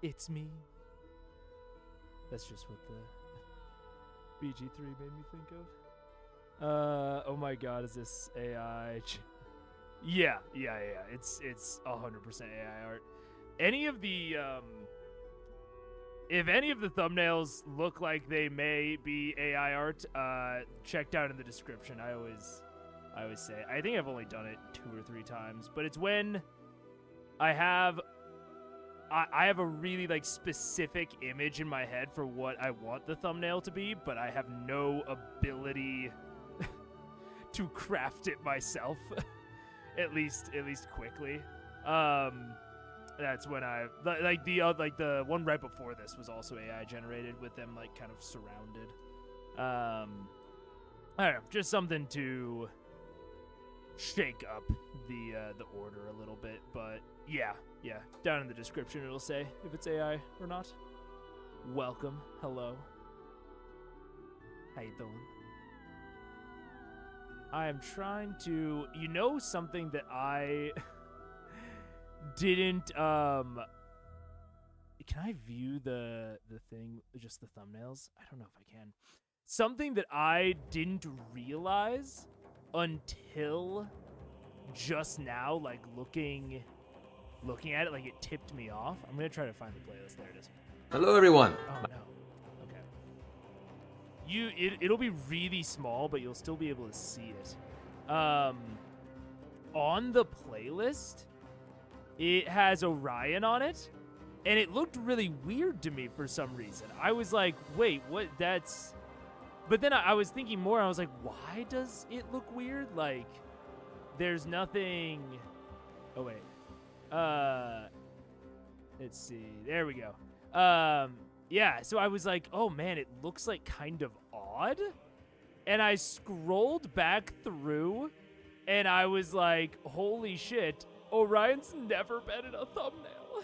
It's me. That's just what the BG3 made me think of. Oh my god, is this AI? Yeah. It's 100% AI art. Any of the if any of the thumbnails look like they may be AI art, check down in the description. I always say, I think I've only done it 2 or 3 times, but it's when I have a really like specific image in my head for what I want the thumbnail to be, but I have no ability to craft it myself, at least quickly. That's when I like the one right before this was also AI generated with them like kind of surrounded. I don't know, just something to shake up the order a little bit, but yeah, down in the description it'll say if it's AI or not. Welcome, hello, how you doing? I am trying to, something that I didn't, can I view the thing, just the thumbnails? I don't know if I can. Something that I didn't realize until just now, like looking at it, like it tipped me off. I'm gonna try to find the playlist. There it is. Hello, everyone. Oh no. Okay. It'll be really small, but you'll still be able to see it. On the playlist, it has Orion on it, and it looked really weird to me for some reason. I was like, wait, what? That's... But then I was thinking more, I was like, why does it look weird? Like, there's nothing... Oh, wait. Let's see. There we go. Yeah, so I was like, oh man, it looks like kind of odd. And I scrolled back through, and I was like, holy shit, Orion's never been in a thumbnail.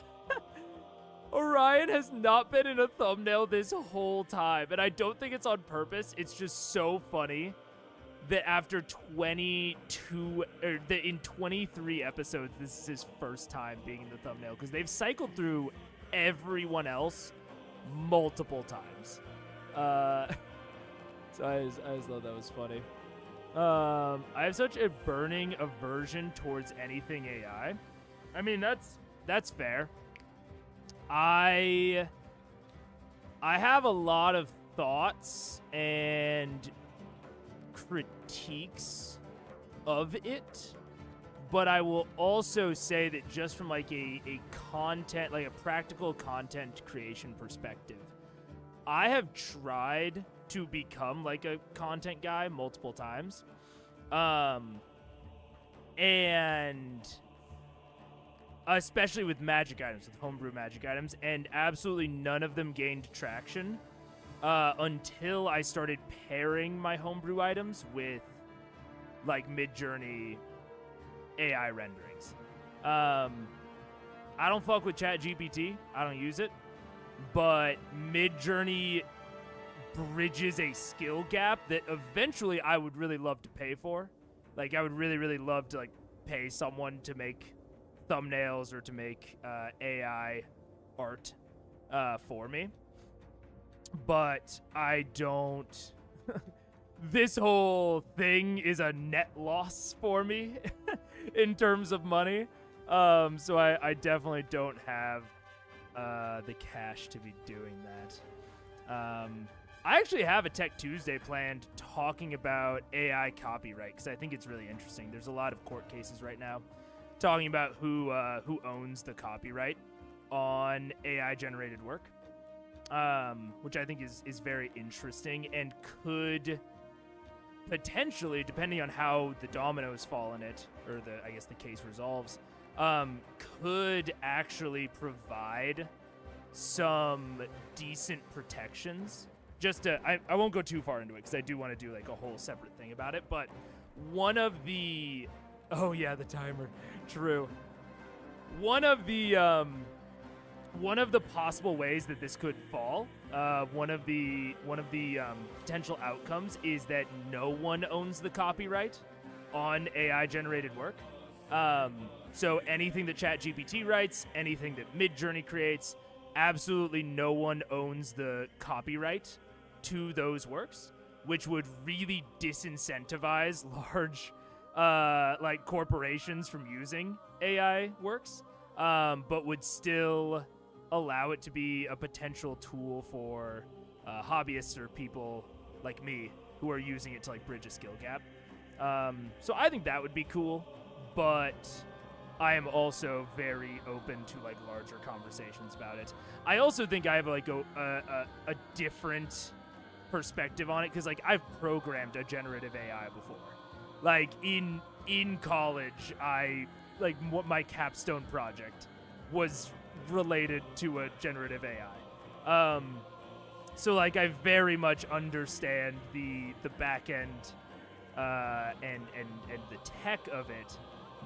Orion has not been in a thumbnail this whole time, and I don't think it's on purpose. It's just so funny that after 22, or that in 23 episodes, this is his first time being in the thumbnail, because they've cycled through everyone else multiple times. So I just thought that was funny. I have such a burning aversion towards anything AI. I mean, that's fair. I have a lot of thoughts and critiques of it, but I will also say that just from like a content, like a practical content creation perspective, I have tried to become like a content guy multiple times. And especially with magic items, with homebrew magic items, and absolutely none of them gained traction until I started pairing my homebrew items with like Mid-Journey AI renderings. I don't fuck with ChatGPT. I don't use it. But Mid-Journey bridges a skill gap that eventually I would really love to pay for. Like, I would really, really love to like pay someone to make thumbnails or to make AI art for me. But I don't... This whole thing is a net loss for me in terms of money. So I definitely don't have the cash to be doing that. I actually have a Tech Tuesday planned talking about AI copyright because I think it's really interesting. There's a lot of court cases right now talking about who owns the copyright on AI-generated work, which I think is very interesting and could potentially, depending on how the dominoes fall in it, or I guess the case resolves, could actually provide some decent protections. Just to, I won't go too far into it because I do want to do like a whole separate thing about it, but one of the, oh yeah, the timer, true. One of the possible ways that this could fall, one of the potential outcomes is that no one owns the copyright on AI generated work. So anything that ChatGPT writes, anything that Mid-Journey creates, absolutely no one owns the copyright to those works, which would really disincentivize large like corporations from using AI works, but would still allow it to be a potential tool for hobbyists or people like me who are using it to like bridge a skill gap. So I think that would be cool, but I am also very open to like larger conversations about it. I also think I have like a different perspective on it, because like I've programmed a generative AI before. Like in college, I like what my capstone project was related to a generative AI. So like I very much understand the back end and the tech of it,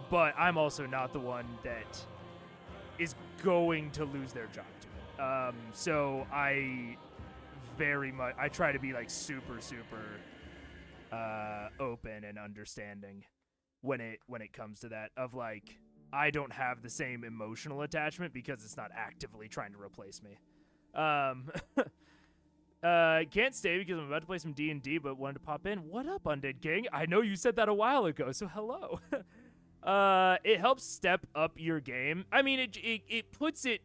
but I'm also not the one that is going to lose their job to it. So I try to be like super open and understanding when it comes to that, of like I don't have the same emotional attachment because it's not actively trying to replace me. Can't stay because I'm about to play some D&D, but wanted to pop in. What up, Undead King? I know you said that a while ago, so hello. It helps step up your game. I mean, it puts it,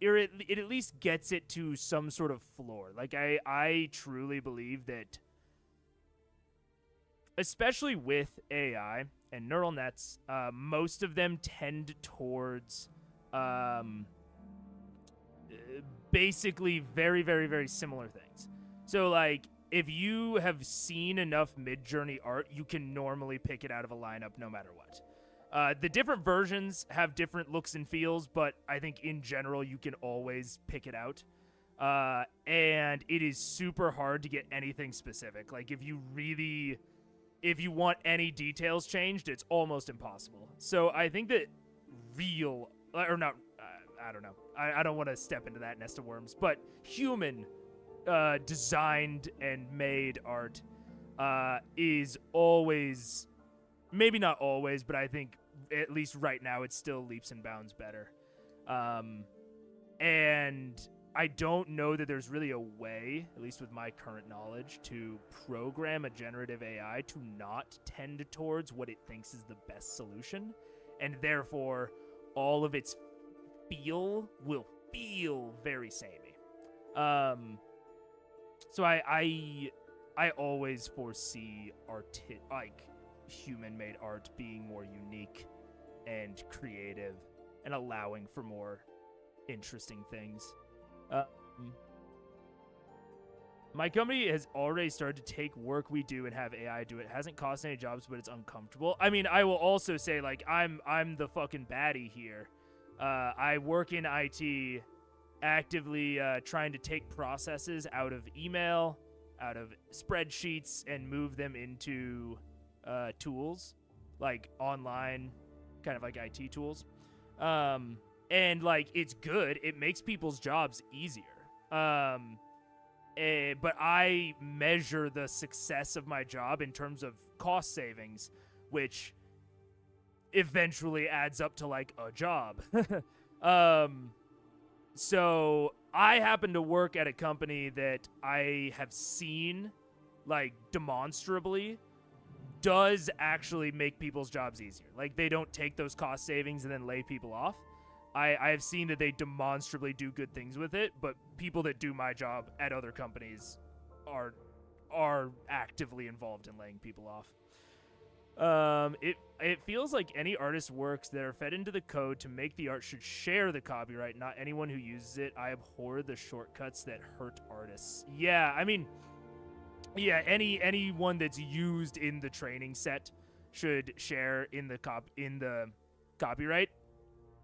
or it at least gets it to some sort of floor. Like I truly believe that, especially with AI and neural nets, most of them tend towards basically very, very, very similar things. So, like, if you have seen enough Mid-Journey art, you can normally pick it out of a lineup no matter what. The different versions have different looks and feels, but I think in general you can always pick it out. And it is super hard to get anything specific. Like, if you want any details changed, it's almost impossible. So I think that I don't know. I don't want to step into that nest of worms, but human designed and made art is always, maybe not always, but I think at least right now it's still leaps and bounds better. And I don't know that there's really a way, at least with my current knowledge, to program a generative AI to not tend towards what it thinks is the best solution, and therefore all of its feel will feel very samey. So I always foresee human-made art being more unique and creative and allowing for more interesting things. My company has already started to take work we do and have AI do it. Hasn't cost any jobs, but it's uncomfortable. I mean, I will also say, like, I'm the fucking baddie here. I work in IT, actively trying to take processes out of email, out of spreadsheets, and move them into tools, like online, kind of like IT tools. And, like, it's good. It makes people's jobs easier. But I measure the success of my job in terms of cost savings, which eventually adds up to, like, a job. So I happen to work at a company that I have seen, like, demonstrably does actually make people's jobs easier. Like, they don't take those cost savings and then lay people off. I have seen that they demonstrably do good things with it, but people that do my job at other companies are actively involved in laying people off. It feels like any artist's works that are fed into the code to make the art should share the copyright, not anyone who uses it. I abhor the shortcuts that hurt artists. Yeah, I mean, yeah, anyone that's used in the training set should share in the copyright.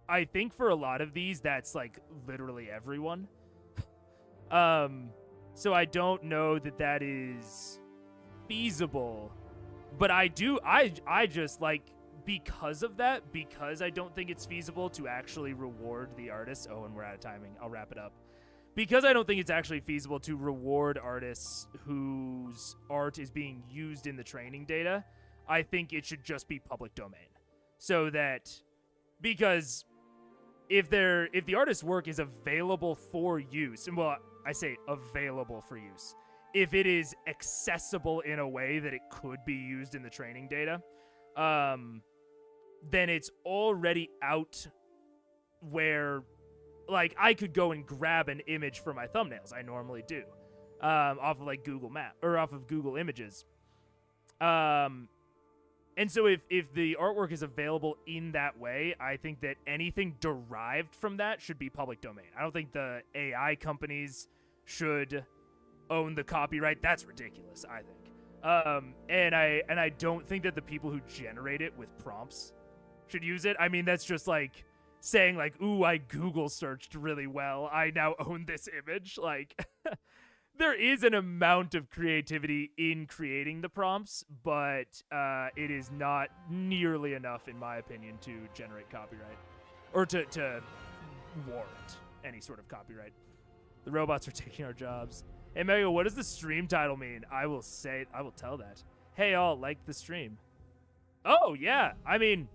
I think for a lot of these, that's like literally everyone. So I don't know that is feasible, but I just like, because of that, because I don't think it's feasible to actually reward the artists. Oh, and we're out of timing. I'll wrap it up. Because I don't think it's actually feasible to reward artists whose art is being used in the training data, I think it should just be public domain. So that, because if the artist's work is available for use, and well, I say available for use, if it is accessible in a way that it could be used in the training data, then it's already out where, like, I could go and grab an image for my thumbnails. I normally do, off of like Google Map or off of Google Images. And so if the artwork is available in that way, I think that anything derived from that should be public domain. I don't think the AI companies should own the copyright. That's ridiculous, I think. And I don't think that the people who generate it with prompts should use it. I mean, that's just like saying like, ooh, I Google searched really well, I now own this image. Like, there is an amount of creativity in creating the prompts, but it is not nearly enough, in my opinion, to generate copyright or to warrant any sort of copyright. The robots are taking our jobs. Hey, Mego, what does the stream title mean? I will tell that. Hey, all, like the stream. Oh, yeah. I mean,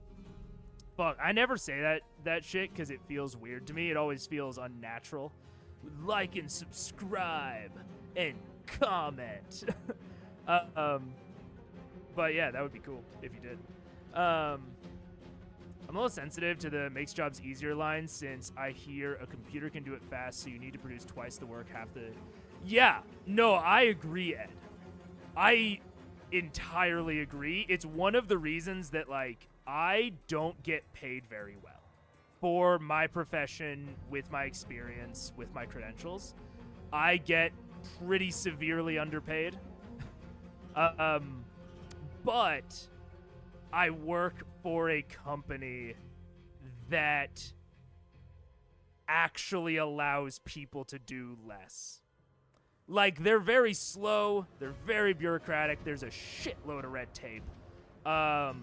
fuck, I never say that shit because it feels weird to me. It always feels unnatural. Like and subscribe and comment. But yeah, that would be cool if you did. I'm a little sensitive to the makes jobs easier line, since I hear a computer can do it fast, so you need to produce twice the work, half the... Yeah, no, I agree, Ed. I entirely agree. It's one of the reasons that, like, I don't get paid very well for my profession, with my experience, with my credentials. I get pretty severely underpaid. But I work for a company that actually allows people to do less. Like, they're very slow, they're very bureaucratic, there's a shitload of red tape. But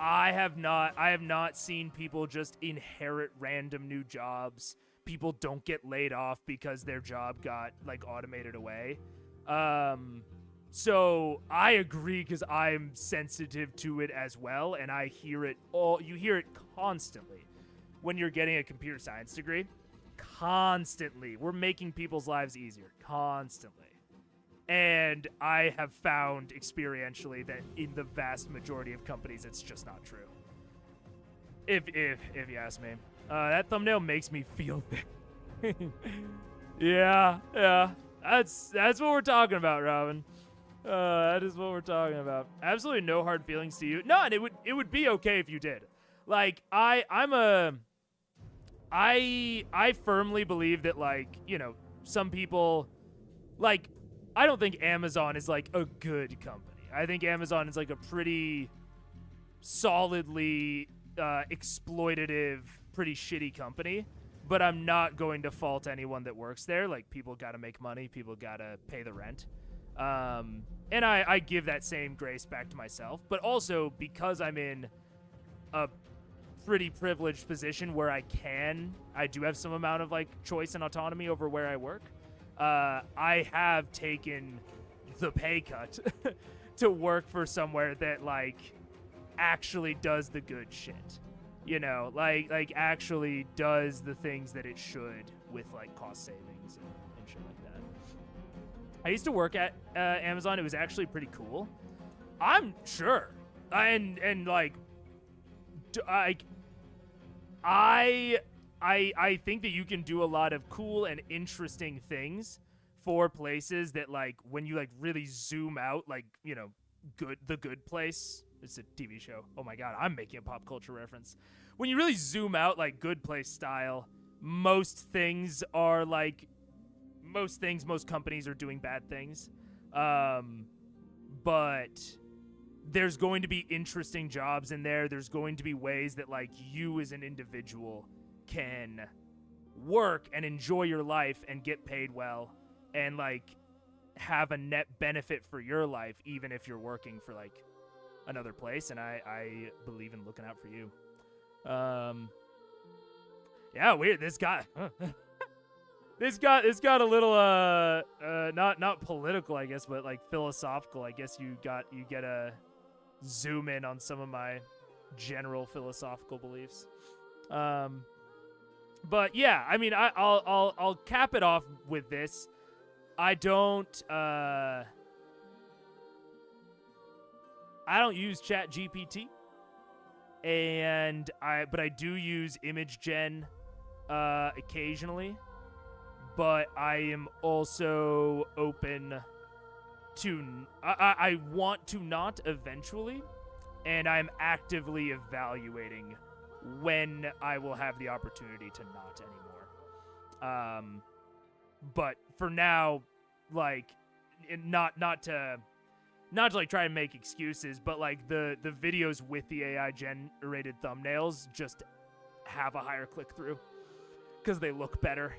I have not seen people just inherit random new jobs. People don't get laid off because their job got, like, automated away. So I agree, because I'm sensitive to it as well, and I hear it you hear it constantly when you're getting a computer science degree. Constantly. We're making people's lives easier. Constantly. And I have found experientially that in the vast majority of companies, it's just not true. If you ask me. That thumbnail makes me feel bad. Yeah. That's what we're talking about, Robin. That is what we're talking about. Absolutely no hard feelings to you. No, and it would be okay if you did. Like, I firmly believe that, like, you know, some people, like, I don't think Amazon is, like, a good company. I think Amazon is, like, a pretty solidly exploitative, pretty shitty company. But I'm not going to fault anyone that works there. Like, people gotta make money. People gotta pay the rent. And I give that same grace back to myself. But also, because I'm in a pretty privileged position where I do have some amount of, like, choice and autonomy over where I work, I have taken the pay cut to work for somewhere that, like, actually does the good shit. You know, like actually does the things that it should with, like, cost savings and shit like that. I used to work at Amazon. It was actually pretty cool. I'm sure. And like, I think that you can do a lot of cool and interesting things for places that, like, when you, like, really zoom out, like, you know, The Good Place. It's a TV show. Oh my god, I'm making a pop culture reference. When you really zoom out, like, Good Place style, most companies are doing bad things. But there's going to be interesting jobs in there. There's going to be ways that, like, you as an individual can work and enjoy your life and get paid well and, like, have a net benefit for your life, even if you're working for, like, another place. And I believe in looking out for you. Yeah, weird. This guy, this got a little not political, I guess, but, like, philosophical. I guess you get a zoom in on some of my general philosophical beliefs. But yeah, I mean, I'll cap it off with this. I don't use ChatGPT, but I do use image gen occasionally. But I am also open to I want to not eventually, and I'm actively evaluating when I will have the opportunity to not anymore. But for now, like, not to like try and make excuses, but like the videos with the AI generated thumbnails just have a higher click through because they look better.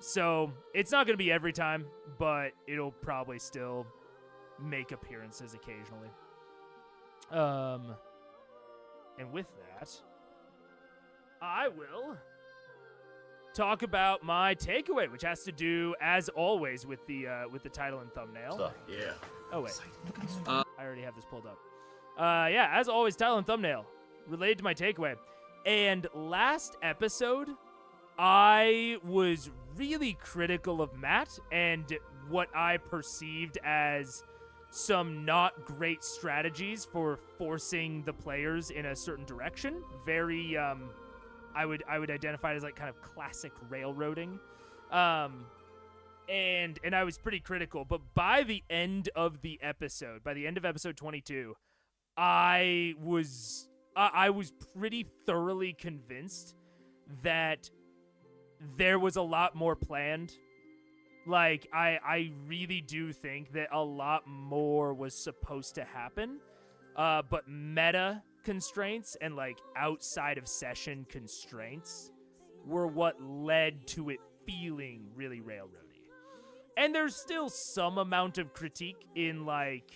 So it's not going to be every time, but it'll probably still make appearances occasionally. And with that, I will talk about my takeaway, which has to do, as always, with the title and thumbnail. Yeah. Oh wait, I already have this pulled up. Yeah, as always, title and thumbnail related to my takeaway. And last episode, I was really critical of Matt and what I perceived as some not great strategies for forcing the players in a certain direction. Very, I would identify it as like kind of classic railroading. And I was pretty critical, but by the end of episode 22, I was pretty thoroughly convinced that there was a lot more planned. Like, I really do think that a lot more was supposed to happen. But meta constraints and, like, outside of session constraints were what led to it feeling really railroady. And there's still some amount of critique in, like,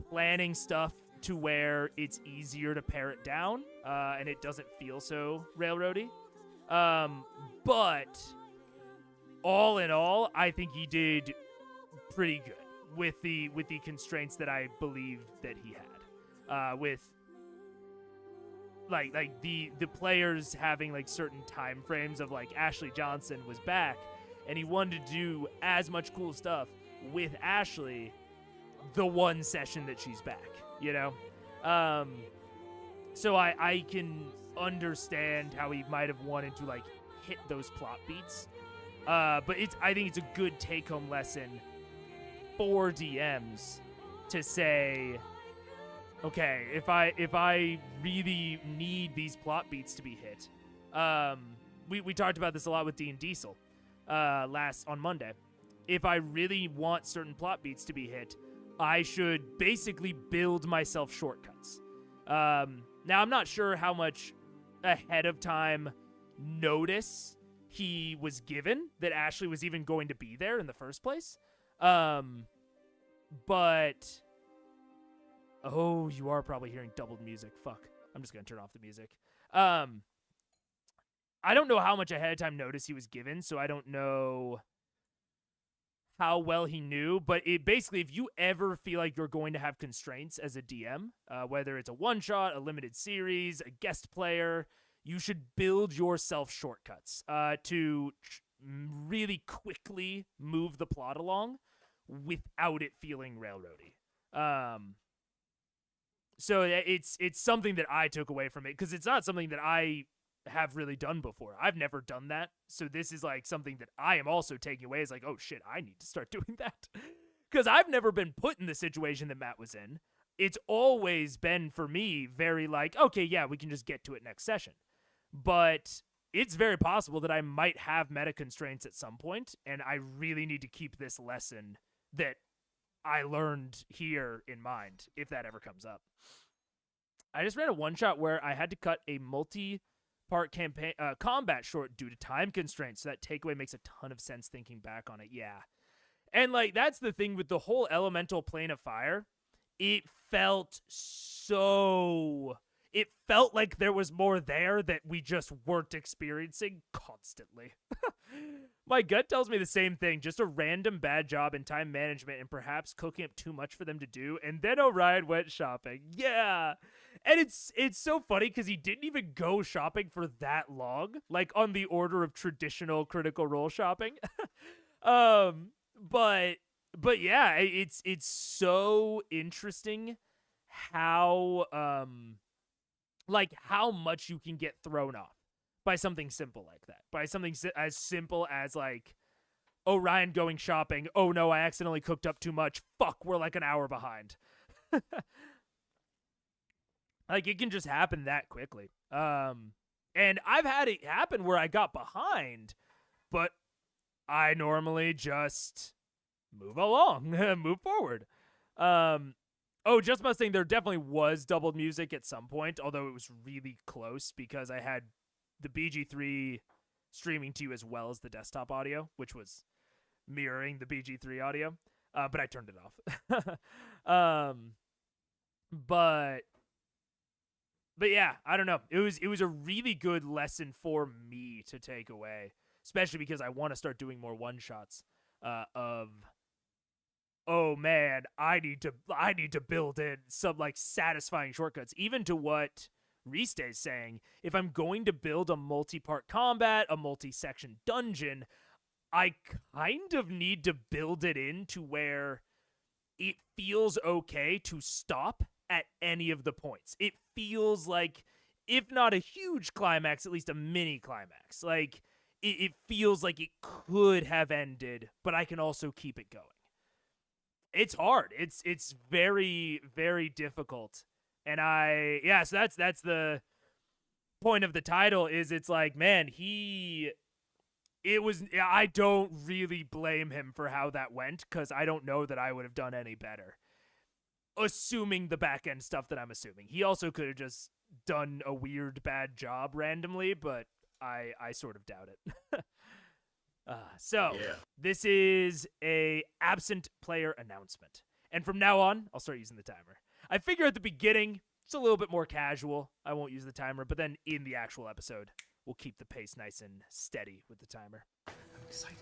planning stuff to where it's easier to pare it down, and it doesn't feel so railroady. But all in all, I think he did pretty good with the constraints that I believe that he had. With like the players having like certain time frames of like Ashley Johnson was back and he wanted to do as much cool stuff with Ashley the one session that she's back, you know? So I can understand how he might have wanted to like hit those plot beats. But I think it's a good take-home lesson for DMs to say, okay, if I really need these plot beats to be hit, we talked about this a lot with D and Diesel on Monday. If I really want certain plot beats to be hit, I should basically build myself shortcuts. Now I'm not sure how much ahead of time notice he was given that Ashley was even going to be there in the first place. But oh, you are probably hearing doubled music. Fuck. I'm just going to turn off the music. I don't know how much ahead of time notice he was given, so I don't know how well he knew, but it basically, if you ever feel like you're going to have constraints as a DM, whether it's a one-shot, a limited series, a guest player, you should build yourself shortcuts to really quickly move the plot along without it feeling railroady. So it's something that I took away from it, because it's not something that I have really done before. I've never done that. So this is like something that I am also taking away as like, oh shit, I need to start doing that. Because I've never been put in the situation that Matt was in. It's always been for me very like, okay, yeah, we can just get to it next session. But it's very possible that I might have meta constraints at some point, and I really need to keep this lesson that I learned here in mind if that ever comes up. I just ran a one-shot where I had to cut a multi-part campaign combat short due to time constraints. So that takeaway makes a ton of sense thinking back on it. Yeah. And like that's the thing with the whole elemental plane of fire. It it felt like there was more there that we just weren't experiencing constantly. My gut tells me the same thing, just a random bad job in time management and perhaps cooking up too much for them to do, and then Orion went shopping. Yeah. And it's so funny because he didn't even go shopping for that long, like on the order of traditional Critical Role shopping. But yeah, it's so interesting how like how much you can get thrown off by something simple like that. By something as simple as like Orion going shopping. Oh no, I accidentally cooked up too much. Fuck, we're like an hour behind. Like it can just happen that quickly. And I've had it happen where I got behind, but I normally just move along, move forward. Oh, just Mustang, there definitely was doubled music at some point, although it was really close because I had the BG3 streaming to you as well as the desktop audio, which was mirroring the BG3 audio, but I turned it off. But yeah, I don't know. It was a really good lesson for me to take away, especially because I want to start doing more one-shots of, oh man, I need to build in some like satisfying shortcuts, even to what Restay's saying. If I'm going to build a multi-part combat, a multi-section dungeon, I kind of need to build it in to where it feels okay to stop at any of the points. It feels like, if not a huge climax, at least a mini climax. Like, it feels like it could have ended, but I can also keep it going. It's hard. It's very, very difficult. And so that's the point of the title, is it's like, man, I don't really blame him for how that went, because I don't know that I would have done any better. Assuming the back end stuff that I'm assuming. He also could have just done a weird bad job randomly, but I sort of doubt it. This is a absent player announcement. And from now on, I'll start using the timer. I figure at the beginning, it's a little bit more casual. I won't use the timer, but then in the actual episode, we'll keep the pace nice and steady with the timer. I'm excited.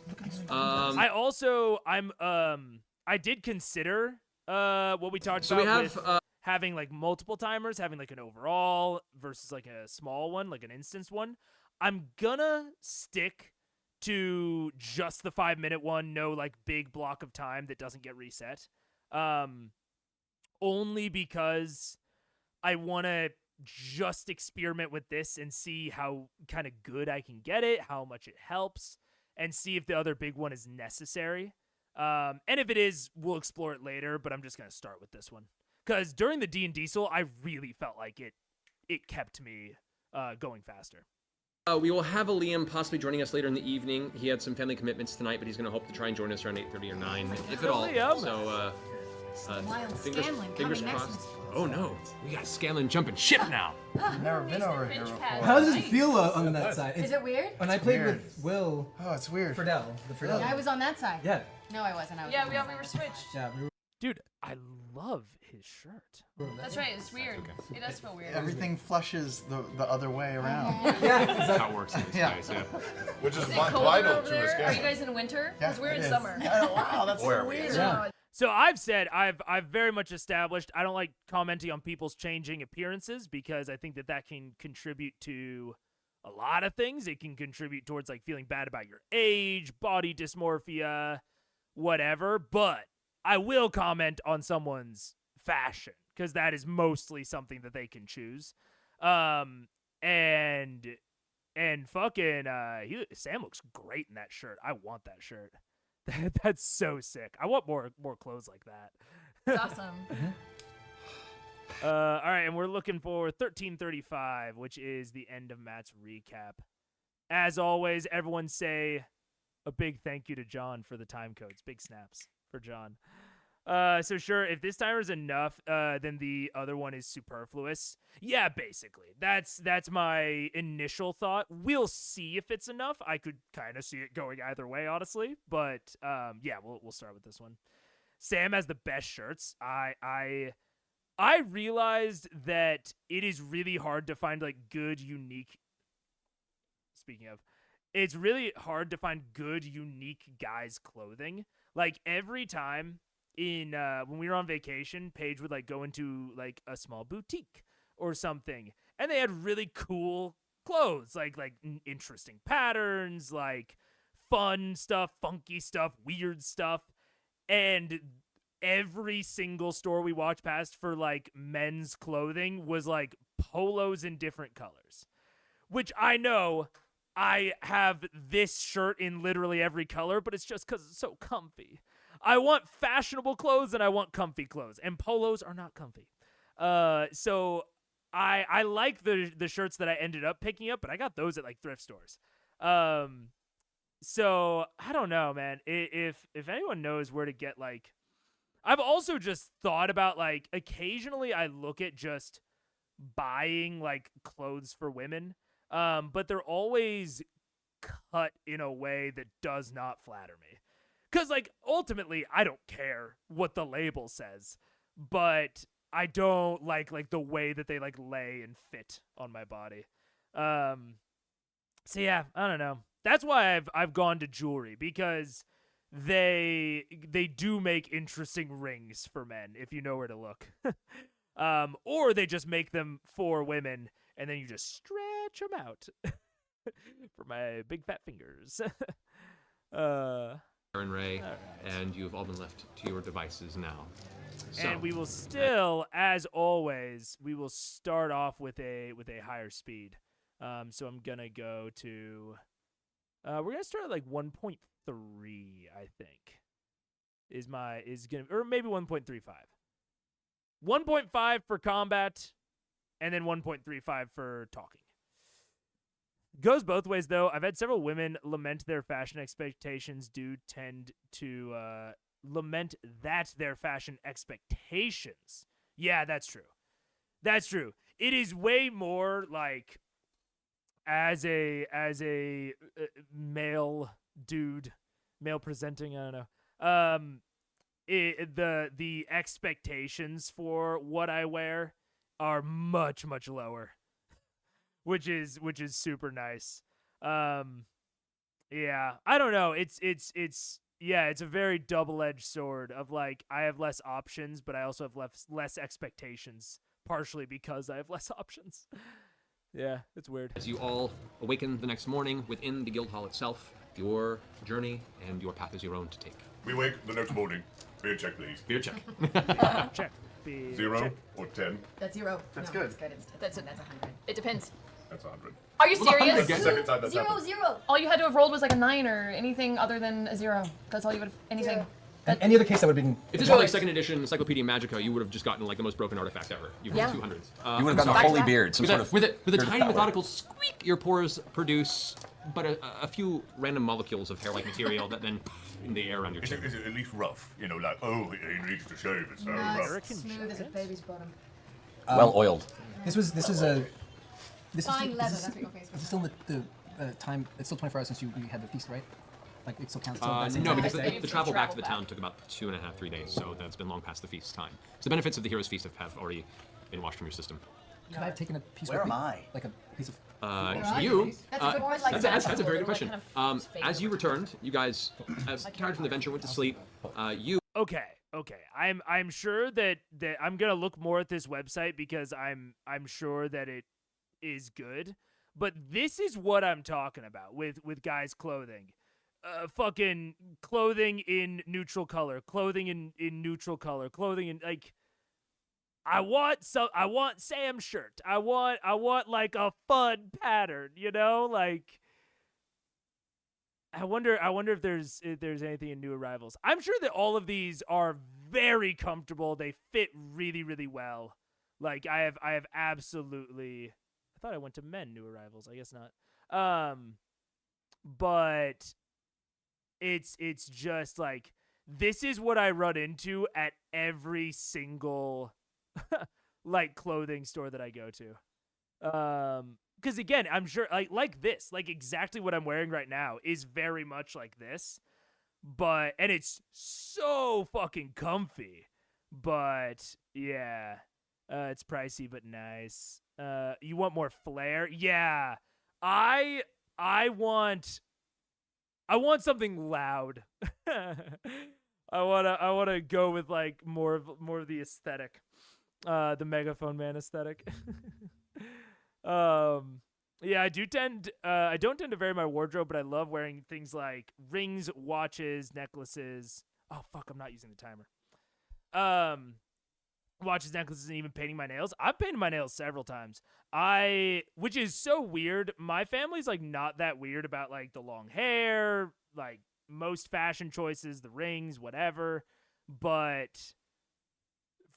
I did consider what we talked about with having like multiple timers, having like an overall versus like a small one, like an instance one. I'm gonna stick to just the 5-minute one, no like big block of time that doesn't get reset. Only because I want to just experiment with this and see how kind of good I can get it, how much it helps, and see if the other big one is necessary. And if it is, we'll explore it later, but I'm just going to start with this one. Because during the D&D Soul, I really felt like it kept me going faster. We will have Liam possibly joining us later in the evening. He had some family commitments tonight, but he's going to hope to try and join us around 8:30 or 9, if at all. Liam. So, fingers crossed. Oh no, we got Scanlan jumping ship now. I've never been over here before. How does it feel on that side? Is it weird? When I played with Will. Oh, it's weird. Friedel. Yeah, I was on that side. Yeah. No, I wasn't. Yeah, we were switched. Yeah. Dude, I love his shirt. That's right, it's weird. It does feel weird. Everything flushes the other way around. Yeah, That's how it works in this place, yeah. Which is Is it colder vital over to there? escape. Are you guys in winter? Because we're it in is. summer. Yeah, wow, that's so weird. Yeah. So I've said, I've very much established, I don't like commenting on people's changing appearances because I think that can contribute to a lot of things. It can contribute towards like feeling bad about your age, body dysmorphia, whatever. But I will comment on someone's fashion because that is mostly something that they can choose. And fucking Sam looks great in that shirt. I want that shirt. That's so sick. I want more clothes like that. It's awesome. All right, and we're looking for 1335, which is the end of Matt's recap. As always, everyone say a big thank you to John for the time codes. Big snaps for John. So sure, if this timer is enough, then the other one is superfluous. Yeah, basically. That's my initial thought. We'll see if it's enough. I could kind of see it going either way, honestly. But yeah, we'll start with this one. Sam has the best shirts. I I realized that it is really hard to find like good, unique. Speaking of, it's really hard to find good, unique guys' clothing. Like every time when we were on vacation, Paige would like go into like a small boutique or something, and they had really cool clothes, like interesting patterns, like fun stuff, funky stuff, weird stuff, and every single store we walked past for like men's clothing was like polos in different colors, which I know I have this shirt in literally every color, but it's just because it's so comfy. I want fashionable clothes and I want comfy clothes, and polos are not comfy. So I like the shirts that I ended up picking up, but I got those at like thrift stores. So I don't know, man. If anyone knows where to get like, I've also just thought about like occasionally I look at just buying like clothes for women, but they're always cut in a way that does not flatter me. Cause like ultimately I don't care what the label says, but I don't like the way that they like lay and fit on my body. So yeah, I don't know. That's why I've gone to jewelry, because they do make interesting rings for men if you know where to look. Or they just make them for women and then you just stretch them out for my big fat fingers. Sarenrae, right. and you've all been left to your devices now. So, and we will still, as always, we will start off with a higher speed. So I'm gonna go to. We're gonna start at like 1.3, I think. Is gonna, or maybe 1.35. 1.5 for combat, and then 1.35 for talking. Goes both ways, though. I've had several women lament their fashion expectations do tend to lament that their fashion expectations. Yeah, that's true. That's true. It is way more like as a male dude, male presenting, I don't know. The expectations for what I wear are much lower, which is super nice. Yeah, I don't know. It's a very double-edged sword of like I have less options, but I also have less expectations, partially because I have less options. Yeah, it's weird. As you all awaken the next morning within the guild hall itself, your journey and your path is your own to take. We wake the next morning. Beer check, please. Beer check. Check. Beer 0 check. or 10? That's 0. That's No, good. That's 100. It depends. That's 100. Are you serious? The second time that's 0, happened. 0. All you had to have rolled was like a 9 or anything other than a 0. That's all you would have. Anything. 0. In any other case, that would have been. If this were like second edition Encyclopedia Magica, you would have just gotten like the most broken artifact ever. You've Yeah. rolled 200s. You would have gotten a holy beard, some sort of. With a beard tiny power. methodical squeak, your pores produce but a few random molecules of hair-like material that then in the air around your Is chin. it at least rough? You know, like, oh, he needs to shave. It's so Nice. rough. American Smooth as a giant. baby's bottom. Well oiled. This is Fine leather, this that's what your face is was. still the time. It's still 24 hours since we had the feast, right? Like it still counts. Still No, because the the travel back to the Travel town took about 2.5, 3 days, so that's been long past the feast time. So the benefits of the Hero's Feast have already been washed from your system. Could I have taken a piece? Where with am me? I? Like a piece of. You. That's a good point, like That's a very good Like question. kind of fade As you over. returned, you guys, as tired from the adventure, went to sleep. You Okay. I'm sure that I'm gonna look more at this website because I'm sure that it is good. But this is what I'm talking about with guys' clothing. Fucking clothing in neutral color, clothing in neutral color, clothing in like. I want Sam's shirt. I want like a fun pattern, you know, like. I wonder if there's anything in new arrivals. I'm sure that all of these are very comfortable. They fit really, really well. Like I have absolutely. I thought I went to men new arrivals. I guess not. But it's just like this is what I run into at every single like clothing store that I go to. Because again, I'm sure like this, like exactly what I'm wearing right now is very much like this, and it's so fucking comfy. But yeah, It's pricey but nice. You want more flair? Yeah. I want something loud. I wanna go with like more of the aesthetic. The Megaphone Man aesthetic. Yeah, I don't tend to vary my wardrobe, but I love wearing things like rings, watches, necklaces. Oh fuck, I'm not using the timer. Watches, necklaces, and even painting my nails. I've painted my nails several times. Which is so weird. My family's like not that weird about like the long hair, like most fashion choices, the rings, whatever. But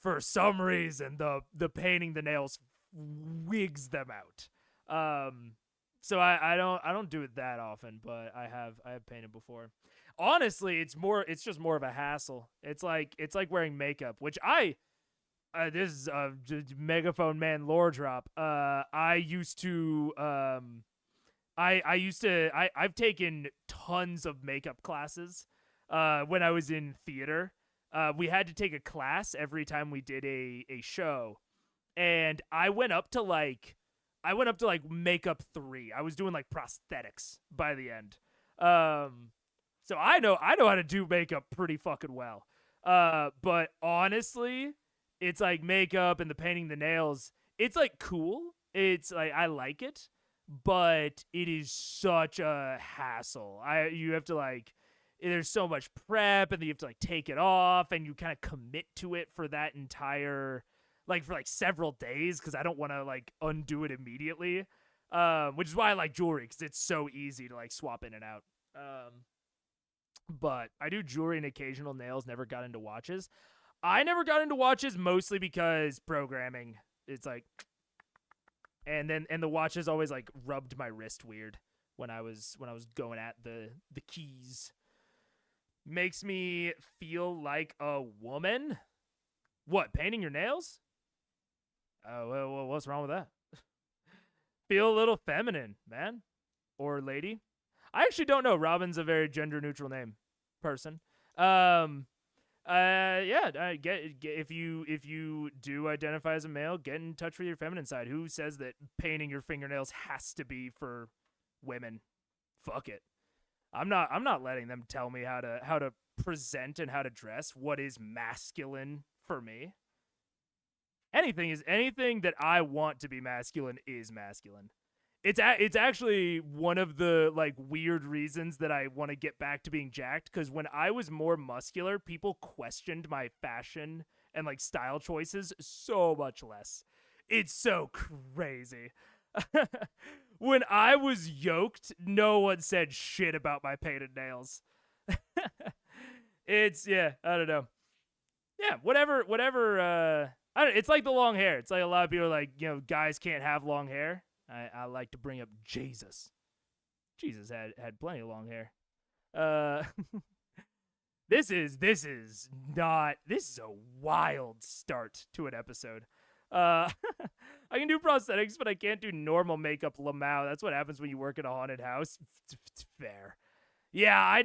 for some reason, the painting the nails wigs them out. So I don't do it that often, but I have painted before. Honestly, it's just more of a hassle. It's like wearing makeup, which this is a Megaphone Man lore drop. I've taken tons of makeup classes when I was in theater. We had to take a class every time we did a show, and I went up to like makeup 3. I was doing like prosthetics by the end. So I know how to do makeup pretty fucking well. But honestly, it's like makeup and the painting the nails. It's like cool. It's like I like it, but it is such a hassle. You have to like, there's so much prep, and then you have to like take it off, and you kind of commit to it for that entire, like for like several days, because I don't want to like undo it immediately. Which is why I like jewelry, because it's so easy to like swap in and out. But I do jewelry and occasional nails. Never got into watches. I never got into watches mostly because programming. It's like, and the watches always like rubbed my wrist weird when I was going at the keys. Makes me feel like a woman. What, painting your nails? Oh, well, what's wrong with that? Feel a little feminine, man, or lady. I actually don't know. Robin's a very gender neutral name, person. If you do identify as a male, get in touch with your feminine side. Who says that painting your fingernails has to be for women? Fuck it. I'm not letting them tell me how to present and how to dress. What is masculine for me? Anything that I want to be masculine is masculine. It's actually one of the like weird reasons that I want to get back to being jacked, because when I was more muscular, people questioned my fashion and like style choices so much less. It's so crazy. When I was yoked, no one said shit about my painted nails. I don't know. Yeah, whatever. It's like the long hair. It's like a lot of people are like, guys can't have long hair. I like to bring up Jesus. Jesus had plenty of long hair. This is a wild start to an episode. I can do prosthetics, but I can't do normal makeup. Lamau. That's what happens when you work in a haunted house. It's fair. Yeah,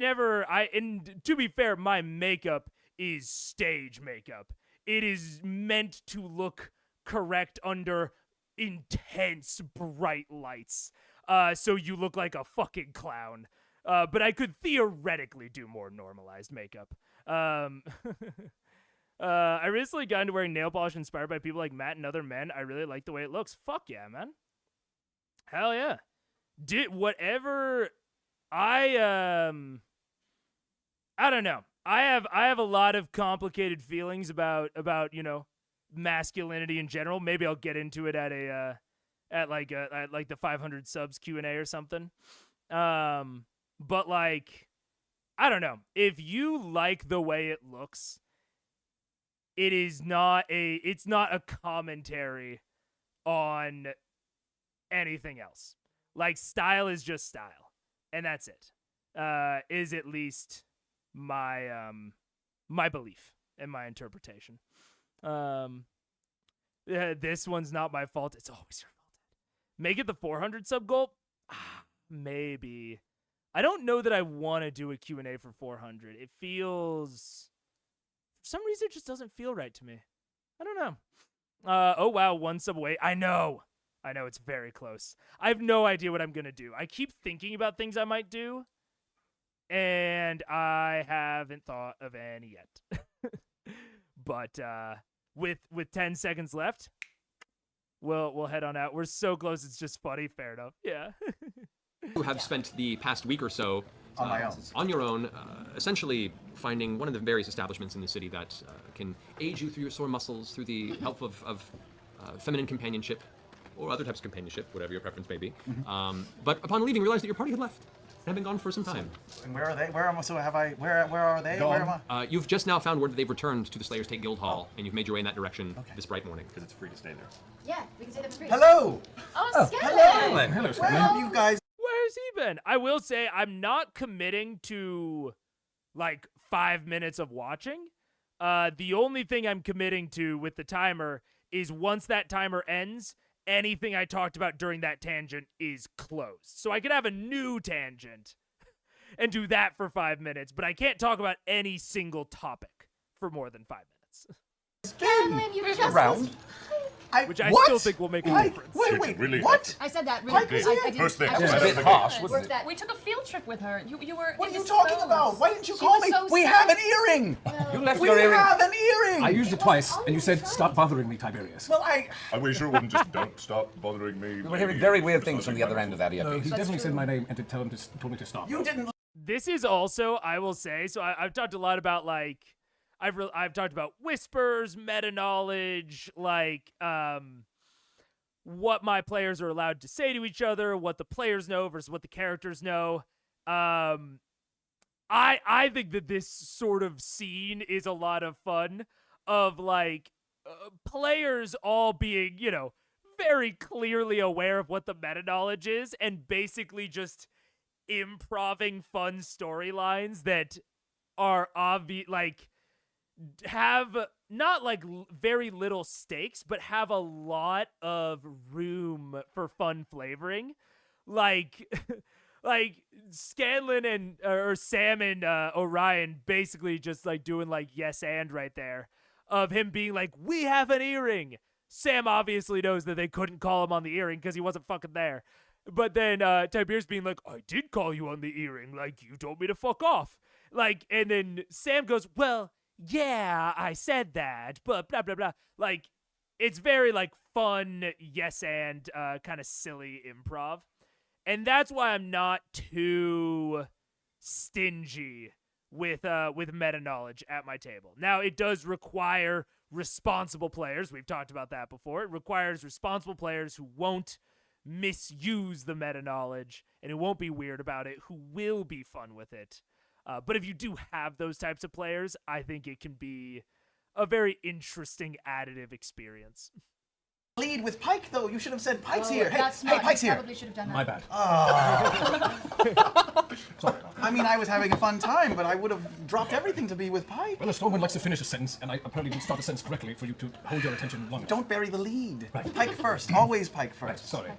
and to be fair, my makeup is stage makeup. It is meant to look correct under intense bright lights. So you look like a fucking clown. But I could theoretically do more normalized makeup. I recently got into wearing nail polish inspired by people like Matt and other men. I really like the way it looks. Fuck yeah, man. Hell yeah. I don't know. I have a lot of complicated feelings about masculinity in general. Maybe I'll get into it at the 500 subs Q&A or something. But like, I don't know. If you like the way it looks, it's not a commentary on anything else. Like, style is just style, and that's it. Is at least my my belief and my interpretation. This one's not my fault. It's always your fault. Make it the 400 sub goal? Maybe. I don't know that I want to do a Q&A for 400. It feels... For some reason, it just doesn't feel right to me. I don't know. Oh wow, 1 sub away. I know it's very close. I have no idea what I'm gonna do. I keep thinking about things I might do, and I haven't thought of any yet. But with 10 seconds left, we'll head on out. We're so close. It's just funny. Fair enough. Yeah. You have spent the past week or so On my own. on your own, essentially finding one of the various establishments in the city that can aid you through your sore muscles, through the help of feminine companionship, or other types of companionship, whatever your preference may be. But upon leaving, realized that your party had left and had been gone for some time. And where are they? Where am I? So have I? Where are they? Gone. Where am I? You've just now found word that they've returned to the Slayer's Take Guild Hall, and you've made your way in that direction this bright morning. Because it's free to stay there. Yeah, we can say that for free. Hello. Oh, Skelly! Hello, Where have you guys? Where's he been? I will say I'm not committing to like 5 minutes of watching. The only thing I'm committing to with the timer is once that timer ends, anything I talked about during that tangent is closed. So I could have a new tangent and do that for 5 minutes, but I can't talk about any single topic for more than 5 minutes. Scanlan, you just around? Which I what? still think will make a difference. Wait, Really? what? I said that Pike really. was here? I didn't- First thing. I It's was- a bit harsh, I wasn't worked that. We took a field trip with her. You were. What are you indisposed. talking about? Why didn't you She call was me? so We sick. have an earring. You left We your earring. have an earring. I used it It twice, wasn't and you on said, the "Stop side. bothering me, Tiberius." Well, I. Are we sure it wasn't just don't stop bothering me? We were hearing very weird things from the other end of that No, earpiece. he definitely said my name and told me to stop. You didn't. This is also, I will say, so I've talked a lot about like, I've talked about whispers, meta knowledge, like what my players are allowed to say to each other, what the players know versus what the characters know. I think that this sort of scene is a lot of fun of like players all being, you know, very clearly aware of what the meta knowledge is and basically just improving fun storylines that are obvious, like have not like very little stakes, but have a lot of room for fun flavoring. Like, like Scanlan and or Sam and Orion basically just like doing like yes and right there of him being like, we have an earring. Sam obviously knows that they couldn't call him on the earring because he wasn't fucking there. But then Tiberius being like, I did call you on the earring, like you told me to fuck off. Like, and then Sam goes, well, yeah, I said that, but blah, blah, blah. Like, it's very, like, fun, yes and kind of silly improv. And that's why I'm not too stingy with meta knowledge at my table. Now, it does require responsible players. We've talked about that before. It requires responsible players who won't misuse the meta knowledge and who won't be weird about it, who will be fun with it. But if you do have those types of players, I think it can be a very interesting additive experience. Lead with Pike, though. You should have said Pike's Oh, here. Hey, that's hey, smart. Pike's You here. probably should have done that. My bad. Sorry. I mean, I was having a fun time, but I would have dropped everything to be with Pike. Well, a Stormwind likes to finish a sentence, and I apparently didn't start the sentence correctly for you to hold your attention long enough. Don't bury the lead. Right. Pike first. Always Pike Right, first. sorry.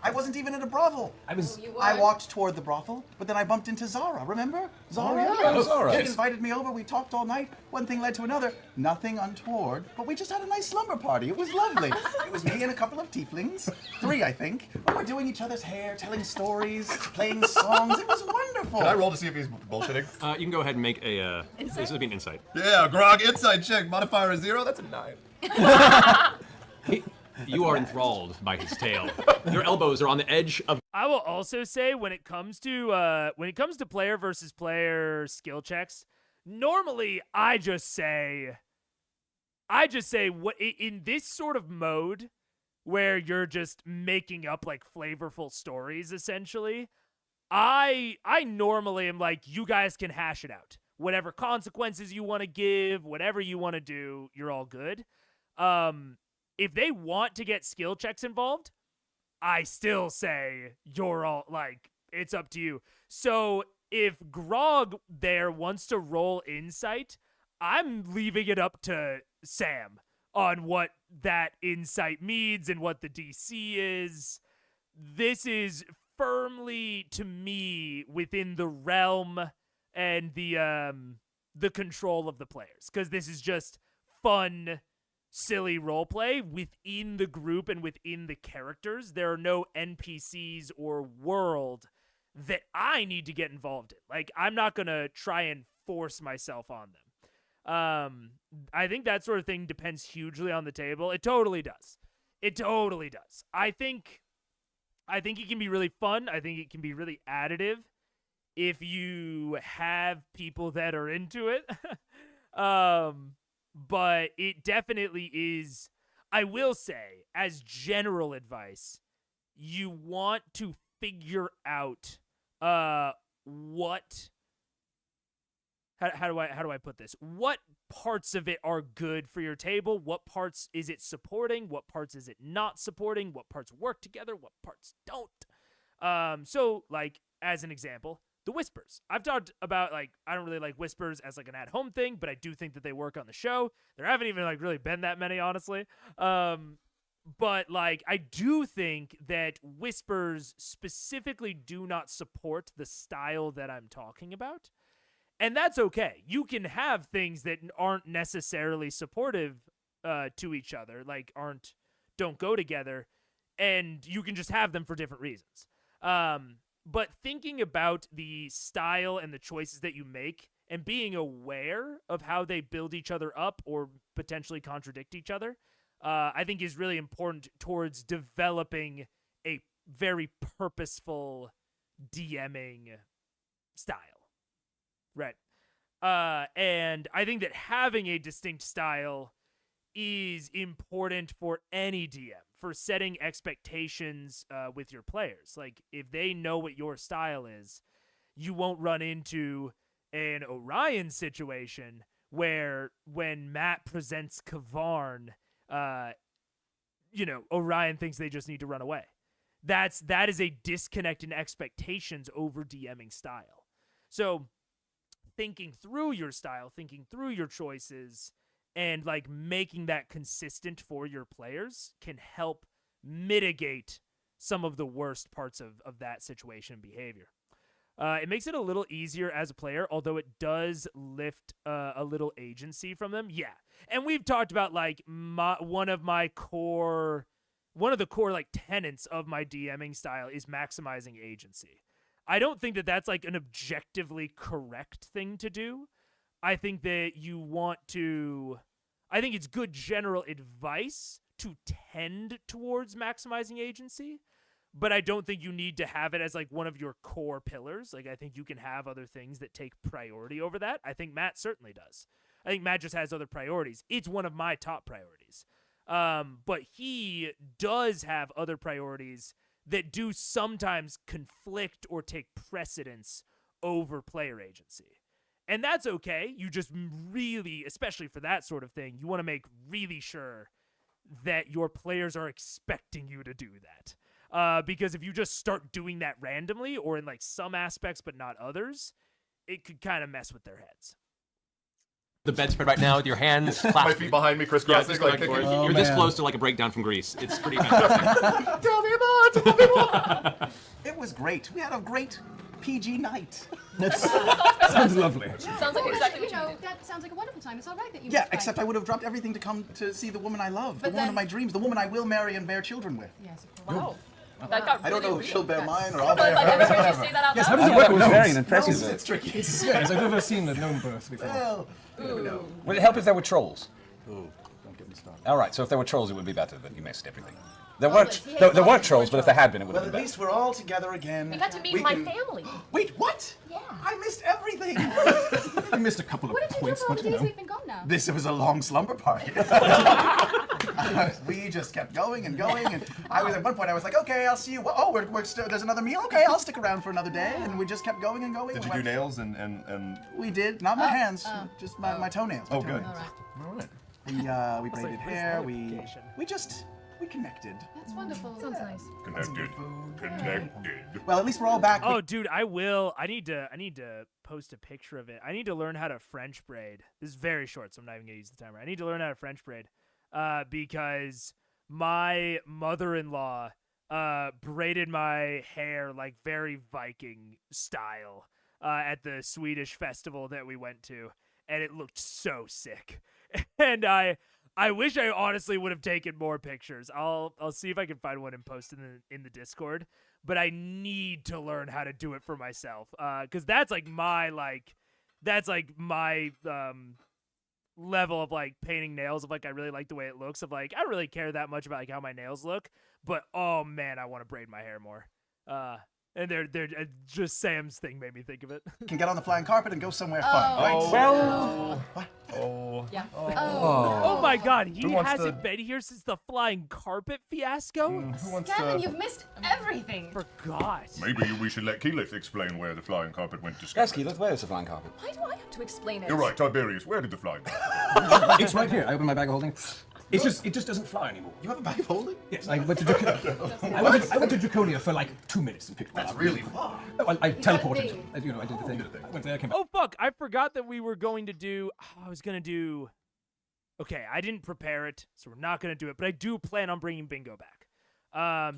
I wasn't even at a brothel. I was. I walked toward the brothel, but then I bumped into Zara. Remember? Zara? yeah. Zara. She Yes. invited me over. We talked all night. One thing led to another. Nothing untoward, but we just had a nice slumber party. It was lovely. It was me and a couple of tieflings. 3, I think. We were doing each other's hair, telling stories, playing songs. It was wonderful. Can I roll to see if he's bullshitting? You can go ahead and make a. This would be an insight. Yeah, Grog, inside check. Modifier is 0. That's a 9. You are enthralled by his tale. Your elbows are on the edge of. I will also say when it comes to player versus player skill checks, normally I just say what in this sort of mode where you're just making up like flavorful stories essentially, I normally am like, you guys can hash it out. Whatever consequences you want to give, whatever you want to do, you're all good. If they want to get skill checks involved, I still say you're all like, it's up to you. So if Grog there wants to roll insight, I'm leaving it up to Sam on what that insight means and what the DC is. This is firmly, to me, within the realm and the control of the players, because this is just fun silly roleplay within the group and within the characters. There are no NPCs or world that I need to get involved in. Like, I'm not going to try and force myself on them. I think that sort of thing depends hugely on the table. It totally does. It totally does. I think it can be really fun. I think it can be really additive if you have people that are into it. But it definitely is, I will say, as general advice, you want to figure out what how do I put this? What parts of it are good for your table? What parts is it supporting? What parts is it not supporting? What parts work together? What parts don't? So, like, as an example, the whispers. I've talked about, like, I don't really like whispers as, like, an at-home thing, but I do think that they work on the show. There haven't even, like, really been that many, honestly. But, like, I do think that whispers specifically do not support the style that I'm talking about. And that's okay. You can have things that aren't necessarily supportive to each other, like don't go together, and you can just have them for different reasons. But thinking about the style and the choices that you make and being aware of how they build each other up or potentially contradict each other, I think is really important towards developing a very purposeful DMing style. Right. And I think that having a distinct style is important for any DM, for setting expectations with your players. Like, if they know what your style is, you won't run into an Orion situation where when Matt presents Kavarn, Orion thinks they just need to run away. That is a disconnect in expectations over DMing style. So thinking through your style, thinking through your choices, and, like, making that consistent for your players can help mitigate some of the worst parts of that situation and behavior. It makes it a little easier as a player, although it does lift a little agency from them. Yeah. And we've talked about, like, one of the core, like, tenets of my DMing style is maximizing agency. I don't think that that's, like, an objectively correct thing to do. I think that I think it's good general advice to tend towards maximizing agency, but I don't think you need to have it as, like, one of your core pillars. Like, I think you can have other things that take priority over that. I think Matt certainly does. I think Matt just has other priorities. It's one of my top priorities. But he does have other priorities that do sometimes conflict or take precedence over player agency. And that's okay. You just really, especially for that sort of thing, you want to make really sure that your players are expecting you to do that. Because if you just start doing that randomly or in, like, some aspects but not others, it could kind of mess with their heads. The bedspread right now with your hands clasped. My feet behind me, crisscrossing. just going for it. Oh, You're this man. close to, like, a breakdown from Greece. It's pretty fantastic. Tell me more, tell me more. It was great. We had a great PG night. Sounds lovely. Sounds like exactly what you needed. That sounds like a wonderful time. It's all right that you Yeah, missed except Friday. I would have dropped everything to come to see the woman I love, But the woman then- of my dreams, the woman I will marry and bear children with. Yes, of course. Wow. That got I don't really know if she'll real. bear mine or I I'll don't know bear if I've hers, ever heard you whatever. say that out Yes, loud. how does it work with very gnomes? impressive. It's tricky. Yes, I've never seen a gnome birth before. Well, Would it help if there were trolls? ooh, don't get me started. All right, so if there were trolls, it would be better, but you missed everything. There but weren't. he had There one weren't before trolls, but if there had been, it would Well, have at been least better. we're all together again. We got to meet We my can- family. Wait, what? Yeah. I missed everything. I missed a couple of What did you do points, for all but the you days know. we've been gone now? This was a long slumber party. We just kept going and going, and I was at one point I was like, okay, I'll see you. Oh, we're still, there's another meal. Okay, I'll stick around for another day, and we just kept going and going. Did We you do went- nails and We did, not my hands, just my toenails. my Oh, good. toenails. All right. We braided what is hair. that We application? we connected. That's wonderful. Sounds nice. connected. Well, at least we're all back. Oh, dude, I need to post a picture of it. I need to learn how to French braid. This is very short, so I'm not even gonna use the timer. I need to learn how to French braid, because my mother-in-law braided my hair like very Viking style at the Swedish festival that we went to, and it looked so sick. And I wish I honestly would have taken more pictures. I'll see if I can find one and post in the Discord. But I need to learn how to do it for myself, because that's like my level of like painting nails of like I really like the way it looks of like I don't really care that much about like how my nails look, but oh man, I want to braid my hair more. And they're just Sam's thing made me think of it. Can get on the flying carpet and go somewhere fun, right? Well, Yeah. Oh my God, he wants hasn't been here since the flying carpet fiasco. Who wants Scanlan, to... you've missed everything. Forgot. Maybe we should let Keyleth explain where the flying carpet went to yes, Scanlan. Keyleth, where is the flying carpet? Why do I have to explain it? You're right, Tiberius. Where did the flying carpet? It's right here. I opened my bag of holding. It just doesn't fly anymore. You have a bag of holding? Yes, I went to I went to Draconia for like 2 minutes and picked one That's up. really far. I got a teleported. thing. I did the thing. I went there, came back. Oh fuck, I forgot that we were going to do. I was gonna do. Okay, I didn't prepare it, so we're not gonna do it. But I do plan on bringing bingo back.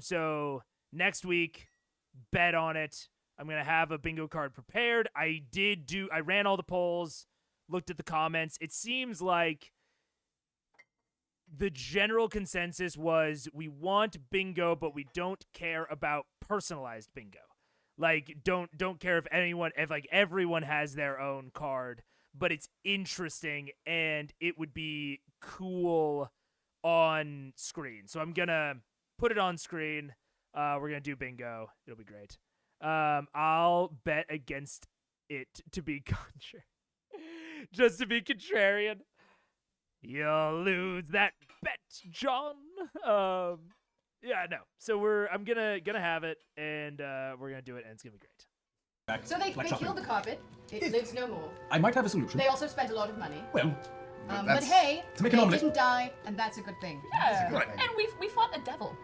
So next week, bet on it. I'm gonna have a bingo card prepared. I ran all the polls, looked at the comments. It seems like the general consensus was we want bingo, but we don't care about personalized bingo. Like, don't care if like everyone has their own card, but it's interesting and it would be cool on screen. So I'm gonna put it on screen. We're gonna do bingo. It'll be great. I'll bet against it to be just to be contrarian. You'll lose that bet, John. Yeah, no. So I'm gonna have it, and we're gonna do it, and it's gonna be great. So they killed the carpet. It lives no more. I might have a solution. They also spent a lot of money. Well, But hey, To make they an omelet. didn't die, and that's a good thing. Yeah. Right. And we fought a devil.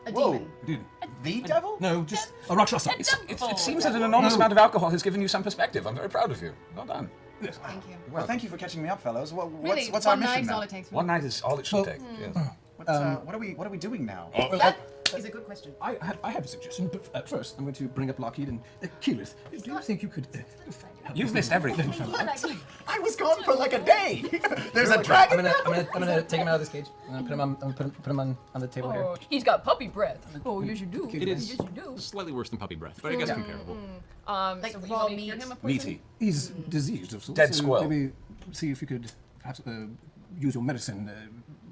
A Whoa. demon. dude, The devil? no, just a Rakshasa. It seems that an enormous amount of alcohol has given you some perspective. I'm very proud of you. Well done. Yes. Thank you. Well, thank you for catching me up, fellows. Really, What's our one mission night's now? all it takes. One night is all it should Well, take. Yes. What are we doing now? That is a good question. I have a suggestion, but at first I'm going to bring up Lockheed and Keyleth. Do you think you could? Help You've me? missed everything. I was gone for like a day. There's a dragon. I'm gonna take him out of this cage. I'm gonna put him on the table here. Oh, he's got puppy breath. Oh, yes you do. It is Yes you do. slightly worse than puppy breath, but I guess comparable. Like So you raw want me to cure meat. him of poison? Meaty. He's diseased of sorts. Dead so squirrel. Maybe see if you could perhaps use your medicine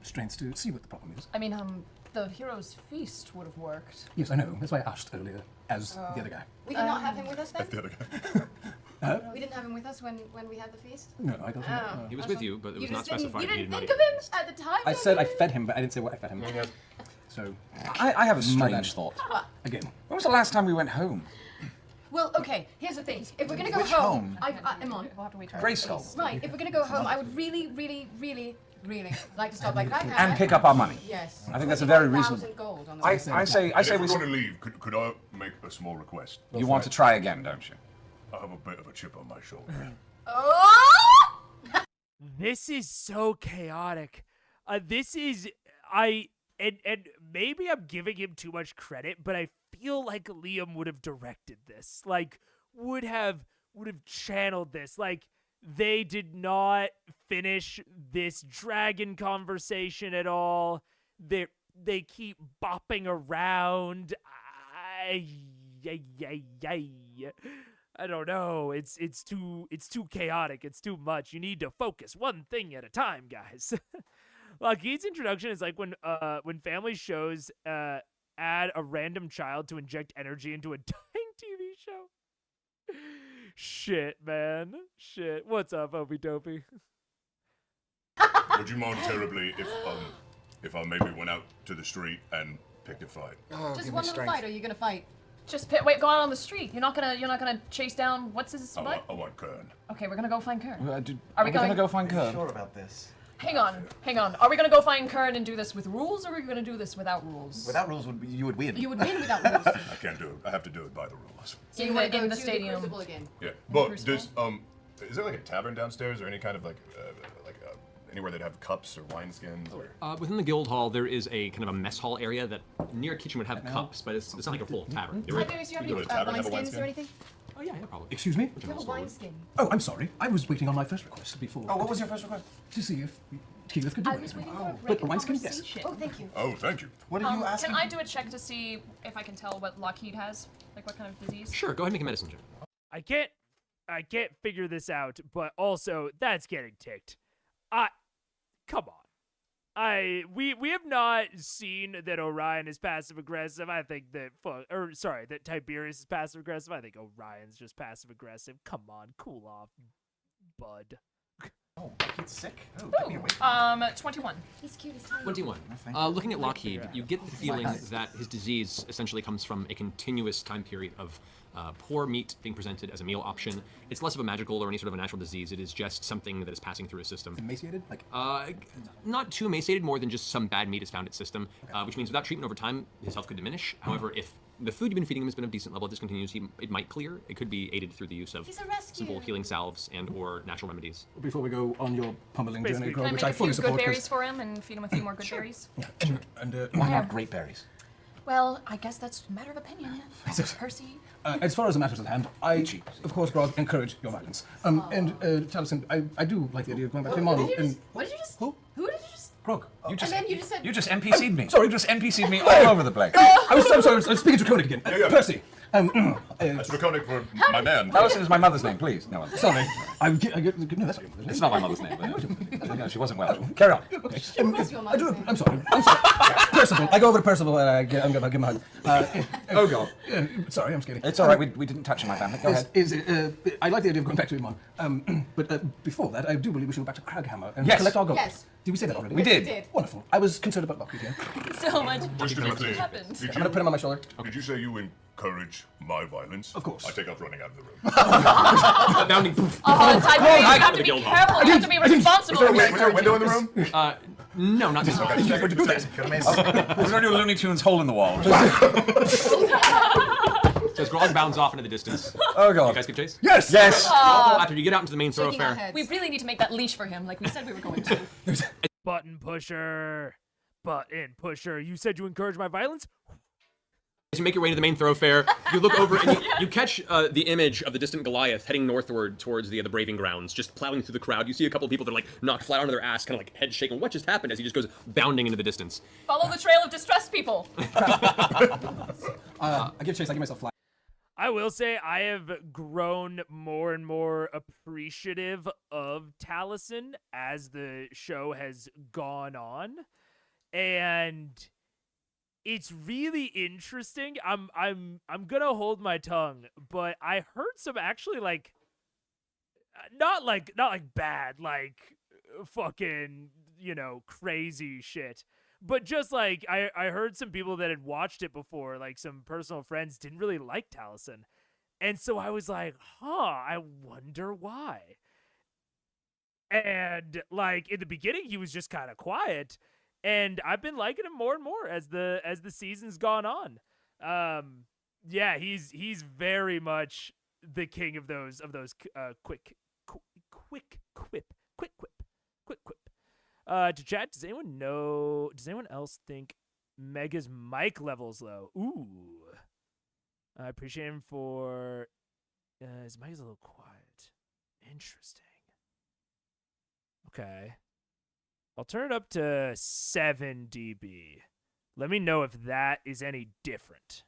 strengths to see what the problem is. I mean, the hero's feast would have worked. Yes, I know. That's why I asked earlier, as the other guy. We did not have him with us then? The other guy. We didn't have him with us when we had the feast? No, I don't think. Oh. He was with you, but it was not specified. You he didn't did think not of him at the time? I said I fed him, but I didn't say what I fed him. So I have a My strange bad. thought. again, When was the last time we went home? Well, okay, here's the thing. If we're gonna go Which home, home? I'm on. We'll have to wait. Grayskull. Right, if we're gonna go home, I would really like to stop like I have. And pick up our money. Yes. I think that's a very 1,000 reasonable. gold on the I website. say If we. we're going to leave, could I make a small request? You want to try again, don't you? I have a bit of a chip on my shoulder. Oh! This is so chaotic. This is and maybe I'm giving him too much credit, but I feel like Liam would have directed this. Like would have channeled this. Like they did not finish this dragon conversation at all. They keep bopping around. I don't know. It's too chaotic. It's too much. You need to focus one thing at a time, guys. Lockheed's introduction is like when family shows add a random child to inject energy into a dying TV show. Shit, man. Shit. What's up, Opie Dopey? Would you mind terribly if I maybe went out to the street and picked a fight? Just one little fight, or are you gonna fight? Just wait, go out on the street. You're not gonna chase down what's his what? I want Kern. Okay, we're gonna go find Kern. Are we going to going- go find Kern? Sure about this. Hang on. Are we gonna go find Kern and do this with rules, or are we gonna do this without rules? Without rules, you would win. You would win without rules. I can't do it. I have to do it by the rules. So you want to go In the to stadium. the Crucible again? Yeah, but Crucible? does is there like a tavern downstairs or any kind of like anywhere that have cups or wineskins or? Within the guild hall, there is a kind of a mess hall area that near a kitchen would have cups, but it's not like a full tavern. You're right. Tiberius, do you have You any go to the tavern, have a wineskins wineskin? or anything? Oh yeah, no problem. Excuse me? Do you have a wineskin? Oh, I'm sorry. I was waiting on my first request before. Oh, what was your first request? To see if Keyleth could do I it. was waiting for a But break the in wineskin, yes. conversation. Oh, thank you. Oh, thank you. What are you asking? Can I do a check to see if I can tell what Lockheed has? Like what kind of disease? Sure, go ahead and make a medicine check. I can't figure this out, but also that's getting ticked. Come on. We have not seen that Orion is passive aggressive. I think that that Tiberius is passive aggressive. I think Orion's just passive aggressive. Come on, cool off, bud. Oh, he's sick. Oh, give me a wait. 21. He's cute as tiny. 21. thank you. Looking at Lockheed, you get the feeling that his disease essentially comes from a continuous time period of poor meat being presented as a meal option. It's less of a magical or any sort of a natural disease. It is just something that is passing through his system. Emaciated? Like, Not too emaciated, more than just some bad meat has found its system, which means without treatment over time, his health could diminish. However, if the food you've been feeding him has been of decent level, discontinues, it might clear. It could be aided through the use of He's a rescue. simple healing salves and or natural remedies. before we go on your pummeling journey, Basically, Grog, Can I which make I a fully few good support. 'cause- berries for him and feed him a few more good berries? Yeah, and Why not great berries? Well, I guess that's a matter of opinion. Percy. as far as the matters at hand, I, of course, Grog, encourage your violence. And Taliesin, I do like the idea of going back to your mom. And What did you just? Who? Who did you just? Grog. You just, And then you just said. you just NPC'd me. Sorry. You just NPC'd me all over the place. I'm sorry, I was speaking Draconic again. yeah. Percy. That's draconic for my man. Taliesin is my mother's name, please. No, Sorry. No, that's not your mother's name. it's not my mother's name. But, no, she wasn't Welsh. Carry on. Okay. was your I do. mother's name. I'm sorry. Percival. I go over to Percival and I'm gonna give him a hug. Oh, God. Sorry, I'm scared. It's all right. We didn't touch on my family. Go ahead. I like the idea of going back to Imon. But before that, I do believe we should go back to Craghammer and Yes. collect our gold. Yes. Did we say that already? We did. did. Wonderful. I was concerned about Lockheed here. So much. Question of thing. happened. Did I'm gonna put him on my shoulder. Did you say you encourage my violence? Of course. I take off running out of the room. Bounding poof. Oh, Tiberius, you have to the be guild hall. careful. You have to be responsible. Was with there a your window in the room? No, not this one. We're going to do Looney Tunes hole in the wall. So as Grog bounds off into the distance, Oh, you God. guys give chase? Yes. Yes. After you get out into the main Shaking our thoroughfare, heads. We really need to make that leash for him, like we said we were going to. Button pusher. Button pusher. You said you encourage my violence? as you make your way to the main thoroughfare, you look over and you catch the image of the distant Goliath heading northward towards the braving grounds, just plowing through the crowd. You see a couple of people that are like knocked flat onto their ass, kind of like head shaking. What just happened? As he just goes bounding into the distance. Follow the trail of distressed people. I give chase. I give myself fly. I will say I have grown more and more appreciative of Taliesin as the show has gone on, and it's really interesting. I'm gonna hold my tongue, but I heard some actually not like bad, like fucking, crazy shit. But just like, I heard some people that had watched it before, like some personal friends, didn't really like Taliesin. And so I was like, I wonder why. And like in the beginning, he was just kind of quiet. And I've been liking him more and more as the season's gone on. Yeah, he's very much the king of those quick quip. To chat, does anyone else think Mega's mic level's low? Ooh. I appreciate him for his mic is a little quiet. Interesting. Okay. I'll turn it up to 7 dB. Let me know if that is any different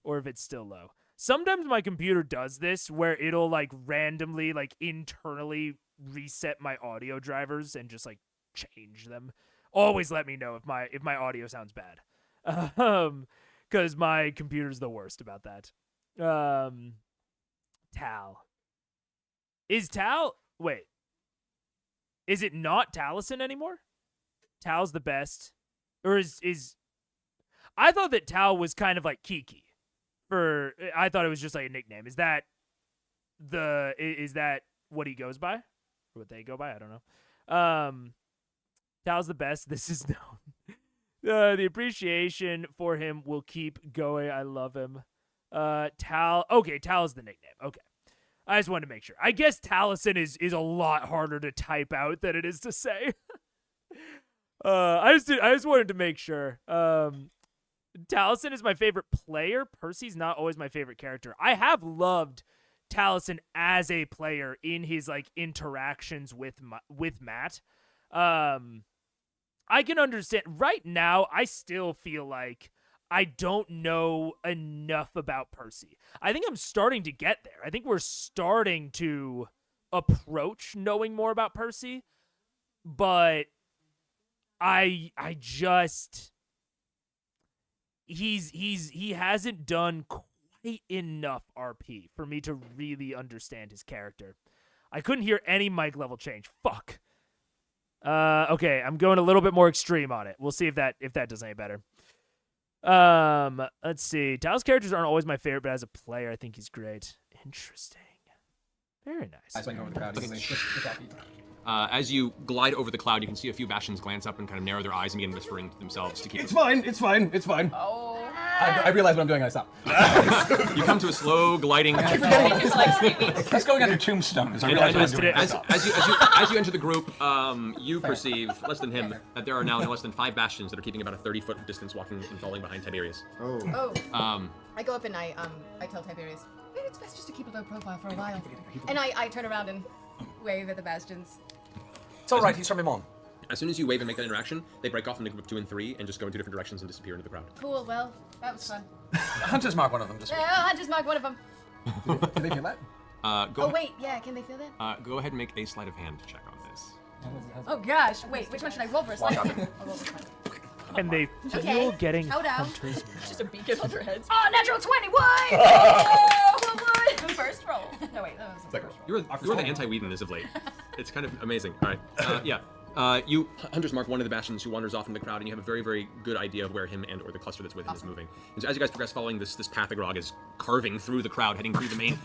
or if it's still low. Sometimes my computer does this where it'll like randomly like internally reset my audio drivers and just like change them. Always let me know if my audio sounds bad. Cuz my computer's the worst about that. Tal. Wait. Is it not Taliesin anymore? Tal's the best. Or is I thought that Tal was kind of like Kiki. I thought it was just like a nickname. Is that what he goes by? Or what they go by? I don't know. Tal's the best. This is known. The appreciation for him will keep going. I love him. Tal. Okay, Tal is the nickname. Okay. I just wanted to make sure. I guess Taliesin is a lot harder to type out than it is to say. I just wanted to make sure. Taliesin is my favorite player. Percy's not always my favorite character. I have loved Taliesin as a player in his like interactions with Matt. I can understand. Right now, I still feel like I don't know enough about Percy. I think I'm starting to get there. I think we're starting to approach knowing more about Percy, but I just he hasn't done quite enough RP for me to really understand his character. I couldn't hear any mic level change. Fuck. Okay, I'm going a little bit more extreme on it. We'll see if that does any better. Let's see. Tao's characters aren't always my favorite, but as a player, I think he's great. Interesting. Very nice. As you glide over the cloud, you can see a few Bastions glance up and kind of narrow their eyes and begin whispering to themselves to keep. It's fine. It's fine. It's fine. Oh. I realize what I'm doing. I stop. You come to a slow gliding. He's going under Tombstone. As I realize what I'm doing. As you enter the group, you perceive, less than him, that there are now no less than 5 Bastions that are keeping about a 30-foot distance, walking and falling behind Tiberius. Oh. I go up and I tell Tiberius, maybe it's best just to keep a low profile for a while. And I turn around and wave at the Bastions. It's all right. He's from Imon. As soon as you wave and make that interaction, they break off into group 2 and 3 and just go in 2 different directions and disappear into the crowd. Cool, well, that was fun. Hunter's mark one of them. Just... Yeah, Hunter's mark one of them. Can they feel that? Wait, yeah, can they feel that? Go ahead and make a sleight of hand check on this. Oh gosh, wait, which one should I roll first? I'll roll this one. And they feel getting Hold on. Hunter's Just a beacon on their heads. Oh, natural 20, what? First roll. No, wait, that was the first roll. You're the anti-Whedon as of late. It's kind of amazing. All right. Yeah. You Hunter's mark one of the Bastions who wanders off in the crowd, and you have a very, very good idea of where him and or the cluster that's with him is moving. And so as you guys progress, following this path, Agrog is carving through the crowd, heading through the main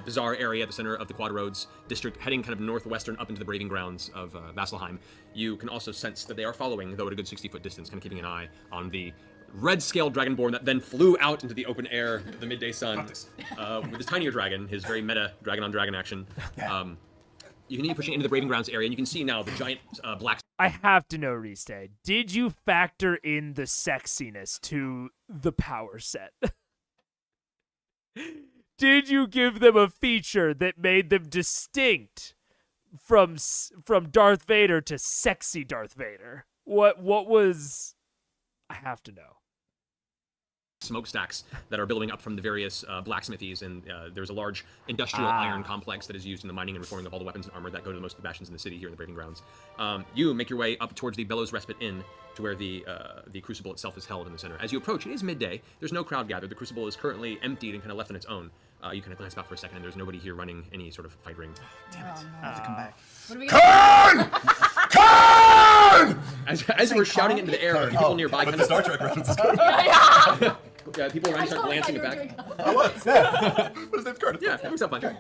bazaar area at the center of the Quad Roads district, heading kind of northwestern up into the braving grounds of Vasselheim. You can also sense that they are following, though at a good 60-foot distance, kind of keeping an eye on the red-scaled dragonborn that then flew out into the open air, the midday sun, with his tinier dragon, his very meta dragon-on-dragon action. You continue pushing into the Braving Grounds area, and you can see now the giant black... I have to know, Restay, did you factor in the sexiness to the power set? Did you give them a feature that made them distinct from Darth Vader to sexy Darth Vader? What was... I have to know. Smokestacks that are billowing up from the various blacksmithies, and there's a large industrial iron complex that is used in the mining and reforming of all the weapons and armor that go to most of the Bastions in the city here in the Braving Grounds. You make your way up towards the Bellows Respite Inn to where the Crucible itself is held in the center. As you approach, it is midday. There's no crowd gathered. The Crucible is currently emptied and kind of left on its own. You kind of glance about for a second, and there's nobody here running any sort of fight ring. Damn it. I have to come back. What are we gonna Kern! As you were shouting into the air, a few people nearby But kind the of... Star Trek reference is good. People around you start glancing back. What is that card? Yeah, it works out fine.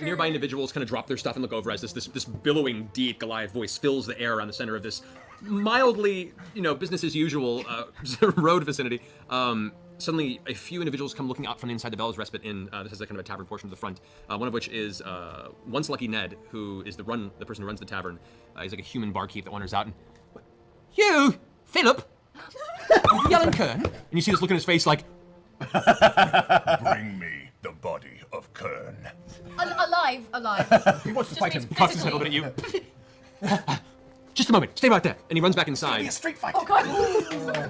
Nearby individuals kind of drop their stuff and look over as this billowing, deep Goliath voice fills the air around the center of this mildly, business as usual road vicinity. Suddenly, a few individuals come looking out from inside the Bellows Respite Inn. This is a kind of a tavern portion of the front. One of which is Once Lucky Ned, who is the person who runs the tavern. He's like a human barkeep that wanders out and... You, Philip, yelling Kern, and you see this look in his face like... Bring me the body of Kern. Alive. He wants to fight him. He cocks his head over at you. Just a moment, stay right there. And he runs back inside. Be a street fight. Oh god.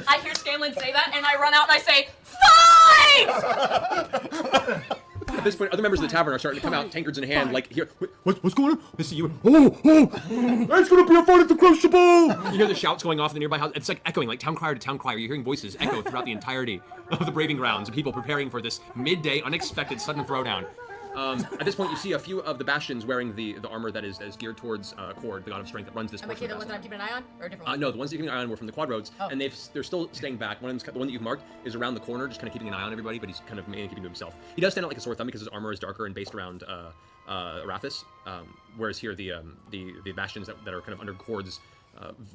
I hear Scanlan say that, and I run out and I say, Fight! At this point, other members of the tavern are starting to come out, tankards in hand, like, here, what's going on? They see you, it's gonna be a fight at the Crucible! You hear the shouts going off in the nearby house. It's like echoing, like town crier to town crier. You're hearing voices echo throughout the entirety of the Braving Grounds, of people preparing for this midday, unexpected, sudden throwdown. At this point, you see a few of the Bastions wearing the armor that is geared towards Cord, the god of strength that runs this portion. Okay, the ones that I'm keeping an eye on, or a different one? No, the ones that you're keeping an eye on were from the Quad Roads, and they're still staying back. One of them's the one that you've marked is around the corner, just kind of keeping an eye on everybody, but he's kind of mainly keeping to himself. He does stand out like a sore thumb because his armor is darker and based around Arathis, whereas here the Bastions that are kind of under Cord's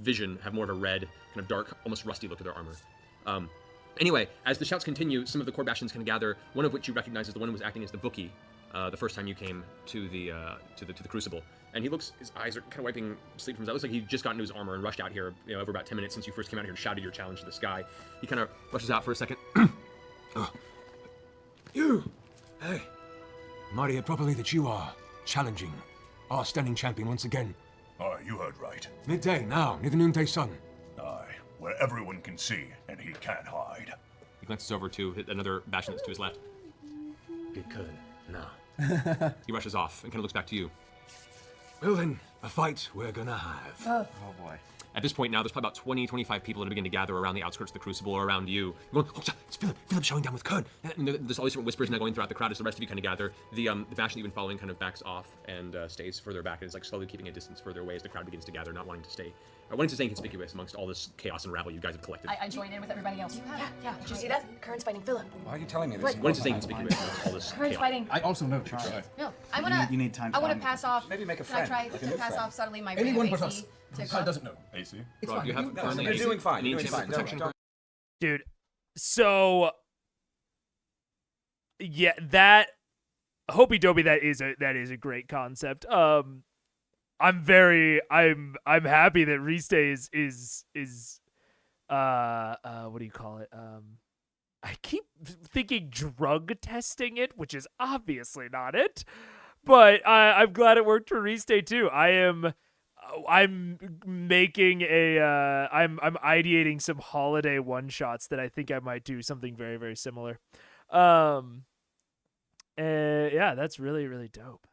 vision have more of a red, kind of dark, almost rusty look to their armor. Anyway, as the shouts continue, some of the Cord Bastions kind of gather, one of which you recognize as the one who was acting as the bookie the first time you came to the Crucible. And he looks, his eyes are kind of wiping sleep from his eyes. It looks like he just got into his armor and rushed out here, over about 10 minutes since you first came out here and shouted your challenge to the sky. He kind of rushes out for a second. Oh. You! Hey. Mighty properly that you are challenging our standing champion once again. Aye, you heard right. Midday now, near the noonday sun. Aye, where everyone can see and he can't hide. He glances over to another bastion that's to his left. Good now. He rushes off and kind of looks back to you. Well then, a fight we're gonna have. Oh boy. At this point now, there's probably about 20, 25 people that begin to gather around the outskirts of the Crucible or around you. You're going, oh, it's Philip showing down with Kern. And there's all these different whispers now going throughout the crowd as the rest of you kind of gather. The bastion that you've been following kind of backs off and stays further back and is like slowly keeping a distance further away as the crowd begins to gather, not wanting to stay inconspicuous amongst all this chaos and rabble you guys have collected. I join in with everybody else. Yeah. Did you see that? Kern's fighting Philip. Why are you telling me this? Wanting to stay inconspicuous amongst all this Kern's chaos. fighting. I also know. No, I wanna. You need time to I wanna bond. pass off. Maybe make a Can I friend, try like a to new pass friend. off subtly my Anyone random but AC us. to Kyle doesn't know. AC? It's Rob, fine. do you have No, friendly you're AC? doing fine. Any You're doing chance of fine. No, protection? don't. Dude, so yeah, that Hopey Dobie, that is a great concept. I'm happy that Restay is what do you call it? I keep thinking drug testing it, which is obviously not it. But I'm glad it worked for Restay too. I'm making I'm ideating some holiday one shots that I think I might do something very, very similar. Yeah, that's really, really dope.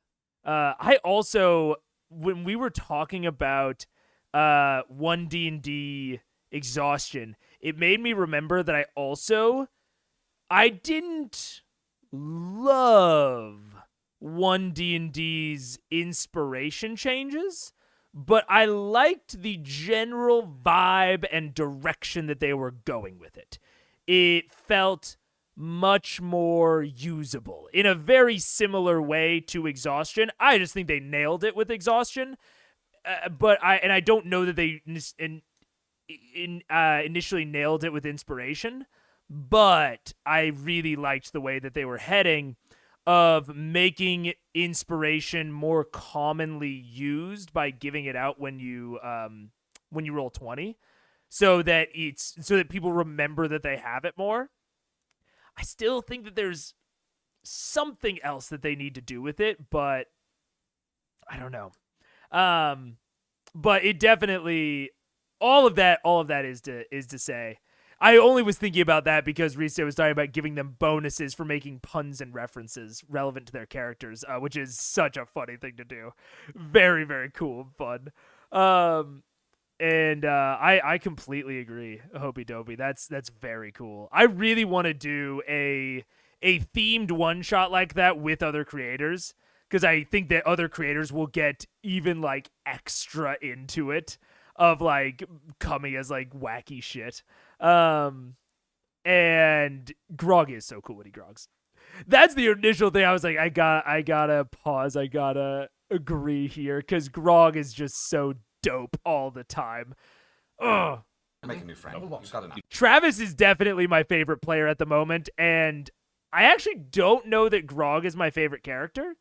I also, when we were talking about 1D&D exhaustion, it made me remember that I didn't love 1D&D's inspiration changes, but I liked the general vibe and direction that they were going with it. It felt much more usable in a very similar way to exhaustion. I just think they nailed it with exhaustion, but I don't know that they initially nailed it with inspiration, but I really liked the way that they were heading of making inspiration more commonly used by giving it out when you roll 20, so that people remember that they have it more. I still think that there's something else that they need to do with it, but I don't know. But it definitely, all of that is to say, I only was thinking about that because Restay was talking about giving them bonuses for making puns and references relevant to their characters, which is such a funny thing to do. Very, very cool and fun. And I completely agree, Hopey Dobie. That's very cool. I really want to do a themed one shot like that with other creators, because I think that other creators will get even like extra into it, of like coming as like wacky shit. And Grog is so cool when he grogs. That's the initial thing. I was like, I gotta pause. I gotta agree here, because Grog is just so dope all the time. Ugh. Make a new friend. You've got enough. Travis is definitely my favorite player at the moment, and I actually don't know that Grog is my favorite character.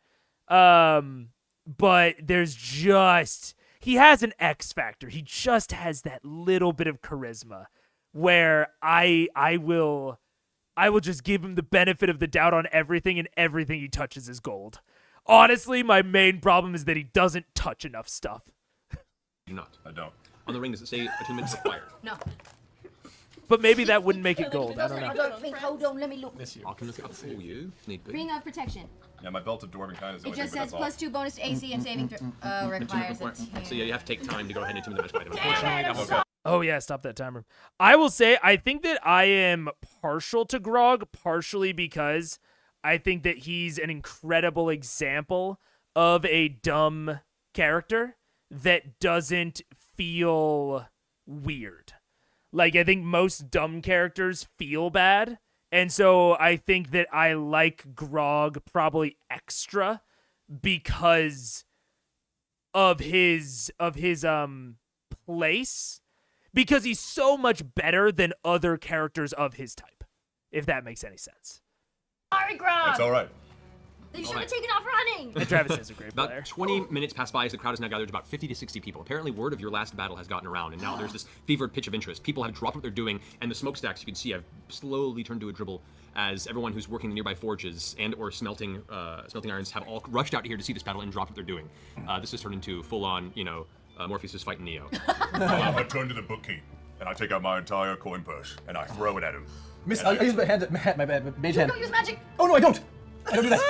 But there's just, he has an X factor. He just has that little bit of charisma where I will just give him the benefit of the doubt on everything, and everything he touches is gold. Honestly, my main problem is that he doesn't touch enough stuff. Do not. I don't. On the ring, does it say attunement required? No. But maybe that wouldn't make it gold. I don't know. I don't think. Hold on, let me look. I can look it up for you, if need be. Ring of protection. Yeah, my belt of dwarven kind is the It only just thing, but says that's +2 bonus to AC and saving throw. Requires it. So yeah, you have to take time to go ahead and intimidate the magic item. Unfortunately, that won't go. Oh yeah, stop that timer. I will say, I think that I am partial to Grog, partially because I think that he's an incredible example of a dumb character that doesn't feel weird. Like, I think most dumb characters feel bad, and so I think that I like Grog probably extra because of his place, because he's so much better than other characters of his type, if that makes any sense. Sorry, Grog. It's all right. They should All have right. taken off running. And Travis is a great About player. 20 minutes pass by as the crowd has now gathered to about 50 to 60 people. Apparently, word of your last battle has gotten around, and now there's this fevered pitch of interest. People have dropped what they're doing, and the smokestacks you can see have slowly turned to a dribble as everyone who's working the nearby forges and/or smelting irons have all rushed out here to see this battle and dropped what they're doing. This has turned into full-on, Morpheus is fighting Neo. I turn to the bookkeep and I take out my entire coin purse and I throw it at him. Miss, I use my hand, my mage hand. Don't use magic. Oh no, I don't. I don't do that.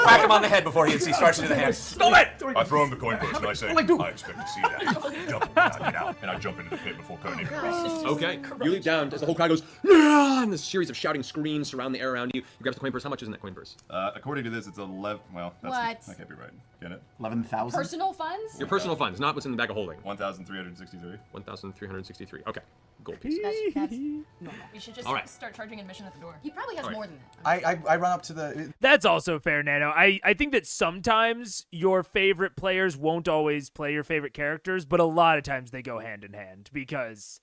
Whack him on the head before he starts to do the hand. Stop it! I throw him the coin purse and I say, What do I do? I expect to see that. Jump, get out, and I jump into the pit before Kern even reaches. Okay, you leap down as the whole crowd goes, "Yeah!" and a series of shouting screams surround the air around you. You grab the coin purse. How much is in that coin purse? According to this, it's 11. Well, What? that can't be right. Get it? 11,000. Personal funds? Your personal funds, not what's in the bag of holding. 1,363. 1,363. Okay, gold piece. That's normal. We should just All right. start charging admission at the door. He probably has All right. more than that. I run up to the. That's also fair, Nano. I think that sometimes your favorite players won't always play your favorite characters, but a lot of times they go hand in hand because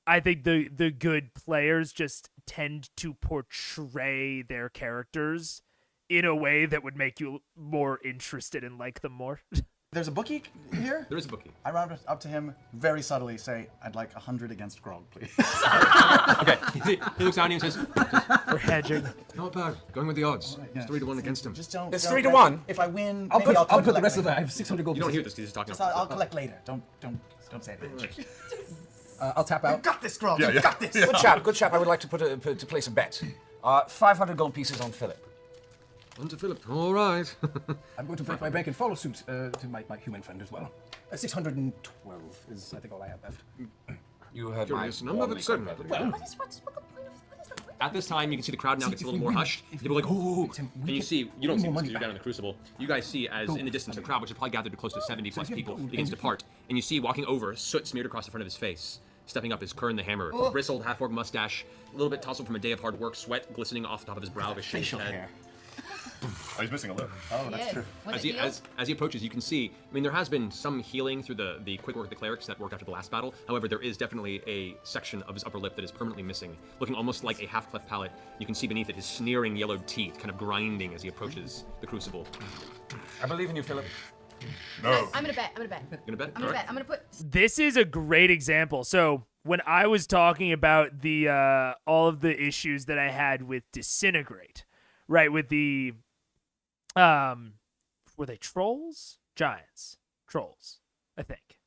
I think the good players just tend to portray their characters in a way that would make you more interested and like them more. There's a bookie here? There is a bookie. I run up to him very subtly, say, I'd like 100 against Grog, please. Okay, he looks down at you and says, We're hedging. Not bad. Going with the odds. Yeah. It's 3-1 against him. Just don't. It's don't 3 to let- 1. If I win, I'll maybe put, I'll put the collect rest of later. it. I have 600 gold you don't hear pieces. this, he's just talking Just, off. I'll collect later. Don't say it. I'll tap out. You got this, Grog. Yeah, You yeah. got this. Good chap. I would like to to place a bet. 500 gold pieces on Philip. On to Philip. All right. I'm going to break my bank and follow suit to my human friend as well. 612 is, I think, all I have left. You heard Curious my number, warmly but certain. congratulations. What the point of the point? At this time, you can see the crowd now gets a little if more we win, hushed. if People are like, we "Ooh!" win, And we you get see, you don't see more this because money you're down in the Crucible. You guys see as in the distance, the crowd, which is probably gathered to close to 70 plus people, begins to part. And you see walking over, soot smeared across the front of his face. Stepping up is Kern the Hammer, bristled half-orc mustache, a little bit tousled from a day of hard work, sweat glistening off the top of his brow of his shaved Facial head. hair. Oh, he's missing a lip. Oh, that's true. Was As it he, healed? as he approaches, you can see, I mean, there has been some healing through the quick work of the clerics that worked after the last battle. However, there is definitely a section of his upper lip that is permanently missing, looking almost like a half-cleft palate. You can see beneath it his sneering yellowed teeth kind of grinding as he approaches the Crucible. I believe in you, Philip. No. I'm gonna bet. You gonna bet? I'm gonna bet. I'm gonna put. This is a great example. So when I was talking about the all of the issues that I had with Disintegrate, right, with the were they trolls? Giants. Trolls, I think.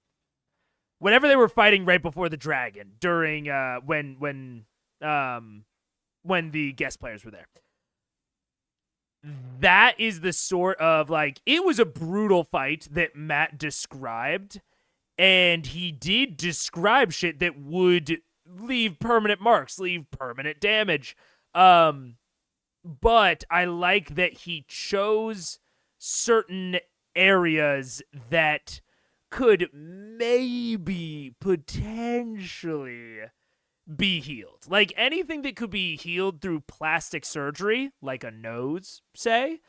Whenever they were fighting right before the dragon during when the guest players were there. That is the sort of, like, it was a brutal fight that Matt described, and he did describe shit that would leave permanent marks, leave permanent damage. But I like that he chose certain areas that could maybe potentially be healed. Like anything that could be healed through plastic surgery, like a nose, say,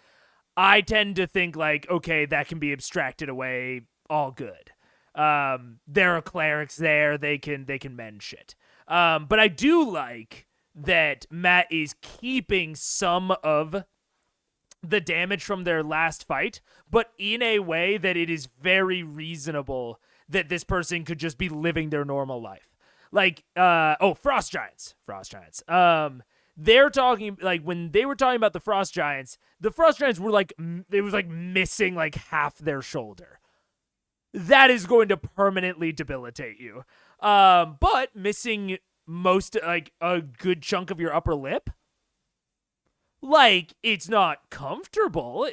I tend to think like, okay, that can be abstracted away, all good. There are clerics there, they can mend shit. But I do like that Matt is keeping some of the damage from their last fight, but in a way that it is very reasonable that this person could just be living their normal life. Like, Frost Giants. They're talking, like, when they were talking about the Frost Giants were like, it was like missing like half their shoulder. That is going to permanently debilitate you. But missing most, like, a good chunk of your upper lip, like, it's not comfortable,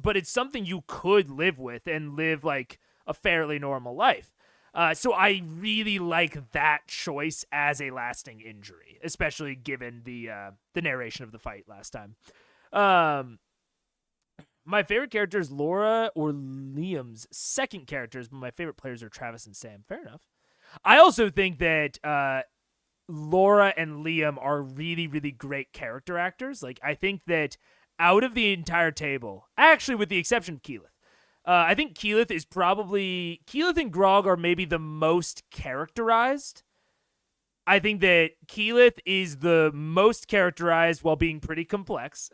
but it's something you could live with and live, like, a fairly normal life. So I really like that choice as a lasting injury, especially given the narration of the fight last time. My favorite character is Laura or Liam's second characters, but my favorite players are Travis and Sam. Fair enough. I also think that Laura and Liam are really, really great character actors. Like, I think that out of the entire table, actually with the exception of Keyleth, I think Keyleth and Grog are maybe the most characterized. I think that Keyleth is the most characterized while being pretty complex.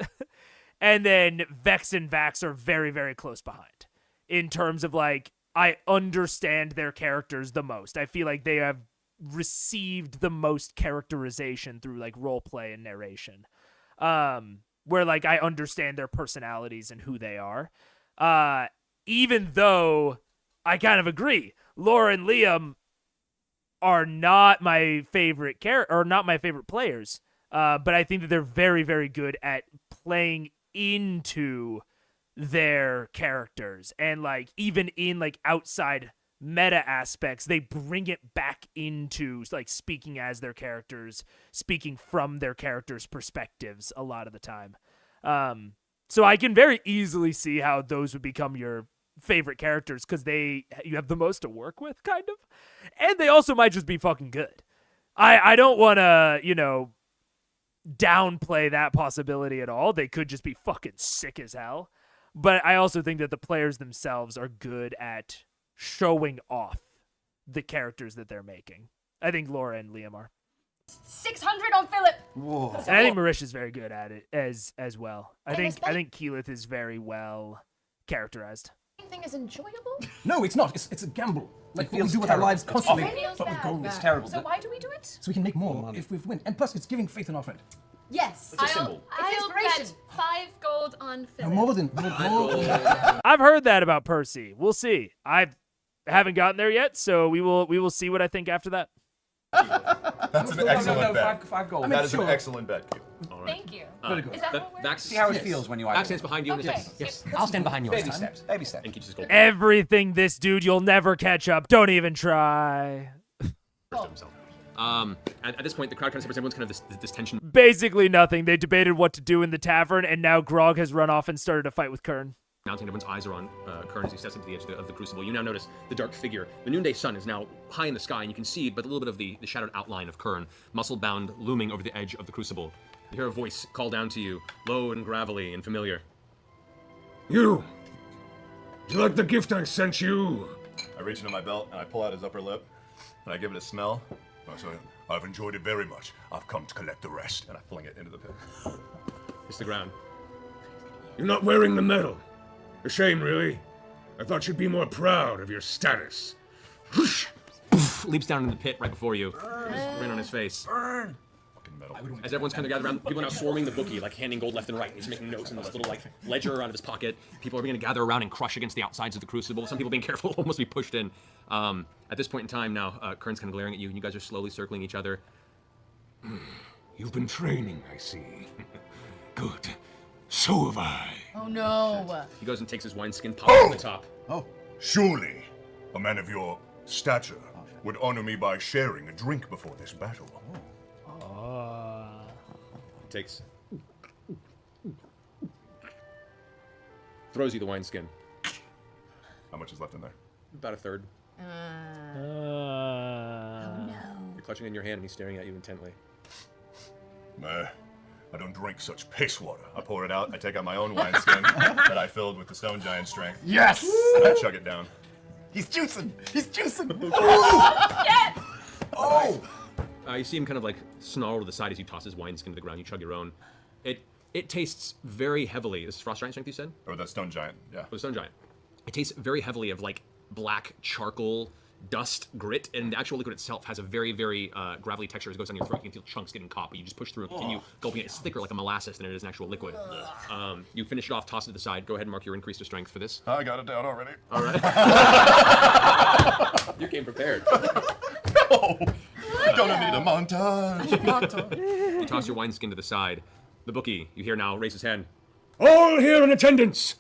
And then Vex and Vax are very, very close behind in terms of like, I understand their characters the most. I feel like they have received the most characterization through like roleplay and narration. Where like I understand their personalities and who they are. Even though I kind of agree, Laura and Liam are not my favorite or not my favorite players. But I think that they're very, very good at playing into their characters, and like even in like outside meta aspects, they bring it back into like speaking as their characters, speaking from their characters' perspectives a lot of the time. So I can very easily see how those would become your favorite characters because you have the most to work with, kind of, and they also might just be fucking good. I don't want to, downplay that possibility at all. They could just be fucking sick as hell. But I also think that the players themselves are good at showing off the characters that they're making. I think Laura and Liam are. 600 on Philip. Whoa. And I think Marish is very good at it as well. I think Keyleth is very well characterized. Thing is enjoyable. No, it's not. It's a gamble. Like what we feels do with our terrible. lives constantly. It feels But we bad. go It's terrible. So why do we do it? so we can make more if we win. And plus, it's giving faith in our friend. Yes. It's a symbol. It's I'll inspiration. bet 5 gold on No Philip. more than I've heard that about Percy. We'll see. I haven't gotten there yet, so we will see what I think after that. That's an excellent bet. Five gold. That is an excellent bet, Q. Thank you. Very good. Is that what we're... Vax, See how it feels when you Vax either. stands behind you in a Okay. second. Yes. I'll stand behind you. Baby steps. Baby steps. And keeps his gold Everything this dude, you'll never catch up. Don't even try. to himself. At this point, the crowd kind of separates. Everyone's kind of this tension. Basically nothing. They debated what to do in the tavern, and now Grog has run off and started a fight with Kern. Mounting, everyone's eyes are on Kern as he steps into the edge of the crucible. You now notice the dark figure. The noonday sun is now high in the sky, and you can see but a little bit of the shadowed outline of Kern, muscle-bound, looming over the edge of the crucible. You hear a voice call down to you, low and gravelly and familiar. You! Do you like the gift I sent you? I reach into my belt and I pull out his upper lip and I give it a smell. I say, I've enjoyed it very much. I've come to collect the rest. And I fling it into the pit. Hits the ground. You're not wearing the medal. A shame, really. I thought you'd be more proud of your status. Whoosh! Leaps down in the pit right before you. Grin on his face. Fucking metal. As everyone's kind of gathered around, people are now swarming the bookie, like handing gold left and right. He's making notes in this little like ledger out of his pocket. People are beginning to gather around and crush against the outsides of the crucible. Some people being careful, almost be pushed in. At this point in time now, Kern's kind of glaring at you, and you guys are slowly circling each other. You've been training, I see. Good. So have I. Oh no. He goes and takes his wineskin, pops on the top. Oh. Surely, a man of your stature would honor me by sharing a drink before this battle. Takes. Throws you the wineskin. How much is left in there? About a third. Oh no. You're clutching it in your hand, and he's staring at you intently. I don't drink such piss water. I pour it out, I take out my own wineskin that I filled with the stone giant strength, Yes! and I chug it down. He's juicing! He's juicing! Oh! You see him kind of like snarl to the side as you toss his wineskin to the ground. You chug your own. It tastes very heavily. This is frost giant strength, you said? Or the stone giant, yeah. Oh, the stone giant. It tastes very heavily of like black charcoal dust grit, and the actual liquid itself has a very, very gravelly texture. As it goes down your throat, you can feel chunks getting caught, but you just push through and continue gulping it. It's thicker like a molasses than it is an actual liquid. You finish it off, toss it to the side. Go ahead and mark your increase to strength for this. I got it down already. All right. You came prepared. No! Gonna need a montage. You toss your wineskin to the side. The bookie, you hear now, raise his hand. All here in attendance.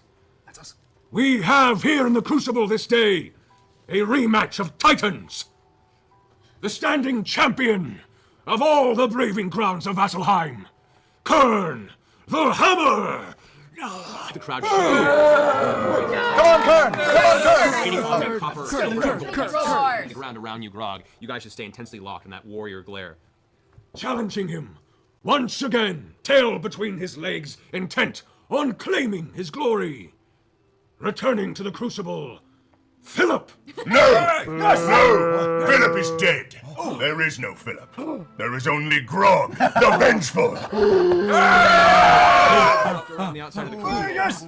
That's us. We have here in the Crucible this day a rematch of Titans. The standing champion of all the braving grounds of Vasselheim, Kern the Hammer. The crowd. Come on, Kern! The ground around you, Grog. You guys just stay intensely locked in that warrior glare. Challenging him once again, tail between his legs, intent on claiming his glory. Returning to the Crucible, Philip! No! No! Philip is dead. There is no Philip. There is only Grog, the vengeful. On the outside of the crucible. Yes!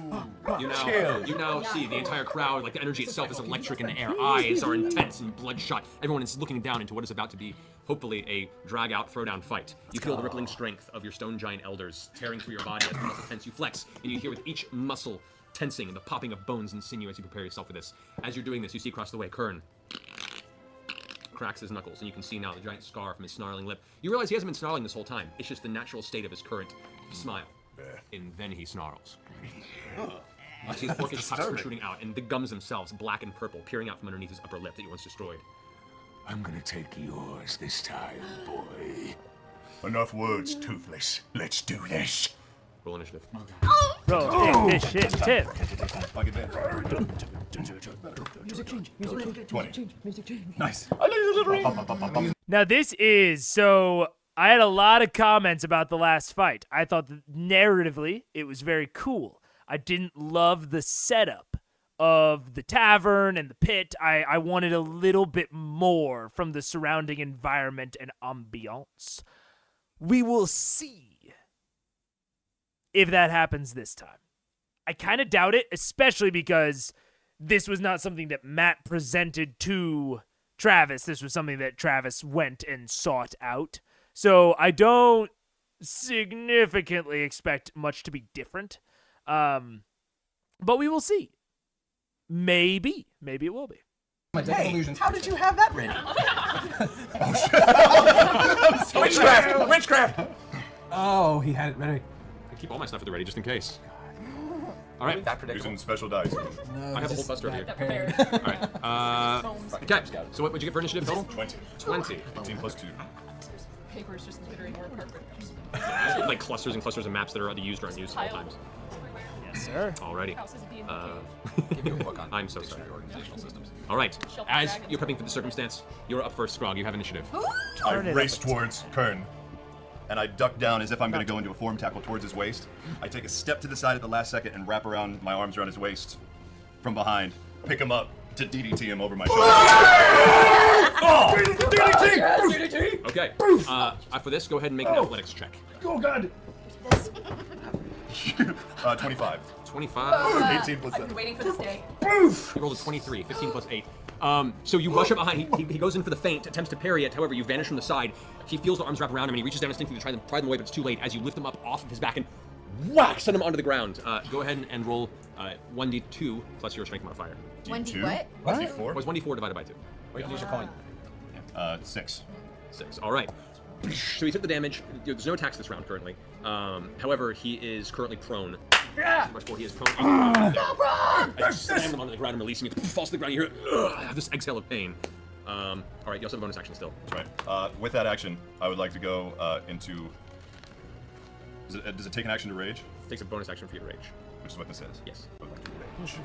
You now see the entire crowd, like the energy itself is electric in the air. Eyes are intense and bloodshot. Everyone is looking down into what is about to be, hopefully, a drag-out, throw-down fight. You feel the rippling strength of your stone giant elders tearing through your body as the muscle tense. You flex, and you hear with each muscle tensing and the popping of bones and sinew as you prepare yourself for this. As you're doing this, you see across the way, Kern cracks his knuckles, and you can see now the giant scar from his snarling lip. You realize he hasn't been snarling this whole time. It's just the natural state of his current smile. And then he snarls. You see the orcish puffs protruding out, and the gums themselves, black and purple, peering out from underneath his upper lip that you once destroyed. I'm gonna take yours this time, boy. Enough words, Toothless. Let's do this. Roll initiative. Roll initiative. Music change. 20. Music change. Nice. Now this is, so I had a lot of comments about the last fight. I thought that narratively it was very cool. I didn't love the setup of the tavern and the pit. I wanted a little bit more from the surrounding environment and ambiance. We will see if that happens this time. I kind of doubt it, especially because this was not something that Matt presented to Travis. This was something that Travis went and sought out. So I don't significantly expect much to be different. But we will see. Maybe it will be. Hey, how did you have that ready? Witchcraft! Oh, he had it ready. I keep all my stuff at the ready just in case. All right. Using special dice. I have a whole buster over here. All right. Okay. So what would you get for initiative total? 20. 20. 18 plus 2. Paper's just literally more perfect. Like clusters and clusters of maps that are either used or unused at all times. Yes, sir. Alrighty. Give me a book on I'm so sorry. organizational systems. All right. As you're prepping for the circumstance, you're up first, Scrog. You have initiative. I race towards Kern, and I duck down as if I'm going to go into a form tackle towards his waist. I take a step to the side at the last second and wrap around my arms around his waist from behind, pick him up to DDT him over my shoulder. DDT! Okay. For this, go ahead and make an athletics check. Oh, God! 25. 25. 18 plus I've 7. been waiting for this day. You rolled a 23, 15 plus 8. So you rush up behind, he goes in for the feint, attempts to parry it, however, you vanish from the side. He feels the arms wrap around him, and he reaches down instinctively to pry them away, but it's too late as you lift him up off of his back and whack, send him onto the ground. Go ahead and roll 1d2 plus your strength modifier. 1d what? 1d4? It was 1d4 divided by 2. Wait, use your coin. 6. 6. All right. So he took the damage. There's no attacks this round currently. However, he is currently prone. He is prone. I slam him onto the ground and releasing him. Falls to the ground. You hear this exhale of pain. All right. You also have a bonus action still. That's right. With that action, I would like to go into. Does it take an action to rage? It takes a bonus action for you to rage. Which is what this is. Yes. I would like to rage.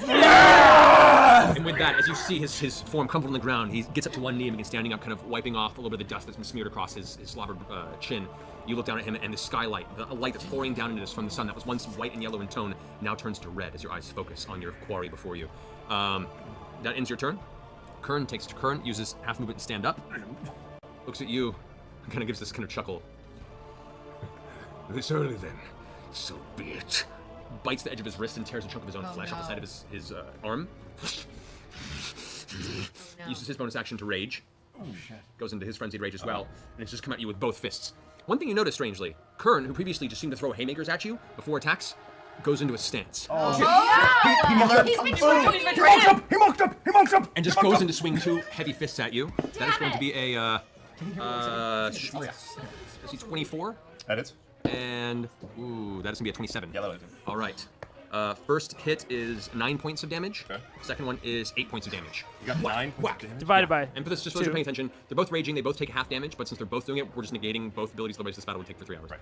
And with that, as you see his form crumpled on the ground, he gets up to one knee and begins standing up, kind of wiping off a little bit of the dust that's been smeared across his slobbered chin. You look down at him, and the skylight, a light that's pouring down into this from the sun that was once white and yellow in tone, now turns to red as your eyes focus on your quarry before you. That ends your turn. Kern takes to Kern, uses half movement to stand up, looks at you, and kind of gives this kind of chuckle. This early then, so be it. Bites the edge of his wrist and tears a chunk of his own flesh off the side of his arm. Uses his bonus action to rage. Oh, shit. Goes into his frenzied rage as well, and it's just come at you with both fists. One thing you notice, strangely, Kern, who previously just seemed to throw haymakers at you before attacks, goes into a stance. He mocked up! And just goes in to swing 2 heavy fists at you. That is going to be a, is he 24? That is. And, ooh, that is going to be a 27. Yeah, that is. All right. First hit is 9 points of damage. Okay. Second one is 8 points of damage. You got 9? Whack! Divided by And for this, just for those who are paying attention, they're both raging, they both take half damage, but since they're both doing it, we're just negating both abilities, otherwise this battle would take for 3 hours. Right.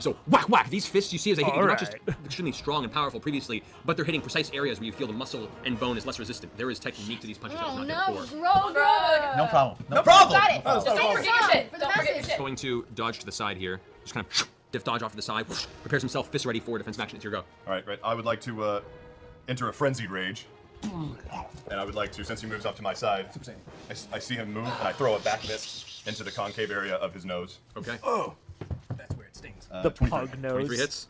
So, whack, whack! These fists you see as they hit you, they're not just Alright. extremely strong and powerful previously, but they're hitting precise areas where you feel the muscle and bone is less resistant. There is technique to these punches that was Oh not there no, before. Grog! No problem. No problem! Got it! Just don't forget your shit. For the Don't forget your message. shit. Going to dodge to the side here. Just kind of diff dodge off to the side, prepares himself, fist ready for defensive action. It's your go. Alright, right. I would like to enter a frenzied rage And I would like to, since he moves up to my side, I see him move, and I throw a back fist into the concave area of his nose. Okay. Oh, that's where it stings. The 23. pug nose. 23 hits.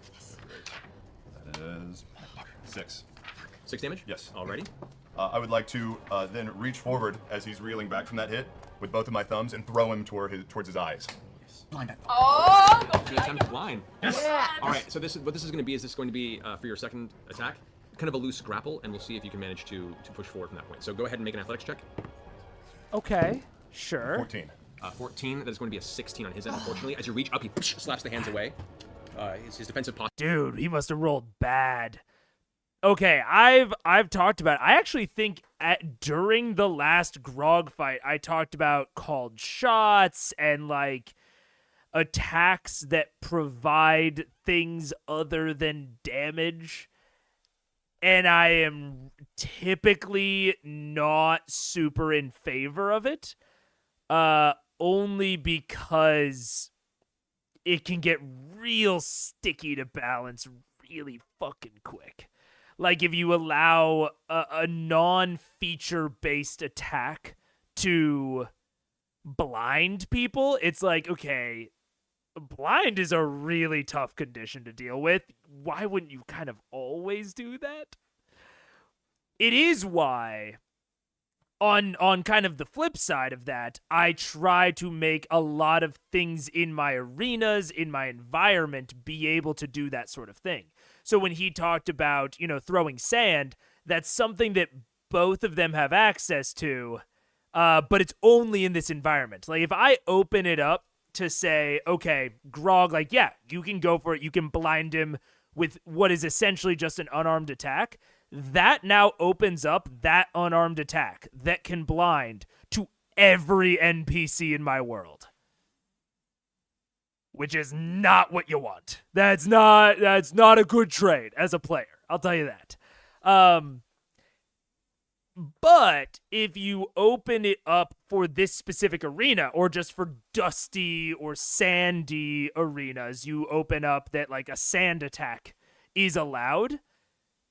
That is 6. 6 damage? Yes. Alrighty. I would like to then reach forward as he's reeling back from that hit with both of my thumbs and throw him towards his eyes. Blind that. Oh! Good attempt to blind. Yeah. All right. So what this is going to be is this going to be for your second attack, kind of a loose grapple, and we'll see if you can manage to push forward from that point. So go ahead and make an athletics check. Okay, sure. 14. 14. That is going to be a 16 on his end. Unfortunately, as you reach up, he slaps the hands away. His defensive posture. Dude, he must have rolled bad. Okay, I've talked about it. I actually think during the last Grog fight, I talked about called shots and like attacks that provide things other than damage. And I am typically not super in favor of it. Only because it can get real sticky to balance really fucking quick. Like if you allow a non-feature based attack to blind people, it's like, okay, blind is a really tough condition to deal with. Why wouldn't you kind of always do that? It is why, on kind of the flip side of that, I try to make a lot of things in my arenas, in my environment, be able to do that sort of thing. So when he talked about, throwing sand, that's something that both of them have access to, but it's only in this environment. Like, if I open it up to say, okay, Grog, like, yeah, you can go for it. You can blind him with what is essentially just an unarmed attack. That now opens up that unarmed attack that can blind to every NPC in my world. Which is not what you want. That's not a good trade as a player. I'll tell you that. But if you open it up for this specific arena, or just for dusty or sandy arenas, you open up that like a sand attack is allowed.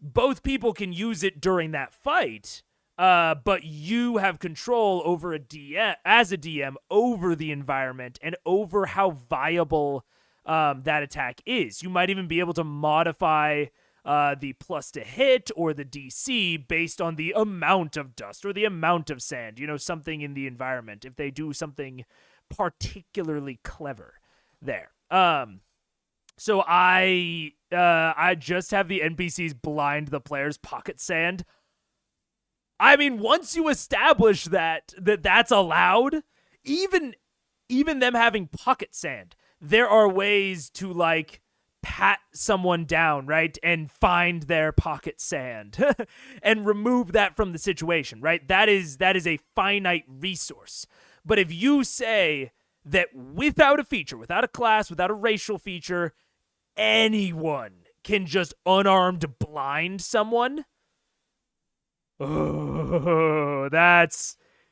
Both people can use it during that fight. But you have control over as a DM over the environment and over how viable that attack is. You might even be able to modify the plus to hit or the DC based on the amount of dust or the amount of sand, something in the environment, if they do something particularly clever there. So I just have the NPCs blind the player's pocket sand. I mean, once you establish that's allowed, even them having pocket sand, there are ways to like pat someone down, right, and find their pocket sand and remove that from the situation, right? That is a finite resource. But if you say that without a feature, without a class, without a racial feature, anyone can just unarmed blind someone, oh,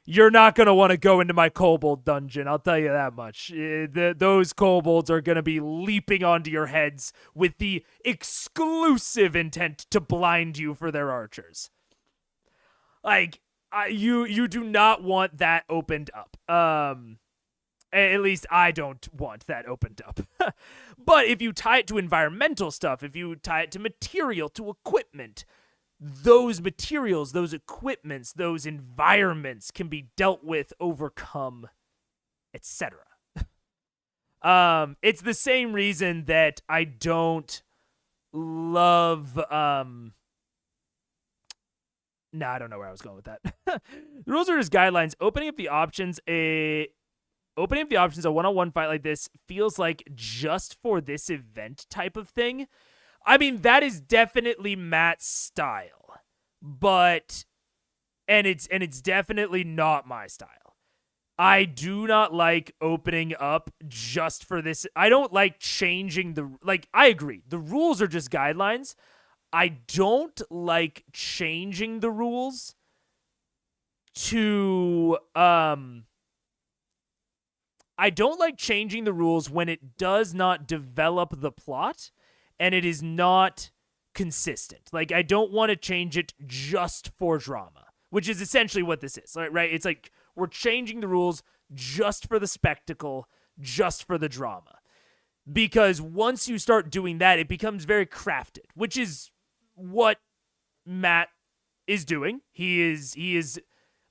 you're not going to want to go into my kobold dungeon, I'll tell you that much. Those kobolds are going to be leaping onto your heads with the exclusive intent to blind you for their archers. Like, you do not want that opened up. At least I don't want that opened up. But if you tie it to environmental stuff, if you tie it to material, to equipment, those materials, those equipments, those environments can be dealt with, overcome, etc. It's the same reason that I don't love I don't know where I was going with that. The rules are just guidelines. Opening up the options a one-on-one fight like this feels like just for this event type of thing. I mean, that is definitely Matt's style, but it's definitely not my style. I do not like opening up just for this. I don't like changing I agree. The rules are just guidelines. I don't like changing the rules to I don't like changing the rules when it does not develop the plot and it is not consistent. Like, I don't want to change it just for drama, which is essentially what this is, right? It's like we're changing the rules just for the spectacle, just for the drama. Because once you start doing that, it becomes very crafted, which is what Matt is doing. He is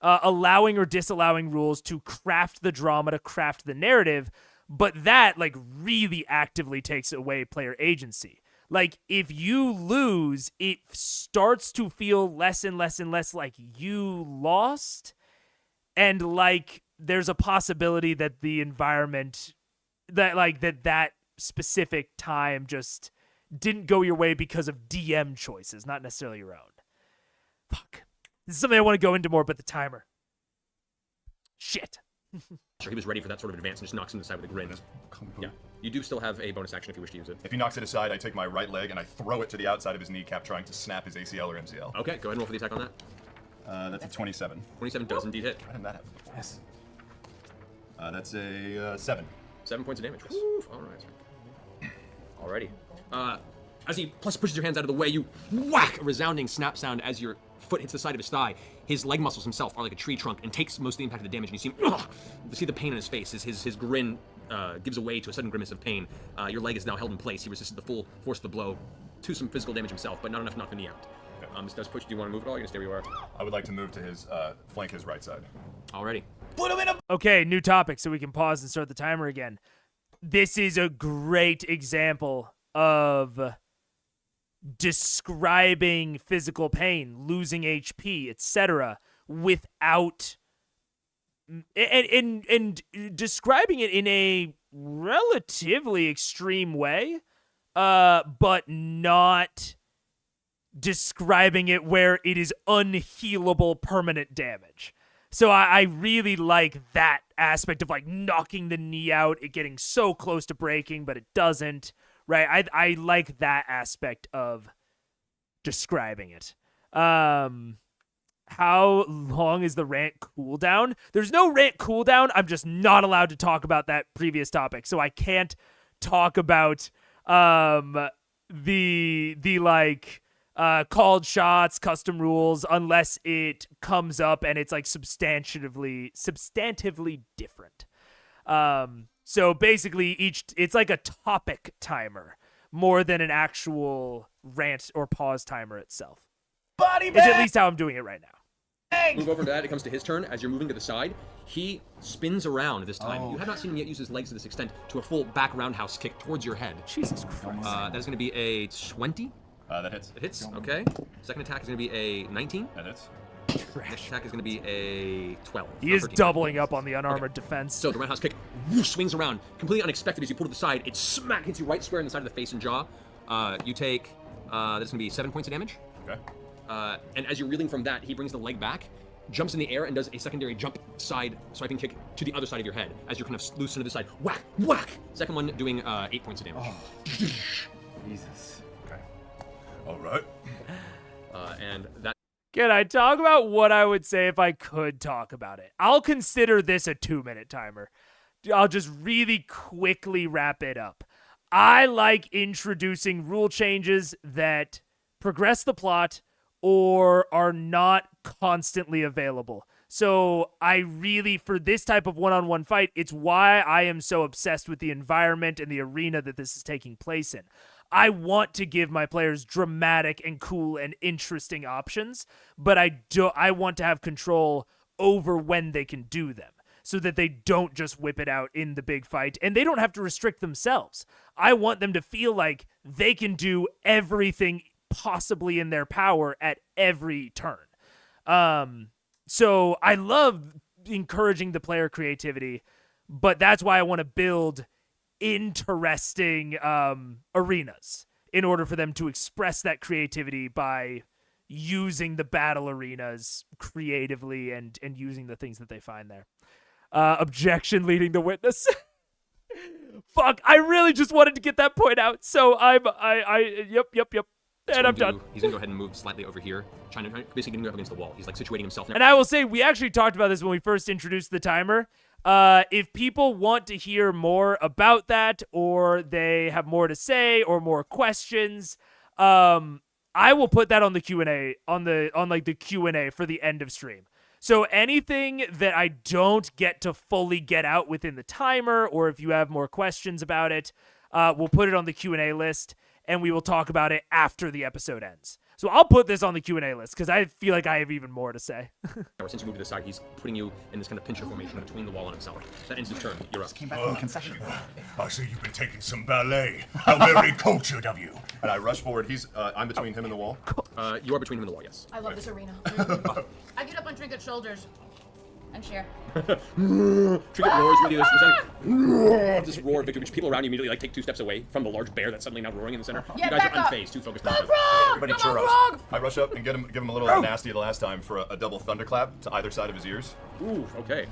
allowing or disallowing rules to craft the drama, to craft the narrative, but that, like, really actively takes away player agency. Like, if you lose, it starts to feel less and less and less like you lost, and like there's a possibility that the environment, that specific time just didn't go your way because of DM choices, not necessarily your own. Fuck. This is something I want to go into more, but the timer. Shit. Sure, he was ready for that sort of advance and just knocks him to the side with a grin. Yeah. You do still have a bonus action if you wish to use it. If he knocks it aside, I take my right leg and I throw it to the outside of his kneecap, trying to snap his ACL or MCL. Okay, go ahead and roll for the attack on that. That's a 27. 27 does indeed hit. Why didn't that happen before? Yes. That's a 7. 7 points of damage. Woof, all right. Alrighty. As he pushes your hands out of the way, you whack a resounding snap sound as your foot hits the side of his thigh. His leg muscles himself are like a tree trunk and takes most of the impact of the damage, and you see the pain in his face. His grin gives away to a sudden grimace of pain. Your leg is now held in place. He resisted the full force of the blow to some physical damage himself, but not enough to knock the knee out. This does push. Do you want to move at all? You're going to stay where you are? I would like to move to his, flank his right side. Alrighty. Put him in a... Okay, new topic, so we can pause and start the timer again. This is a great example of describing physical pain, losing HP, etc., without and describing it in a relatively extreme way, but not describing it where it is unhealable permanent damage. So I really like that aspect of, like, knocking the knee out, it getting so close to breaking, but it doesn't, right? I like that aspect of describing it. How long is the rant cooldown? There's no rant cooldown. I'm just not allowed to talk about that previous topic, so I can't talk about called shots, custom rules, unless it comes up and it's like substantively different. So basically it's like a topic timer more than an actual rant or pause timer itself. It's at least how I'm doing it right now. Move over to that. It comes to his turn. As you're moving to the side, he spins around this time. You have not seen him yet use his legs to this extent to a full back roundhouse kick towards your head. Jesus Christ. That is going to be a 20. That hits. It hits, okay. Second attack is going to be a 19. That hits. Next attack is going to be a 12. He is 13. Doubling up on the unarmored defense. So the roundhouse kick swings around, completely unexpected as you pull to the side. It smack hits you right square in the side of the face and jaw. You take, that's going to be 7 points of damage. Okay. And as you're reeling from that, he brings the leg back, jumps in the air, and does a secondary jump side swiping kick to the other side of your head as you're kind of loose to the side. Whack, whack! Second one doing 8 points of damage. Oh. Jesus. Okay. All right. And that... Can I talk about what I would say if I could talk about it? I'll consider this a 2-minute timer. I'll just really quickly wrap it up. I like introducing rule changes that progress the plot or are not constantly available. So I really, for this type of one-on-one fight, it's why I am so obsessed with the environment and the arena that this is taking place in. I want to give my players dramatic and cool and interesting options, but I want to have control over when they can do them so that they don't just whip it out in the big fight and they don't have to restrict themselves. I want them to feel like they can do everything possibly in their power at every turn. So I love encouraging the player creativity, but that's why I want to build interesting arenas in order for them to express that creativity by using the battle arenas creatively and using the things that they find there. Objection leading the witness. Fuck, I really just wanted to get that point out. So yep. And I'm done. He's going to go ahead and move slightly over here, basically getting up against the wall. He's like situating himself now. And I will say, we actually talked about this when we first introduced the timer. If people want to hear more about that, or they have more to say, or more questions, I will put that on the Q&A on the Q&A for the end of stream. So anything that I don't get to fully get out within the timer, or if you have more questions about it, we'll put it on the Q&A list, and we will talk about it after the episode ends. So I'll put this on the Q&A list because I feel like I have even more to say. Since you moved to the side, he's putting you in this kind of pincher formation between the wall and himself. That ends his turn. You're up. Came back from the concession. I see you've been taking some ballet. How very cultured of you. And I rush forward. I'm between him and the wall. You are between him and the wall, yes. I love this arena. I get up on Trinket's shoulders and share. Trinket roars with you. This roar of victory, which people around you immediately take 2 steps away from the large bear that's suddenly now roaring in the center. Yeah, you guys back are up. unfazed, too focused Go on Frog! Everybody Come on, churros. Frog! I rush up and give him a little nasty the last time for a double thunderclap to either side of his ears. Ooh, okay.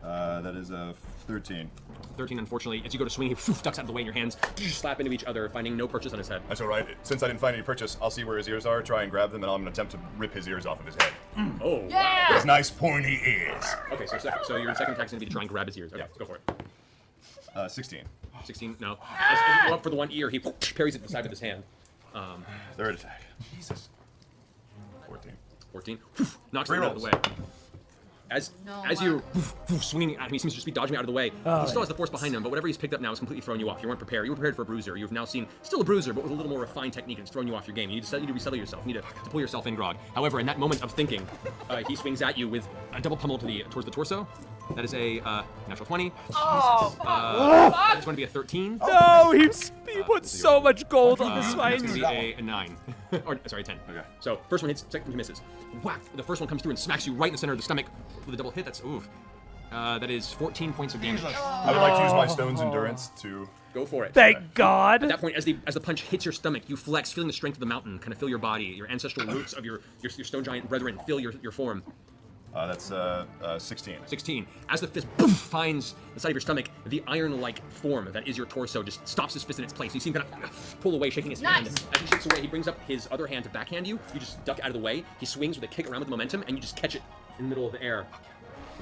That is a 13. 13, unfortunately. As you go to swing, he ducks out of the way in your hands, slap into each other, finding no purchase on his head. That's all right. Since I didn't find any purchase, I'll see where his ears are, try and grab them, and I'm going to attempt to rip his ears off of his head. Oh, Yeah! wow. His nice pointy ears. Okay, so your second attack is going to be to try and grab his ears. Okay, go for it. 16. 16, no. As you go up for the one ear, he parries it to the side of his hand. Third attack. Jesus. 14. 14. Knocks him out of the way. As you're swinging at him, he seems to just be dodging out of the way. He still has the force behind him, but whatever he's picked up now is completely throwing you off. You weren't prepared. You were prepared for a bruiser. You've now seen still a bruiser, but with a little more refined technique, and it's throwing you off your game. You need to resettle yourself. You need to pull yourself in, Grog. However, in that moment of thinking, he swings at you with a double pummel towards the torso. That is a natural 20. Oh, That's going to be a 13. No, he put so much gold on this That's fight. going to be a 9. Or, sorry, 10. Okay. So, first one hits, second one misses. Whack! The first one comes through and smacks you right in the center of the stomach with a double hit. That's, oof. That is 14 points of damage. I would like to use my stone's endurance to... Go for it. Thank God. At that point, as the punch hits your stomach, you flex, feeling the strength of the mountain, kind of fill your body. Your ancestral roots of your stone giant brethren fill your form. That's 16. 16. As the fist boom, finds the side of your stomach, the iron-like form that is your torso just stops his fist in its place. You see him kind of pull away, shaking his hand. As he shakes away, he brings up his other hand to backhand you. You just duck out of the way. He swings with a kick around with momentum, and you just catch it in the middle of the air.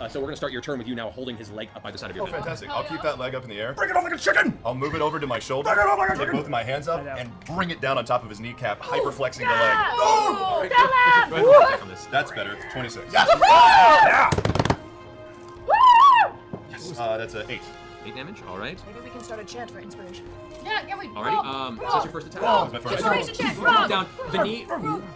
So we're going to start your turn with you now holding his leg up by the side of your head. Fantastic. I'll keep that leg up in the air. Bring it up like a chicken! I'll move it over to my shoulder, Bring it up like a take chicken! both of my hands up, and bring it down on top of his kneecap, hyper-flexing the leg. Oh, Go ahead and attack on this. That's better. 26. Yeah! That's an 8. 8 damage, alright. Maybe we can start a chant for inspiration. Yeah, we. Alrighty, so that's your first attack. That was my first Inspiration chant, You put Frog! down the knee.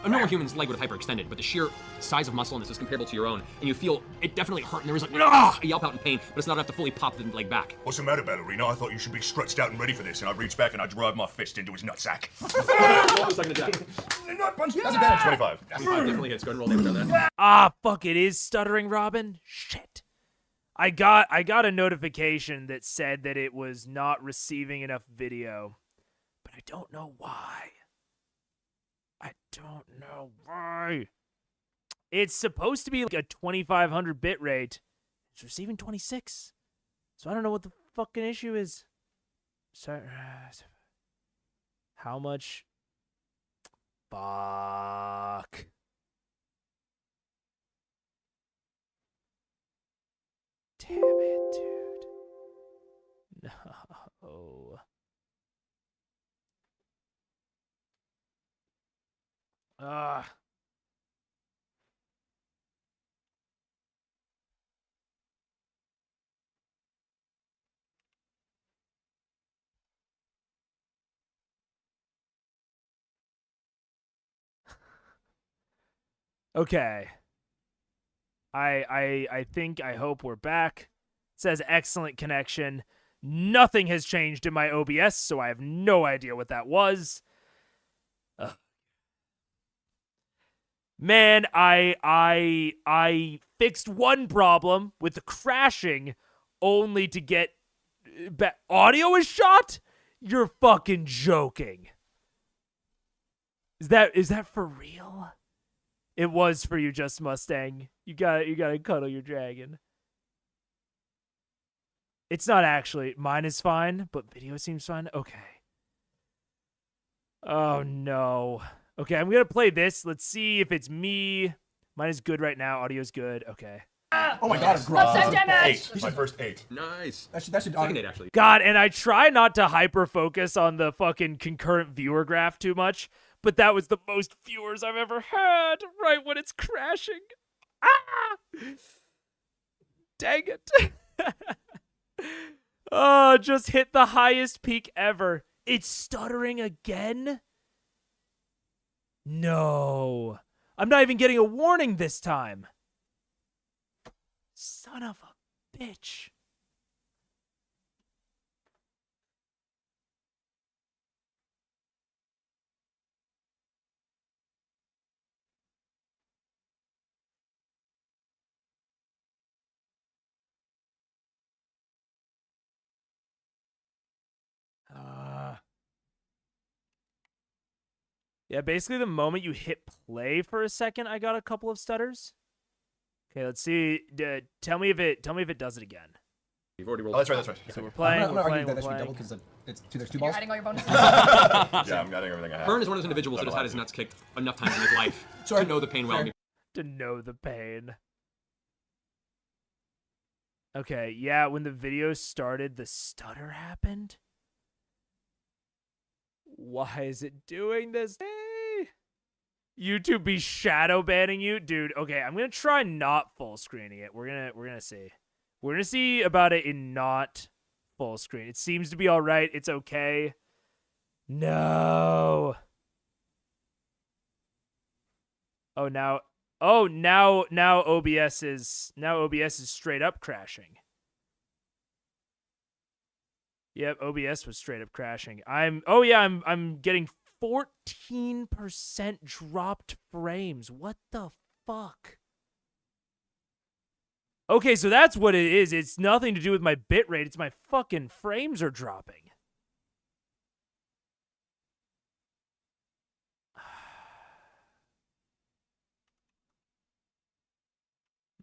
A normal human's leg would have hyperextended, but the sheer size of muscle in this is comparable to your own, and you feel it definitely hurt, and there is like a yelp out in pain, but it's not enough to fully pop the leg back. What's the matter, ballerina? I thought you should be stretched out and ready for this, and I reached back and I drive my fist into his nutsack. Roll the second attack. That's That's advantage. 25. 25 definitely hits. Go ahead and roll damage on that. Ah, fuck, it is Stuttering Robin? Shit. I got a notification that said that it was not receiving enough video, but I don't know why. I don't know why. It's supposed to be like a 2500 bit rate. It's receiving 26. So I don't know what the fucking issue is. So, how much? Fuck. Damn it, dude. No. Ah. Okay. I think, I hope we're back. It says excellent connection. Nothing has changed in my OBS, so I have no idea what that was. Man, I fixed one problem with the crashing only to get audio is shot? You're fucking joking. Is that for real? It was for you, Just Mustang. You gotta cuddle your dragon. It's not actually. Mine is fine, but video seems fine. Okay. Oh no. Okay, I'm gonna play this. Let's see if it's me. Mine is good right now. Audio's good. Okay. Oh my God, it's Love damage. 8. My first 8. Nice. That should Second 8, actually. God, and I try not to hyper focus on the fucking concurrent viewer graph too much, but that was the most viewers I've ever had right when it's crashing. Ah! Dang it. Oh, just hit the highest peak ever. It's stuttering again? No. I'm not even getting a warning this time. Son of a bitch. Yeah, basically the moment you hit play for a second, I got a couple of stutters. Okay, let's see. Tell me if it does it again. You've already rolled. Oh, that's right. So we're playing. I'm not We're arguing playing. that We're that should be playing. double because there's 2 You're balls. adding all your bonuses. Yeah, I'm getting everything I have. Vern is one of those individuals that has had his nuts kicked enough times in his life to know the pain well. To know the pain. Okay, yeah, when the video started, the stutter happened. Why is it doing this? Hey! YouTube be shadow banning you? Dude, okay, I'm gonna try not full screening it. We're gonna see. We're gonna see about it in not full screen. It seems to be alright. It's okay. No. Oh, now OBS is straight up crashing. Yep, OBS was straight up crashing. I'm getting 14% dropped frames. What the fuck? Okay, so that's what it is. It's nothing to do with my bitrate. It's my fucking frames are dropping.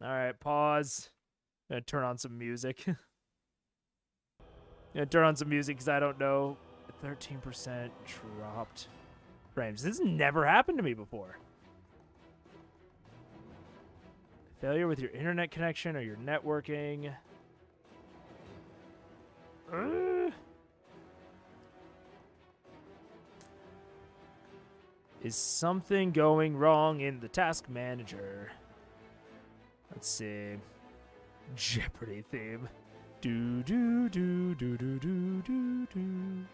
All right, pause. I'm gonna turn on some music. Turn on some music because I don't know. 13% dropped frames. This has never happened to me before. Failure with your internet connection or your networking. Is something going wrong in the task manager? Let's see. Jeopardy theme. Do do do do do do do do.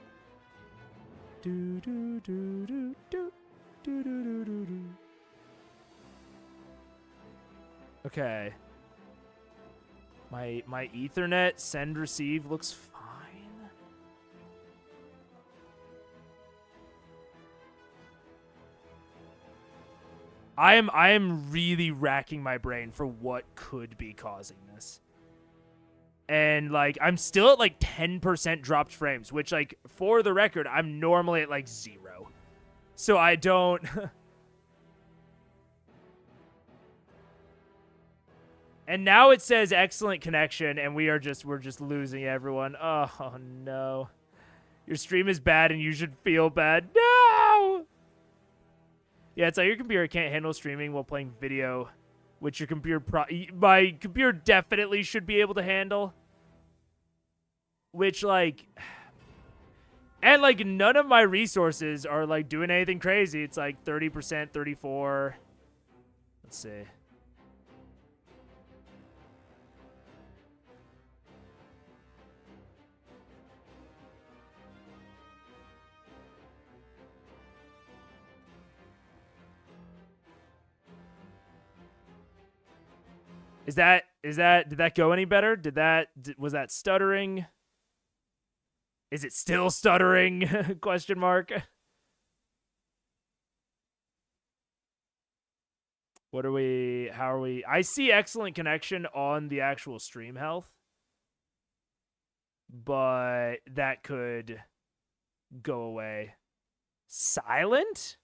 Do do do do do do do do do. Okay. My Ethernet send receive looks fine. I am really racking my brain for what could be causing this. And like I'm still at like 10% dropped frames, which like for the record, I'm normally at like 0. So I don't And now it says excellent connection and we're just losing everyone. Oh no. Your stream is bad and you should feel bad. No! Yeah, it's like your computer can't handle streaming while playing video, which your computer my computer definitely should be able to handle. Which like and like none of my resources are like doing anything crazy. It's like 30%, 34. Let's see. Did that go any better? Was that stuttering? Is it still stuttering? Question mark. How are we? I see excellent connection on the actual stream health, but that could go away. Silent?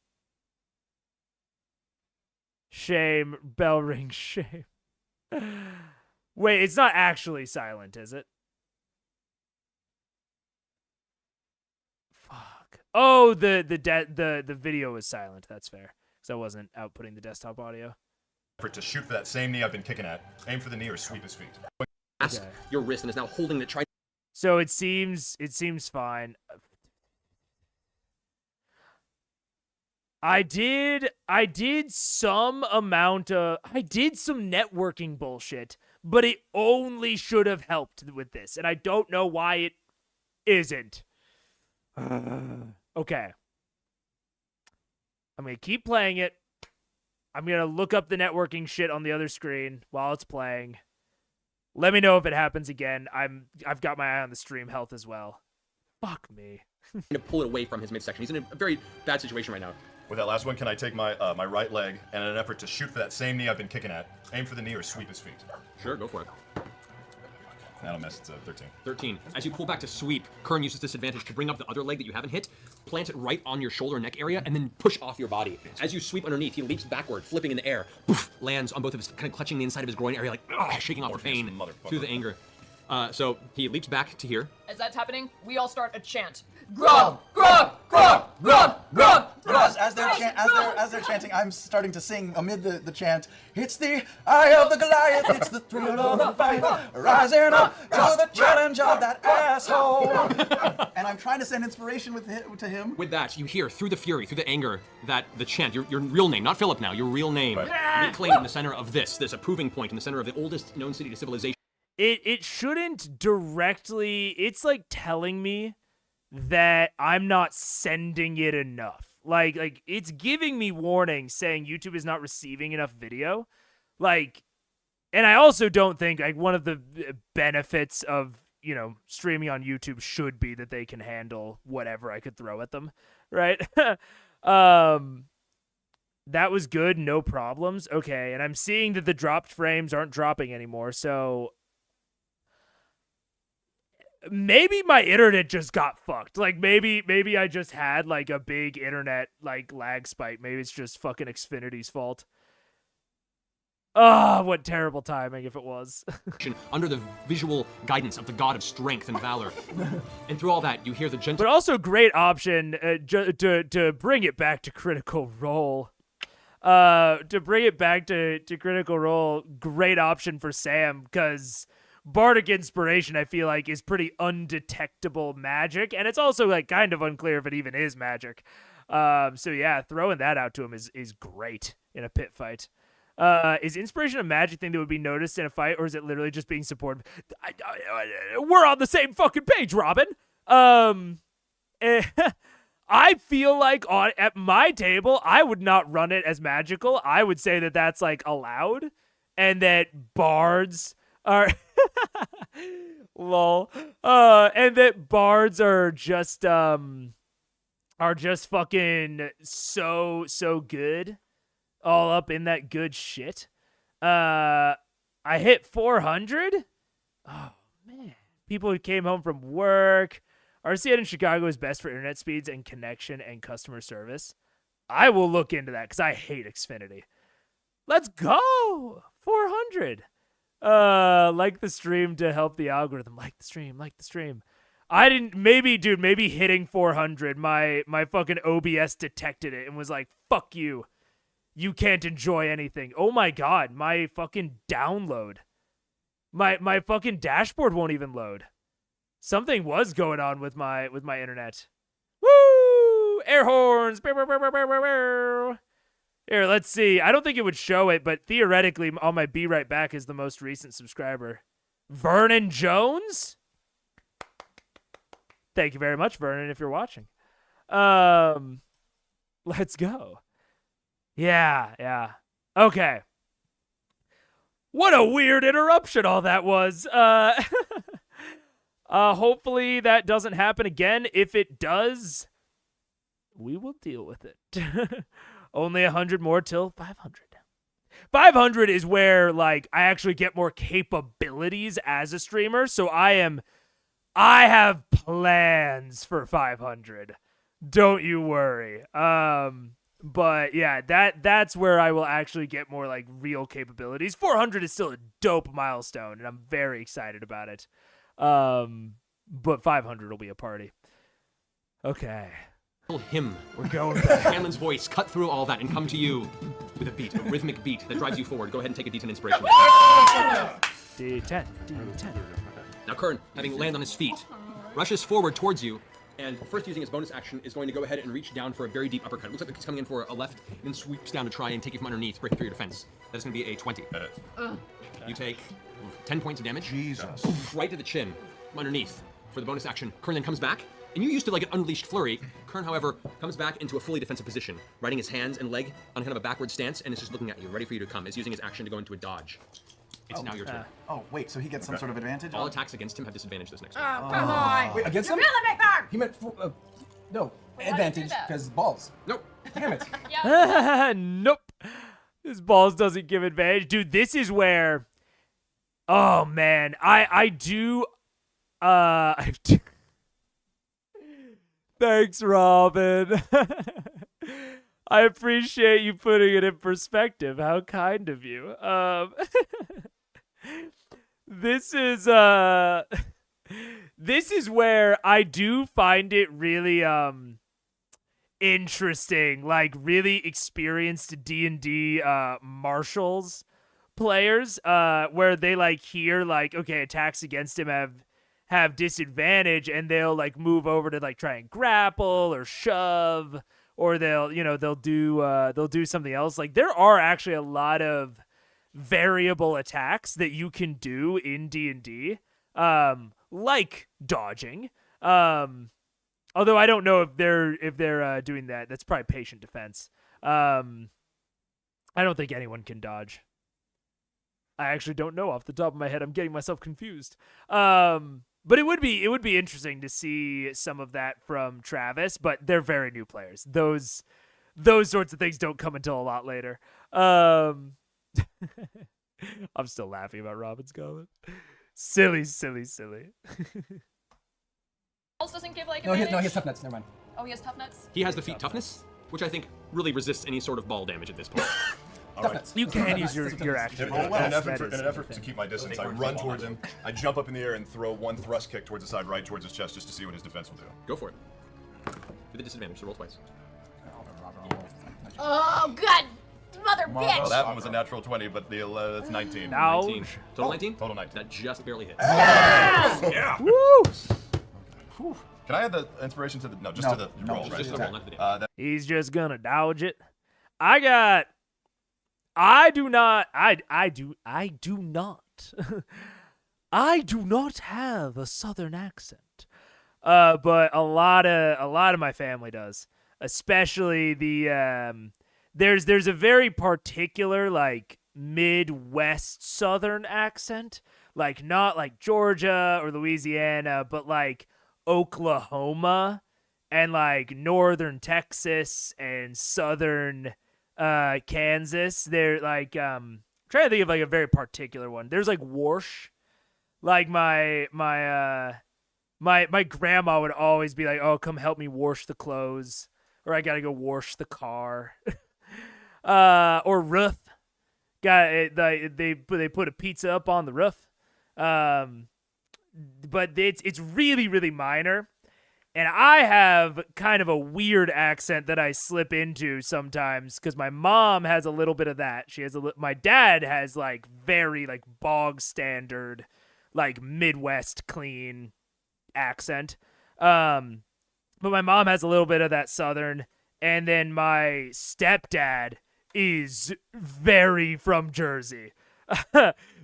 Shame, bell ring, shame. Wait, it's not actually silent, is it? Fuck. Oh, the video was silent. That's fair. Because I wasn't outputting the desktop audio. To shoot for that same knee I've been kicking at. Aim for the knee or sweep his feet. Grasp your wrist and is now holding it. Try. So it seems fine. I did some networking bullshit, but it only should have helped with this, and I don't know why it isn't. Okay. I'm gonna keep playing it. I'm gonna look up the networking shit on the other screen while it's playing. Let me know if it happens again. I've got my eye on the stream health as well. Fuck me. To pull it away from his midsection. He's in a very bad situation right now. With that last one, can I take my my right leg and in an effort to shoot for that same knee I've been kicking at, aim for the knee or sweep his feet? Sure, go for it. That'll miss. It's a 13. 13. As you pull back to sweep, Kern uses this advantage to bring up the other leg that you haven't hit, plant it right on your shoulder neck area, and then push off your body. As you sweep underneath, he leaps backward, flipping in the air, poof, lands on both of his, kind of clutching the inside of his groin area, like shaking off the pain through the anger. So he leaps back to here. As that's happening, we all start a chant. Grog, grog, grog, grog, grog. As they're chanting, I'm starting to sing amid the chant. It's the eye of the Goliath, it's the thrill of the fight, rising up to the challenge of that asshole. And I'm trying to send inspiration to him. With that, you hear through the fury, through the anger, that the chant, your real name, not Philip now, your real name, reclaimed in the center of this. There's a proving point in the center of the oldest known city to civilization. It shouldn't directly. It's like telling me that I'm not sending it enough. Like it's giving me warnings saying YouTube is not receiving enough video. Like, and I also don't think like one of the benefits of, you know, streaming on YouTube should be that they can handle whatever I could throw at them, right? That was good, no problems. Okay, and I'm seeing that the dropped frames aren't dropping anymore, so maybe my internet just got fucked. Like maybe I just had like a big internet like lag spike. Maybe it's just fucking Xfinity's fault. Ah, what terrible timing if it was. Under the visual guidance of the god of strength and valor. And through all that, you hear the gentle... But also great option to bring it back to Critical Role. To bring it back to Critical Role, great option for Sam, because Bardic Inspiration, I feel like, is pretty undetectable magic, and it's also like kind of unclear if it even is magic. So yeah, throwing that out to him is great in a pit fight. Is Inspiration a magic thing that would be noticed in a fight, or is it literally just being supported? We're on the same fucking page, Robin. I feel like at my table, I would not run it as magical. I would say that that's like allowed, and that bards are lol. And that bards are just fucking so good. All up in that good shit. I hit 400. Oh man. People who came home from work. RCN in Chicago is best for internet speeds and connection and customer service. I will look into that because I hate Xfinity. Let's go! 400. Like the stream to help the algorithm. Like the stream. I didn't, maybe hitting 400, my fucking OBS detected it and was like, fuck you. You can't enjoy anything. Oh my god, my fucking download. My fucking dashboard won't even load. Something was going on with my internet. Woo! Air horns. Here, let's see. I don't think it would show it, but theoretically, on my Be Right Back is the most recent subscriber. Vernon Jones? Thank you very much, Vernon, if you're watching. Let's go. Yeah. Okay. What a weird interruption all that was. Hopefully that doesn't happen again. If it does, we will deal with it. Only 100 more till 500. 500 is where, like, I actually get more capabilities as a streamer, so I have plans for 500. Don't you worry. But yeah, that's where I will actually get more like real capabilities. 400 is still a dope milestone, and I'm very excited about it. But 500 will be a party. Okay. Him. We're going back. Hanlon's voice cut through all that and come to you. with a beat, a rhythmic beat that drives you forward. Go ahead and take a D10 inspiration. D10, D10. Now Kern, having landed on his feet, rushes forward towards you, and first using his bonus action is going to go ahead and reach down for a very deep uppercut. It looks like he's coming in for a left, and then sweeps down to try and take you from underneath, breaking through your defense. That's going to be a 20. You take 10 points of damage. Jesus. Right to the chin from underneath for the bonus action. Kern then comes back, and you used to like an unleashed flurry. Kern, however, comes back into a fully defensive position, riding his hands and leg on kind of a backward stance, and is just looking at you, ready for you to come. Is using his action to go into a dodge. It's now your turn. Oh, wait, so he gets some sort of advantage? All attacks against him have disadvantage this next Oh, turn. come on. Wait, against You him? really make that. He meant no Wait, how do you do advantage that? because balls. Nope. Damn it. Nope. This balls doesn't give advantage. Dude, this is where... Oh, man. I do... Thanks, Robin. I appreciate you putting it in perspective. How kind of you. This is where I do find it really interesting, like really experienced D&D marshals players where they like hear like, okay, attacks against him have disadvantage, and they'll like move over to like try and grapple or shove, or they'll do something else. Like there are actually a lot of variable attacks that you can do in D&D, like dodging. Although I don't know if they're doing that. That's probably patient defense. I don't think anyone can dodge. I actually don't know off the top of my head. I'm getting myself confused. But it would be interesting to see some of that from Travis, but they're very new players. Those sorts of things don't come until a lot later. I'm still laughing about Robin's comment. Silly. Balls doesn't give like No, advantage? he has tough nuts. Never mind. Oh, he has tough nuts? He has the feat toughness, which I think really resists any sort of ball damage at this point. All right. You can use your action. In an effort to keep my distance, I run towards him. I jump up in the air and throw one thrust kick towards the side right towards his chest just to see what his defense will do. Go for it. With a disadvantage, so roll twice. Oh, God. Mother bitch. Well, that one was a natural 20, but that's 19. Now. 19. Total 19? Total 19. That just barely hits. Yeah. Woo! Can I add the inspiration to the... No, just to the roll, right? Just to the roll, not to the damage. He's just gonna dodge it. I do not have a southern accent. But a lot of my family does. Especially the there's a very particular like Midwest southern accent. Like not like Georgia or Louisiana, but like Oklahoma and like northern Texas and southern Kansas. They're like trying to think of like a very particular one. There's like Warsh. Like my grandma would always be like, "Oh, come help me wash the clothes," or "I gotta go wash the car," or roof. They put a pizza up on the roof. But it's really, really minor. And I have kind of a weird accent that I slip into sometimes because my mom has a little bit of that. My dad has like very like bog standard, like Midwest clean accent. But my mom has a little bit of that Southern. And then my stepdad is very from Jersey.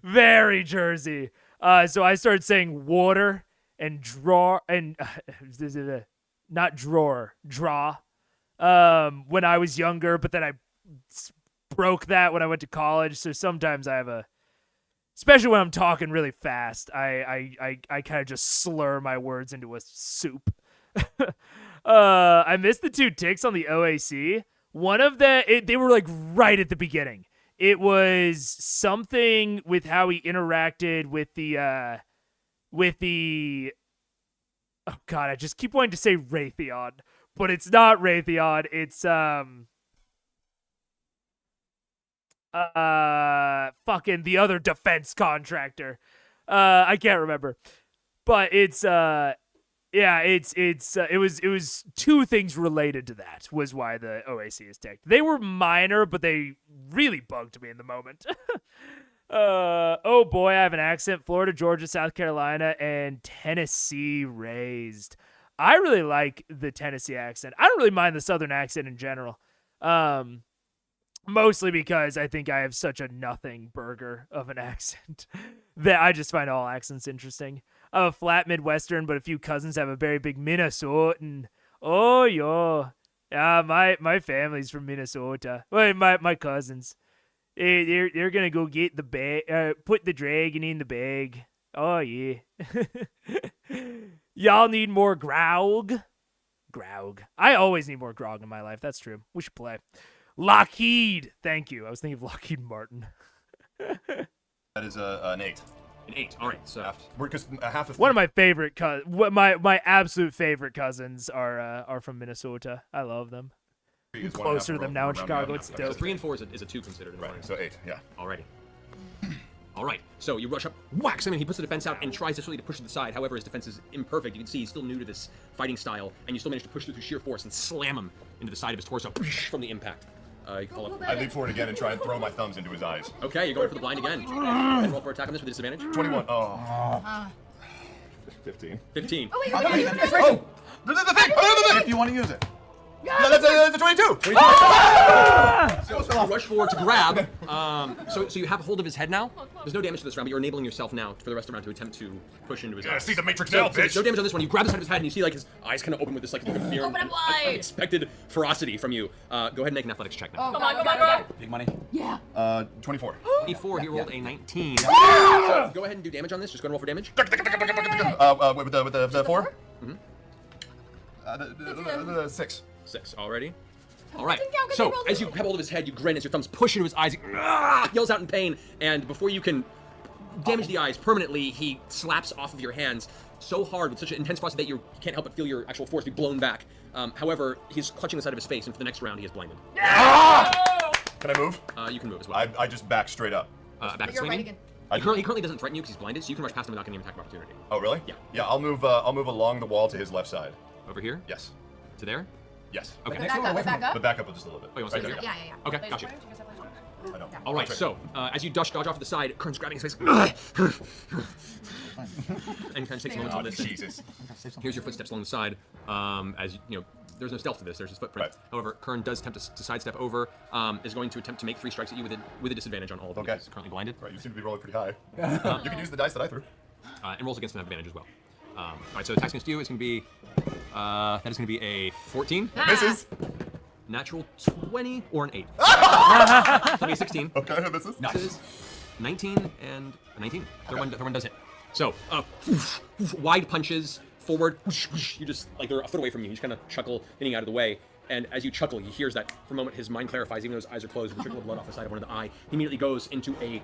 Very Jersey. So I started saying water and draw and not drawer, draw. When I was younger, but then I broke that when I went to college. So sometimes I have especially when I'm talking really fast, I kind of just slur my words into a soup. I missed the 2 ticks on the OAC. One of they were like right at the beginning. It was something with how he interacted with the oh god, I just keep wanting to say Raytheon, but it's not Raytheon. It's fucking the other defense contractor. I can't remember, but it's it was 2 things related to that was why the OAC is ticked. They were minor, but they really bugged me in the moment. Oh boy, I have an accent. Florida, Georgia, South Carolina, and Tennessee raised. I really like the Tennessee accent. I don't really mind the Southern accent in general. Mostly because I think I have such a nothing burger of an accent that I just find all accents interesting. I'm a flat Midwestern, but a few cousins have a very big Minnesotan. Oh, yo. Yeah, my family's from Minnesota. Well, my cousins. They're gonna go get the bag, put the dragon in the bag. Oh, yeah. Y'all need more grog? Grog. I always need more grog in my life. That's true. We should play. Lockheed. Thank you. I was thinking of Lockheed Martin. That is an 8. An 8. All right. So because half of one of my favorite my absolute favorite cousins are from Minnesota. I love them. I'm closer to them now in Chicago. It's dope. So 3 and 4 is a 2 considered. Right. So 8. Yeah. Alrighty. All right, so you rush up, whacks him, and he puts the defense out and tries to push to the side. However, his defense is imperfect. You can see he's still new to this fighting style, and you still manage to push through sheer force and slam him into the side of his torso from the impact. You fall up. I leap forward again and try and throw my thumbs into his eyes. Okay, you're going for the blind again. And roll for attack on this with disadvantage. 21. Oh. 15. 15. Oh, wait, Oh! The thing! If you want to use it. No, that's a 22! So you rush forward to grab. So you have hold of his head now. There's no damage to this round, but you're enabling yourself now for the rest of the round to attempt to push into his eyes. See the Matrix So now, there's bitch! no damage on this one. You grab the side of his head and you see like his eyes kind of open with this like look of fear Open and them wide. unexpected ferocity from you. Go ahead and make an athletics check now. Come on. Big money. Yeah. 24. 24, he rolled a 19. So go ahead and do damage on this. Just go and roll for damage. With the 4? The 6. 6 already. All right. So as you grab hold of his head, you grin as your thumbs push into his eyes. He yells out in pain, and before you can damage the eyes permanently, he slaps off of your hands so hard with such an intense force that you can't help but feel your actual force be blown back. However, he's clutching the side of his face, and for the next round, he is blinded. Can I move? You can move as well. I just back straight up. Back You're right swinging. again. He currently doesn't threaten you because he's blinded, so you can rush past him without getting an attack of opportunity. Oh, really? Yeah. Yeah, I'll move along the wall to his left side. Over here? Yes. To there? Yes. Okay. Back up. But back up just a little bit. Oh, you want to stay there? Yeah. Okay, gotcha. I don't. All right, so as you dodge off to the side, Kern's grabbing his face and kind of takes a moment to listen. Jesus. Here's your footsteps along the side. As you know, there's no stealth to this. There's his footprint. Right. However, Kern does attempt to sidestep over. Is going to attempt to make 3 strikes at you with a disadvantage on all of them. Okay. He's currently blinded. Right, you seem to be rolling pretty high. You can use the dice that I threw. And rolls against an advantage as well. All right, so attacks against you is going to be that is going to be a 14. Misses. Natural 20 or an 8. That'll be a 16. Okay, misses. Misses. 19 and a 19. Third one does hit. So, wide punches forward. You just like they're a foot away from you. You just kind of chuckle, getting out of the way. And as you chuckle, he hears that for a moment his mind clarifies, even though his eyes are closed, with a trickle of blood off the side of one of the eye. He immediately goes into a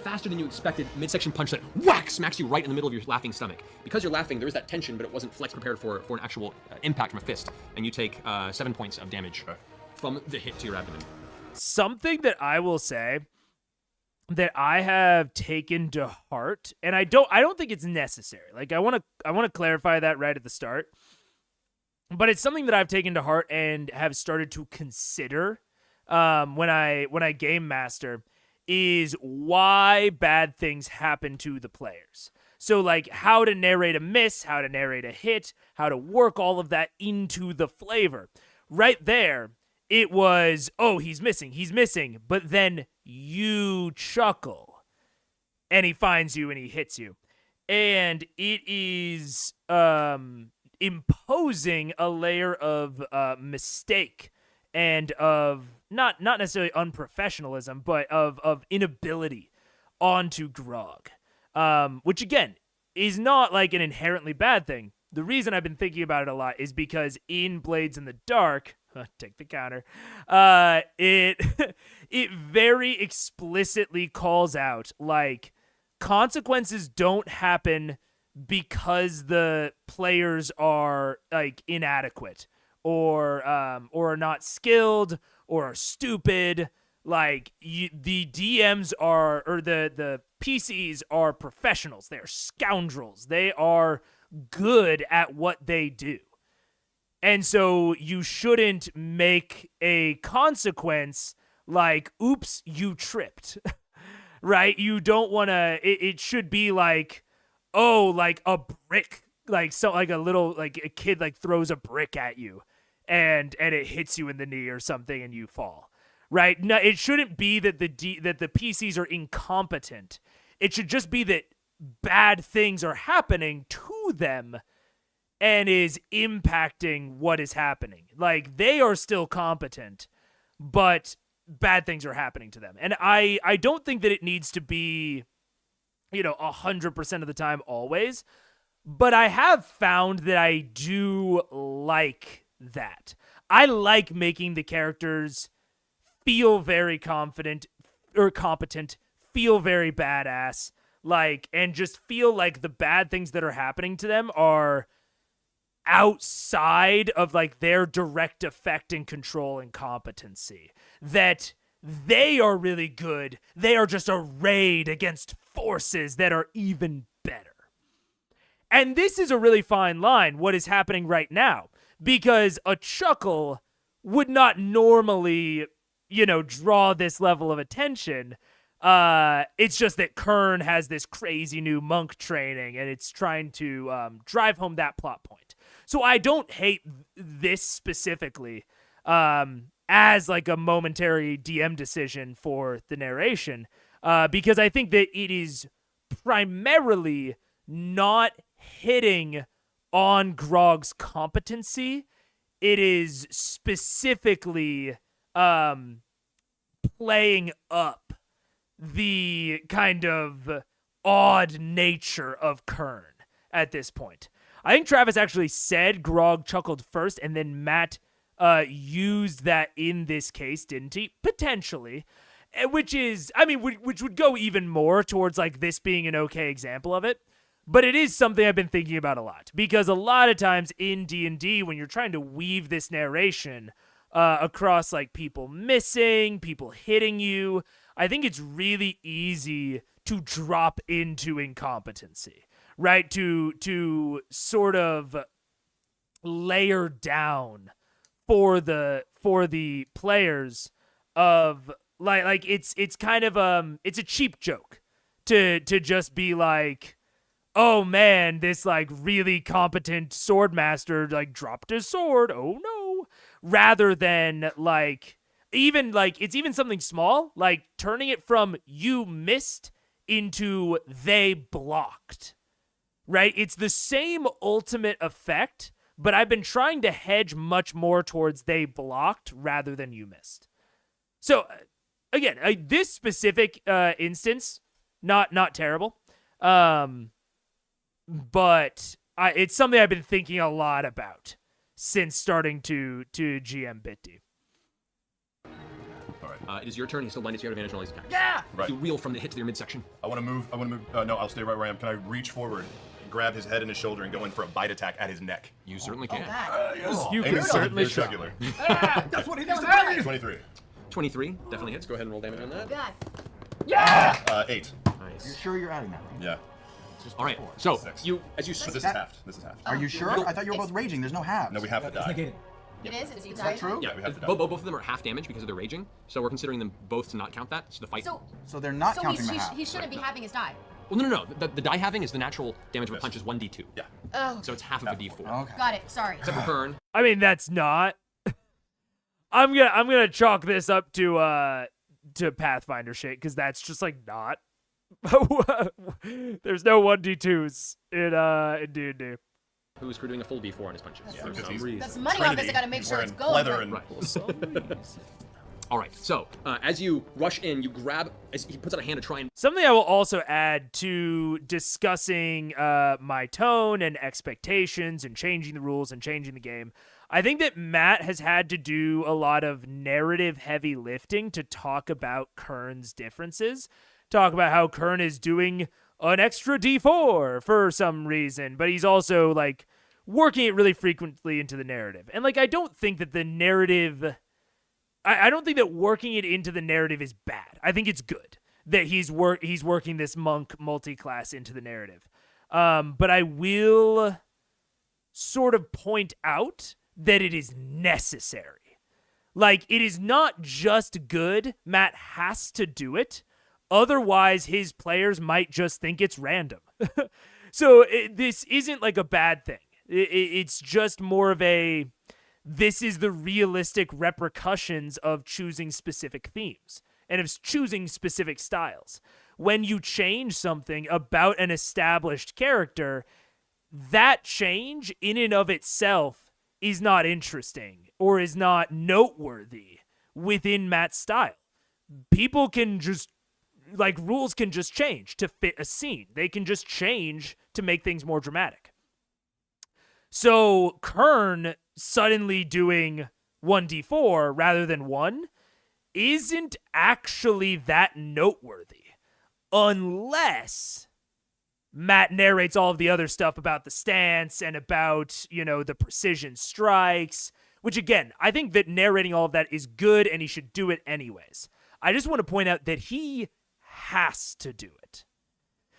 faster than you expected midsection punch that whack smacks you right in the middle of your laughing stomach. Because you're laughing, there is that tension, but it wasn't flex prepared for an actual impact from a fist. And you take 7 points of damage from the hit to your abdomen. Something that I will say that I have taken to heart, and I don't think it's necessary. Like I want to clarify that right at the start. But it's something that I've taken to heart and have started to consider when I game master is why bad things happen to the players. So like how to narrate a miss, how to narrate a hit, how to work all of that into the flavor. Right there, it was, oh, he's missing, but then you chuckle and he finds you and he hits you. And it is imposing a layer of mistake and of not necessarily unprofessionalism, but of inability onto Grog, which again is not like an inherently bad thing. The reason I've been thinking about it a lot is because in Blades in the Dark, take the counter, it very explicitly calls out like consequences don't happen because the players are like inadequate or are not skilled or are stupid. Like the DMs are, or the PCs are professionals. They're scoundrels. They are good at what they do. And so you shouldn't make a consequence like, oops, you tripped, right? You don't want to, it should be like, oh, like a brick, like a kid like throws a brick at you and it hits you in the knee or something and you fall, right? No, it shouldn't be that the PCs are incompetent. It should just be that bad things are happening to them and is impacting what is happening. Like, they are still competent, but bad things are happening to them. And I don't think that it needs to be, 100% of the time always, but I have found that I do like that. I like making the characters feel very confident or competent, feel very badass, like, and just feel like the bad things that are happening to them are outside of like their direct effect and control and competency. That they are really good. They are just arrayed against forces that are even better. And this is a really fine line, what is happening right now, because a chuckle would not normally, draw this level of attention. It's just that Kern has this crazy new monk training and it's trying to drive home that plot point. So I don't hate this specifically as like a momentary DM decision for the narration, because I think that it is primarily not hitting on Grog's competency. It is specifically playing up the kind of odd nature of Kern at this point. I think Travis actually said Grog chuckled first, and then Matt used that in this case, didn't he? Potentially. Which would go even more towards like this being an okay example of it. But it is something I've been thinking about a lot, because a lot of times in D&D, when you're trying to weave this narration across like people missing, people hitting you, I think it's really easy to drop into incompetency, right? To sort of layer down for the players of like it's kind of it's a cheap joke to just be like, oh man, this like really competent sword master like dropped his sword, oh no, rather than like it's even something small, like turning it from you missed into they blocked, right? It's the same ultimate effect, but I've been trying to hedge much more towards they blocked rather than you missed. So again, this specific instance, not terrible, but it's something I've been thinking a lot about since starting to GM BitD. It is your turn. He's still blinded, so you have advantage on all these attacks. Yeah! Right. You reel from the hit to your midsection. I want to move. No, I'll stay right where I am. Can I reach forward, grab his head and his shoulder, and go in for a bite attack at his neck? You certainly can. Yes. You can certainly try. That's what he does to me. 23. 23 definitely hits. Go ahead and roll damage on that. God. Yeah! 8. Nice. You're sure you're adding that? Yeah. All right. So Six. as you But this is halved. This is halved. Are you sure? I thought you were both raging. There's no halves. No, we have to die. Negated. It is? It's the Is that true? Yeah, we have to die. both of them are half damage because of their raging, so we're considering them both to not count that. So the fight. So they're not So counting the he halves. shouldn't be having his die. Well, no. The die halving is the natural damage of a punch is 1d2. Yeah. Oh. So it's half of a d4. Okay. Got it. Sorry. Except for Kern. I mean, that's not. I'm gonna chalk this up to Pathfinder shit, because that's just like not. There's no 1d2s in D&D. Who's doing a full d4 on his punches. Yeah, for because some he's- reason. That's money on this. I gotta make sure it's going. Leather right. and All right. So as you rush in, you grab. As he puts out a hand to try and. Something I will also add to discussing my tone and expectations and changing the rules and changing the game. I think that Matt has had to do a lot of narrative heavy lifting to talk about Kern's differences. Talk about how Kern is doing an extra d4 for some reason, but he's also like working it really frequently into the narrative. And like, I don't think that the narrative, I don't think that working it into the narrative is bad. I think it's good that he's working this monk multi-class into the narrative. But I will sort of point out that it is necessary. Like, it is not just good. Matt has to do it. Otherwise, his players might just think it's random. So this isn't like a bad thing. It's just more of a, this is the realistic repercussions of choosing specific themes and of choosing specific styles. When you change something about an established character, that change in and of itself is not interesting or is not noteworthy within Matt's style. People can just, like, rules can just change to fit a scene. They can just change to make things more dramatic. So Kern suddenly doing 1d4 rather than 1 isn't actually that noteworthy, unless Matt narrates all of the other stuff about the stance and about, you know, the precision strikes, which, again, I think that narrating all of that is good and he should do it anyways. I just want to point out that he has to do it.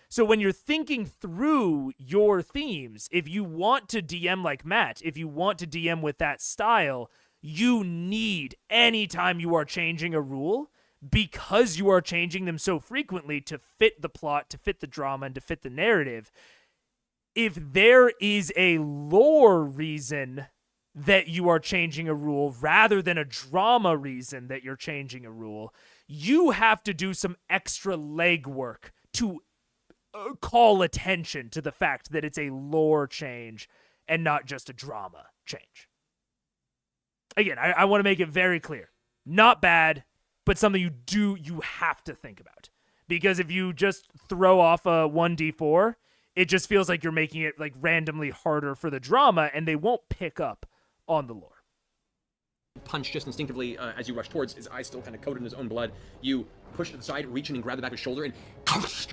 So when you're thinking through your themes, if you want to DM like Matt, if you want to DM with that style, you need, anytime you are changing a rule, because you are changing them so frequently to fit the plot, to fit the drama, and to fit the narrative, if there is a lore reason that you are changing a rule rather than a drama reason that you're changing a rule, you have to do some extra legwork to call attention to the fact that it's a lore change and not just a drama change. Again, I want to make it very clear. Not bad, but something you have to think about. Because if you just throw off a 1d4, it just feels like you're making it like randomly harder for the drama, and they won't pick up on the lore. Punch just instinctively as you rush towards, his eyes still kind of coated in his own blood. You push to the side, reach in and grab the back of his shoulder, and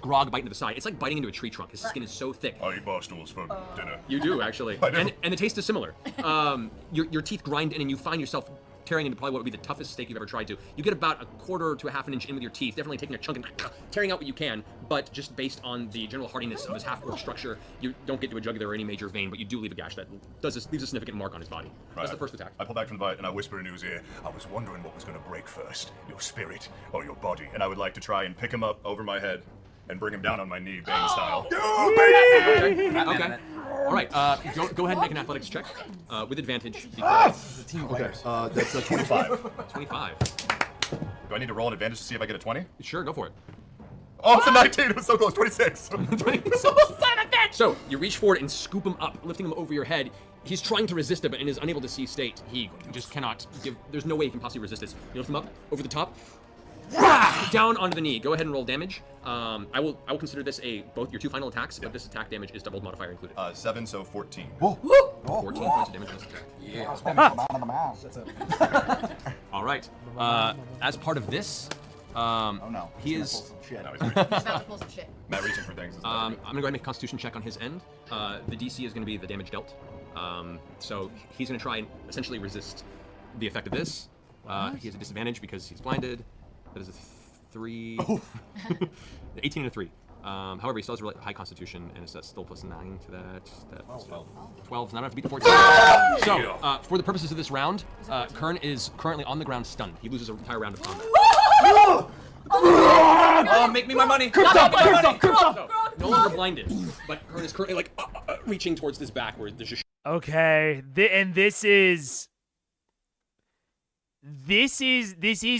Grog bite into the side. It's like biting into a tree trunk. His skin is so thick. I eat bar stools for dinner. You do, actually. I do. And the taste is similar. Your teeth grind in, and you find yourself tearing into probably what would be the toughest steak you've ever tried to. You get about a quarter to a half an inch in with your teeth, definitely taking a chunk and tearing out what you can, but just based on the general hardiness of his half-orc structure, you don't get to a jugular or any major vein, but you do leave a gash that leaves a significant mark on his body. Right. That's the first attack. I pull back from the bite and I whisper into his ear, I was wondering what was going to break first, your spirit or your body. And I would like to try and pick him up over my head and bring him down on my knee, Bane style. Okay. All right. Go ahead and make an athletics check with advantage. That's a 25. 25. Do I need to roll an advantage to see if I get a 20? Sure, go for it. Oh, it's a 19. It was so close. 26. So you reach forward and scoop him up, lifting him over your head. He's trying to resist it, but in his unable to see state, he just cannot give. There's no way he can possibly resist this. You lift him up over the top. Down onto the knee. Go ahead and roll damage. I will consider this both your two final attacks, but this attack damage is doubled modifier included. 7, so 14. Whoa. 14 points of damage on this attack. Yeah. All right. As part of this, Oh no. he is. He's about to pull some shit. Not reaching for things. I'm gonna go ahead and make a Constitution check on his end. The DC is gonna be the damage dealt. So he's gonna try and essentially resist the effect of this. He has a disadvantage because he's blinded. That is a 3. 18 and a 3. However, he still has a really high Constitution, and it's still plus 9 to that. That's 12. Not enough to beat the 14. So, for the purposes of this round, Kern is currently on the ground stunned. He loses an entire round of combat. Oh, make me my money! No longer blinded, but Kern is currently like reaching towards this back where there's just. Okay, and this is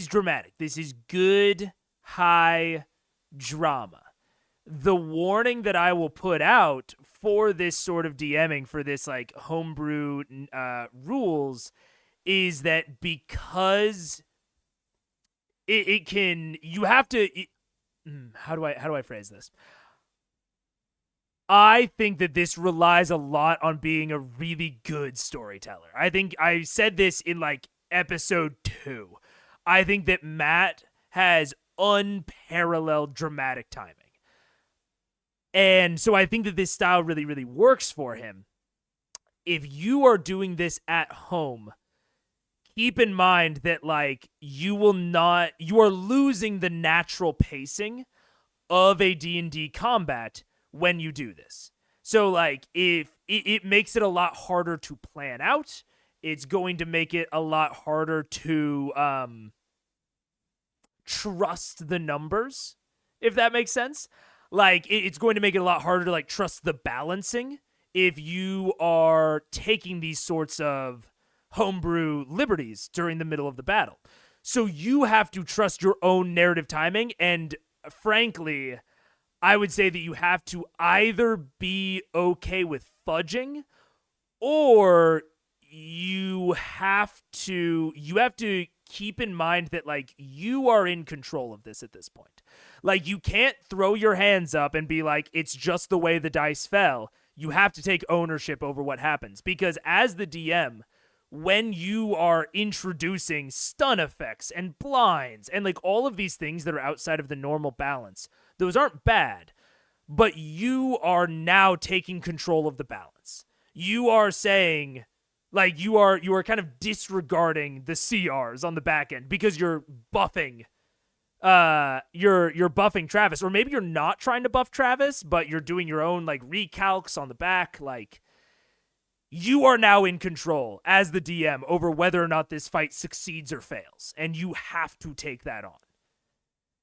dramatic. This is good high drama. The warning that I will put out for this sort of DMing, for this like homebrew rules, is that because it can, you have to. How do I phrase this? I think that this relies a lot on being a really good storyteller. I think I said this in like episode 2. I think that Matt has unparalleled dramatic timing. And so I think that this style really, really works for him. If you are doing this at home, keep in mind that like you are losing the natural pacing of a D&D combat when you do this. So like if it makes it a lot harder to plan out, it's going to make it a lot harder to trust the numbers, if that makes sense. Like, it's going to make it a lot harder to, like, trust the balancing if you are taking these sorts of homebrew liberties during the middle of the battle. So you have to trust your own narrative timing, and frankly, I would say that you have to either be okay with fudging, or you have to keep in mind that, like, you are in control of this at this point. Like, you can't throw your hands up and be like, it's just the way the dice fell. You have to take ownership over what happens, because as the DM, when you are introducing stun effects and blinds and, like, all of these things that are outside of the normal balance, those aren't bad, but you are now taking control of the balance. You are saying, like, you are kind of disregarding the CRs on the back end because you're buffing you're buffing Travis, or maybe you're not trying to buff Travis, but you're doing your own, like, recalcs on the back. Like, you are now in control as the DM over whether or not this fight succeeds or fails, and you have to take that on.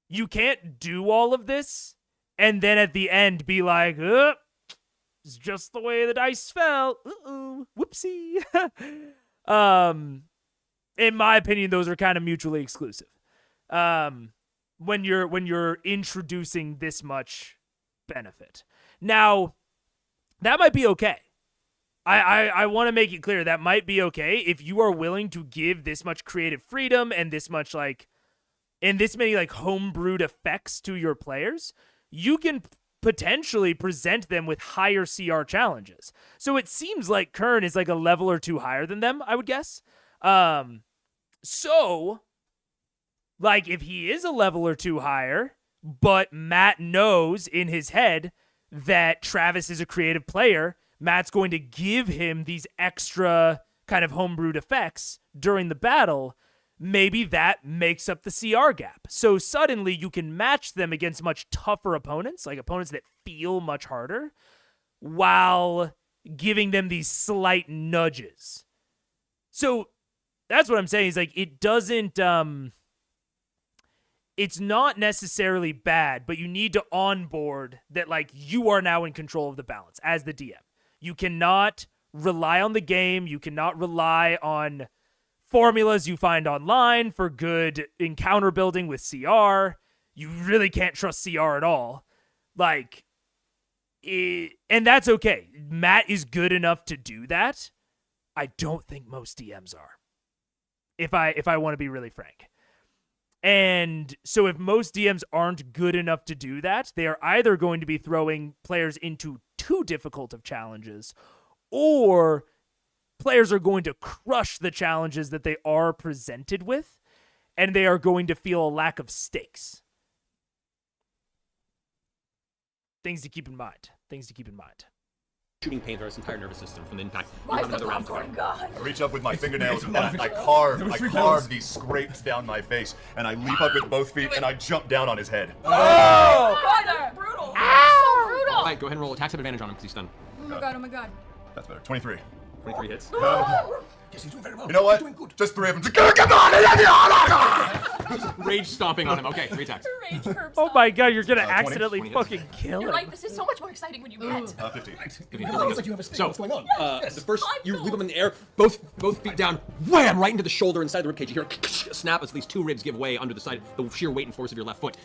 You can't do all of this and then at the end be like, it's just the way the dice fell. Uh-oh, whoopsie. In my opinion, those are kind of mutually exclusive. When you're introducing this much benefit. Now, that might be okay. I want to make it clear that might be okay if you are willing to give this much creative freedom and this much, like, and this many, like, homebrewed effects to your players. You can potentially present them with higher CR challenges. So it seems like Kern is, like, a level or two higher than them, I would guess. So, like, if he is a level or two higher, but Matt knows in his head that Travis is a creative player, Matt's going to give him these extra kind of homebrewed effects during the battle, maybe that makes up the CR gap. So suddenly you can match them against much tougher opponents, like opponents that feel much harder, while giving them these slight nudges. So that's what I'm saying, is, like, it doesn't, it's not necessarily bad, but you need to onboard that, like, you are now in control of the balance as the DM. You cannot rely on the game. You cannot rely on formulas you find online for good encounter building with CR. You really can't trust CR at all. Like, and that's okay. Matt is good enough to do that. I don't think most DMs are, if I want to be really frank. And so if most DMs aren't good enough to do that, they are either going to be throwing players into too difficult of challenges, or players are going to crush the challenges that they are presented with, and they are going to feel a lack of stakes. Things to keep in mind. Shooting pain through his entire nervous system from the impact. Why is the popcorn gone? I reach up with my fingernails and I carve these scrapes down my face, and I leap up with both feet and I jump down on his head. Oh! God, that's brutal. Ow! So brutal. All right, go ahead and roll attacks of advantage on him because he's stunned. Oh my god, oh my god. That's better. 23. 23 hits. Yes, he's doing very well. You know what? He's doing good. Just 3 of them. Rage stomping on him. Okay, 3 attacks. Rage curb Oh my god, you're gonna 20 accidentally 20 fucking kill You're him. right, this is so much more exciting when you met. 15. It looks like you have a stake. So, What's going on? the first, you leap him in the air, both feet down, wham, right into the shoulder inside the ribcage. You hear a snap as these 2 ribs give way under the side, the sheer weight and force of your left foot.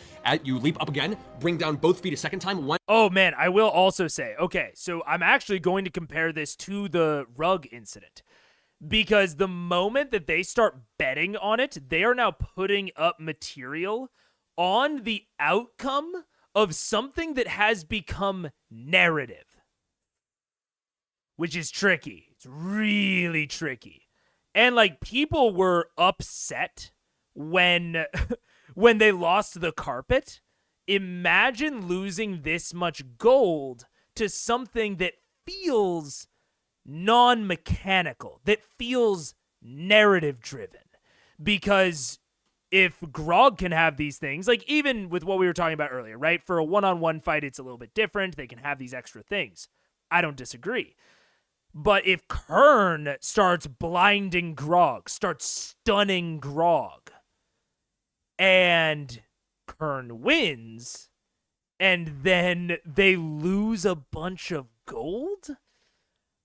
You leap up again, bring down both feet a second time. One. Oh man, I will also say, okay, so I'm actually going to compare this to the rug incident. Because the moment that they start betting on it, they are now putting up material on the outcome of something that has become narrative. Which is tricky. It's really tricky. And, like, people were upset when they lost the carpet. Imagine losing this much gold to something that feels non-mechanical, that feels narrative-driven. Because if Grog can have these things, like even with what we were talking about earlier, right? For a one-on-one fight, it's a little bit different. They can have these extra things. I don't disagree. But if Kern starts blinding Grog, starts stunning Grog, and Kern wins, and then they lose a bunch of gold,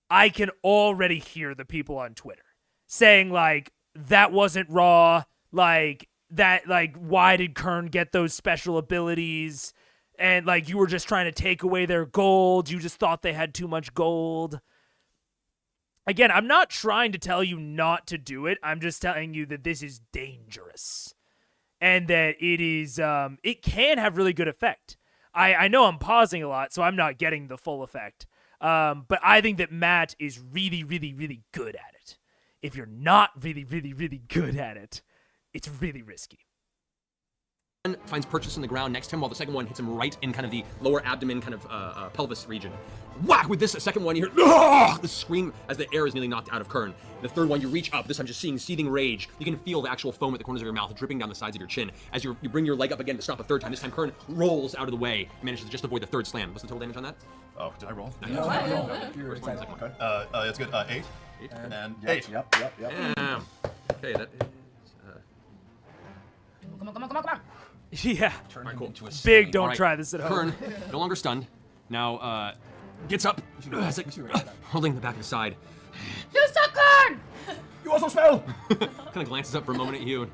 I can already hear the people on Twitter saying, like, that wasn't raw, like, that, like, why did Kern get those special abilities? And, like, you were just trying to take away their gold. You just thought they had too much gold. Again, I'm not trying to tell you not to do it. I'm just telling you that this is dangerous. And that it is, it can have really good effect. I know I'm pausing a lot, so I'm not getting the full effect. But I think that Matt is really, really, really good at it. If you're not really, really, really good at it, it's really risky. One finds purchase in the ground next to him, while the second one hits him right in kind of the lower abdomen, kind of pelvis region. Whack! With this second one, you hear the scream as the air is nearly knocked out of Kern. The third one, you reach up. This time, just seeing seething rage. You can feel the actual foam at the corners of your mouth dripping down the sides of your chin. As you bring your leg up again to stop a third time. This time, Kern rolls out of the way, manages to just avoid the third slam. What's the total damage on that? Oh, did I roll? No. First one, second one. It's good. 8. And 8. Yep. Yeah. Okay, that is... Come on. Yeah. All right, cool. Big, don't All try this at home. Kern, no longer stunned, now gets up, holding the back of his side. You suck, Kern! You also smell! Kind of glances up for a moment at you.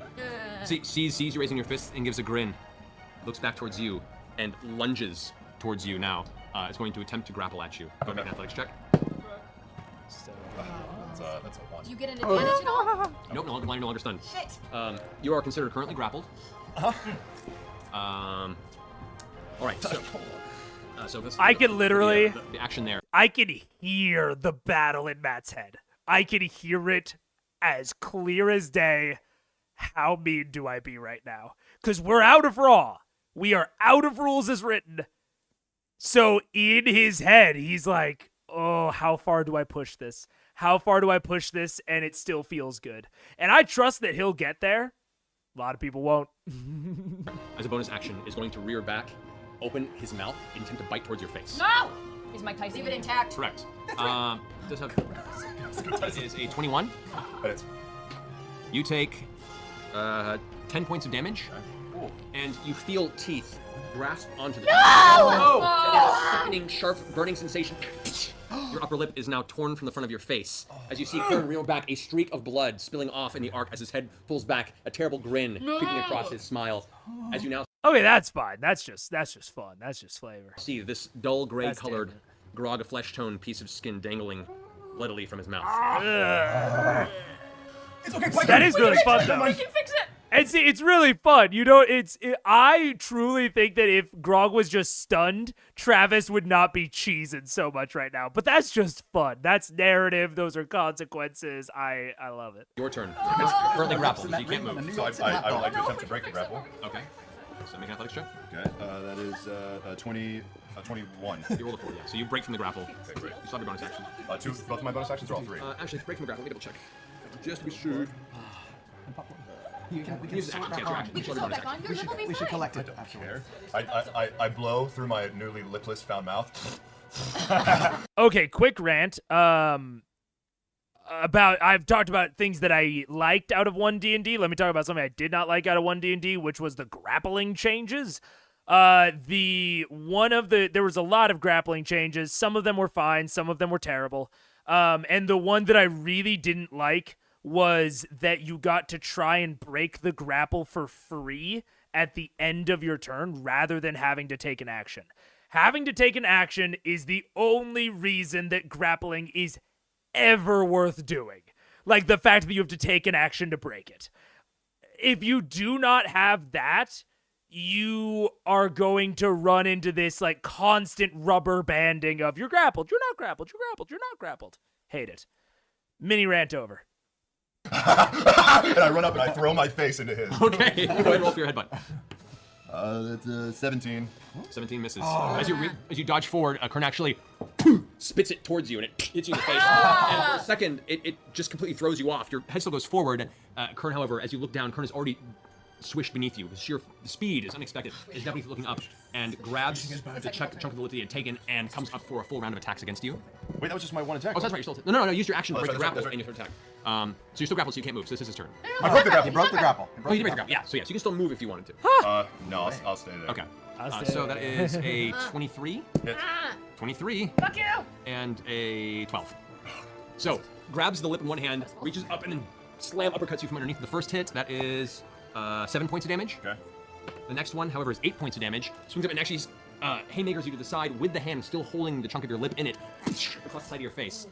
Sees you raising your fist and gives a grin. Looks back towards you and lunges towards you now. It's going to attempt to grapple at you. Go make an athletics check. That's a 1. Do you get an advantage at all? Nope, no longer stunned. Shit. You are considered currently grappled. All right, so this, I can literally... the action there. I can hear the battle in Matt's head. I can hear it as clear as day. How mean do I be right now? Because we're out of Raw. We are out of rules as written. So in his head, he's like, oh, how far do I push this? How far do I push this? And it still feels good. And I trust that he'll get there. A lot of people won't. As a bonus action, is going to rear back, open his mouth, and attempt to bite towards your face. No! Is Mike Tyson Leave it intact. Correct. Does have it is a 21. But You take 10 points of damage, and you feel teeth grasp onto the sickening, sharp, burning sensation. Your upper lip is now torn from the front of your face. As you see Kern reel back, a streak of blood spilling off in the arc as his head pulls back, a terrible grin creeping across his smile. As you now Okay, that's fine. That's just fun. That's just flavor. see this dull gray-colored, grog, a flesh-tone piece of skin dangling bloodily from his mouth. It's okay, That is really fun, though. We can fix it. And see, it's really fun. You know, I truly think that if Grog was just stunned, Travis would not be cheesing so much right now. But that's just fun. That's narrative. Those are consequences. I love it. Your turn. You're currently grappled, so you can't move. So I would like to attempt to break the grapple. Okay. So make an athletics check. Okay, that is 21. You rolled a 4, yeah. So you break from the grapple. Okay, great. You still have your bonus action. Both of my bonus actions are all 3. Actually, break from the grapple. Let me double check. Just to be sure. We can use this action. Yeah, We can throw it back on. Your lip will be We should fine. collect it Care. afterwards. I blow through my newly lipless found mouth. Okay, quick rant. I've talked about things that I liked out of 1D&D. Let me talk about something I did not like out of 1D&D, which was the grappling changes. There was a lot of grappling changes. Some of them were fine, some of them were terrible. And the one that I really didn't like was that you got to try and break the grapple for free at the end of your turn rather than having to take an action. Having to take an action is the only reason that grappling is ever worth doing. Like the fact that you have to take an action to break it. If you do not have that, you are going to run into this like constant rubber banding of you're grappled, you're not grappled, you're grappled, you're not grappled. Hate it. Mini rant over. And I run up and I throw my face into his. Okay, go ahead and roll for your headbutt. That's 17. 17 misses. As you dodge forward, Kern actually spits it towards you and it hits you in the face. And for a second, it just completely throws you off. Your head still goes forward. Kern, however, as you look down, Kern is already swish beneath you. The speed is unexpected. Is definitely looking up and grabs the chunk of the lip that he had taken and comes up for a full round of attacks against you. Wait, that was just my one attack. Oh, that's right. You're still no. Use your action to break the grapple right. and your third attack. So you're still grappled, so you can't move. So this is his turn. I broke the grapple. You broke the grapple. Oh, you did break the grapple. Yeah. So yes, you can still move if you wanted to. No, I'll stay there. Okay. So that is a 23. Hit. 23. Fuck you! And a 12. So grabs the lip in one hand, reaches up and then slam uppercuts you from underneath. The first hit, that is 7 points of damage. Okay. The next one, however, is 8 points of damage. Swings up and actually haymakers you to the side with the hand still holding the chunk of your lip in it across the side of your face.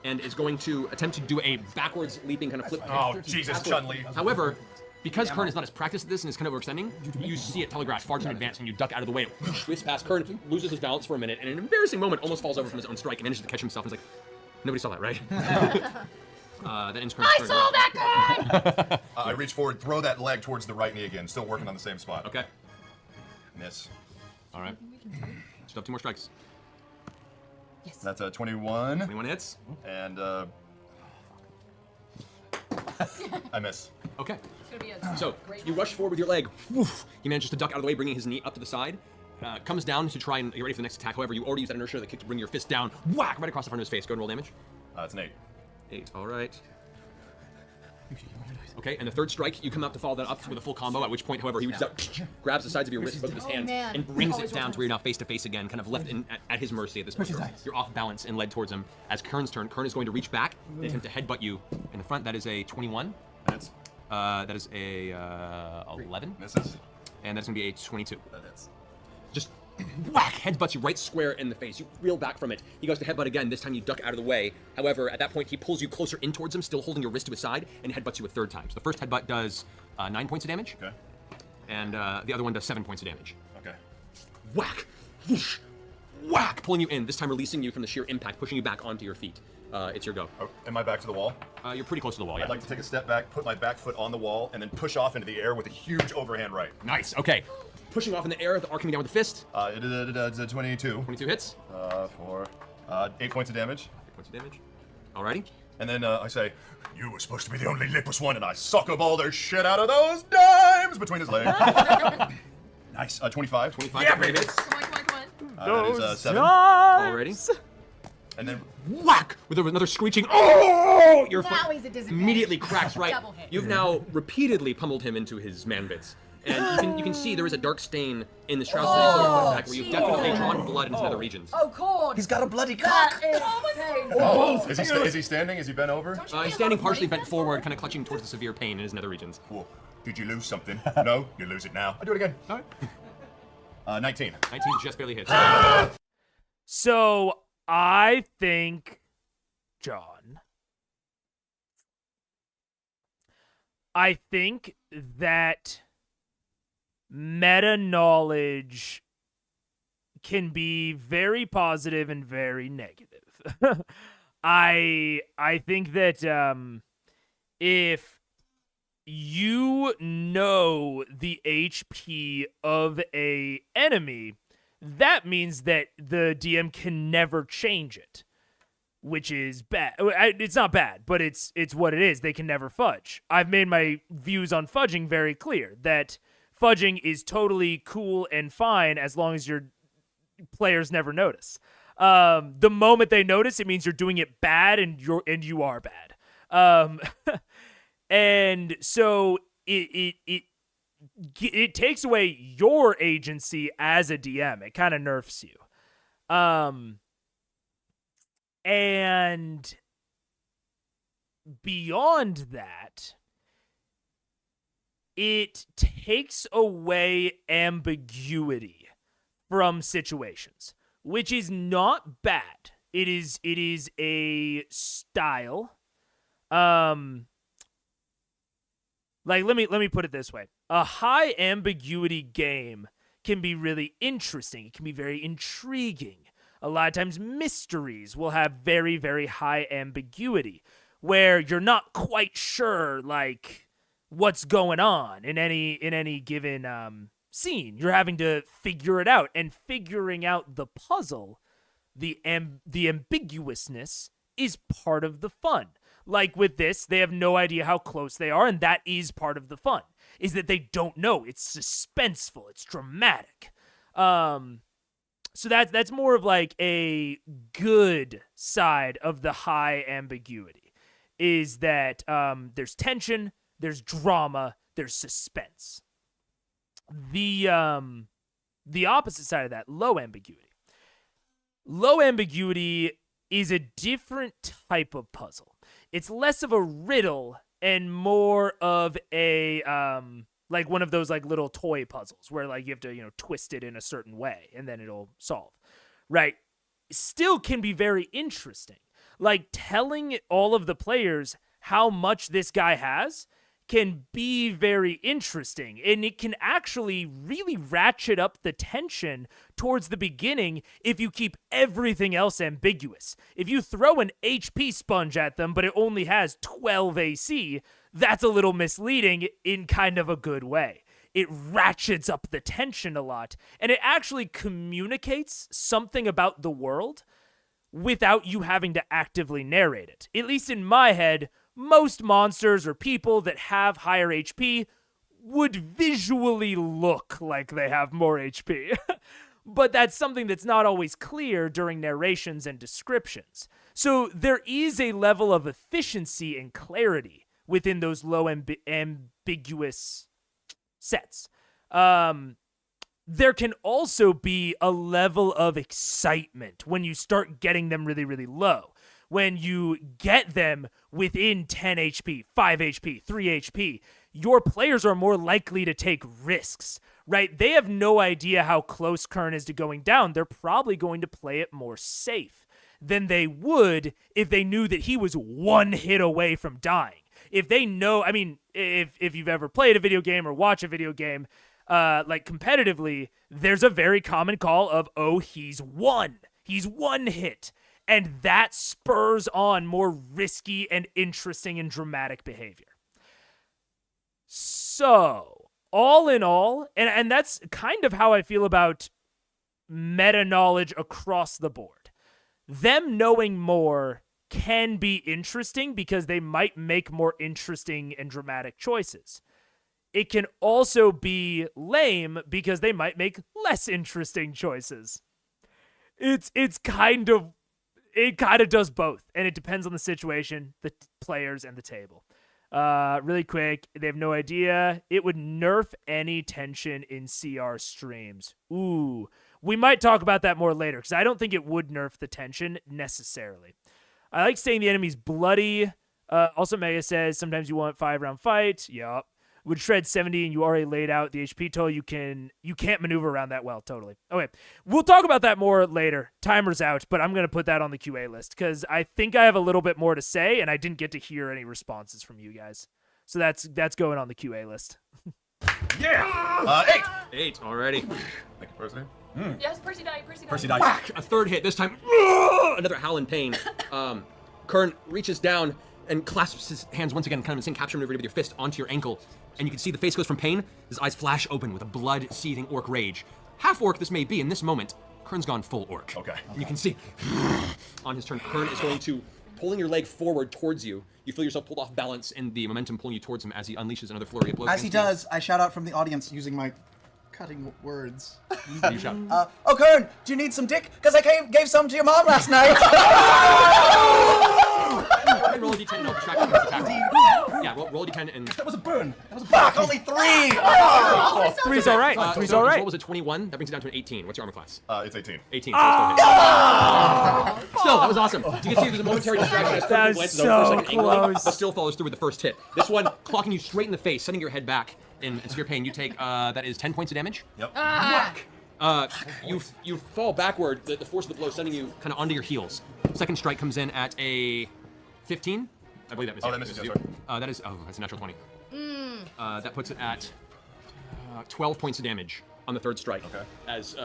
And is going to attempt to do a backwards leaping kind of flip. Oh, Jesus, Chun-Li. However, because Kern is not as practiced at this and is kind of overextending, you see it telegraphed far too in advance and you duck out of the way. It whips past Kern, loses his balance for a minute, and in an embarrassing moment almost falls over from his own strike and manages to catch himself and is like, nobody saw that, right? That ends Kern's I turn. saw that Kern! I reach forward, throw that leg towards the right knee again, still working on the same spot. Okay. Miss. All right. Still have 2 more strikes. Yes. That's a 21. 21 hits. And I miss. Okay. It's gonna be a So great you rush forward with your leg. Woof. He manages to duck out of the way, bringing his knee up to the side. Comes down to try and get ready for the next attack. However, you already used that inertia, the kick to bring your fist down. Whack! Right across the front of his face. Go and roll damage. It's an 8. 8. All right. Okay, and the third strike, you come out to follow that up with a full combo, at which point, however, he reaches out, grabs the sides of your wrist with both of his hands, man. and brings it down to where you're now face to face again, kind of left at his mercy at this point. You're off balance and led towards him. As Kern's turn, Kern is going to reach back and attempt to headbutt you in the front. That is a 21. Hits. That is a 11. Misses. And that's going to be a 22. That hits. Just whack, headbutts you right square in the face. You reel back from it. He goes to headbutt again. This time you duck out of the way. However, at that point, he pulls you closer in towards him, still holding your wrist to his side, and headbutts you a third time. So the first headbutt does 9 points of damage. Okay. And the other one does 7 points of damage. Okay. Whack! Whoosh! Whack! Pulling you in, this time releasing you from the sheer impact, pushing you back onto your feet. It's your go. Oh, am I back to the wall? You're pretty close to the wall, yeah. I'd like to take a step back, put my back foot on the wall, and then push off into the air with a huge overhand right. Nice, okay. Pushing off in the air, the arc coming down with the fist. It's a 22. 22 hits. For 8 points of damage. 8 points of damage. Alrighty. And then I say, you were supposed to be the only lipless one, and I soccer ball the shit out of those dimes between his legs. Nice. 25. 25. Yeah, baby. hits. Come on. That is 7. Already. And then whack! With another screeching, oh! Your Now foot he's a disadvantage. immediately cracks right. Double hit. You've now repeatedly pummeled him into his man bits. And you can see there is a dark stain in the shroud back where you've definitely drawn blood into other regions. Oh, cool. He's got a bloody cock. That is painful. Is he standing? Is he bent over? He's standing partially bent forward, kind of clutching towards the severe pain in his nether regions. Cool. Did you lose something? No, you lose it now. I'll do it again. All right. 19. 19 just barely hits. So I think, John, I think that meta knowledge can be very positive and very negative. I think that if you know the HP of a enemy, that means that the DM can never change it, which is bad. It's not bad, but it's what it is. They can never fudge. I've made my views on fudging very clear, that fudging is totally cool and fine as long as your players never notice. The moment they notice, it means you're doing it bad and you are bad. And so it takes away your agency as a DM. It kind of nerfs you. And beyond that, it takes away ambiguity from situations, which is not bad. It is a style. Like, let me put it this way. A high ambiguity game can be really interesting. It can be very intriguing. A lot of times mysteries will have very, very high ambiguity where you're not quite sure, like, what's going on in any given scene. You're having to figure it out, and figuring out the puzzle, the ambiguousness is part of the fun. Like with this, they have no idea how close they are, and that is part of the fun. is that they don't know. It's suspenseful. It's dramatic. So that's more of like a good side of the high ambiguity, is that there's tension, there's drama, there's suspense. The opposite side of that, low ambiguity. Low ambiguity is a different type of puzzle. It's less of a riddle and more of a like one of those like little toy puzzles where like you have to, twist it in a certain way and then it'll solve. Right? Still can be very interesting. Like telling all of the players how much this guy has can be very interesting, and it can actually really ratchet up the tension towards the beginning if you keep everything else ambiguous. If you throw an HP sponge at them, but it only has 12 AC, that's a little misleading in kind of a good way. It ratchets up the tension a lot, and it actually communicates something about the world without you having to actively narrate it. At least in my head, most monsters or people that have higher HP would visually look like they have more HP. But that's something that's not always clear during narrations and descriptions. So there is a level of efficiency and clarity within those low ambiguous sets. There can also be a level of excitement when you start getting them really, really low. When you get them within 10 HP, 5 HP, 3 HP, your players are more likely to take risks, right? They have no idea how close Kern is to going down. They're probably going to play it more safe than they would if they knew that he was one hit away from dying. If they know, I mean, if you've ever played a video game or watch a video game, like competitively, there's a very common call of, oh, he's one hit. And that spurs on more risky and interesting and dramatic behavior. So, all in all, and that's kind of how I feel about meta knowledge across the board. Them knowing more can be interesting because they might make more interesting and dramatic choices. It can also be lame because they might make less interesting choices. It kind of does both, and it depends on the situation, the players, and the table. Really quick, they have no idea. It would nerf any tension in CR streams. Ooh, we might talk about that more later, because I don't think it would nerf the tension necessarily. I like saying the enemy's bloody. Also, Mega says, sometimes you want 5-round fight. Yup. Would shred 70 and you already laid out the HP total, you can't maneuver around that well, totally. Okay, we'll talk about that more later. Timer's out, but I'm going to put that on the QA list because I think I have a little bit more to say and I didn't get to hear any responses from you guys. So that's going on the QA list. Yeah! 8 already. Thank you, Percy. Yes, Percy died. Percy died. Whack! A third hit, this time another howl in pain. Kern reaches down and clasps his hands once again, kind of insane capture maneuver with your fist onto your ankle. And you can see the face goes from pain, his eyes flash open with a blood-seething orc rage. Half orc this may be, in this moment, Kern's gone full orc. Okay. And you can see, on his turn, Kern is going to, pulling your leg forward towards you. You feel yourself pulled off balance and the momentum pulling you towards him as he unleashes another flurry of blows. As he does, I shout out from the audience using my cutting words. You shout. Oh, Kern, do you need some dick? Because I gave some to your mom last night. Go ahead, roll a d10. No, distract him. Yeah, roll a d10 and... That was a burn. Fuck, only 3! Oh! Three's all right. Three's all right. Roll was a 21. That brings it down to an 18. What's your armor class? It's 18. 18. So still, that was awesome. You can see there's a momentary distraction as Kern glances over for a second angrily, but still follows through with the first hit. This one clocking you straight in the face, sending your head back in severe pain. You take, that is 10 points of damage. Yep. You fall backward, the force of the blow sending you kind of onto your heels. Second strike comes in at a 15. I believe that misses. Oh, that misses, you. That's a natural 20. That puts it at 12 points of damage on the third strike. Okay. As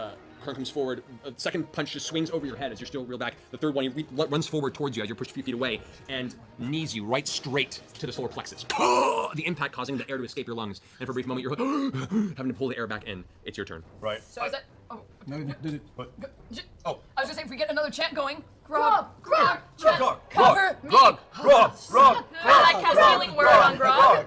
Kern comes forward, the second punch just swings over your head as you're still reeled back. The third one, he runs forward towards you as you're pushed a few feet away and knees you right straight to the solar plexus. The impact causing the air to escape your lungs. And for a brief moment, you're having to pull the air back in. It's your turn. Right. So is that? Oh. No, did it? What? I was just saying, if we get another chant going, Grog. Cover me. Grog. I cast Healing Word on Grog.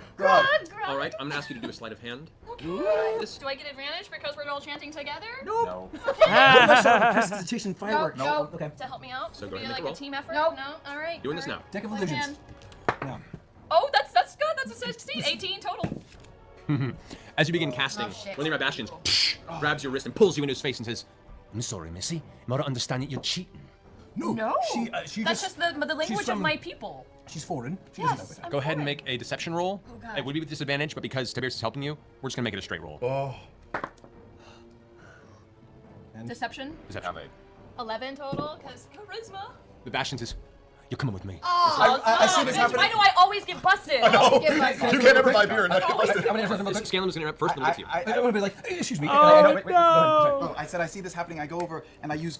All right, I'm gonna ask you to do a sleight of hand. Do I get advantage because we're all chanting together? No. Prestidigitation firework. No. Okay. To help me out? So go Be ahead and make like a a team effort? Nope. No? Alright. Doing this now. Deck of Sleight illusions. hand. No. Oh, that's good. That's a 16. 18 total. As you begin casting, shit. one of your bastions grabs your wrist and pulls you into his face and says, I'm sorry, Missy. I'm not understanding you're cheating. No. She That's just the language of from- my people. She's foreign. She Yes, doesn't know. I'm go ahead and foreign. make a deception roll. Oh, God. It would be with disadvantage, but because Tiberius is helping you, we're just gonna make it a straight roll. Oh. Deception. Deception. 11 total, because charisma. The bastion says, you're coming with me. I see this Bitch, happening. why do I always get busted? You can't ever buy beer and not get busted. Scanlan was gonna interrupt first, and with you. I want to be like, excuse me. Oh, wait, no. go ahead, sorry. Oh, I said I see this happening. I go over and I use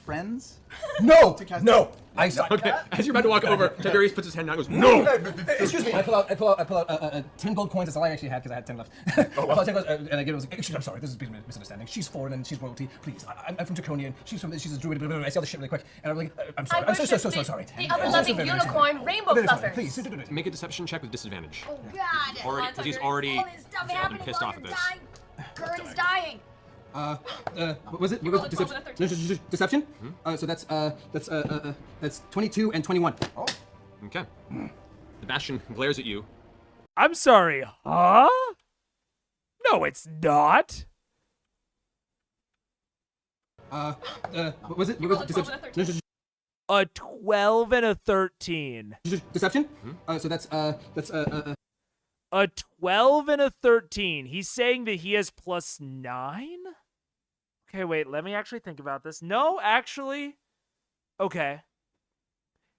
friends. No, cast- no. I saw. Okay, as you're about to walk over, Tiberius puts his hand down and goes, no! Excuse me. I pull out 10 gold coins. That's all I actually had because I had 10 left. I pull out 10 gold, and I give it. Excuse me, I'm sorry. This is a big misunderstanding. She's foreign and she's royalty. Please, I'm from Draconian. She's a druid. Blah, blah, blah. I see all this shit really quick, and I'm like, I'm sorry. I'm so sorry. The other loving unicorn, rainbow fluffers. Please. Make a deception check with disadvantage. Oh God. Already, because he's already All this stuff happening pissed while off at you're this. dying. Kern is dying. What was it? You rolled a 12 and a 13. Deception? So that's 22 and 21. Oh. Okay. The bastion glares at you. I'm sorry, huh? No, it's not. What was it? You rolled a 12 and a 13. A 12 and a 13. Deception? So that's A 12 and a 13. He's saying that he has +9? Okay, wait, let me actually think about this. No, actually. Okay.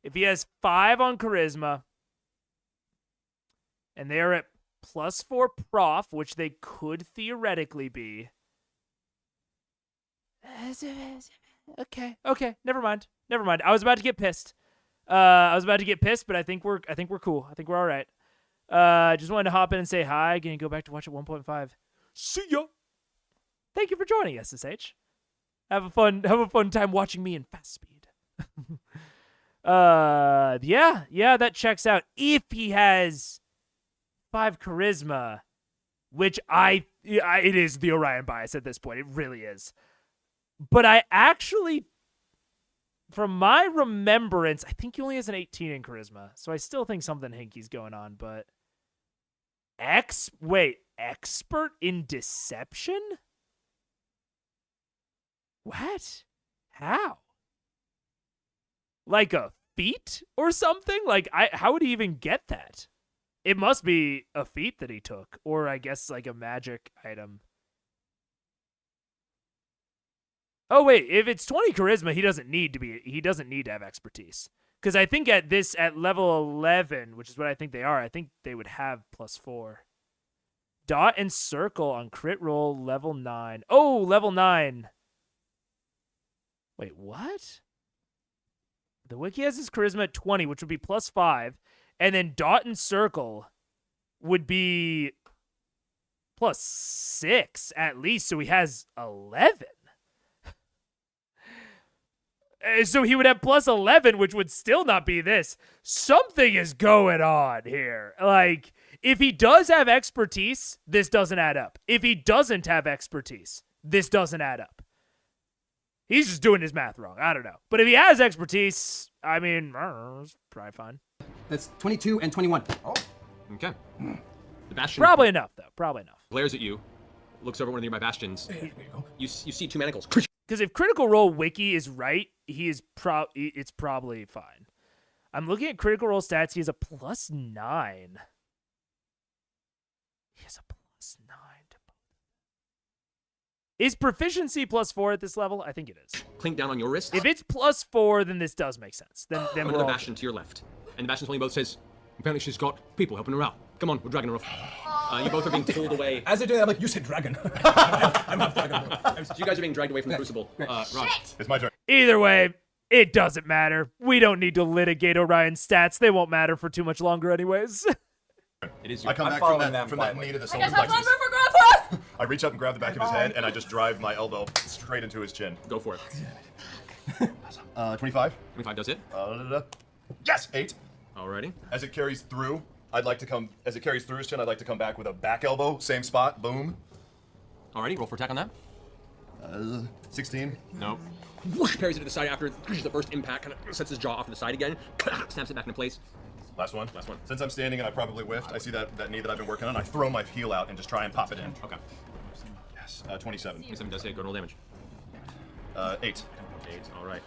If he has 5 on charisma, and they're at +4 prof, which they could theoretically be. Okay, never mind. I was about to get pissed. But I think we're cool. I think we're all right. Just wanted to hop in and say hi. Gonna go back to watch at 1.5. See ya. Thank you for joining us, SH. Have a fun time watching me in fast speed. Yeah, that checks out. If he has 5 charisma, which it is the Orion bias at this point. It really is. But I actually, from my remembrance, I think he only has an 18 in charisma. So I still think something hinky's going on, but expert in deception? What? How? Like a feat or something? Like how would he even get that? It must be a feat that he took, or I guess like a magic item. Oh wait, if it's 20 charisma, he doesn't need to have expertise. Because I think at level 11, which is what I think they are, I think they would have +4. Dot and circle on crit roll level 9. Oh, level 9. Wait, what? The wiki has his charisma at 20, which would be +5. And then dot and circle would be +6 at least, so he has 11. So he would have +11, which would still not be this. Something is going on here. Like, if he does have expertise, this doesn't add up. If he doesn't have expertise, this doesn't add up. He's just doing his math wrong. I don't know. But if he has expertise, I mean, it's probably fine. That's 22 and 21. Oh. Okay. The bastion Probably enough, though. Probably enough. glares at you, looks over one of the nearby bastions. You see 2 manacles. Because if Critical Role Wiki is right, it's probably fine. I'm looking at Critical Role stats. He has a +9. He has a +9 to both. Is proficiency +4 at this level? I think it is. Clink down on your wrist. If it's +4, then this does make sense. Then we're Another all bastion to your left. And the bastion's holding both says, apparently she's got people helping her out. Come on, we're dragging her off. You both are being pulled away. As they're doing that, I'm like, you said dragon. I'm not dragon. So you guys are being dragged away from the Crucible. Ron. It's my turn. Either way, it doesn't matter. We don't need to litigate Orion's stats. They won't matter for too much longer anyways. It is I come back from that knee to the I solar guess have fun plexus. for Grandpa! I reach up and grab the back of his head, and I just drive my elbow straight into his chin. Go for it. 25. 25 does hit. Yes, 8. Alrighty. As it carries through, as it carries through his chin, I'd like to come back with a back elbow, same spot, boom. Alrighty, roll for attack on that. 16. No. Whoosh, parries it to the side after the first impact, kind of sets his jaw off to the side again, snaps it back into place. Last one. Last one. Since I'm standing and I probably whiffed, I see that knee that I've been working on. I throw my heel out and just try and pop it in. Okay. Yes. 27. 27 does hit. Go roll damage. 8. 8. All right.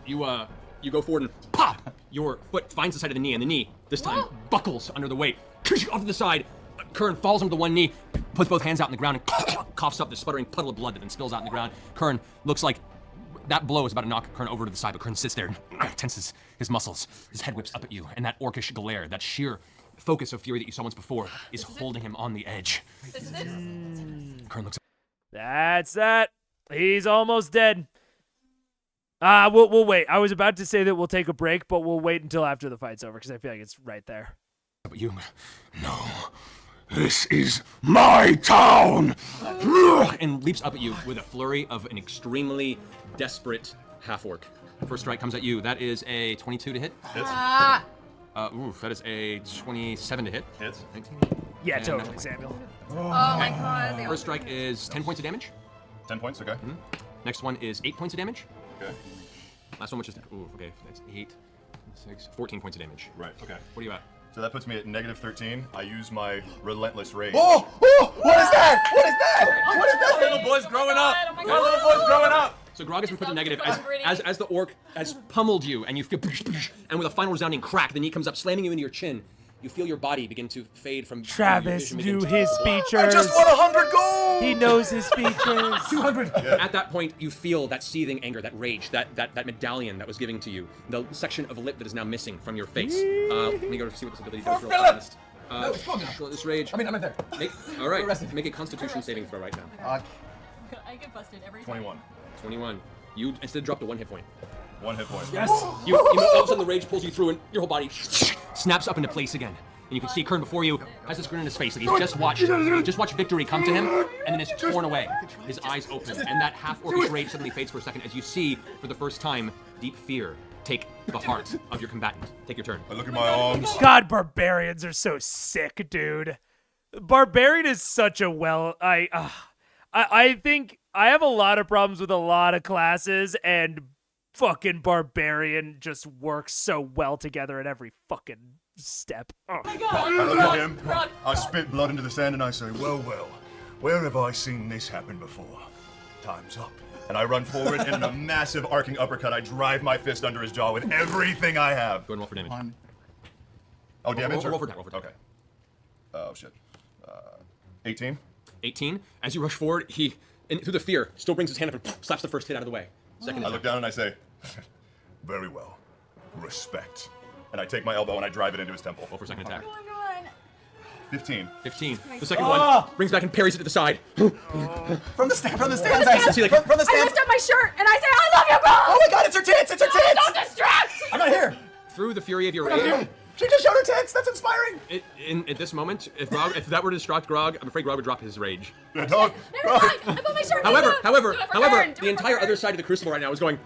You go forward and pop. Your foot finds the side of the knee, and the knee this time buckles under the weight. Off to the side. Kern falls onto the one knee, puts both hands out in the ground, and coughs up the sputtering puddle of blood that then spills out in the ground. Kern looks like that blow is about to knock Kern over to the side, but Kern sits there and tenses his muscles. His head whips up at you, and that orcish glare, that sheer focus of fury that you saw once before, is holding him on the edge. Kern looks. That's that. He's almost dead. We'll wait. I was about to say that we'll take a break, but we'll wait until after the fight's over because I feel like it's right there. But you, no. This is my town! And leaps up at you with a flurry of an extremely desperate half-orc. First strike comes at you. That is a 22 to hit. Hits. That is a 27 to hit. Hits. 19. Yeah, And totally, Samuel. Oh my god. First strike is 10 points of damage. 10 points, okay. Next one is 8 points of damage. Okay. Last one, which is, okay, that's 8, 6, 14 points of damage. Right, okay. What are you at? So that puts me at negative 13. I use my relentless rage. Oh! Oh! What is that? What is that? What is that? Little boy's growing up. Oh my My God. little boy's growing up. So Grog has been put to sounds negative frustrating. as the orc has pummeled you, and you feel, and with a final resounding crack, the knee comes up, slamming you into your chin. You feel your body begin to fade from. Travis your vision knew begin to- his features. I just won 100 gold! He knows his features. 200. At that point, you feel that seething anger, that rage, that medallion that was given to you, the section of lip that is now missing from your face. Let me go to see what this ability does. For real Philip! fast. No, it's gone now. This rage. I mean, I'm in there. All right, arrested. make a Constitution saving throw right now. I get busted every time. 21. 21. You instead dropped to 1 hit point. 1 hit point. Yes. You all of a sudden the rage pulls you through, and your whole body snaps up into place again. And you can see Kern before you has this grin on his face, like he's just watched victory come to him, and then is torn away. His eyes open, and that half-orcish rage suddenly fades for a second as you see, for the first time, deep fear take the heart of your combatant. Take your turn. I look at my arms. God, barbarians are so sick, dude. Barbarian is such a I think I have a lot of problems with a lot of classes, and fucking barbarian just works so well together at every fucking step. Oh. Oh my god. I look at him. Run. I spit blood into the sand and I say, well, well, where have I seen this happen before? Time's up. And I run forward and in a massive arcing uppercut, I drive my fist under his jaw with everything I have. Go and roll for damage. Oh, damage? Roll for attack. Okay. Oh, shit. 18. 18. As you rush forward, he, through the fear, still brings his hand up and slaps the first hit out of the way. Second I attack. look down and I say, very well. Respect. And I take my elbow and I drive it into his temple. Roll for second attack. Oh my god. 15. 15. The second one brings back and parries it to the side. From the stands, See, like, from the I stands. lift up my shirt and I say, I love you, girl! Oh my god, it's her tits! It's her tits! Don't distract! I'm not here. Through the fury of your rage, She just showed her tits. That's inspiring. at this moment, if that were to distract Grog, I'm afraid Grog would drop his rage. Yeah, dog. Never mind. I put my shirt However, back on. Do it for Kern. Do the it entire for other Kern. side of the Crucible right now is going,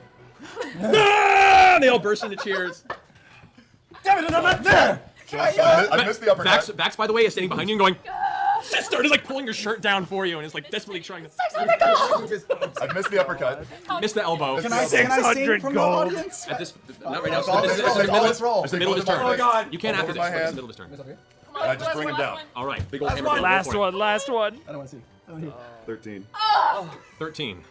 "Ah!" And they all burst into cheers. Damn it, I'm not there. I missed the uppercut. Vax, by the way, is standing behind you and going, sister, and is like pulling your shirt down for you and is like desperately trying to. I missed the uppercut. Miss the elbow. Can I sing from the audience? At this, not right now. All This is this the roll. middle. It's the middle of his turn. Oh, God. You can't I'll after this. hold my But it's the hand. middle of his turn. Come on, I just bring him down. All right, big old hammer. Go Last for it. one, last one. I don't want to see. I don't hear. 13. 13.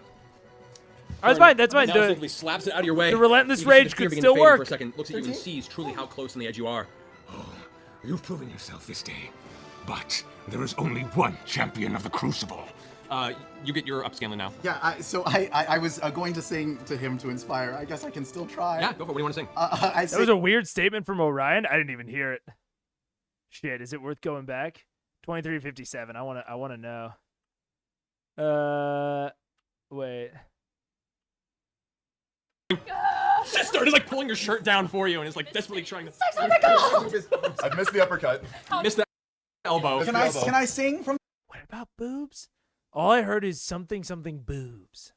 That's fine, that's fine. Now The- simply slaps it out of your way. the relentless You can see rage the fear could begin still fading work. For a second, looks at you and sees truly how close on the edge you are. You've proven yourself this day, but there is only one champion of the Crucible. You get your upscaling now. Yeah, so I was going to sing to him to inspire. I guess I can still try. Yeah, go for it. What do you want to sing? I That was a weird statement from Orion. I didn't even hear it. Shit, is it worth going back? 2357. I wanna know. Wait. Sister, and is like pulling your shirt down for you and is like desperately trying to. I missed the uppercut. Miss the elbow. Can I sing from? What about boobs? All I heard is something boobs.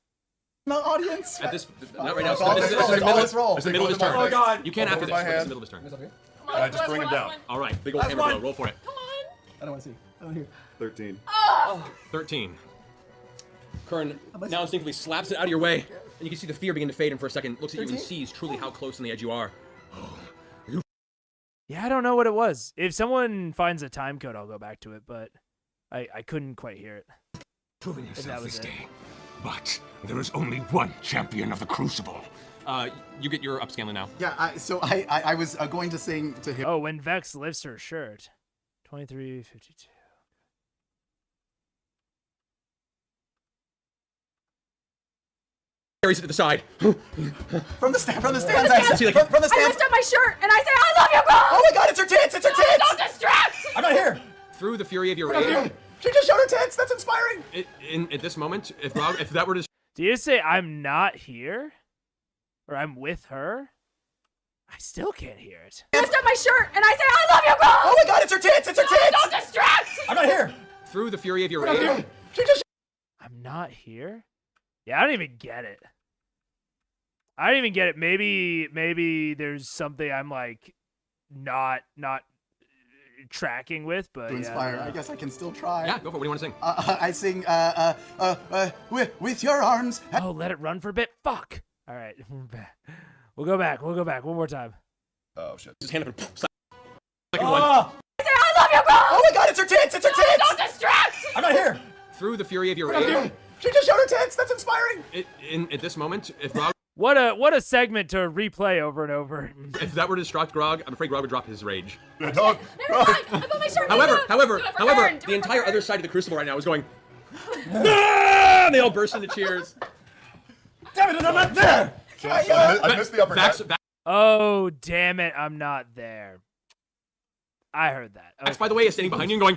the audience. At this, not right now. Let's roll, This is let's the roll, middle. let's roll. This is the middle of his turn. Oh, God. You can't I'll after hold this. my But this is hand. the middle of his turn. What's up here? I just bring him down. All right, big old hammer blow. Roll for it. Come on. I don't want to see. I don't hear. 13. 13. Kern now instinctively slaps it out of your way, and you can see the fear begin to fade. And for a second, looks at you and sees truly how close on the edge you are. Yeah, I don't know what it was. If someone finds a time code, I'll go back to it, but I couldn't quite hear it. Proving that yourself was this it. day. But there is only one champion of the Crucible. You get your upscaling now. Yeah, so I was going to sing to him. Oh, when Vex lifts her shirt. 23:52. Carries it to the side. From the stand, See, like- from the I stand. lift up my shirt and I say, I love you, girl! Oh my God, it's her tits! It's her tits! Don't distract! I'm not here. Through the fury of your rage, She just showed her tits. That's inspiring. at this moment, if that were to Do you say I'm not here? Or I'm with her? I still can't hear it. I lift up my shirt and I say, I love you, girl! Oh my God, it's her tits! It's her tits! Don't distract! I'm not here. through the fury of your rage, She just. I'm not here? Yeah, I don't even get it. I don't even get it. Maybe there's something I'm like not tracking with, but To yeah, inspire. I guess I can still try. yeah, go for it. What do you want to sing? I sing with your arms. Oh, let it run for a bit. Fuck. All right, we're back. We'll go back. One more time. Oh, shit. Just hand up and slap. Second one. I say, I love you, girl! Oh my God, it's her tits! It's her tits! Don't distract! I'm not here. Through the fury of your rage, She just showed her tits. That's inspiring. at this moment, if Grog, What a segment to replay over and over. if that were to distract Grog, I'm afraid Grog would drop his rage. Yeah, dog. Never mind! I put my shirt However, back up. Do it for Kern, do the it for entire Kern. other side of the Crucible right now is going. "Ah!" And they all burst into cheers. Damn it, I'm not there. So I missed the uppercut. Vax, Oh, damn it, I'm not there. I heard that. Vax, by the way, is standing behind you and going,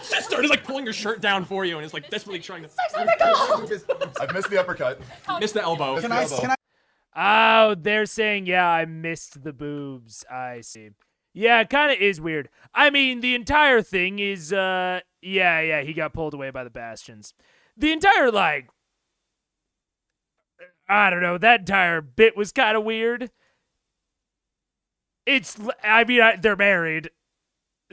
sister, and is like pulling your shirt down for you, and is like desperately trying to I've missed the uppercut. miss the elbow. Can I? Oh, they're saying, yeah, I missed the boobs. I see. Yeah, it kind of is weird. I mean, the entire thing is, yeah, he got pulled away by the Bastions. The entire, like, I don't know, that entire bit was kind of weird. They're married,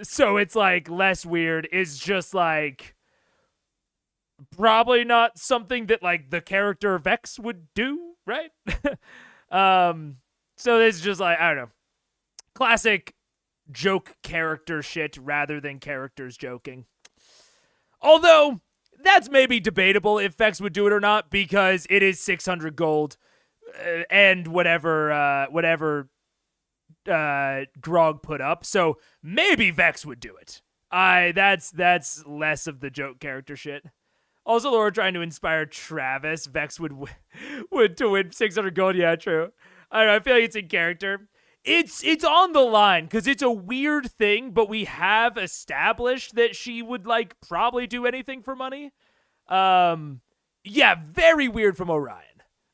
so it's, like, less weird. It's just, like, probably not something that, like, the character Vex would do, right? So it's just, like, I don't know. Classic joke character shit rather than characters joking. Although, that's maybe debatable if Vex would do it or not, because it is 600 gold and whatever Grog put up. So maybe Vex would do it. That's less of the joke character shit. Also, Laura trying to inspire Travis. Vex would to win 600 gold. Yeah, true. I don't know. I feel like it's in character. It's on the line because it's a weird thing, but we have established that she would like probably do anything for money. Yeah, very weird from Orion.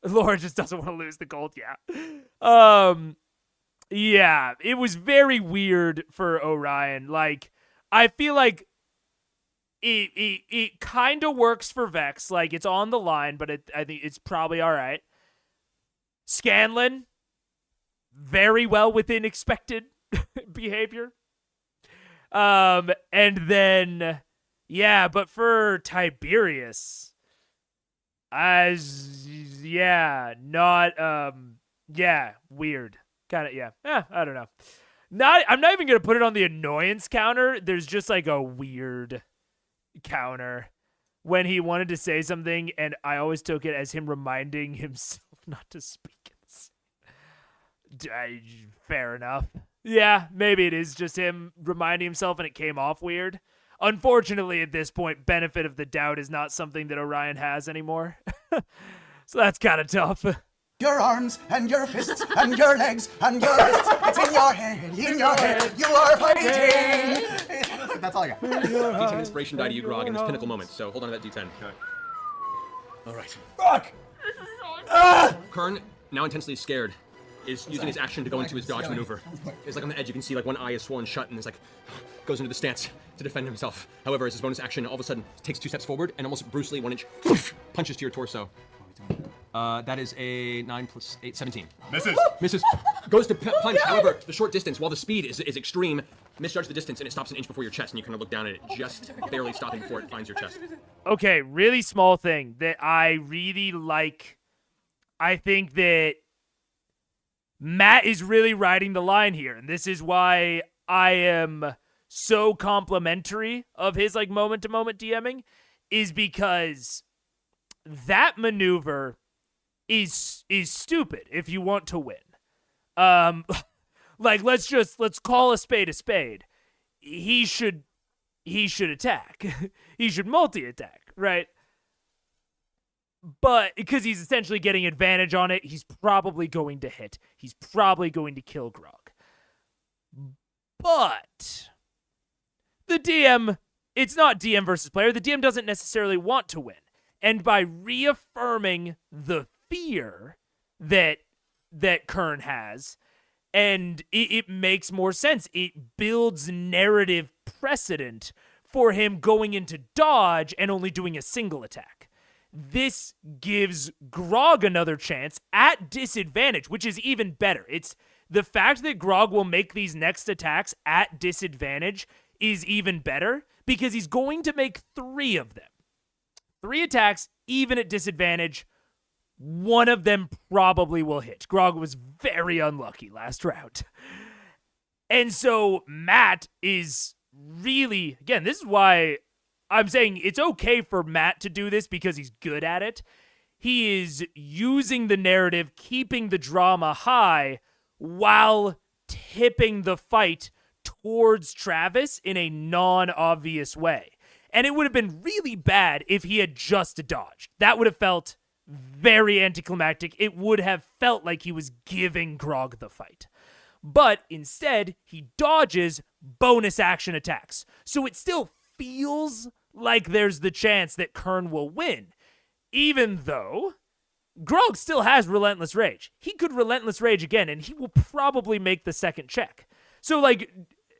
Laura just doesn't want to lose the gold. Yeah. Yeah, it was very weird for Orion. Like, I feel like it kind of works for Vex. Like, it's on the line, but I think it's probably all right. Scanlan, very well within expected behavior. And then, yeah, but for Tiberius, yeah, weird. Kind of, yeah. I don't know. I'm not even going to put it on the annoyance counter. There's just like a weird counter when he wanted to say something, and I always took it as him reminding himself not to speak. Fair enough. Yeah, maybe it is just him reminding himself and it came off weird. Unfortunately, at this point, benefit of the doubt is not something that Orion has anymore. So that's kind of tough. Your arms and your fists and your legs and your wrists. It's in your head. You are fighting. That's all I got. D10 inspiration die to you, Grog, in this pinnacle moment. So hold on to that D10. Okay. All right. Fuck. Kern, now intensely scared, is using his action to go into his dodge maneuver. It's like on the edge, you can see like one eye is swollen shut, and it's like goes into the stance to defend himself. However, as his bonus action, all of a sudden takes 2 steps forward and almost Bruce Lee 1 inch punches to your torso. That is a 9 plus 8, 17. Misses. Misses. Goes to punch. However, the short distance, while the speed is extreme, misjudge the distance, and it stops an inch before your chest, and you kind of look down at it, just barely stopping before it finds your chest. Okay, really small thing that I really like. I think that Matt is really riding the line here, and this is why I am so complimentary of his like moment-to-moment DMing, is because that maneuver is stupid if you want to win. Like let's call a spade a spade. He should attack. He should multi-attack, right? But because he's essentially getting advantage on it, he's probably going to hit. He's probably going to kill Grog. But the DM, it's not DM versus player. The DM doesn't necessarily want to win. And by reaffirming the fear that Kern has, and it makes more sense. It builds narrative precedent for him going into dodge and only doing a single attack. This gives Grog another chance at disadvantage, which is even better. It's the fact that Grog will make these next attacks at disadvantage is even better because he's going to make 3 of them. 3 attacks, even at disadvantage. One of them probably will hit. Grog was very unlucky last round. And so Matt is really, again, this is why I'm saying it's okay for Matt to do this because he's good at it. He is using the narrative, keeping the drama high while tipping the fight towards Travis in a non-obvious way. And it would have been really bad if he had just dodged. That would have felt very anticlimactic. It would have felt like he was giving Grog the fight. But instead, he dodges bonus action attacks. So it still feels like there's the chance that Kern will win, even though Grog still has Relentless Rage. He could Relentless Rage again, and he will probably make the second check. So, like,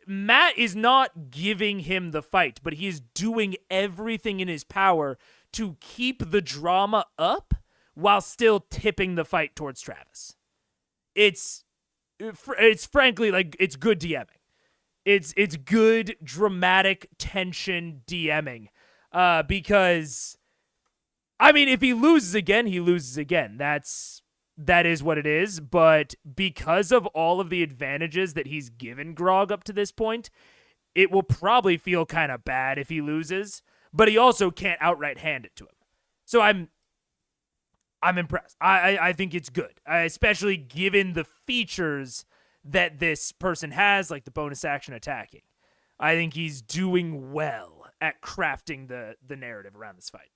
Matt is not giving him the fight, but he is doing everything in his power to keep the drama up while still tipping the fight towards Travis. It's frankly, like, it's good DMing. It's good dramatic tension DMing, because, I mean, if he loses again, he loses again. That is what it is. But because of all of the advantages that he's given Grog up to this point, it will probably feel kind of bad if he loses. But he also can't outright hand it to him. So I'm impressed. I think it's good, especially given the features that this person has, like the bonus action attacking. I think he's doing well at crafting the narrative around this fight.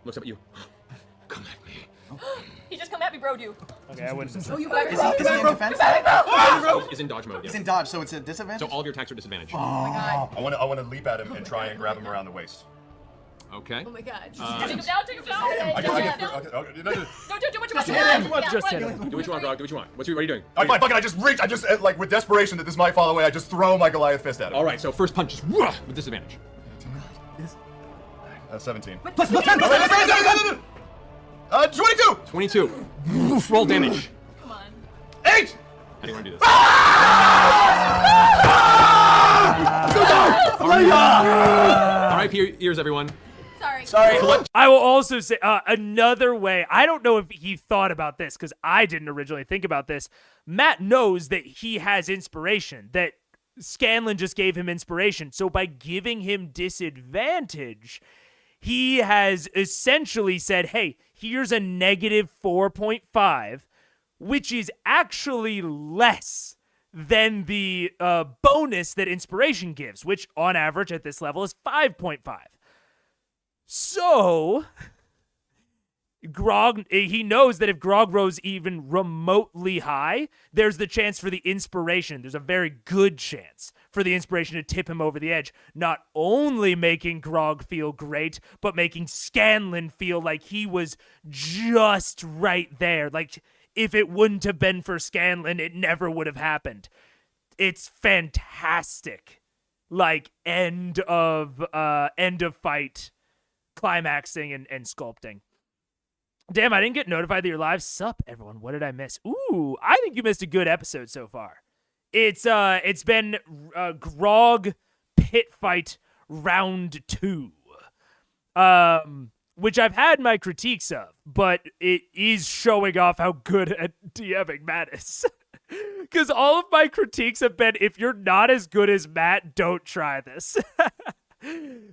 Looks up at you. Come at me. He just come at me, bro'd you. Okay, I wouldn't. Is he in defense? Is in dodge mode. He's Yeah. in dodge, so it's a disadvantage? So all of your attacks are disadvantage. Oh my god. I want to leap at him and try and grab him around the waist. Okay. Oh my god. Take him down, take him down. I Yeah. get okay. Don't do what you want. Just hit him. Do what you want, Grog. Do what you want. What are you doing? All right, fine, fuck it. I just, like, with desperation that this might fall away, I just throw my Goliath fist at him. All right, so first punch is with disadvantage. 17. Plus 10. 22! 22. Roll damage. Come on. 8! How do you want to do this? R.I.P. ears, everyone. Sorry. I will also say another way. I don't know if he thought about this because I didn't originally think about this. Matt knows that he has inspiration, that Scanlan just gave him inspiration. So by giving him disadvantage, he has essentially said, hey, here's a negative 4.5, which is actually less than the bonus that inspiration gives, which on average at this level is 5.5. So, Grog, he knows that if Grog rolls even remotely high, there's the chance for the inspiration. There's a very good chance for the inspiration to tip him over the edge, not only making Grog feel great, but making Scanlan feel like he was just right there. Like, if it wouldn't have been for Scanlan, it never would have happened. It's fantastic. Like, end of fight climaxing and sculpting. Damn, I didn't get notified that you're live. Sup, everyone. What did I miss? Ooh, I think you missed a good episode so far. It's been Grog Pit Fight Round 2. Which I've had my critiques of, but it is showing off how good at DMing Matt is. Because all of my critiques have been, if you're not as good as Matt, don't try this.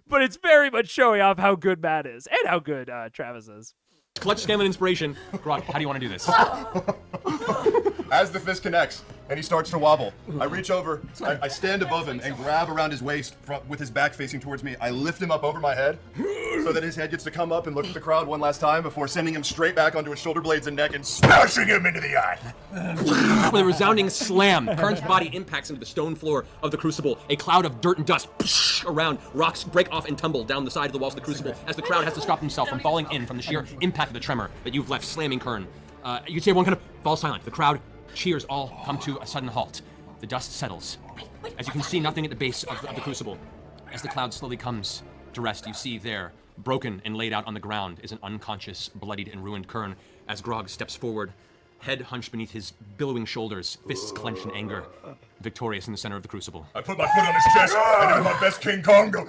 But it's very much showing off how good Matt is, and how good Travis is. Clutch scam and inspiration. Grog, how do you want to do this? As the fist connects and he starts to wobble, I reach over, I stand above him and grab around his waist with his back facing towards me. I lift him up over my head so that his head gets to come up and look at the crowd one last time before sending him straight back onto his shoulder blades and neck and smashing him into the eye. With a resounding slam, Kern's body impacts into the stone floor of the Crucible. A cloud of dirt and dust around. Rocks break off and tumble down the side of the walls of the Crucible as the crowd has to stop himself from falling in from the sheer impact of the tremor that you've left slamming Kern. You see everyone kind of fall silent. The crowd cheers all come to a sudden halt. The dust settles. As you can see nothing at the base of the Crucible. As the cloud slowly comes to rest, you see there, broken and laid out on the ground, is an unconscious, bloodied and ruined Kern. As Grog steps forward, head hunched beneath his billowing shoulders, fists clenched in anger, victorious in the center of the Crucible. I put my foot on his chest and in my best King Kong go.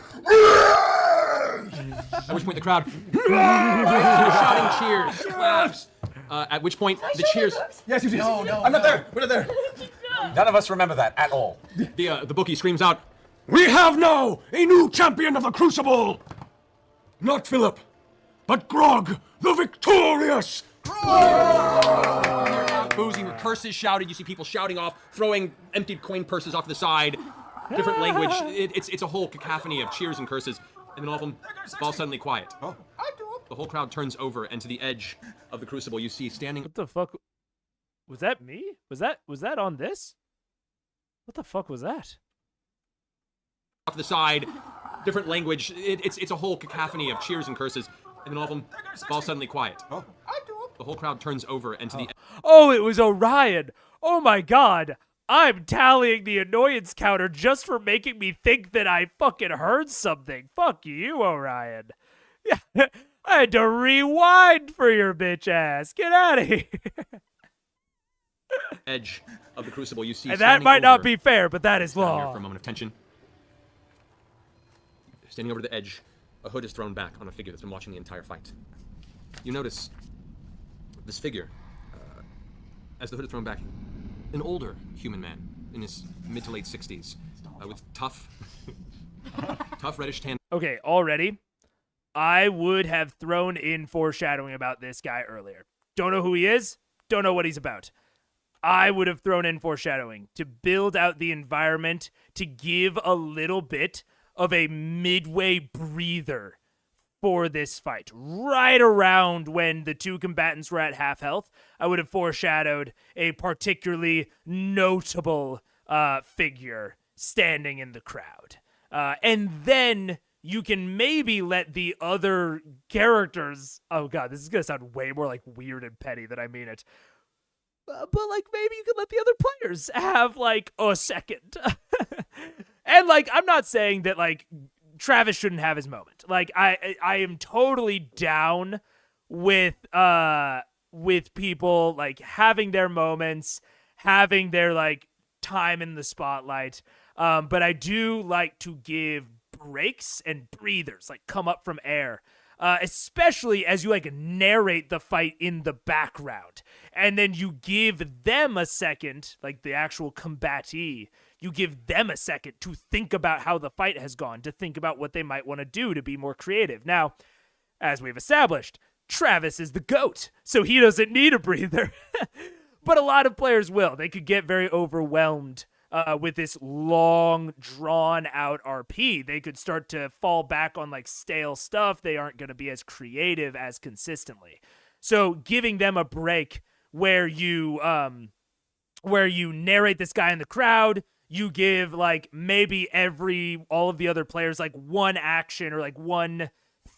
At which point the crowd shouting cheers, claps. At which point the cheers. Yes, you did. No, I'm not there. We're not there. None of us remember that at all. The bookie screams out, We have now a new champion of the Crucible! Not Philip, but Grog, the victorious! boozing, curses shouted. You see people shouting off, throwing emptied coin purses off to the side. Different language. It's a whole cacophony of cheers and curses. And then all of them fall suddenly quiet. Oh. The whole crowd turns over, and to the edge of the Crucible, you see standing. What the fuck? Was that me? Was that on this? What the fuck was that? Off to the side, different language. It's a whole cacophony of cheers and curses. And then all of them fall suddenly quiet. Oh. The whole crowd turns over, and to the. Oh, it was Orion. Oh my god. I'm tallying the annoyance counter just for making me think that I fucking heard something. Fuck you, Orion. Yeah, I had to rewind for your bitch ass. Get out of here. Edge of the Crucible, you see. And that might not be fair, but that is law. Here for a moment of tension. Standing over the edge, a hood is thrown back on a figure that's been watching the entire fight. You notice this figure, as the hood is thrown back, an older human man in his mid to late 60s, with tough reddish tan. Okay, already, I would have thrown in foreshadowing about this guy earlier. Don't know who he is, don't know what he's about. I would have thrown in foreshadowing to build out the environment, to give a little bit of a midway breather for this fight. Right around when the two combatants were at half health, I would have foreshadowed a particularly notable figure standing in the crowd. And then you can maybe let the other characters... Oh god, this is going to sound way more like weird and petty than I mean it. But like maybe you could let the other players have like a second. And like I'm not saying that like Travis shouldn't have his moment. Like I am totally down with people like having their moments, having their like time in the spotlight. But I do like to give breaks and breathers, like come up from air. Especially as you like narrate the fight in the background, and then you give them a second, like the actual combattee, you give them a second to think about how the fight has gone, to think about what they might want to do to be more creative. Now, as we've established, Travis is the GOAT, so he doesn't need a breather. But a lot of players will. They could get very overwhelmed with this long, drawn-out RP. They could start to fall back on like stale stuff. They aren't going to be as creative as consistently. So giving them a break where you narrate this guy in the crowd, you give like maybe all of the other players like one action or like one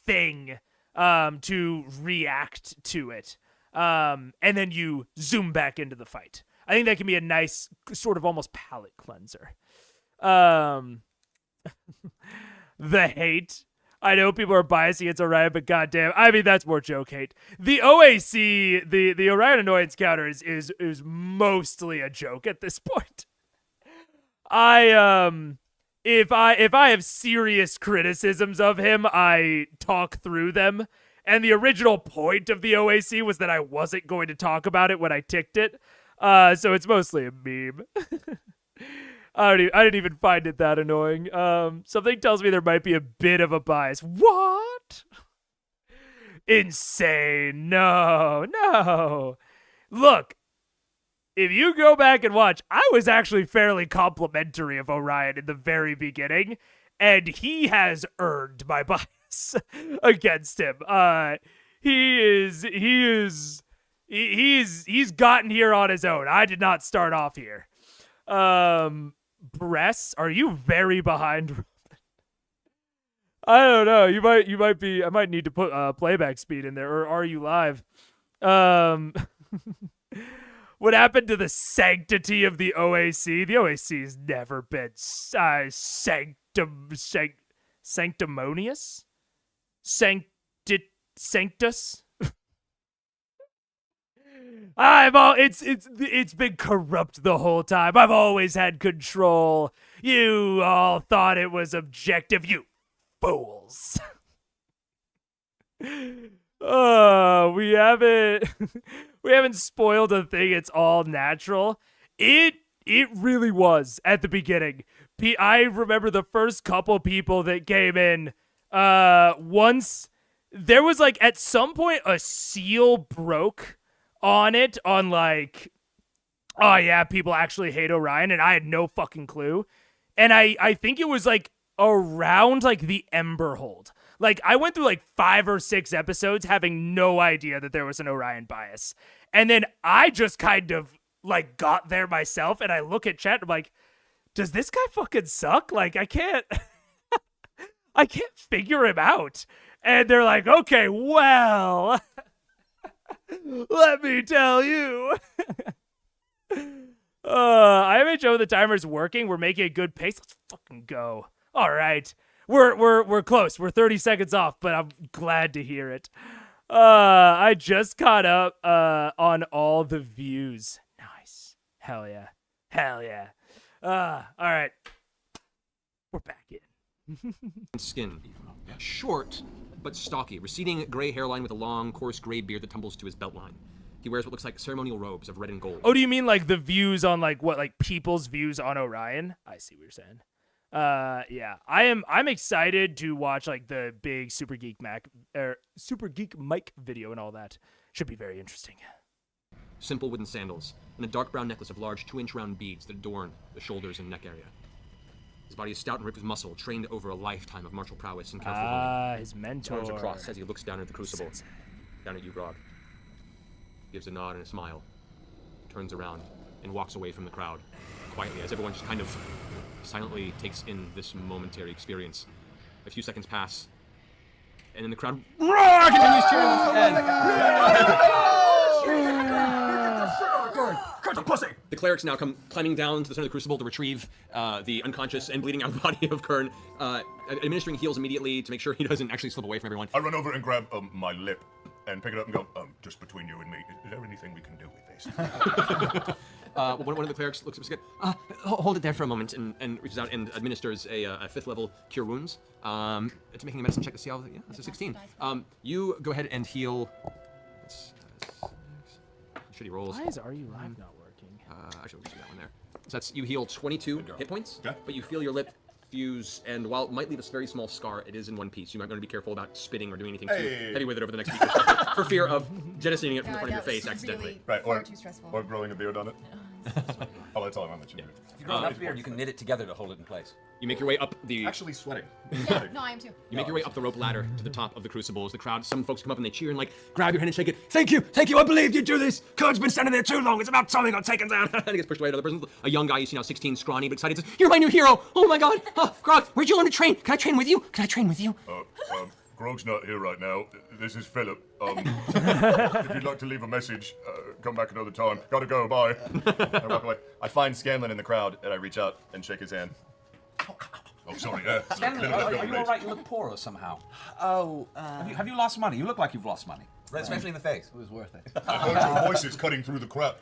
thing to react to it. And then you zoom back into the fight. I think that can be a nice sort of almost palate cleanser. The hate. I know people are biased against Orion, but goddamn, I mean that's more joke hate. The OAC, the Orion annoyance counter is mostly a joke at this point. If I have serious criticisms of him, I talk through them. And the original point of the OAC was that I wasn't going to talk about it when I ticked it. So it's mostly a meme. I didn't even find it that annoying. Something tells me there might be a bit of a bias. What? Insane. No. Look, if you go back and watch, I was actually fairly complimentary of Orion in the very beginning, and he has earned my bias against him. He's gotten here on his own. I did not start off here. Bress, are you very behind? I don't know. You might be. I might need to put playback speed in there, or are you live? What happened to the sanctity of the OAC? The OAC has never been sanctimonious, sanctus. It's been corrupt the whole time. I've always had control. You all thought it was objective, you fools. We haven't spoiled a thing. It's all natural. It really was at the beginning. I remember the first couple people that came in. Once there was like at some point a seal broke on it on like, oh yeah, people actually hate Orion, and I had no fucking clue. And I think it was like around like the Emberhold. Like I went through like 5 or 6 episodes having no idea that there was an Orion bias. And then I just kind of like got there myself, and I look at chat and I'm like, does this guy fucking suck? Like I can't figure him out. And they're like, okay, well, let me tell you. I haven't shown the timer's working. We're making a good pace. Let's fucking go. All right. We're close. We're 30 seconds off, but I'm glad to hear it. I just caught up on all the views. Nice. Hell yeah. All right. We're back in. Skin. Short, but stocky, receding gray hairline with a long, coarse gray beard that tumbles to his belt line. He wears what looks like ceremonial robes of red and gold. Oh, do you mean like the views on like what, like people's views on Orion? I see what you're saying. Yeah, I'm excited to watch like the big Super Geek Mike video and all that. Should be very interesting. Simple wooden sandals and a dark brown necklace of large 2-inch round beads that adorn the shoulders and neck area. His body is stout and ripped with muscle, trained over a lifetime of martial prowess and careful hunting. His mentor. His arms across as he looks down at the Crucible, down at you, Grog. Gives a nod and a smile, turns around, and walks away from the crowd, quietly, as everyone just kind of silently takes in this momentary experience. A few seconds pass, and then the crowd continues cheering. The clerics now come climbing down to the center of the Crucible to retrieve the unconscious and bleeding out body of Kern, administering heals immediately to make sure he doesn't actually slip away from everyone. I run over and grab my lip and pick it up and go, just between you and me, is there anything we can do with this? One of the clerics looks up and says, hold it there for a moment, and reaches out and administers a 5th level Cure Wounds. It's making a medicine check to see how, yeah, that's a 16. You go ahead and heal. Shitty rolls. Why is Are You Live not working? Actually, we'll do that one there. So that's, you heal 22 hit points, but you feel your lip fuse, and while it might leave a very small scar, it is in one piece. You might want to be careful about spitting or doing anything too heavy with it over the next week or so, for fear of jettisoning it from the front of your face accidentally. Right, or growing a beard on it. Oh, that's all I want to mention. If you grow enough beard, you can knit it together to hold it in place. You make your way up the... Actually sweating. Yeah, no, I am too. You make your way up the rope ladder to the top of the Crucible as the crowd, some folks come up and they cheer and like, grab your hand and shake it. Thank you, I believed you'd do this. Kurd's been standing there too long, it's about time he got taken down. And he gets pushed away to another person. A young guy, you see now 16, scrawny, but excited, says, you're my new hero. Oh my God. Grog, where'd you learn to train? Can I train with you? Grog's not here right now. This is Philip. If you'd like to leave a message, come back another time. Gotta go, bye. I walk away. I find Scanlan in the crowd, and I reach out and shake his hand. Oh, sorry. Stanley, are you all right? You look poorer somehow. Oh, Have you lost money? You look like you've lost money. Especially in the face. It was worth it. I heard your voice is cutting through the crap.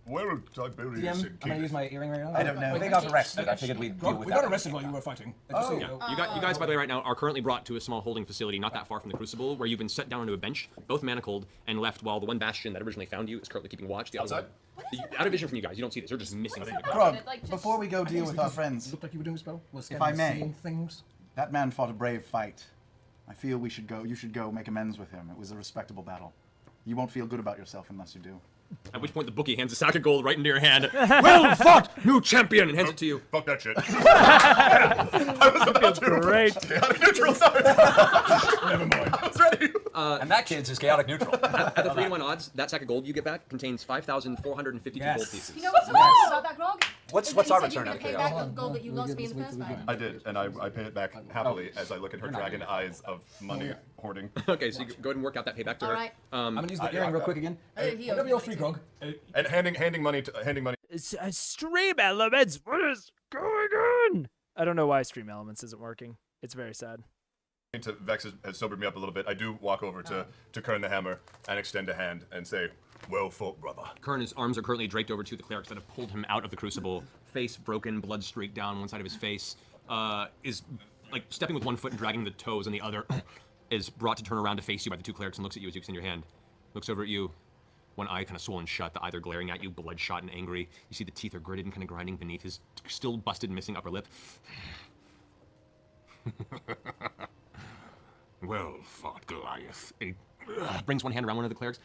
Where are Tiberius DM, and I'm gonna King? use my earring right now. I don't know. They got arrested. I figured we'd deal with We that. got arrested while you were fighting. Just so you know. You guys, by the way, right now are currently brought to a small holding facility not that far from the Crucible, where you've been set down onto a bench, both manacled, and left while the one bastion that originally found you is currently keeping watch. The other one, out of vision from you guys, you don't see this. You're just missing something. Grog, before we go deal with our friends, Looked like you were doing a spell. Was if I may, seeing things. that man fought a brave fight. I feel we should go. You should go make amends with him. It was a respectable battle. You won't feel good about yourself unless you do. At which point the bookie hands a sack of gold right into your hand. Well fought, new champion! And hands it to you. Fuck that shit. I was about to. Great. Chaotic neutral, sorry. Never mind. I was ready. And that kid's is chaotic neutral. At the 3-1 odds, that sack of gold you get back contains 5,452 gold pieces. You know what's nice about that, Grog? What's Is that our you said return you're out gonna of pay back chaos? the gold that you lost me in the first fight. I did, and I pay it back happily as I look at her dragon eyes of money hoarding. Okay, so you go ahead and work out that payback to her. Alright. I'm gonna use the earring real quick again. Whatever you're free, Grog. And handing money. Stream Elements, what is going on? I don't know why Stream Elements isn't working. It's very sad. To Vex has sobered me up a little bit. I do walk over to Kern the Hammer and extend a hand and say, "Well fought, brother." Kern's arms are currently draped over to the clerics that have pulled him out of the Crucible. Face broken, blood streaked down one side of his face. Is like stepping with one foot and dragging the toes, and the other is brought to turn around to face you by the two clerics and looks at you as you extend your hand. Looks over at you, one eye kind of swollen shut, the either glaring at you, bloodshot and angry. You see the teeth are gritted and kind of grinding beneath his still busted, missing upper lip. Well fought, Goliath. He brings one hand around one of the clerics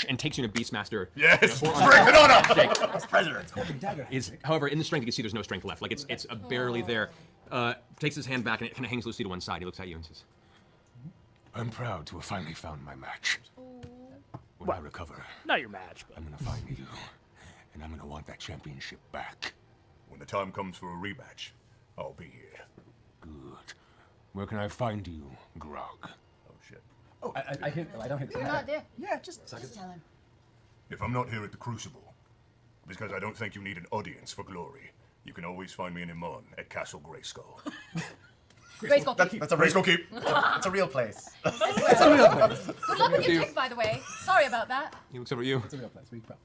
and takes you in a Beastmaster. Yes, strength and honor. However, in the strength, you can see there's no strength left. Like it's barely there. Takes his hand back and it kind of hangs loosely to one side. He looks at you and says, I'm proud to have finally found my match. When I recover, Not your match, but I'm gonna find you, and I'm gonna want that championship back. When the time comes for a rematch, I'll be here. Good. Where can I find you, Grog? Oh shit. Oh, I don't hit. You're not there. Yeah, just Tell him. If I'm not here at the Crucible, because I don't think you need an audience for glory, you can always find me in Imon at Castle Grayskull. Grayskull Keep. That's a Grayskull Keep. It's a real place. It's a real place. Good luck with your tick, by the way. Sorry about that. he looks over at you. It's a real place. We proud.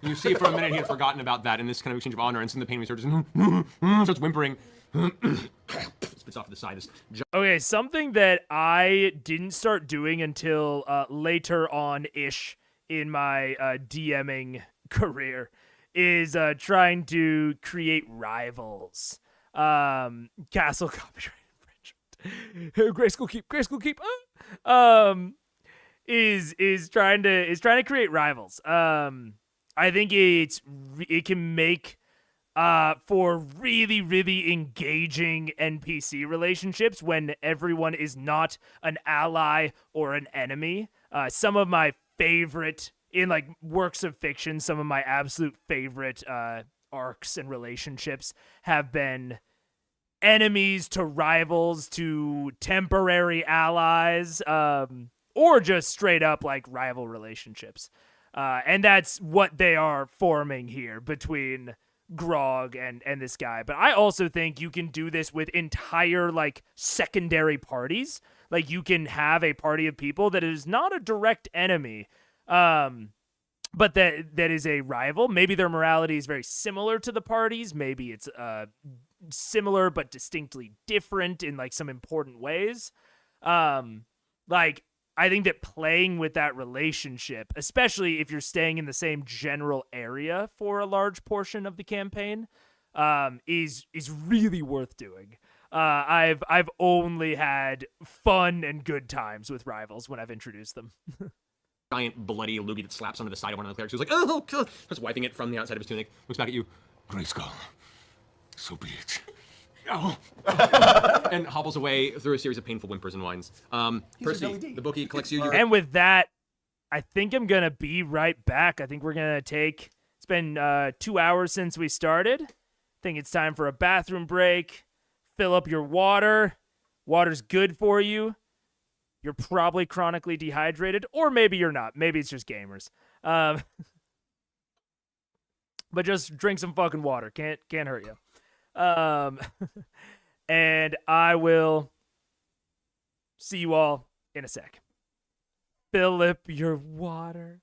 You see for a minute he had forgotten about that in this kind of exchange of honor, and seeing the pain he starts whimpering. Spits off to the side. This okay, something that I didn't start doing until later on-ish in my DMing career is trying to create rivals. Castle copyright infringement. Grayskull Keep. Is trying to create rivals. I think it can make for really, really engaging NPC relationships when everyone is not an ally or an enemy. Some of my favorite, in like works of fiction, some of my absolute favorite arcs and relationships have been enemies to rivals to temporary allies, or just straight up like rival relationships. And that's what they are forming here between Grog and this guy. But I also think you can do this with entire like secondary parties. Like you can have a party of people that is not a direct enemy, but that is a rival. Maybe their morality is very similar to the parties. Maybe it's similar but distinctly different in like some important ways. Like I think that playing with that relationship, especially if you're staying in the same general area for a large portion of the campaign, is really worth doing. I've only had fun and good times with rivals when I've introduced them. giant bloody loogie that slaps onto the side of one of the clerics who's like, oh, God. Starts wiping it from the outside of his tunic. Looks back at you. Grayskull. So be it. Oh. And hobbles away through a series of painful whimpers and whines. Percy, the bookie, collects you. And with that, I think I'm going to be right back. I think we're going to it's been 2 hours since we started. I think it's time for a bathroom break. Fill up your water. Water's good for you. You're probably chronically dehydrated, or maybe you're not. Maybe it's just gamers. But just drink some fucking water. Can't hurt you. And I will see you all in a sec. Fill up your water.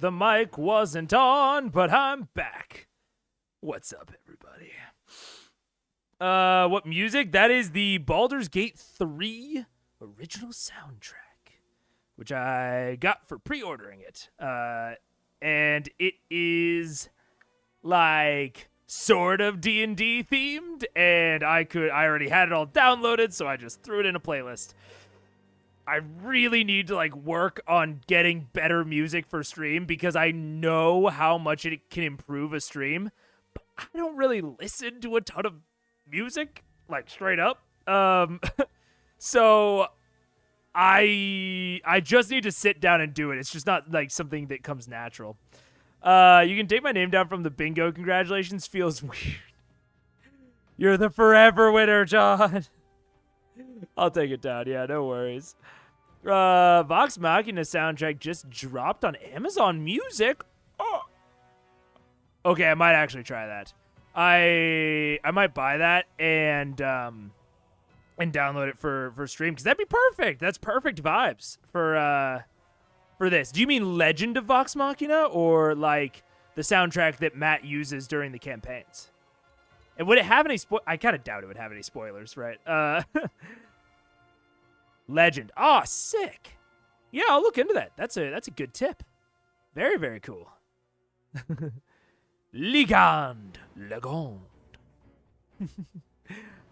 The mic wasn't on, but I'm back. What's up, everybody? What music? That is the Baldur's Gate 3 original soundtrack, which I got for pre-ordering it. And it is like sort of D&D themed, and I already had it all downloaded, so I just threw it in a playlist. I really need to like work on getting better music for stream because I know how much it can improve a stream, but I don't really listen to a ton of music, like straight up. So I just need to sit down and do it. It's just not like something that comes natural. You can take my name down from the bingo. Congratulations. Feels weird. You're the forever winner, John. I'll take it down. Yeah, no worries. Vox Machina soundtrack just dropped on Amazon Music. Oh. Okay, I might actually try that. I might buy that and download it for stream because that'd be perfect. That's perfect vibes for this. Do you mean Legend of Vox Machina or like the soundtrack that Matt uses during the campaigns? And would it have any I kind of doubt it would have any spoilers, right? Legend. Oh, sick. Yeah, I'll look into that. That's a good tip. Very, very cool. Legend.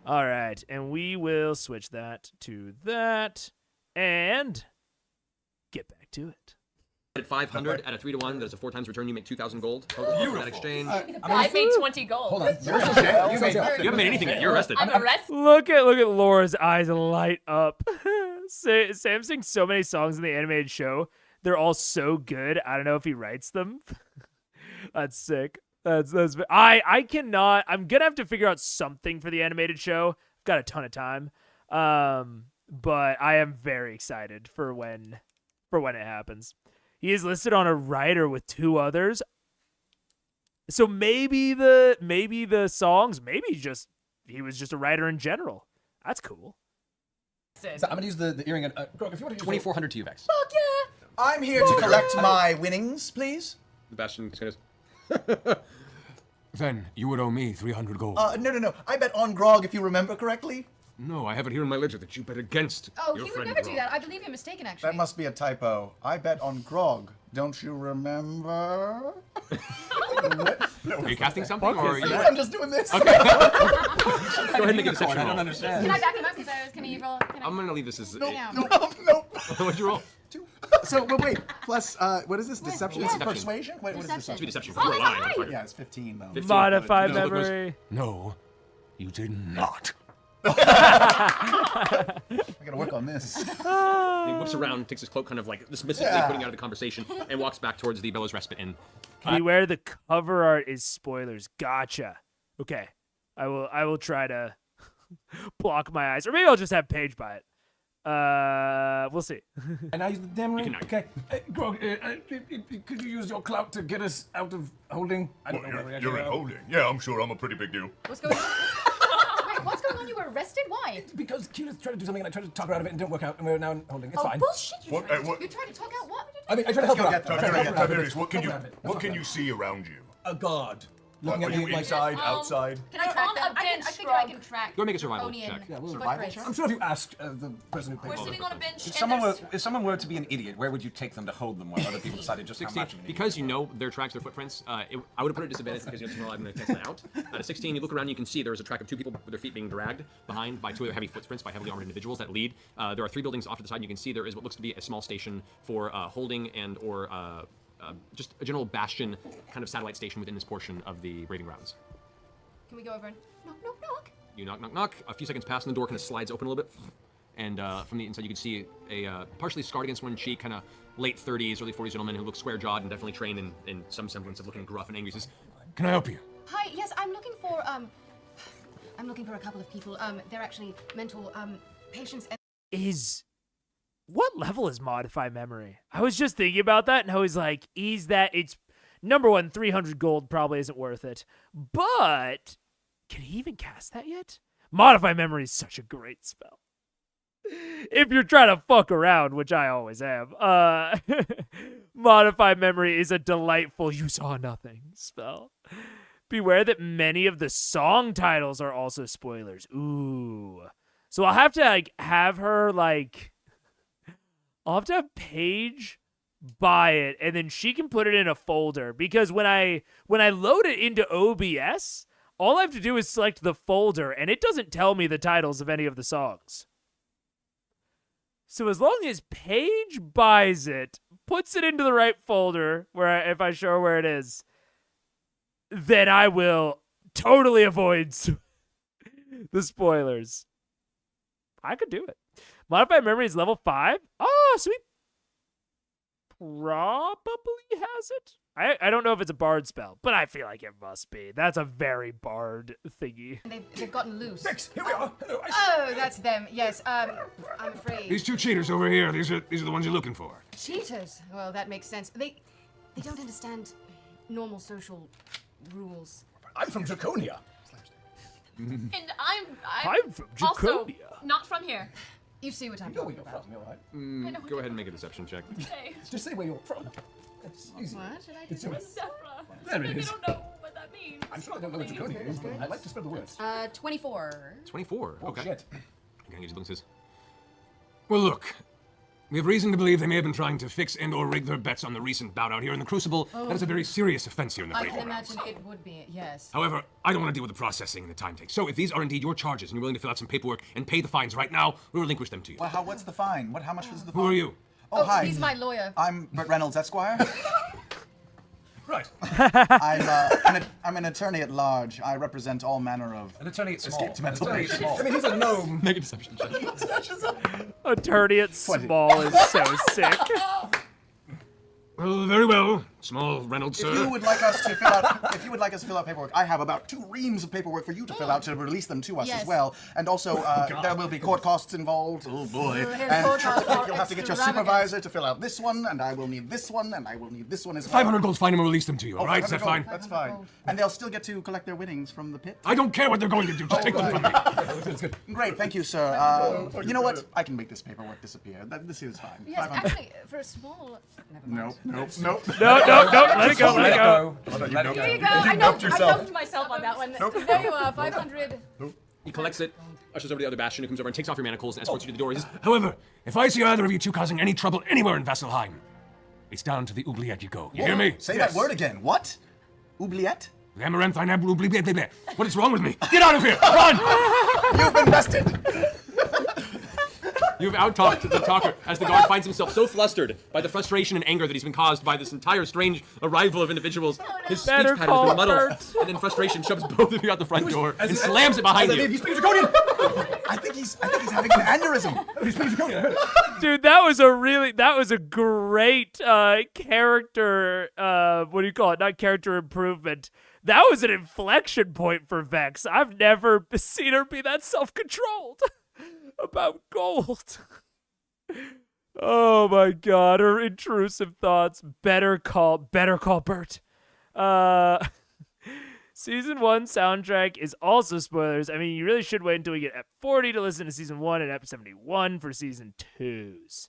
All right, and we will switch that to that and get back to it. At 500 at a 3-to-1, there's a 4 times return. You make 2,000 gold. Beautiful. That exchange. I made 20 gold. Hold on. You haven't made anything yet. You're arrested. I'm arrested. Look at Laura's eyes light up. Sam sings so many songs in the animated show. They're all so good. I don't know if he writes them. That's sick. That's I cannot. I'm gonna have to figure out something for the animated show. I've got a ton of time. But I am very excited for when it happens. He is listed on a writer with 2 others. So maybe the songs, maybe he was just a writer in general. That's cool. So I'm gonna use the earring. And, Grog, if you want to use 2,400 to you, Vex. Fuck yeah! I'm here to collect my winnings, please. The Bastion goes. Then you would owe me 300 gold. No. I bet on Grog, if you remember correctly. No, I have it here in my ledger that you bet against Oh, your he would friend never do Grog. that. I believe you're mistaken, actually. That must be a typo. I bet on Grog. Don't you remember? Are you casting something, or are you? I'm just doing this. Okay. Go ahead and make a deception I roll. don't understand. Can I back him up? Can he roll? I'm gonna leave this as. No. What'd you roll? 2. So, but wait. Plus, what is this? Deception? Deception. Persuasion? Wait, what is It's deception? deception. Oh, You're that's lying, right. motherfucker. Yeah, it's 15 though. 15. Modify No, memory. No, you did not. I gotta work on this. He whips around, takes his cloak, kind of like dismissively putting out of the conversation, and walks back towards the Bellows Respite Inn. Beware the cover art is spoilers. Gotcha. Okay. I will try to block my eyes. Or maybe I'll just have Paige buy it. We'll see. And I use the damn ring. You can Okay. Grog, could you use your clout to get us out of holding? I don't know where we You're in holding. Yeah, I'm sure I'm a pretty big deal. What's going on? Wait, what's going on? You were arrested? Why? Because Keyleth tried to do something and I tried to talk her out of it and it didn't work out and we're now in holding. It's Oh, fine. bullshit! You What- tried what- to talk out what? I mean, I tried to help her out. Tiberius, what can Help her out. you see around you? A guard. What, Looking are at you me like inside, outside? Can I You're track on them? a I bench, figure I Grog. can track. Go make a survival Draconian check. Yeah, we'll footprints. I'm sure if you asked the person who We're paid sitting on a bench. If and someone were to be an idiot, where would you take them to hold them while other people decided just how 16. much of an idiot? Because you know their tracks, their footprints, I would have put it at disadvantage because you have to roll. I'm going to test that out. At a 16, you look around, you can see there is a track of 2 people with their feet being dragged behind by 2 other heavy footprints by heavily armored individuals that lead. There are 3 buildings off to the side, and you can see there is what looks to be a small station for holding and or just a general bastion kind of satellite station within this portion of the raiding grounds. Can we go over and knock? You knock, knock, knock. A few seconds pass, and the door kind of slides open a little bit. And from the inside, you can see a partially scarred against one cheek, kind of late 30s, early 40s gentleman who looks square-jawed and definitely trained in some semblance of looking gruff and angry. He says, Can I help you? Hi. Yes, I'm looking for a couple of people. They're actually mental patients. What level is Modify Memory? I was just thinking about that, and I was like, it's number one, 300 gold probably isn't worth it. But can he even cast that yet? Modify Memory is such a great spell. If you're trying to fuck around, which I always am, Modify Memory is a delightful you saw nothing spell. Beware that many of the song titles are also spoilers. Ooh. So I'll have to have her I'll have to have Paige buy it, and then she can put it in a folder, because when I load it into OBS, all I have to do is select the folder, and it doesn't tell me the titles of any of the songs. So as long as Paige buys it, puts it into the right folder, if I show her where it is, then I will totally avoid the spoilers. I could do it. Modify Memory is level 5. Oh, sweet. Probably has it. I don't know if it's a bard spell, but I feel like it must be. That's a very bard thingy. They've gotten loose. Vex, here we are. Hello, Oh, that's them. Yes. I'm afraid. These 2 cheaters over here, these are the ones you're looking for. Cheaters. Well, that makes sense. They don't understand normal social rules. I'm from Draconia. And I'm from also Draconia. not from here. You see what I'm You know where talking you're about. from, you're right. go ahead and make a deception check. Okay. Just say where you're from. It's easy. What should I do? It's alright. Sephra. There it Like, is. I don't know what that means. I'm sure I don't know what Draconia is, but I like to spread the word. 24. 24. Oh, okay. shit. Okay, he says, Well, look, We have reason to believe they may have been trying to fix and or rig their bets on the recent bout out here in the Crucible. That is a very serious offense here in the I Great can Hall. imagine it would be, yes. However, I don't want to deal with the processing and the time takes. So if these are indeed your charges and you're willing to fill out some paperwork and pay the fines right now, we'll relinquish them to you. Well, what's the fine? How much was the fine? Who are you? Oh, hi. He's my lawyer. I'm Burt Reynolds, Esquire. Right. I'm an attorney at large. I represent all manner of An attorney at small. escape to mental patients. I mean, he's a gnome. Make a deception check. Attorney at 20. small is so sick. Well, very well. Small Reynolds, sir. If you would like us to fill out paperwork, I have about 2 reams of paperwork for you to fill out to release them to us Yes. as well. And also, there will be court costs involved. Oh boy! And court costs are you'll have to get your extravagant. supervisor to fill out this one, and I will need this one, and I will need this one as well. 500 gold's fine and we'll release them to you, all right? Is 500 that fine? gold, That's fine. And they'll still get to collect their winnings from the pit. I don't care what they're going to do. Just take them from me. Great, thank you, sir. You know what? I can make this paperwork disappear. This is fine. Yes, 500. actually, for a small... Never mind. Nope. No, let it go, let it go. Here you go. I numbed myself on that one. There you are, 500. He collects it, ushers over to the other bastion, who comes over and takes off your manacles and escorts you to the door. He says, However, if I see either of you two causing any trouble anywhere in Vasselheim, it's down to the oubliette you go. You hear me? Say that word again. What? Oubliette? Amaranthine apple oubliette. What is wrong with me? Get out of here! Run! You've been bested! You've out-talked the talker as the guard finds himself so flustered by the frustration and anger that he's been caused by this entire strange arrival of individuals. His speech Better pattern has been call muddled, Bert. and in frustration shoves both of you out the front door and slams it behind you. I think he's having an aneurysm. Dude, that was a great character, what do you call it? Not character improvement. That was an inflection point for Vex. I've never seen her be that self-controlled about gold. Oh my god, her intrusive thoughts. Better call Bert. Season 1 soundtrack is also spoilers. I mean, you really should wait until we get Ep 40 to listen to Season 1 and Ep 71 for Season 2's.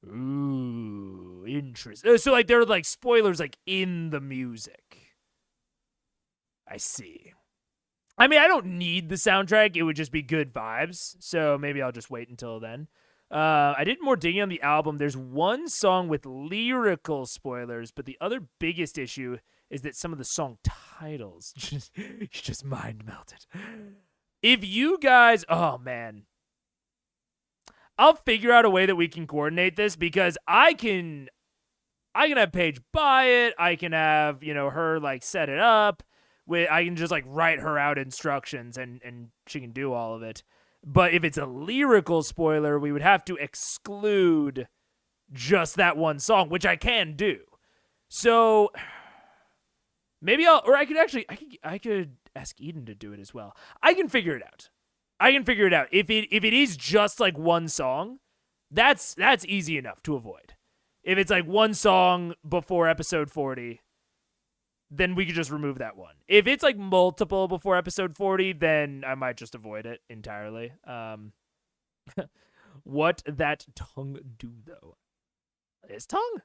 Ooh, interesting. So, like, there are, like, spoilers, like, in the music. I see. I mean, I don't need the soundtrack. It would just be good vibes. So maybe I'll just wait until then. I did more digging on the album. There's one song with lyrical spoilers, but the other biggest issue is that some of the song titles just mind melted. If you guys, oh man, I'll figure out a way that we can coordinate this because I can have Paige buy it. I can have, her like set it up. I can just like write her out instructions and she can do all of it. But if it's a lyrical spoiler, we would have to exclude just that one song, which I can do. So maybe I could ask Eden to do it as well. I can figure it out. If it is just like one song, that's easy enough to avoid. If it's like one song before episode 40, then we could just remove that one. If it's like multiple before episode 40, then I might just avoid it entirely. What that tongue do though? His tongue?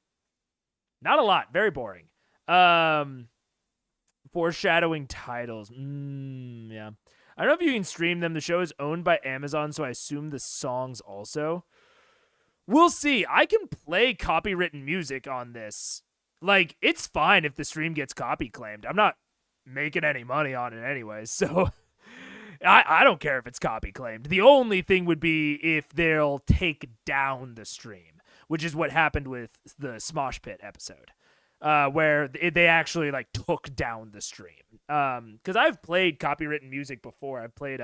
Not a lot. Very boring. Foreshadowing titles. Yeah. I don't know if you can stream them. The show is owned by Amazon, so I assume the songs also. We'll see. I can play copywritten music on this. Like, it's fine if the stream gets copy claimed. I'm not making any money on it anyway, so I don't care if it's copy claimed. The only thing would be if they'll take down the stream, which is what happened with the Smosh Pit episode, where they actually like took down the stream. Because I've played copywritten music before. I've played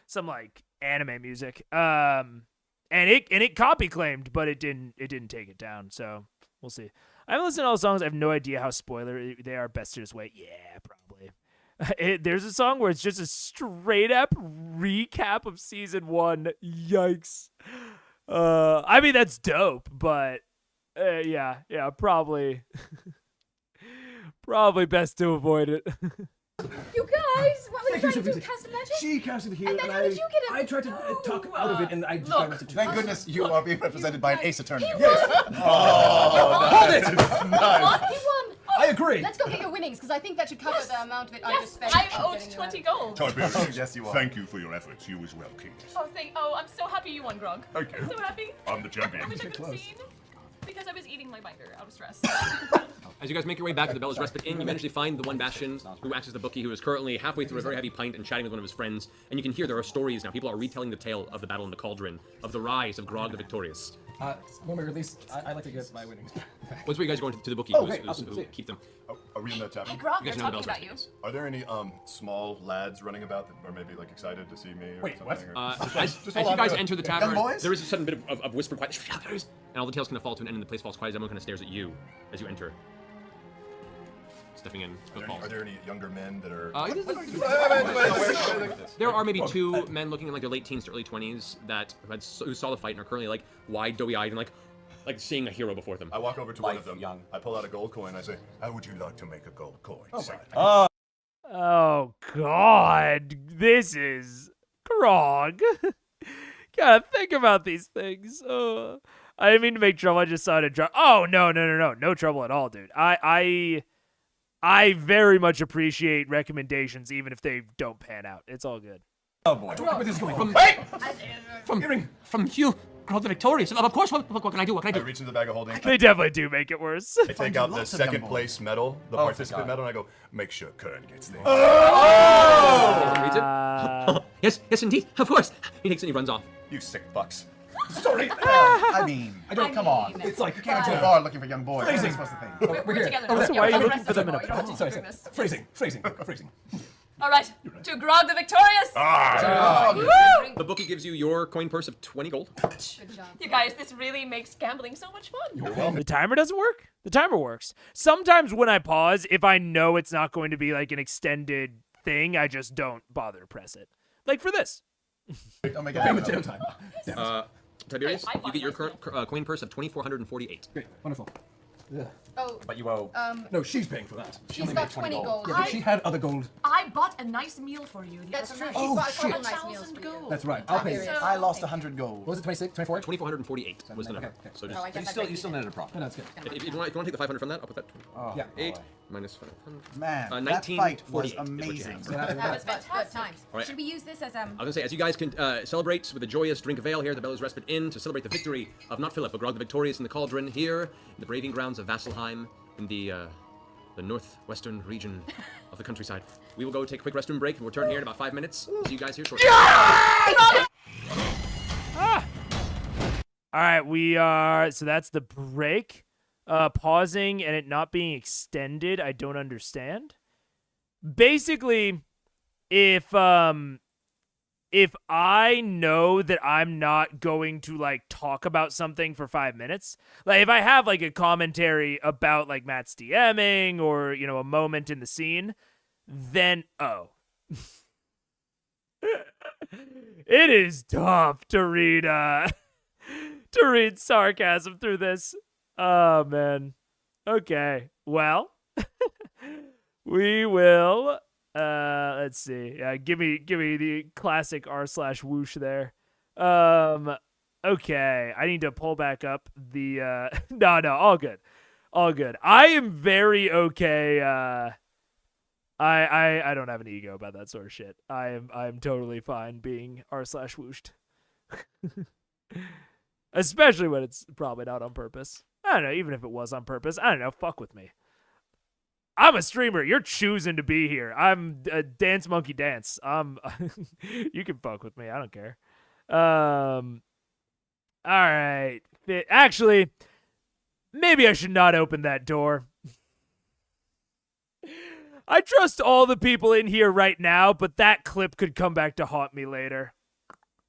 some like anime music, and it copy claimed, but it didn't take it down. So. We'll see. I haven't listened to all the songs. I have no idea how spoiler they are. Best to just wait. Yeah, probably. There's a song where it's just a straight up recap of season 1. Yikes. I mean, that's dope, but yeah, probably. Probably best to avoid it. You guys, what were you trying to do? Cast magic? She casted here, And then and how did you get it? I tried to talk out of it, and I just got to Thank goodness you are being represented by an ace attorney. Hold it! He won! I agree. Let's go get your winnings, because I think that should cover the amount of it I just spent. I owed getting you 20 that. gold. Tiberius, Yes, you are. thank you for your efforts. You as well, Cadus. Oh, I'm so happy you won, Grog. Thank you. So happy. I'm the champion. I wish I could have close. seen. Because I was eating my binder out of stress. As you guys make your way back to the Bella's Respite Inn, you eventually find the one Bastion who acts as the bookie, who is currently halfway through a very heavy pint and chatting with one of his friends. And you can hear there are stories now. People are retelling the tale of the battle in the Cauldron, of the rise of Grog the Victorious. When we release, I'd like to get my winnings. What's where you guys going to the bookie? Oh, who's- great, who's- awesome, who sweet. keep them? Are we in that tavern? Hey, Grog, You they're guys know the talking Bella's about you. Respite Inn. Are there any small lads running about that are maybe like excited to see me or Wait, something? what? Or- As hold you on guys to it. enter the Young tavern, boys? there is a sudden bit of whispered quiet, and all the tales kind of fall to an end, and the place falls quiet as everyone kind of stares at you as you enter. Stepping in, Are there any younger men that are? There are maybe two men looking in like their late teens to early 20s that who saw the fight and are currently like wide, doughy-eyed, and like seeing a hero before them. I walk over to one of them. young. I pull out a gold coin. I say, "How would you like to make a gold coin, sir?" Oh God, this is Grog. Gotta think about these things. I didn't mean to make trouble. I just saw it drop. Oh no trouble at all, dude. I very much appreciate recommendations, even if they don't pan out. It's all good. Oh boy. Where this is going? From you, Grog the Victorious. Of course, what can I do? What can I I do? reach into the bag of holding. They definitely do make it worse. I take out the lots of young second boys. place medal, the Oh, participant thank God. medal, and I go, "Make sure Kern gets there." Reads it. Yes, indeed. Of course. He takes it and he runs off. You sick fucks. Sorry. I mean, Come on. It's like you came into a bar looking for young boys. What are you Phrasing. supposed to think? We're here. together Oh, now. that's why Yeah, you're the looking rest for of them in a you don't have to Sorry, keep doing this. phrasing. All right, to Grog the Victorious. Woo! The bookie gives you your coin purse of 20 gold. Good job. You guys, this really makes gambling so much fun. The timer doesn't work? The timer works. Sometimes when I pause, if I know it's not going to be like an extended thing, I just don't bother to press it. Like for this. Don't make Payment it down time. Tiberius, Hey, I you get your bought current coin purse of 2,448. Great, wonderful. Yeah. Oh, But you owe. No, she's paying for that. she's got 20 gold. Yeah, but she had other gold. I bought a nice meal for you. The That's other true. night. She's got a shit. couple nice meals for you. gold. That's right. I'll pay. Tiberius. What I lost 100 gold. was it, 26, 24? 2,448 was the number. Okay. So Oh, just I You guess still, I you still netted a profit. No, that's good. if you want to take the 500 from that, I'll put that. Yeah. 8 minus 500. Man, that fight was 1948 is what you amazing. have. Yeah, That was good fantastic. times. Right. Should we use this as I was gonna say, as you guys can celebrate with a joyous drink of ale here at the Bella's Respite Inn to celebrate the victory of not Philip, but Grog the Victorious in the Cauldron here in the braving grounds of Vasselheim in the northwestern region of the countryside. We will go take a quick restroom break and we'll return here in about 5 minutes. See you guys here shortly. All right, we are. So that's the break. Pausing and it not being extended, I don't understand. Basically, if I know that I'm not going to like talk about something for 5 minutes, like if I have like a commentary about like Matt's DMing or, you know, a moment in the scene, then it is tough to read sarcasm through this. Oh man. Okay. Well, we will. Let's see. Yeah, give me the classic r/whoosh there. Okay. I need to pull back up the no, all good. I am very okay. I don't have an ego about that sort of shit. I'm totally fine being r/whooshed. Especially when it's probably not on purpose. I don't know, even if it was on purpose. I don't know, fuck with me. I'm a streamer. You're choosing to be here. I'm a dance monkey dance. You can fuck with me. I don't care. All right. Actually, maybe I should not open that door. I trust all the people in here right now, but that clip could come back to haunt me later.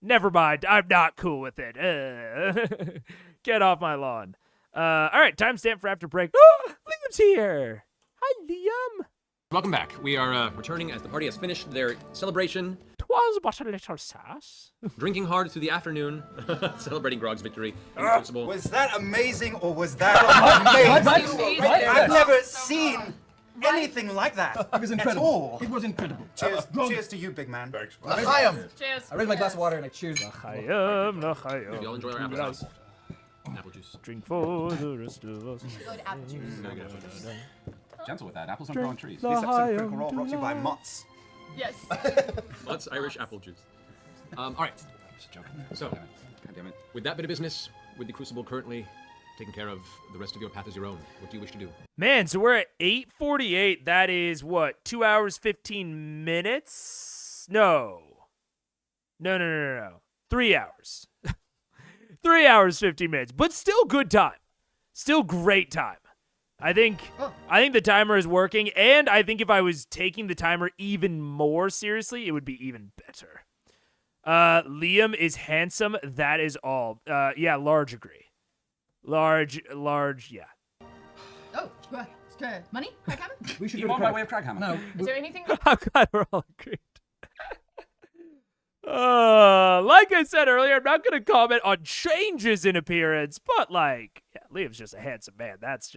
Never mind. I'm not cool with it. Get off my lawn. All right. Timestamp for after break. Liam's here. Hi, Liam. Welcome back. We are returning as the party has finished their celebration. 'Twas but a little sass. Drinking hard through the afternoon, celebrating Grog's victory in the Crucible. Was that amazing or was that amazing? I've never seen anything like that. It was incredible. It was incredible. Cheers, cheers to you, big man. Thanks. Cheers. I raised my glass of water and I cheers. We all enjoy our apple sauce. Apple juice. Drink for the rest of us. Good apple juice. Gentle with that. Apples don't grow on trees. This episode of Critical Role brought to you by Mott's. Yes. Mott's Irish apple juice. All right. Just joking. So, God damn it. with that bit of business, with the Crucible currently taken care of, the rest of your path is your own. What do you wish to do? Man, so we're at 8:48. That is what? 2 hours 15 minutes? No. 3 hours. 3 hours 15 minutes, but still good time. Still great time. I think the timer is working, and I think if I was taking the timer even more seriously, it would be even better. Liam is handsome. That is all. Yeah, large agree. Large, yeah. Oh, money? Crackhammer? We should You go want to by way of Craghammer? No. Is there anything? I'm glad we're all agreed. Like I said earlier, I'm not going to comment on changes in appearance, but like, yeah, Liam's just a handsome man. That's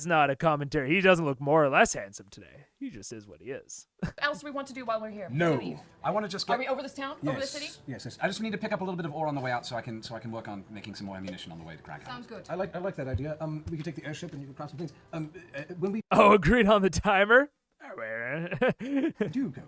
not a commentary. He doesn't look more or less handsome today. He just is what he is. What else do we want to do while we're here? No. Leave. I want to just get... Are we over this town? Over the city? Yes. I just need to pick up a little bit of ore on the way out so I can work on making some more ammunition on the way to Craghammer. Sounds good. I like that idea. We could take the airship and you could craft some things. When we Agreed on the timer? do go,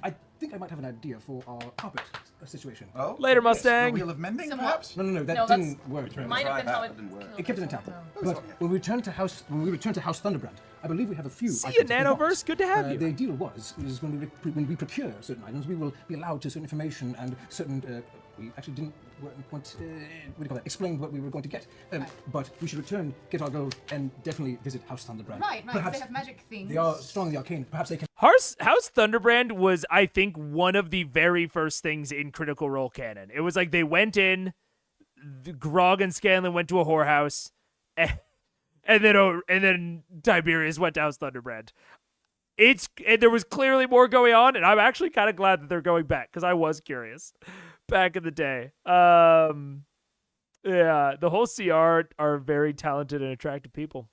I think I might have an idea for our carpet situation. Oh, Later, yes. Mustang. The Wheel of Mending, Somewhat. perhaps? No, that No, didn't work. Might have been how it It kept it intact. But when we return to House Thunderbrand, I believe we have a few. See you, items that we want. Nanoverse. Good to have you. The deal is when we procure certain items, we will be allowed to certain information and certain. We actually didn't explain what we were going to get. But we should return, get our gold, and definitely visit House Thunderbrand. Right. Perhaps They have magic things. they are strong in the arcane. Perhaps they can. House Thunderbrand was, I think, one of the very first things in Critical Role canon. It was like they went in, Grog and Scanlan went to a whorehouse, and then Tiberius went to House Thunderbrand. There was clearly more going on, and I'm actually kind of glad that they're going back because I was curious back in the day. Yeah, the whole CR are very talented and attractive people.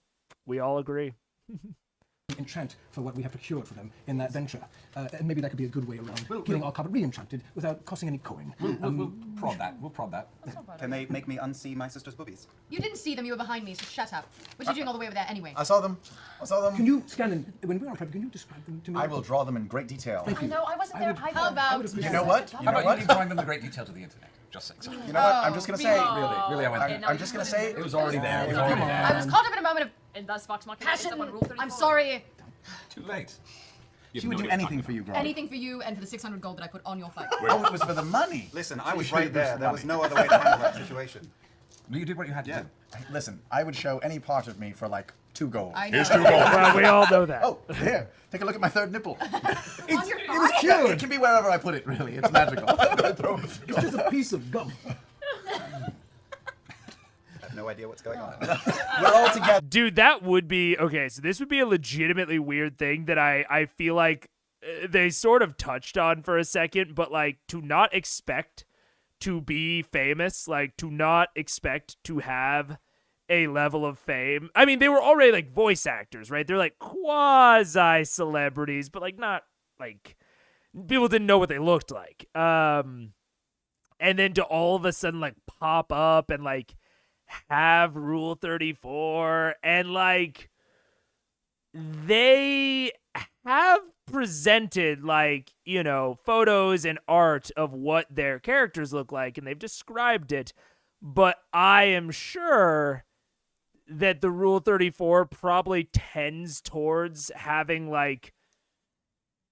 We all agree. Enchant for what we have procured for them in that venture. And maybe that could be a good way around getting our carpet re-enchanted without costing any coin. We'll prod that. We'll prod that. Can they make me unsee my sister's boobies? You didn't see them. You were behind me, so shut up. What are you doing all the way over there anyway? I saw them. Can you, Scanlan, when we're on prep, can you describe them to me? I will draw them in great detail. I know, I wasn't there either. How about... You know what? How about you drawing them in great detail to the internet? Just saying. You know what? I'm just gonna say. Really, I went there. I'm just gonna say. It was already there. It was already there. I was caught up in a moment of And thus Vox Machina passion. ends up on Rule 34. I'm sorry. Too late. She would do anything for you, Grog. Anything for you and for the 600 gold that I put on your fight. Oh, it was for the money. Listen, I was She really right there. was There was money. no other way to handle that situation. You did what you had to do. Listen, I would show any part of me for like 2 gold. I know. Here's 2 gold. Well, we all know that. Oh, here. Take a look at my third nipple. On your It was cute. It can be wherever I put it, really. It's magical. It's just a piece of gum. No idea what's going on. We're all together. Dude, that would be... Okay, so this would be a legitimately weird thing that I feel like they sort of touched on for a second, but like to not expect to be famous, like to not expect to have a level of fame. I mean, they were already like voice actors, right? They're like quasi-celebrities, but like not like... People didn't know what they looked like. And then to all of a sudden like pop up and like have Rule 34 and like they have presented like, you know, photos and art of what their characters look like and they've described it, but I am sure that the Rule 34 probably tends towards having like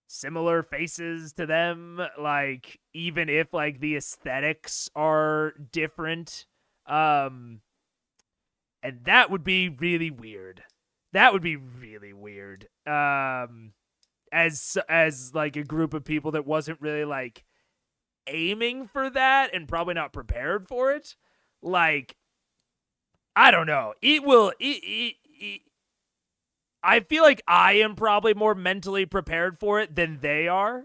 similar faces to them, like even if like the aesthetics are different. And that would be really weird. That would be really weird. As like a group of people that wasn't really like aiming for that and probably not prepared for it. Like, I don't know. I feel like I am probably more mentally prepared for it than they are.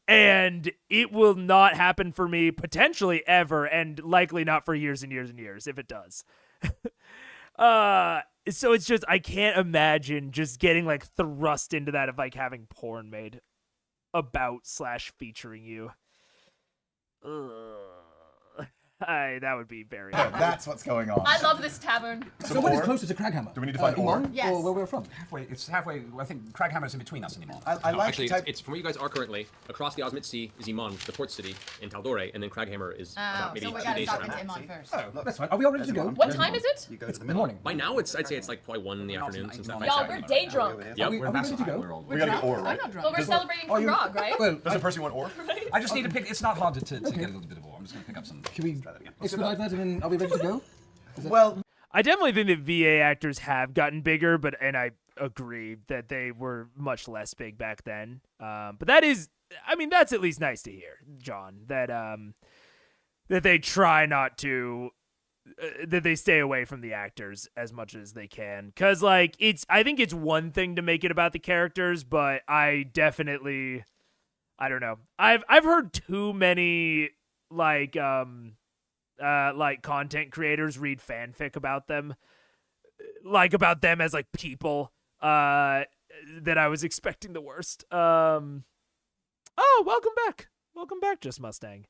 And it will not happen for me potentially ever, and likely not for years and years and years if it does. So it's just, I can't imagine just getting like thrust into that of like having porn made about / featuring you. Ugh. That would be very. That's what's going on. I love this tavern. So what is closer to Craghammer? Do we need to find ore? Iman, Yes. or where we're from? It's halfway. I think Craghammer's in between us anymore. I No, like actually, to type. it's from where you guys are currently. Across the Osmit Sea is Iman, the port city in Taldore, and then Craghammer is about maybe So we 2 gotta days stop from into now. Iman first. Oh, that's fine. Are we all ready to go? What time is it? You go to the In the middle. morning. By now, I'd say it's like probably 1 in the afternoon since that Y'all, we're day drunk. Yep. Are we ready to go? We gotta get ore, I'm right? not drunk. Well, we're celebrating for Grog, right? Well, Doesn't Percy want ore? I just need to pick. It's not hard to get a little bit of ore. I'm just gonna pick up some. can we expedite that, and then are we ready to go? Well, I definitely think that VA actors have gotten bigger, and I agree that they were much less big back then. But that is, I mean, that's at least nice to hear, John. That that they try not to, that they stay away from the actors as much as they can, because like I think it's one thing to make it about the characters, but I definitely, I don't know, I've heard too many like content creators read fanfic about them, like about them as like people, that I was expecting the worst. Oh, welcome back, Just Mustang.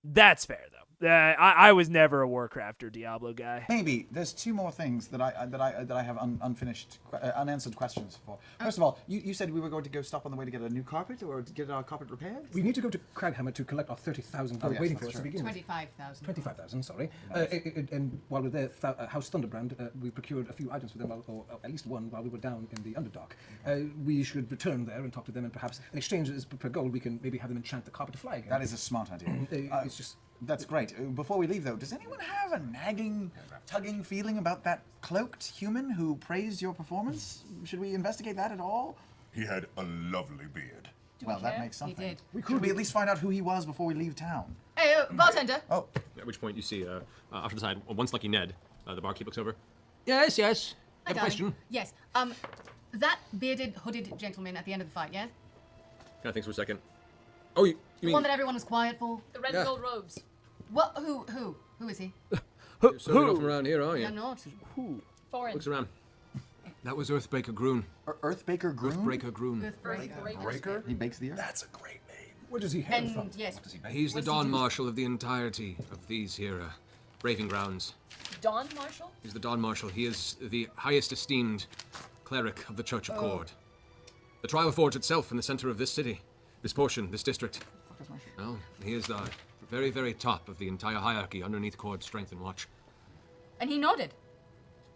That's fair though. I was never a Warcraft or Diablo guy. maybe there's 2 more things that I have unfinished, unanswered questions for. First of all, you said we were going to go stop on the way to get a new carpet or to get our carpet repaired. We need to go to Craghammer to collect our 30,000 Oh, yes, waiting that's for us to true. begin with. 25,000. 25,000, sorry. And while we're there, House Thunderbrand, we procured a few items for them, or at least one, while we were down in the Underdark. We should return there and talk to them, and perhaps in exchange per gold, we can maybe have them enchant the carpet to fly again. That is a smart idea. It's just... That's great. Before we leave, though, does anyone have a nagging, tugging feeling about that cloaked human who praised your performance? Should we investigate that at all? He had a lovely beard. Well, that care? makes He something. did. Should we at least find out who he was before we leave town? Hey, bartender. Oh, At which point you see, off to the side, once lucky Ned, the barkeep looks over. Yes. Hi, Have a darling. question. Yes. That bearded, hooded gentleman at the end of the fight, yeah? Kind of thinks for a second. Oh, you The mean one that everyone was quiet for? The red and gold robes. What? Who is he? you're certainly not from around here, are you? You're not. Foreign. Looks around. That was Earthbreaker Groon. Earthbaker Groom? Earthbreaker Groon. Breaker? He bakes the earth? That's a great name. Where does he hail from? And yes, He's the Dawn Marshal of the entirety of these here Raving Grounds. Dawn Marshal? He's the Dawn Marshal. He is the highest esteemed cleric of the Church of Cord. The Trial Forge itself in the center of this city, this portion, this district. No, he is the very, very top of the entire hierarchy underneath Cord's strength and watch. and he nodded.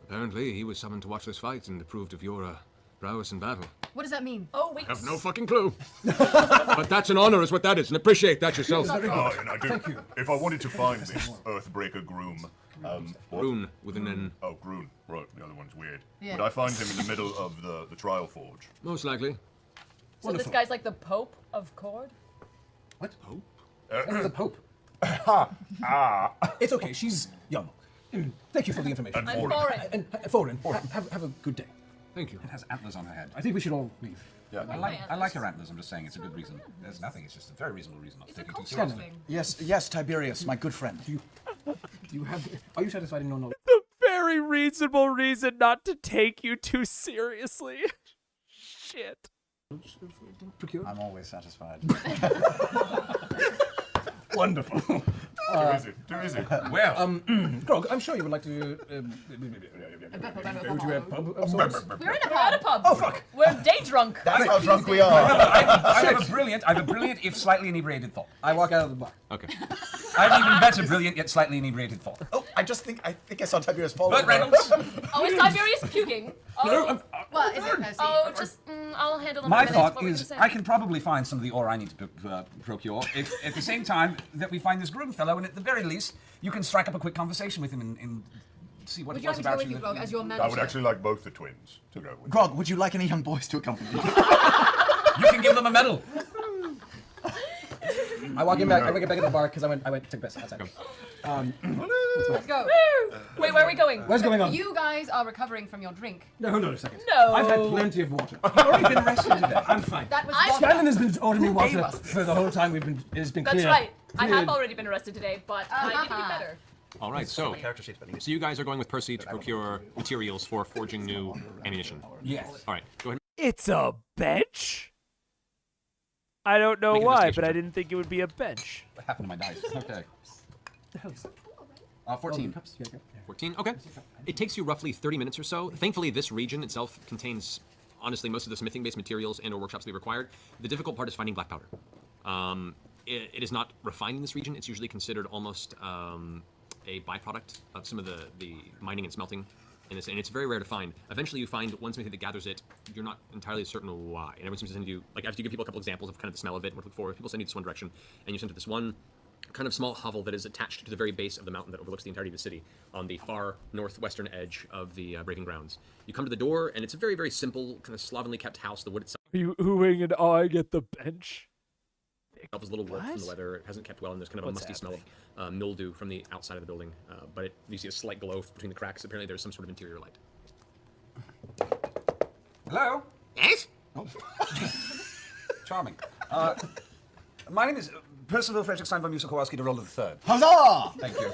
Apparently, he was summoned to watch this fight and approved of your prowess in battle. What does that mean? Oh, wait. I have no fucking clue. But that's an honor, is what that is, and appreciate that yourself. Oh, and I do. If I wanted to find this Earthbreaker Groom, Groon with an N. Oh, Groon. Right, the other one's weird. Yeah. Would I find him in the middle of the Trial Forge? Most likely. So this guy's like the Pope of Cord? What? Pope? The Pope. It's okay, she's young. Thank you for the information. And I'm foreign. foreign. And foreign. Have a good day. Thank you. It has antlers on her head. I think we should all leave. Yeah. I like her antlers. I'm just saying it's a good reason. There's nothing. It's just a very reasonable reason not to take it too seriously. Scanlan, Yes, Tiberius, my good friend. are you satisfied in your knowledge? The very reasonable reason not to take you too seriously. Shit. Procure? I'm always satisfied. Wonderful. Too easy. Well, Grog, I'm sure you would like to go to a pub of sorts. We're in a pub. Oh, fuck. We're day drunk. That's how drunk we are. I have a brilliant, if slightly inebriated thought. I walk out of the bar. Okay. I have an even better, brilliant yet slightly inebriated thought. Oh, I think I saw Tiberius fall Burt over. Reynolds. Oh, is Tiberius puking? Oh, What is it, Percy? oh just, I'll handle him My in a minute. thought What were you is, saying? I can probably find some of the ore I need to procure if, at the same time that we find this Groom fellow, and at the very least, you can strike up a quick conversation with him and see what Would it you was like me to go about with you. you, Grog, as your I manager? would actually like both the twins to go with. Grog, would you like any young boys to accompany you? You can give them a medal. I walk back at the bar because I went to take a piss outside. Let's go. Wait, where are we going? What's going on? You guys are recovering from your drink. No, hold on a second. No. I've had plenty of water. I've already been arrested today. I'm fine. That was Scanlan has been ordering me gave water us this? for the whole time it's been That's clear. right. I have cleared. already been arrested today, but I need to be better. All right, so you guys are going with Percy to procure materials for forging new ammunition. Yes. All right, go ahead. It's a bench? I don't know Make an why, investigation but I check. didn't think it would be a bench. What happened to my dice? Okay. 14. 14. Okay. It takes you roughly 30 minutes or so. Thankfully, this region itself contains, honestly, most of the smithing-based materials and/or workshops we required. The difficult part is finding black powder. It is not refined in this region. It's usually considered almost a byproduct of some of the mining and smelting in this, and it's very rare to find. Eventually, you find one smithy that gathers it. You're not entirely certain why, and everyone seems to send you, like, after you give people a couple examples of kind of the smell of it and what to look for, people send you this one direction, and you send to this one kind of small hovel that is attached to the very base of the mountain that overlooks the entirety of the city on the far northwestern edge of the breaking grounds. You come to the door, and it's a very, very simple, kind of slovenly kept house. The wood itself Are you oohing and awing at the bench? is a little warped from the weather. It hasn't kept well, and there's kind of a musty smell of mildew from the outside of the building. But you see a slight glow between the cracks. Apparently, there's some sort of interior light. Hello? Yes? Oh. Charming. My name is Percival Frederickstein von Musa-Kowalski de Roller III. Huzzah! Thank you.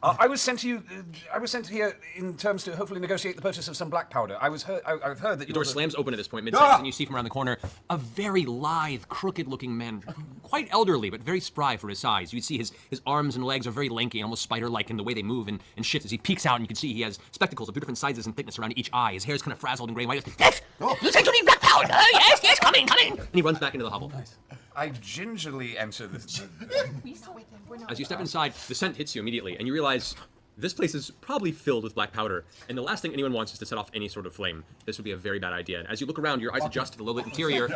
I was sent to you. I was sent here in terms to hopefully negotiate the purchase of some black powder. I've heard that The door slams open at this point, mid-sentence, and you see from around the corner a very lithe, crooked-looking man, quite elderly, but very spry for his size. You see his arms and legs are very lanky, almost spider-like in the way they move and shift as he peeks out, and you can see he has spectacles of two different sizes and thickness around each eye. His hair is kind of frazzled and gray and white. Yes! You said you need black powder! Yes, come in! And he runs back into the hovel. Nice. I gingerly enter the... As you step inside, the scent hits you immediately, and you realize this place is probably filled with black powder, and the last thing anyone wants is to set off any sort of flame. This would be a very bad idea. And as you look around, your eyes adjust to the low-lit interior.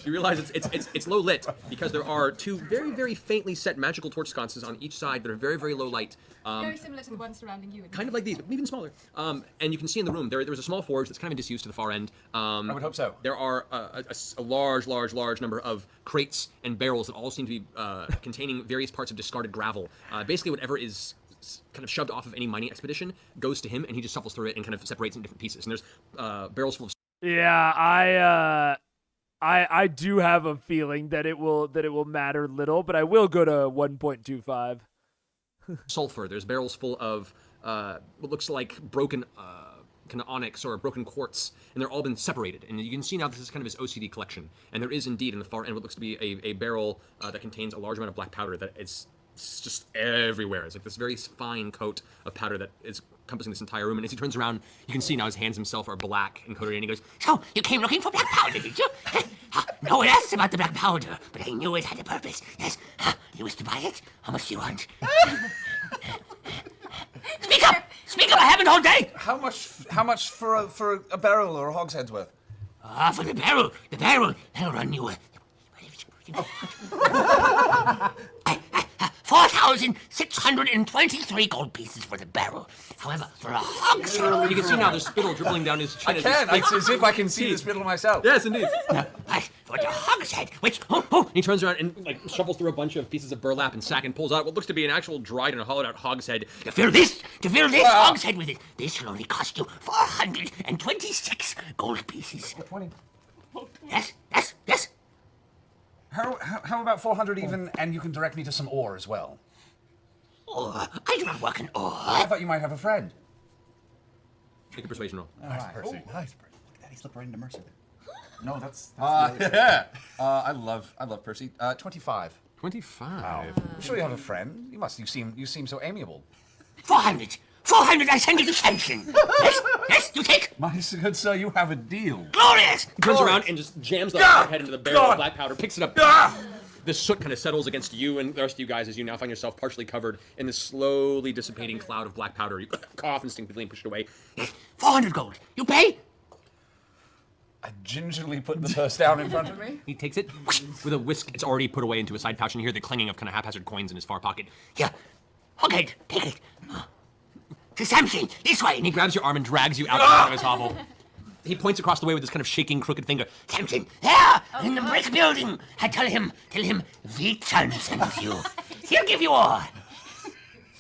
You realize it's low-lit because there are two very, very faintly set magical torch sconces on each side that are very, very low light. Very similar to the ones surrounding you. Kind of like these, but even smaller. And you can see in the room, there's a small forge that's kind of in disuse to the far end. I would hope so. There are a large number of crates and barrels that all seem to be containing various parts of discarded gravel. Basically, whatever is kind of shoved off of any mining expedition goes to him, and he just shuffles through it and kind of separates it in different pieces. And there's barrels full of... Yeah, I do have a feeling that it will matter little, but I will go to 1.25. sulfur. There's barrels full of what looks like broken kind of onyx or broken quartz, and they're all been separated. And you can see now this is kind of his OCD collection. And there is indeed in the far end what looks to be a barrel that contains a large amount of black powder that it's just everywhere. It's like this very fine coat of powder that is encompassing this entire room. And as he turns around, you can see now his hands himself are black and coated, and he goes, "So, you came looking for black powder, did you? No one asked about the black powder, but I knew it had a purpose. Yes. You wish to buy it? How much do you want?" Speak up! I haven't all day. How much for a barrel or a hogshead's worth? For the barrel, that'll run you 4,623 gold pieces for the barrel. However, for a hogshead, you can see now there's spittle dribbling down his chin. It's as if I can see the spittle myself. Yes, indeed. For the hogshead, which he turns around and like shuffles through a bunch of pieces of burlap and sack and pulls out what looks to be an actual dried and hollowed out hogshead. To fill this hogshead with it, this will only cost you 426 gold pieces. 20. Yes. How about 400 even, and you can direct me to some ore as well? Ore? I do not work in ore. I thought you might have a friend. Make a persuasion roll. Nice, Percy. Nice, Percy. Look at that, he slipped right into Mercer there. No, that's Yeah. I love Percy. 25. 25. Wow. I'm sure you have a friend. You must. You seem so amiable. 400, I send you to Samson. Yes, you take. My good sir, you have a deal. Glorious! He turns around and just jams the head into the barrel of black powder, picks it up. The soot kind of settles against you and the rest of you guys as you now find yourself partially covered in this slowly dissipating cloud of black powder. You cough instinctively and push it away. 400 gold. You pay? I gingerly put the purse down in front of me. He takes it with a whisk. It's already put away into a side pouch, and you hear the clanging of kind of haphazard coins in his far pocket. Yeah. Okay, take it. To Samson, this way. And he grabs your arm and drags you out of his hovel. He points across the way with this kind of shaking, crooked finger. Samson, there, in the brick building. I tell him, Vitan sends you. He'll give you all.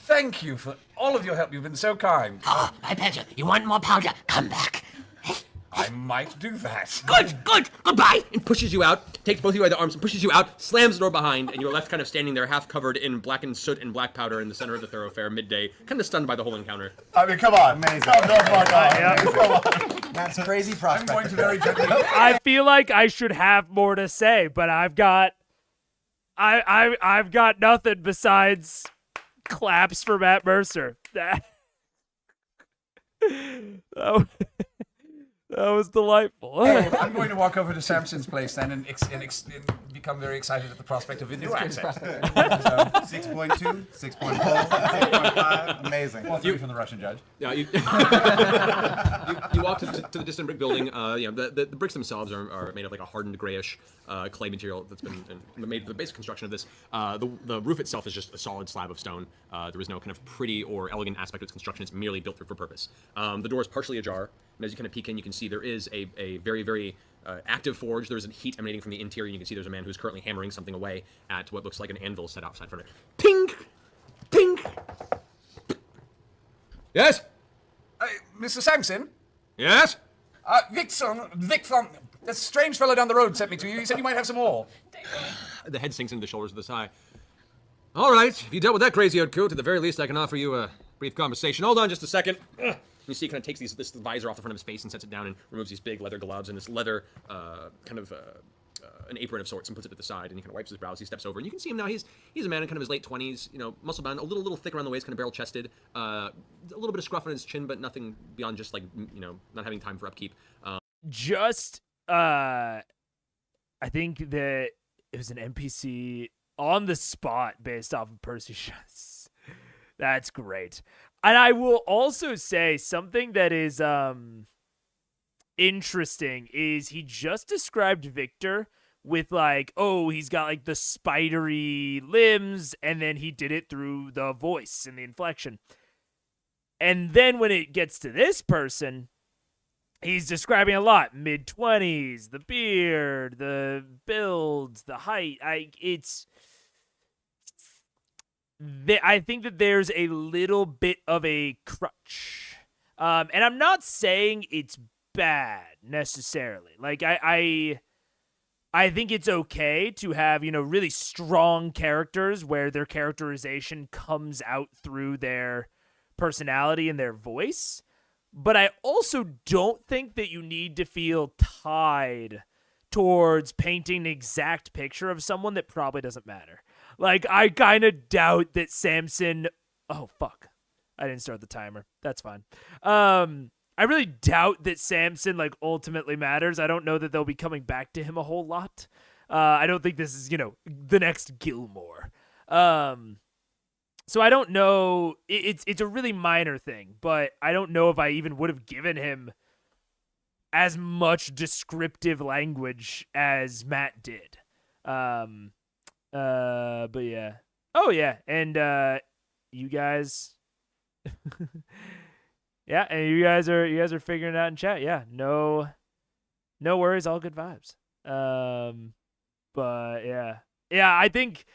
Thank you for all of your help. You've been so kind. Oh, my pleasure. You want more powder? Come back. I might do that. Good. Goodbye. And pushes you out, takes both of you by the arms and pushes you out, slams the door behind, and you're left kind of standing there half covered in blackened soot and black powder in the center of the thoroughfare midday, kind of stunned by the whole encounter. I mean, come on. amazing. Come on. Matt's crazy I'm prospect. going to very gently. I feel like I should have more to say, but I've got nothing besides claps for Matt Mercer. That was delightful. I'm going to walk over to Samson's place then and become very excited at the prospect of a new accent. 6.2, 6.4, 6.5. Amazing. 4.3 from the Russian judge. Yeah, you walk to the distant brick building. The bricks themselves are made of like a hardened grayish clay material that's been made for the basic construction of this. The roof itself is just a solid slab of stone. There is no kind of pretty or elegant aspect of its construction. It's merely built for purpose. The door is partially ajar, and as you kind of peek in, you can see there is a very, very active forge. There's heat emanating from the interior. You can see there's a man who's currently hammering something away at what looks like an anvil set outside front of it. Ping! Ping! Yes? Mr. Samson? Yes? Vic from that strange fellow down the road sent me to you. He said you might have some more. The head sinks into the shoulders of the sigh. All right, if you dealt with that crazy old coot, at the very least I can offer you a brief conversation. Hold on just a second. You see he kind of takes this visor off the front of his face and sets it down and removes these big leather gloves and this leather an apron of sorts and puts it to the side, and he kind of wipes his brows. He steps over, and you can see him now. He's a man in kind of his late 20s, muscle bound, a little thick around the waist, kind of barrel chested, a little bit of scruff on his chin, but nothing beyond just like not having time for upkeep. I think that it was an NPC on the spot based off of Percy shots. That's great. And I will also say something that is interesting is he just described Victor with like, oh, he's got like the spidery limbs, and then he did it through the voice and the inflection. And then when it gets to this person, he's describing a lot. Mid-20s, the beard, the build, the height. I think that there's a little bit of a crutch. And I'm not saying it's bad necessarily. Like I think it's okay to have, really strong characters where their characterization comes out through their personality and their voice. But I also don't think that you need to feel tied towards painting an exact picture of someone that probably doesn't matter. Like, I kind of doubt that Samson... Oh, fuck. I didn't start the timer. That's fine. I really doubt that Samson, ultimately matters. I don't know that they'll be coming back to him a whole lot. I don't think this is, the next Gilmore. So I don't know. It's a really minor thing, but I don't know if I even would have given him as much descriptive language as Matt did. But yeah. Oh yeah, and you guys yeah, and you guys are figuring it out in chat. Yeah, no worries, all good vibes. But yeah, I think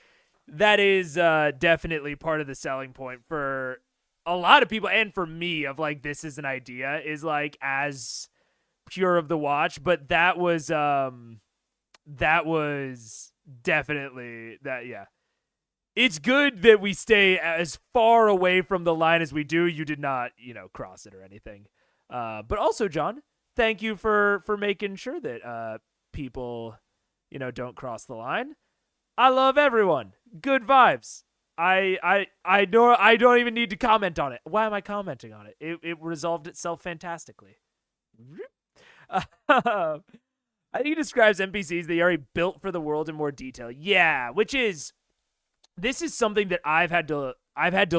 that is definitely part of the selling point for a lot of people, and for me, of this is an idea, is as pure of the watch. But that was definitely that. Yeah, it's good that we stay as far away from the line as we do. You did not, cross it or anything. But also, John, thank you for making sure that people, don't cross the line. I love everyone. Good vibes. I don't even need to comment on it. Why am I commenting on it? It resolved itself fantastically. I think he describes NPCs that are already built for the world in more detail. Yeah, this is something that I've had to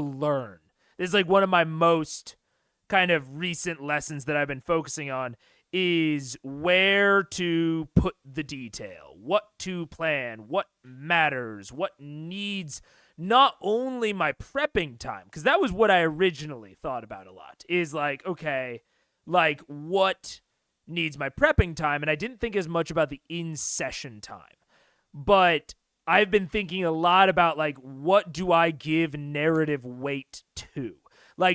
learn. This is one of my most kind of recent lessons that I've been focusing on, is where to put the detail, what to plan, what matters, what needs not only my prepping time, because that was what I originally thought about a lot, is okay, what needs my prepping time, and I didn't think as much about the in-session time. But I've been thinking a lot about what do I give narrative weight to?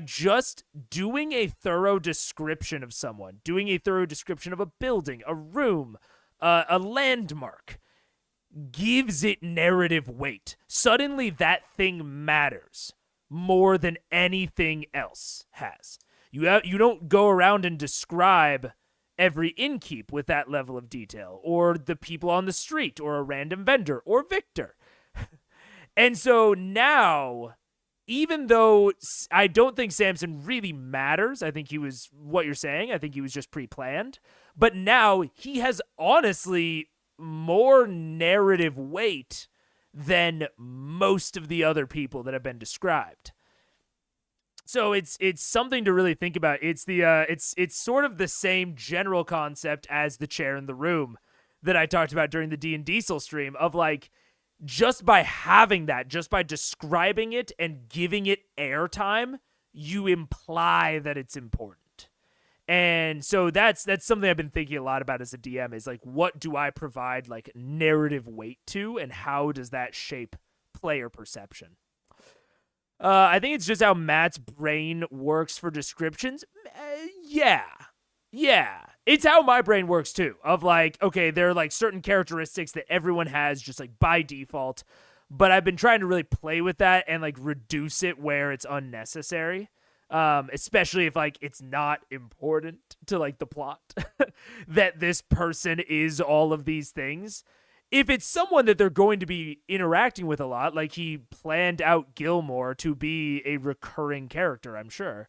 Just doing a thorough description of someone, doing a thorough description of a building, a room, a landmark, gives it narrative weight. Suddenly that thing matters more than anything else has. You don't go around and describe every innkeep with that level of detail, or the people on the street, or a random vendor, or Victor. And so now, even though I don't think Samson really matters, I think he was, what you're saying, I think he was just pre-planned, but now he has honestly more narrative weight than most of the other people that have been described. So it's something to really think about. It's it's sort of the same general concept as the chair in the room that I talked about during the D&Diesel stream of like, just by having that, just by describing it and giving it airtime, you imply that it's important. And so that's something I've been thinking a lot about as a DM is like, what do I provide like narrative weight to, and how does that shape player perception? I think it's just how Matt's brain works for descriptions. Yeah. It's how my brain works too. Of like, okay, there are like certain characteristics that everyone has just like by default, but I've been trying to really play with that and like reduce it where it's unnecessary. Especially if like it's not important to like the plot that this person is all of these things. If it's someone that they're going to be interacting with a lot, like he planned out Gilmore to be a recurring character, I'm sure.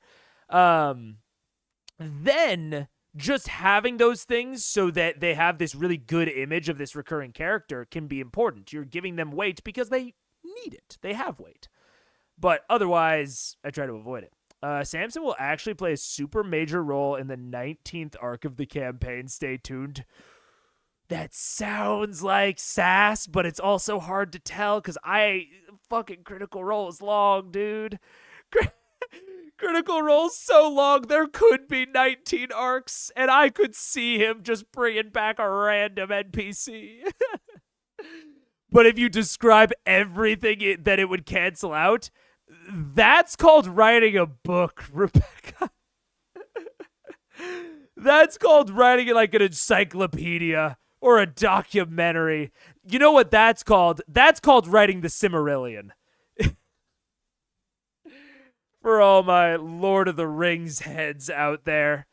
Then just having those things so that they have this really good image of this recurring character can be important. You're giving them weight because they need it. They have weight. But otherwise, I try to avoid it. Samson will actually play a super major role in the 19th arc of the campaign. Stay tuned. That sounds like sass, but it's also hard to tell because fucking Critical Role is long, dude. Critical Role's so long, there could be 19 arcs, and I could see him just bringing back a random NPC. But if you describe everything that it would cancel out, that's called writing a book, Rebecca. That's called writing it like an encyclopedia or a documentary. You know what that's called? That's called writing the Silmarillion. For all my Lord of the Rings heads out there,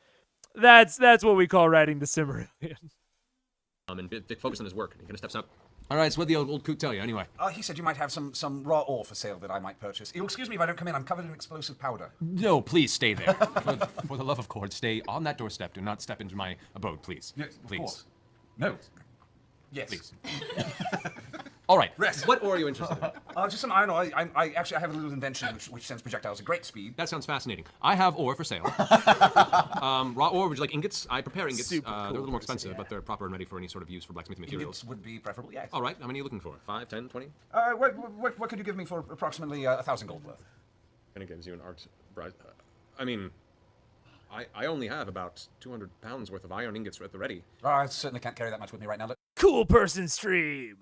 that's what we call writing the Silmarillion. And Vic focus on his work. He kind of steps up. All right, so what did the old coot tell you, anyway? He said you might have some raw ore for sale that I might purchase. You'll excuse me if I don't come in. I'm covered in explosive powder. No, please stay there. For the love of Cord, stay on that doorstep. Do not step into my abode, please. Yes, of please. course. No. Yes. Please. All right. Rest. What ore are you interested in? Just some iron ore. I actually have a little invention which sends projectiles at great speed. That sounds fascinating. I have ore for sale. Raw ore, would you like ingots? I prepare ingots. They're a little more expensive, but they're proper and ready for any sort of use for blacksmithing materials. Ingots would be preferable, yes. All right. How many are you looking for? 5, 10, 20? What could you give me for approximately 1,000 gold worth? And it gives you an art bright. I mean, I only have about 200 pounds worth of iron ingots at the ready. I certainly can't carry that much with me right now. Cool person stream.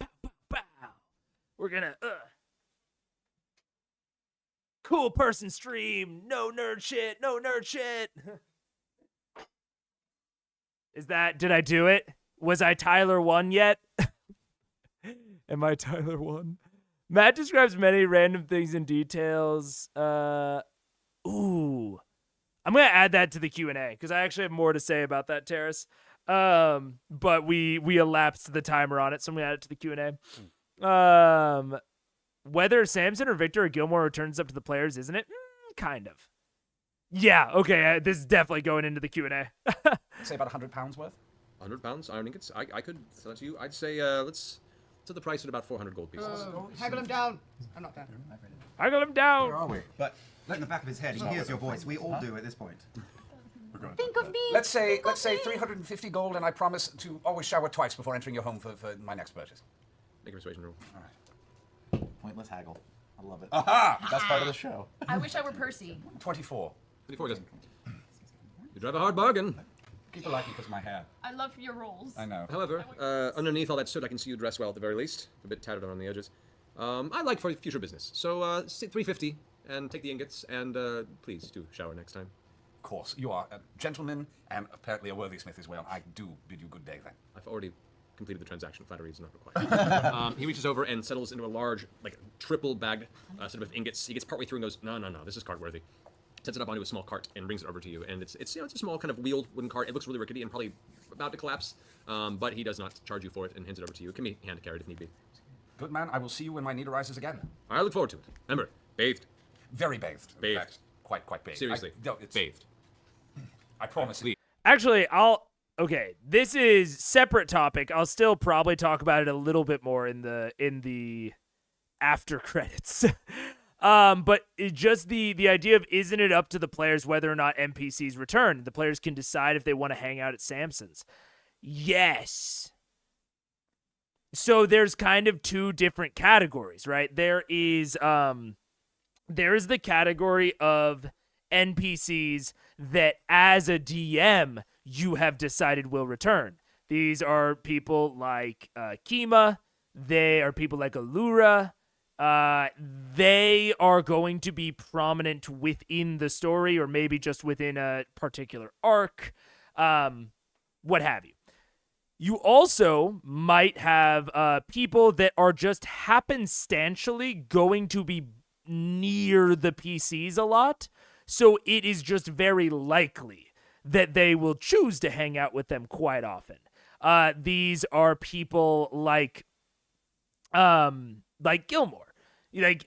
Pow, pow, pow. We're gonna cool person stream. No nerd shit. No nerd shit. Did I do it? Was I Tyler 1 yet? Am I Tyler 1? Matt describes many random things in details. Ooh. I'm going to add that to the Q&A because I actually have more to say about that, Terrace. But we elapsed the timer on it, so I'm going to add it to the Q&A. Whether Samson or Victor or Gilmore returns up to the players, isn't it? Kind of. Yeah, okay, this is definitely going into the Q&A. Say about 100 pounds worth? 100 pounds iron ingots? I could sell that to you. I'd say, let's set the price at about 400 gold pieces. Haggle him down. I'm not done. Haggle him down. Where are we? But look in the back of his head. He hears your voice. We all do at this point. Think of me. Let's say 350 gold, and I promise to always shower twice before entering your home for my next purchase. Make a persuasion roll. All right. Pointless haggle. I love it. Aha! That's part of the show. I wish I were Percy. 24. 24 doesn't. You drive a hard bargain. People like me because of my hair. I love your rolls. I know. However, underneath all that soot, I can see you dress well at the very least. A bit tattered around the edges. I like for future business. So, 350 and take the ingots, and please do shower next time. Of course. You are a gentleman and apparently a worthy smith as well. I do bid you good day then. I've already completed the transaction. Flattery is not required. He reaches over and settles into a large, like, triple bagged set of ingots. He gets partway through and goes, no, this is cart worthy. sets it up onto a small cart and brings it over to you. And it's it's a small kind of wheeled wooden cart. It looks really rickety and probably about to collapse, but he does not charge you for it and hands it over to you. It can be hand carried if need be. Good man, I will see you when my need arises again. I look forward to it. Remember, bathed. Very bathed. in Bathed. fact. Quite bathed. Seriously, It's bathed. I promise. Actually, okay, this is separate topic. I'll still probably talk about it a little bit more in the after credits. But just the idea of, isn't it up to the players whether or not NPCs return? The players can decide if they want to hang out at Samson's. Yes. So there's kind of two different categories, right? There is the category of NPCs that as a DM you have decided will return. These are people like Kima. They are people like Allura. They are going to be prominent within the story, or maybe just within a particular arc, what have you. You also might have people that are just happenstantially going to be near the PCs a lot, so it is just very likely that they will choose to hang out with them quite often. These are people like Gilmore. Like,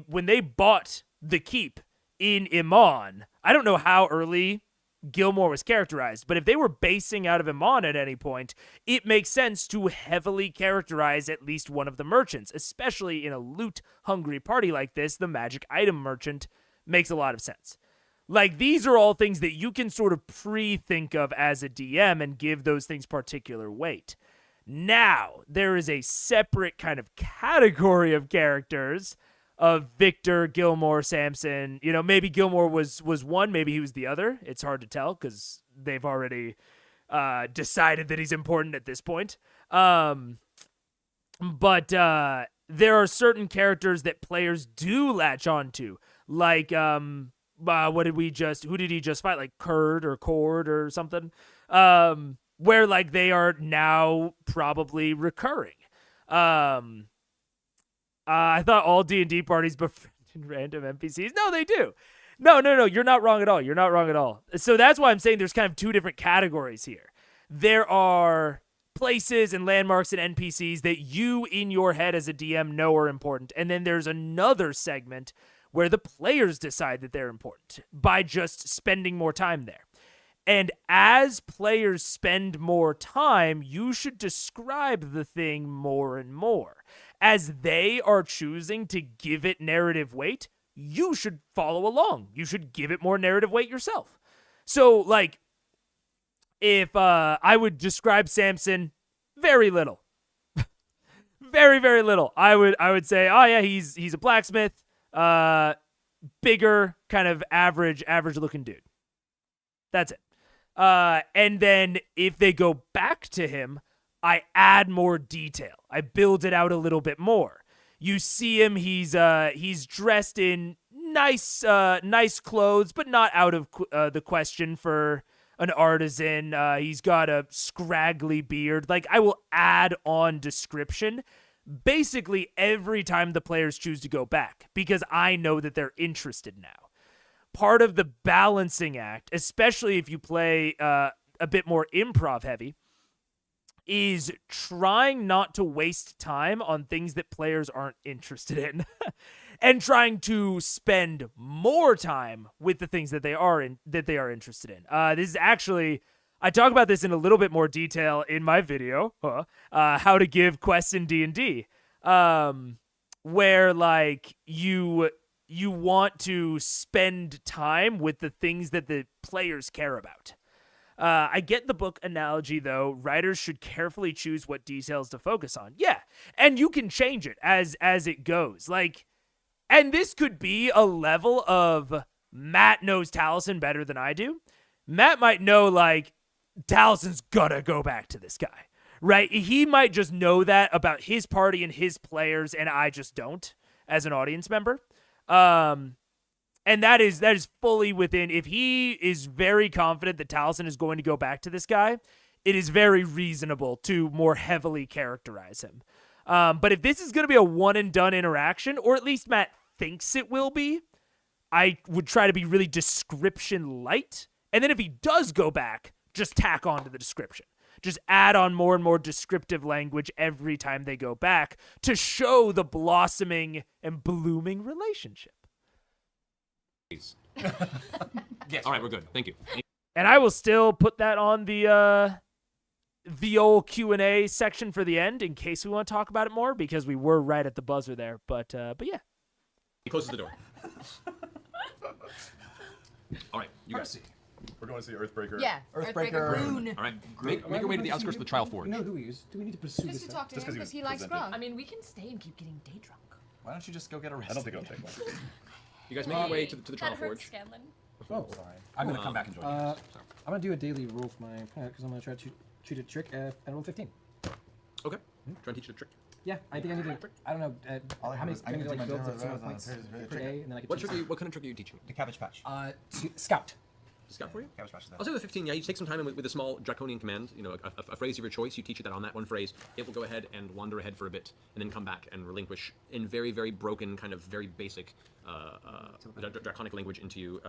when they bought the keep in Iman, I don't know how early Gilmore was characterized, but if they were basing out of Iman at any point, it makes sense to heavily characterize at least one of the merchants, especially in a loot-hungry party like this. The magic item merchant makes a lot of sense. Like, these are all things that you can sort of pre-think of as a DM and give those things particular weight. Now, there is a separate kind of category of characters of Victor, Gilmore, Samson. You know, maybe Gilmore was one, maybe he was the other. It's hard to tell because they've already decided that he's important at this point. But there are certain characters that players do latch onto, like who did he just fight? Like Cord or something. Where like they are now probably recurring. I thought all D&D parties befriended random NPCs. No, they do. No. You're not wrong at all. You're not wrong at all. So that's why I'm saying there's kind of two different categories here. There are places and landmarks and NPCs that you in your head as a DM know are important. And then there's another segment where the players decide that they're important by just spending more time there. And as players spend more time, you should describe the thing more and more. As they are choosing to give it narrative weight, you should follow along. You should give it more narrative weight yourself. So, like, if I would describe Samson, very little. Very, very little. I would say, oh yeah, he's a blacksmith, bigger, kind of average looking dude. That's it. And then if they go back to him, I add more detail. I build it out a little bit more. You see him, he's dressed in nice clothes, but not out of the question for an artisan. He's got a scraggly beard. Like, I will add on description basically every time the players choose to go back, because I know that they're interested now. Part of the balancing act, especially if you play a bit more improv heavy, is trying not to waste time on things that players aren't interested in and trying to spend more time with the things that they are interested in. This is actually, I talk about this in a little bit more detail in my video, how to give quests in D&D, where like you want to spend time with the things that the players care about. I get the book analogy, though. Writers should carefully choose what details to focus on. Yeah, and you can change it as it goes. Like, and this could be a level of Matt knows Taliesin better than I do. Matt might know, like, Talison's gonna go back to this guy, right? He might just know that about his party and his players, and I just don't as an audience member. And that is fully within, if he is very confident that Taliesin is going to go back to this guy, it is very reasonable to more heavily characterize him. But if this is going to be a one and done interaction, or at least Matt thinks it will be, I would try to be really description light. And then if he does go back, just tack on to the description. Just add on more and more descriptive language every time they go back to show the blossoming and blooming relationship. Yes. All right, we're good. Thank you. And I will still put that on the old Q&A section for the end in case we want to talk about it more, because we were right at the buzzer there. But yeah. He closes the door. All right, you guys. We're going to see Earthbreaker. Yeah, Earthbreaker. Groon. All right, make your way to the outskirts of the trial forge. We know who he is. Do we need to pursue Just this? to talk to Just him 'cause because he likes presented. grog. I mean, we can stay and keep getting day drunk. Why don't you just go get arrested? I don't think it'll take long. You guys make your way to the trial That hurts, forge. Scanlan. Oh, I'm gonna come back and join you. I'm gonna do a daily roll for my because I'm gonna try to shoot a trick and roll 15. Okay. Try and teach you a trick. Yeah, I think I need to. I don't know All I how have many is- I need to like do my builds of general some points advance. per day, and then I can. What kind of trick are you teaching? The Cabbage Patch. Scout. Scout for you? Cabbage Patch is that. I'll say with 15, yeah, you take some time with a small draconian command, you know, a phrase of your choice, you teach it that on that one phrase, it will go ahead and wander ahead for a bit, and then come back and relinquish in very, very broken, kind of very basic draconic language into you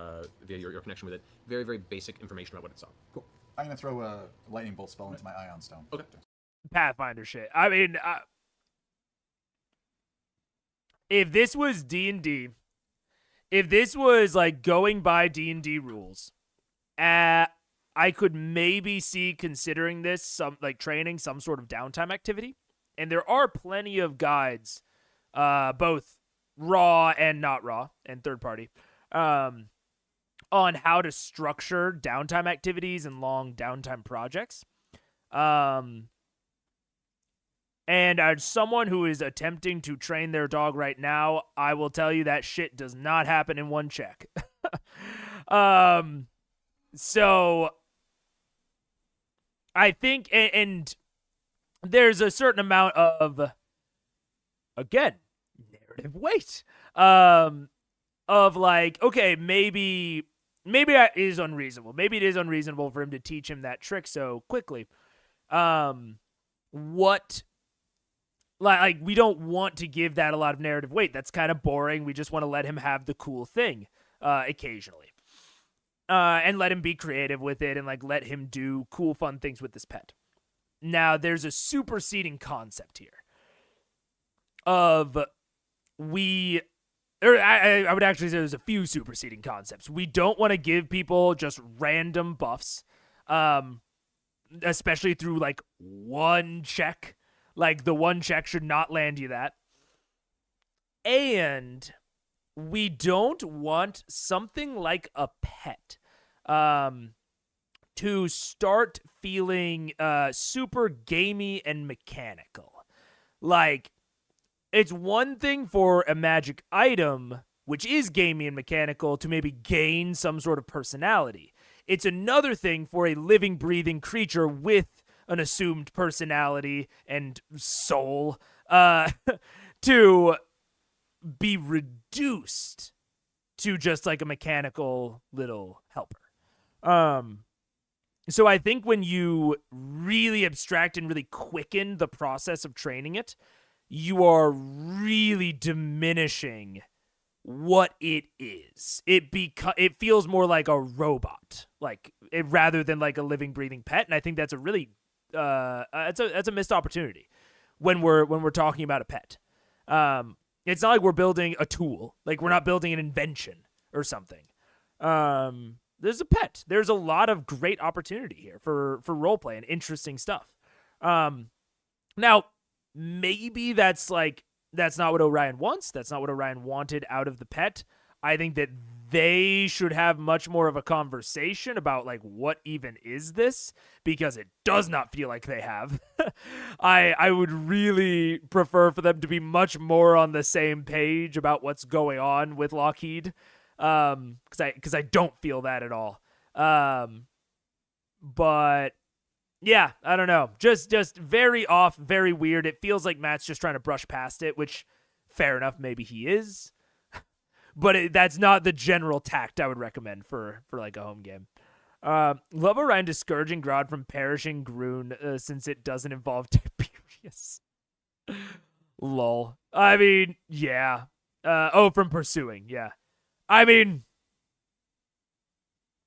via your connection with it. Very, very basic information about what it saw. Cool. I'm gonna throw a lightning bolt spell into my Ion Stone. Okay. Pathfinder shit. I mean, if this was D&D, if this was like going by D&D rules, I could maybe see considering this some like training some sort of downtime activity. And there are plenty of guides, both raw and not raw and third party, on how to structure downtime activities and long downtime projects. And as someone who is attempting to train their dog right now, I will tell you that shit does not happen in one check. So I think, and there's a certain amount of, again, narrative weight, of like, okay, maybe that is unreasonable. Maybe it is unreasonable for him to teach him that trick so quickly. Like, we don't want to give that a lot of narrative weight. That's kind of boring. We just want to let him have the cool thing occasionally. And let him be creative with it and, like, let him do cool, fun things with this pet. Now, there's a superseding concept here of I would actually say there's a few superseding concepts. We don't want to give people just random buffs, especially through, like, one check. Like, the one check should not land you that. And we don't want something like a pet to start feeling super gamey and mechanical. Like, it's one thing for a magic item, which is gamey and mechanical, to maybe gain some sort of personality. It's another thing for a living, breathing creature with an assumed personality and soul to be reduced to just like a mechanical little helper. So I think when you really abstract and really quicken the process of training it, you are really diminishing what it is. It feels more like a robot, rather than like a living, breathing pet. And I think that's a really it's a missed opportunity when we're talking about a pet. It's not like we're building a tool, like we're not building an invention or something. There's a pet. There's a lot of great opportunity here for roleplay and interesting stuff. Now, maybe that's not what Orion wants. That's not what Orion wanted out of the pet. I think that they should have much more of a conversation about like what even is this, because it does not feel like they have. I would really prefer for them to be much more on the same page about what's going on with Lockheed, because I don't feel that at all. But yeah, I don't know. Just very off, very weird. It feels like Matt's just trying to brush past it, which fair enough, maybe he is. But that's not the general tact I would recommend for like a home game. Love Orion discouraging Grodd from perishing Groon since it doesn't involve Tiberius. Lol. I mean, yeah. From pursuing, yeah. I mean,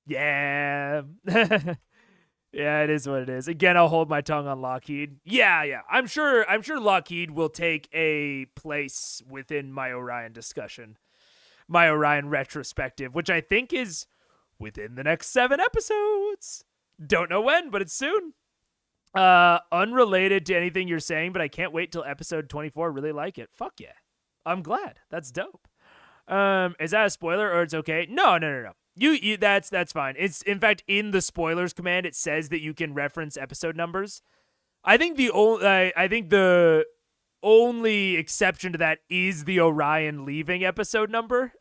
yeah. Yeah, it is what it is. Again, I'll hold my tongue on Lockheed. Yeah. I'm sure Lockheed will take a place within my Orion discussion. My Orion retrospective, which I think is within the next 7 episodes. Don't know when, but it's soon. Unrelated to anything you're saying, but I can't wait till episode 24. Really like it. Fuck yeah. I'm glad. That's dope. Is that a spoiler or it's okay? No. You that's fine. It's in fact in the spoilers command it says that you can reference episode numbers. I think the only exception to that is the Orion leaving episode number.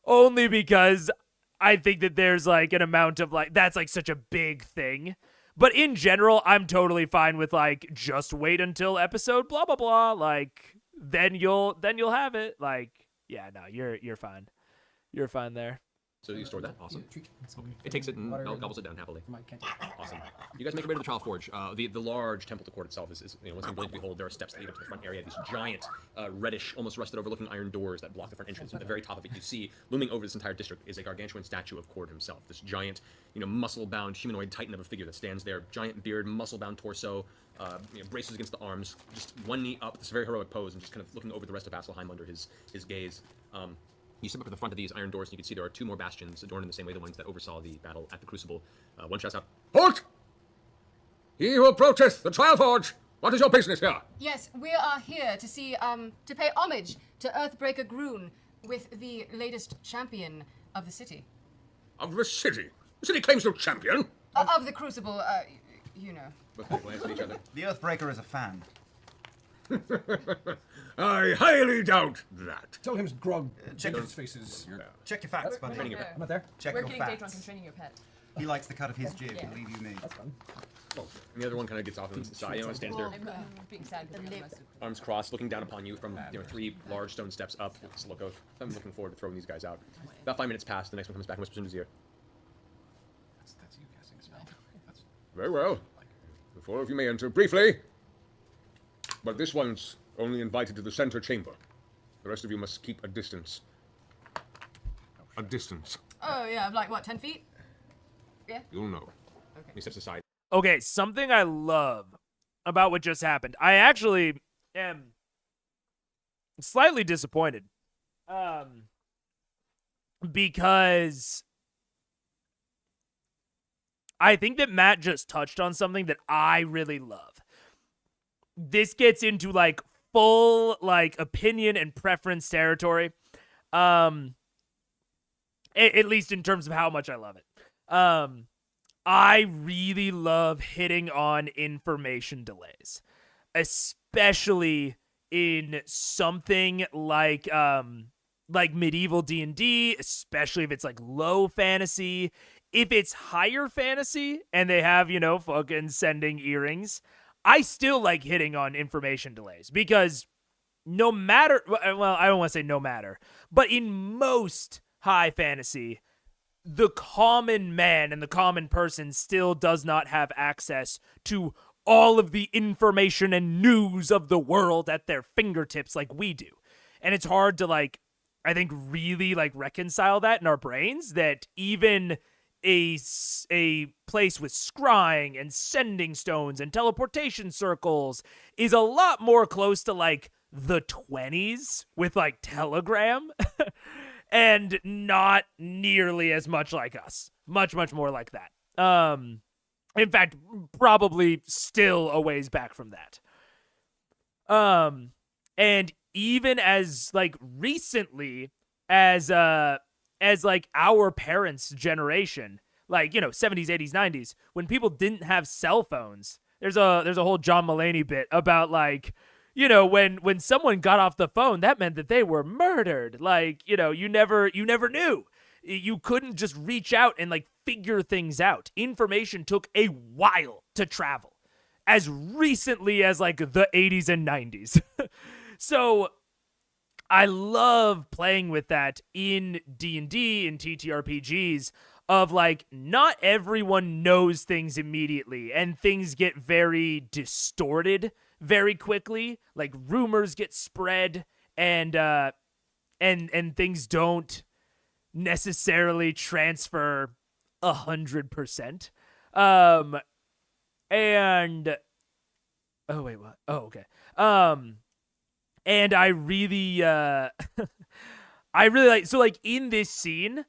Only because I think that there's like an amount of like that's like such a big thing. But in general, I'm totally fine with like just wait until episode blah blah blah. Like then you'll have it. Like yeah, no, you're fine. You're fine there. So you store that? Awesome. It takes it and gobbles it down happily. Awesome. You guys make your way to the Trial Forge. The large temple to court itself is once again brilliant to behold. There are steps that lead up to the front area. These giant, reddish, almost rusted overlooking iron doors that block the front entrance. At the very top of it, you see, looming over this entire district, is a gargantuan statue of Cord himself. This giant, muscle-bound humanoid titan of a figure that stands there. Giant beard, muscle-bound torso, braces against the arms, just one knee up, this very heroic pose, and just kind of looking over the rest of Vasselheim under his gaze. You step up to the front of these iron doors, and you can see there are 2 more bastions adorned in the same way the ones that oversaw the battle at the Crucible. One shouts out, "Halt! He who approacheth the Trial Forge! What is your business here?" Yes, we are here to see, to pay homage to Earthbreaker Groon with the latest champion of the city. Of the city? The city claims no champion. Of the Crucible, you know. Both glance at each other. The Earthbreaker is a fan. I highly doubt that. Tell him Grog. Check his faces. Check your facts, buddy. Training your pet. I'm not there. Check We're your getting day facts. drunk and training your pet. He likes the cut of his jib, Yeah. believe you me. That's fun. And the other one kind of gets off on the side, stands there, I'm being sad because you're most arms crossed, looking down upon you from 3 large stone steps up. It's a look of, I'm looking forward to throwing these guys out. About 5 minutes pass, the next one comes back and whispers in his ear. That's you casting a spell. That's Very well. The 4 of you may enter briefly. But this one's only invited to the center chamber. The rest of you must keep a distance. A distance. Oh, yeah, of like, what, 10 feet? Yeah? You'll know. He steps aside. Okay, something I love about what just happened. I actually am slightly disappointed. Because I think that Matt just touched on something that I really love. This gets into like full like opinion and preference territory. At least in terms of how much I love it. I really love hitting on information delays, especially in something like medieval D&D, especially if it's like low fantasy. If it's higher fantasy and they have, fucking sending earrings, I still like hitting on information delays because no matter, well, I don't want to say no matter, but in most high fantasy, the common man and the common person still does not have access to all of the information and news of the world at their fingertips like we do. And it's hard to I think really reconcile that in our brains, that even a place with scrying and sending stones and teleportation circles is a lot more close to the 20s with Telegram and not nearly as much like us. Much more like that. In fact, probably still a ways back from that. And even as recently as our parents' generation, 70s, 80s, 90s, when people didn't have cell phones, there's a whole John Mulaney bit about when someone got off the phone, that meant that they were murdered. You never knew. You couldn't just reach out and figure things out. Information took a while to travel, as recently as the 80s and 90s. So I love playing with that in D&D and TTRPGs of not everyone knows things immediately, and things get very distorted very quickly. Rumors get spread, and things don't necessarily transfer 100%. And oh wait, what? Oh, okay. And I really I really like, so like in this scene,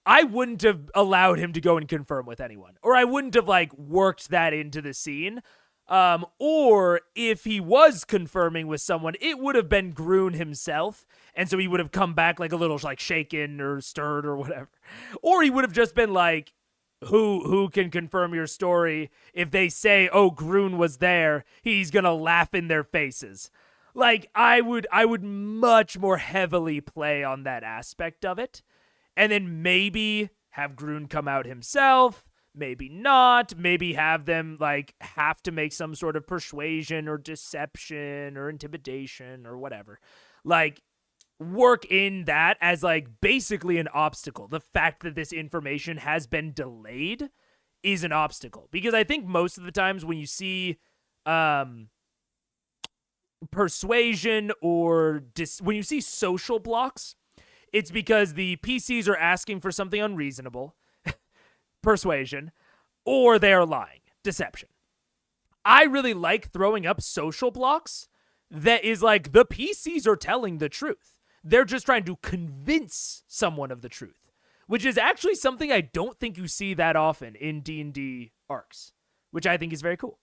I wouldn't have allowed him to go and confirm with anyone, or I wouldn't have like worked that into the scene. Or if he was confirming with someone, it would have been Groon himself, and so he would have come back like a little like shaken or stirred or whatever. Or he would have just been like, who can confirm your story? If they say, oh, Groon was there, he's gonna laugh in their faces. Like, I would much more heavily play on that aspect of it, and then maybe have Groon come out himself, maybe not, maybe have them, like, have to make some sort of persuasion or deception or intimidation or whatever. Like, work in that as, like, basically an obstacle. The fact that this information has been delayed is an obstacle. Because I think most of the times when you see, persuasion or when you see social blocks, it's because the PCs are asking for something unreasonable, persuasion, or they are lying, deception. I really like throwing up social blocks that is like the PCs are telling the truth. They're just trying to convince someone of the truth, which is actually something I don't think you see that often in D&D arcs, which I think is very cool.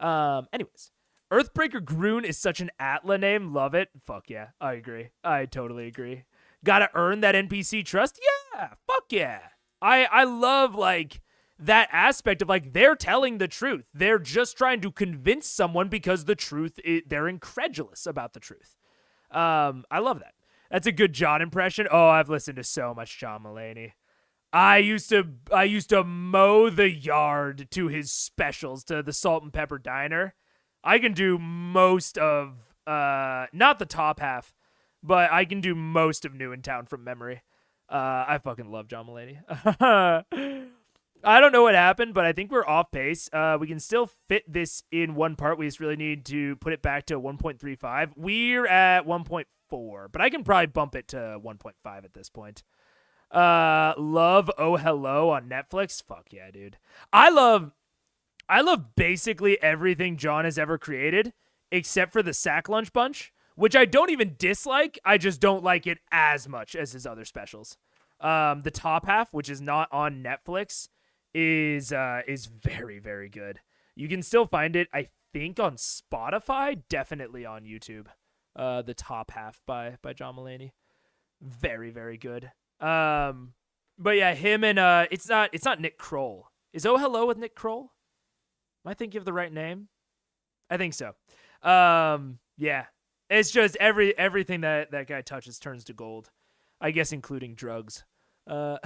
Anyways. Earthbreaker Groon is such an Atla name. Love it. Fuck yeah. I agree. I totally agree. Gotta earn that NPC trust? Yeah. Fuck yeah. I love, like, that aspect of, like, they're telling the truth. They're just trying to convince someone because the truth, they're incredulous about the truth. I love that. That's a good John impression. Oh, I've listened to so much John Mulaney. I used to mow the yard to his specials, to the Salt and Pepper Diner. I can do most of, not the top half, but I can do most of New in Town from memory. I fucking love John Mulaney. I don't know what happened, but I think we're off pace. We can still fit this in one part. We just really need to put it back to 1.35. We're at 1.4, but I can probably bump it to 1.5 at this point. Love Oh Hello on Netflix. Fuck yeah, dude. I love basically everything John has ever created, except for the Sack Lunch Bunch, which I don't even dislike. I just don't like it as much as his other specials. The Top Half, which is not on Netflix, is very, very good. You can still find it, I think, on Spotify, definitely on YouTube. The Top Half by John Mulaney. Very, very good. But yeah, him and it's not Nick Kroll. Is Oh Hello with Nick Kroll? Am I thinking of the right name? I think so. Yeah. It's just everything that guy touches turns to gold. I guess including drugs. And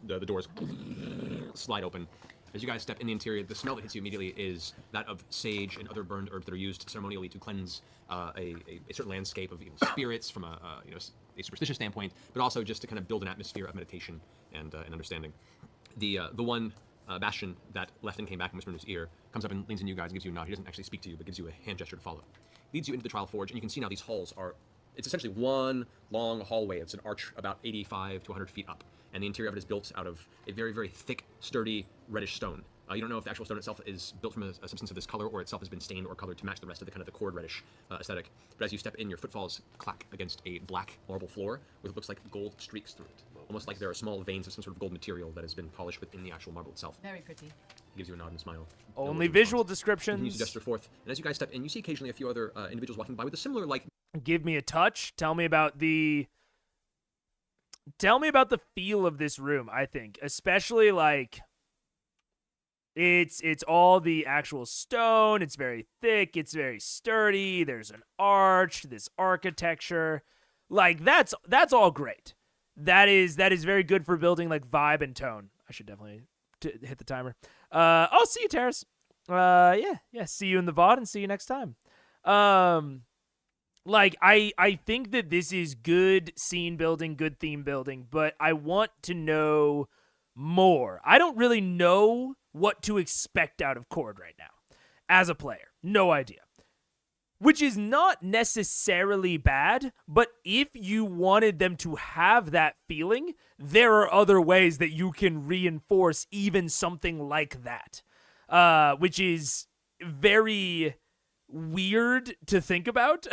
the doors slide open. As you guys step in the interior, the smell that hits you immediately is that of sage and other burned herbs that are used ceremonially to cleanse a certain landscape of spirits from a superstitious standpoint, but also just to kind of build an atmosphere of meditation and understanding. The one Bastion that left and came back and whispered in his ear comes up and leans in you guys and gives you a nod. He doesn't actually speak to you, but gives you a hand gesture to follow. Leads you into the Trial Forge, and you can see now these halls are, it's essentially one long hallway. It's an arch about 85 to 100 feet up, and the interior of it is built out of a very, very thick, sturdy, reddish stone. You don't know if the actual stone itself is built from a substance of this color or itself has been stained or colored to match the rest of the kind of the cord reddish aesthetic. But as you step in, your footfalls clack against a black marble floor with what looks like gold streaks through it. Almost like there are small veins of some sort of gold material that has been polished within the actual marble itself. Very pretty. He gives you a nod and a smile. Only visual descriptions. Continues to gesture forth. And as you guys step in, you see occasionally a few other individuals walking by with a similar, like... Give me a touch. Tell me about the feel of this room, I think. Especially, like... It's all the actual stone. It's very thick. It's very sturdy. There's an arch, this architecture. Like, that's all great. That is very good for building, like, vibe and tone. I should definitely hit the timer. I'll see you, Terrace. Yeah. See you in the VOD and see you next time. Like, I think that this is good scene building, good theme building, but I want to know more. I don't really know what to expect out of Cord right now as a player. No idea. which is not necessarily bad, but if you wanted them to have that feeling, there are other ways that you can reinforce even something like that, which is very weird to think about.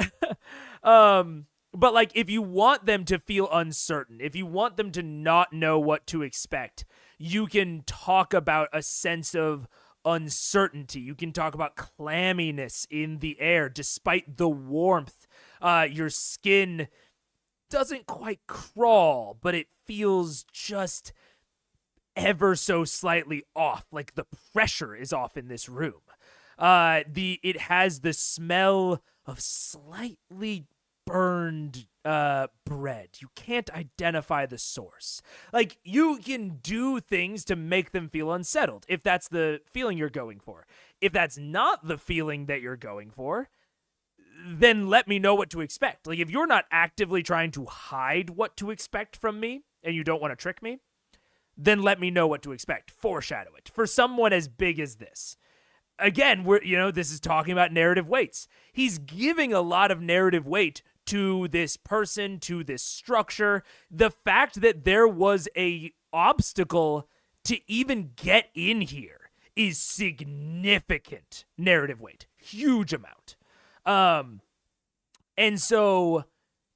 But like, if you want them to feel uncertain, if you want them to not know what to expect, you can talk about a sense of uncertainty. You can talk about clamminess in the air despite the warmth. Your skin doesn't quite crawl, but it feels just ever so slightly off, like the pressure is off in this room. It has the smell of slightly burned bread. You can't identify the source. Like, you can do things to make them feel unsettled if that's the feeling you're going for. If that's not the feeling that you're going for, then let me know what to expect. Like, if you're not actively trying to hide what to expect from me and you don't want to trick me, then let me know what to expect. Foreshadow it. For someone as big as this. Again, this is talking about narrative weights. He's giving a lot of narrative weight to this person, to this structure. The fact that there was a obstacle to even get in here is significant narrative weight. Huge amount. And so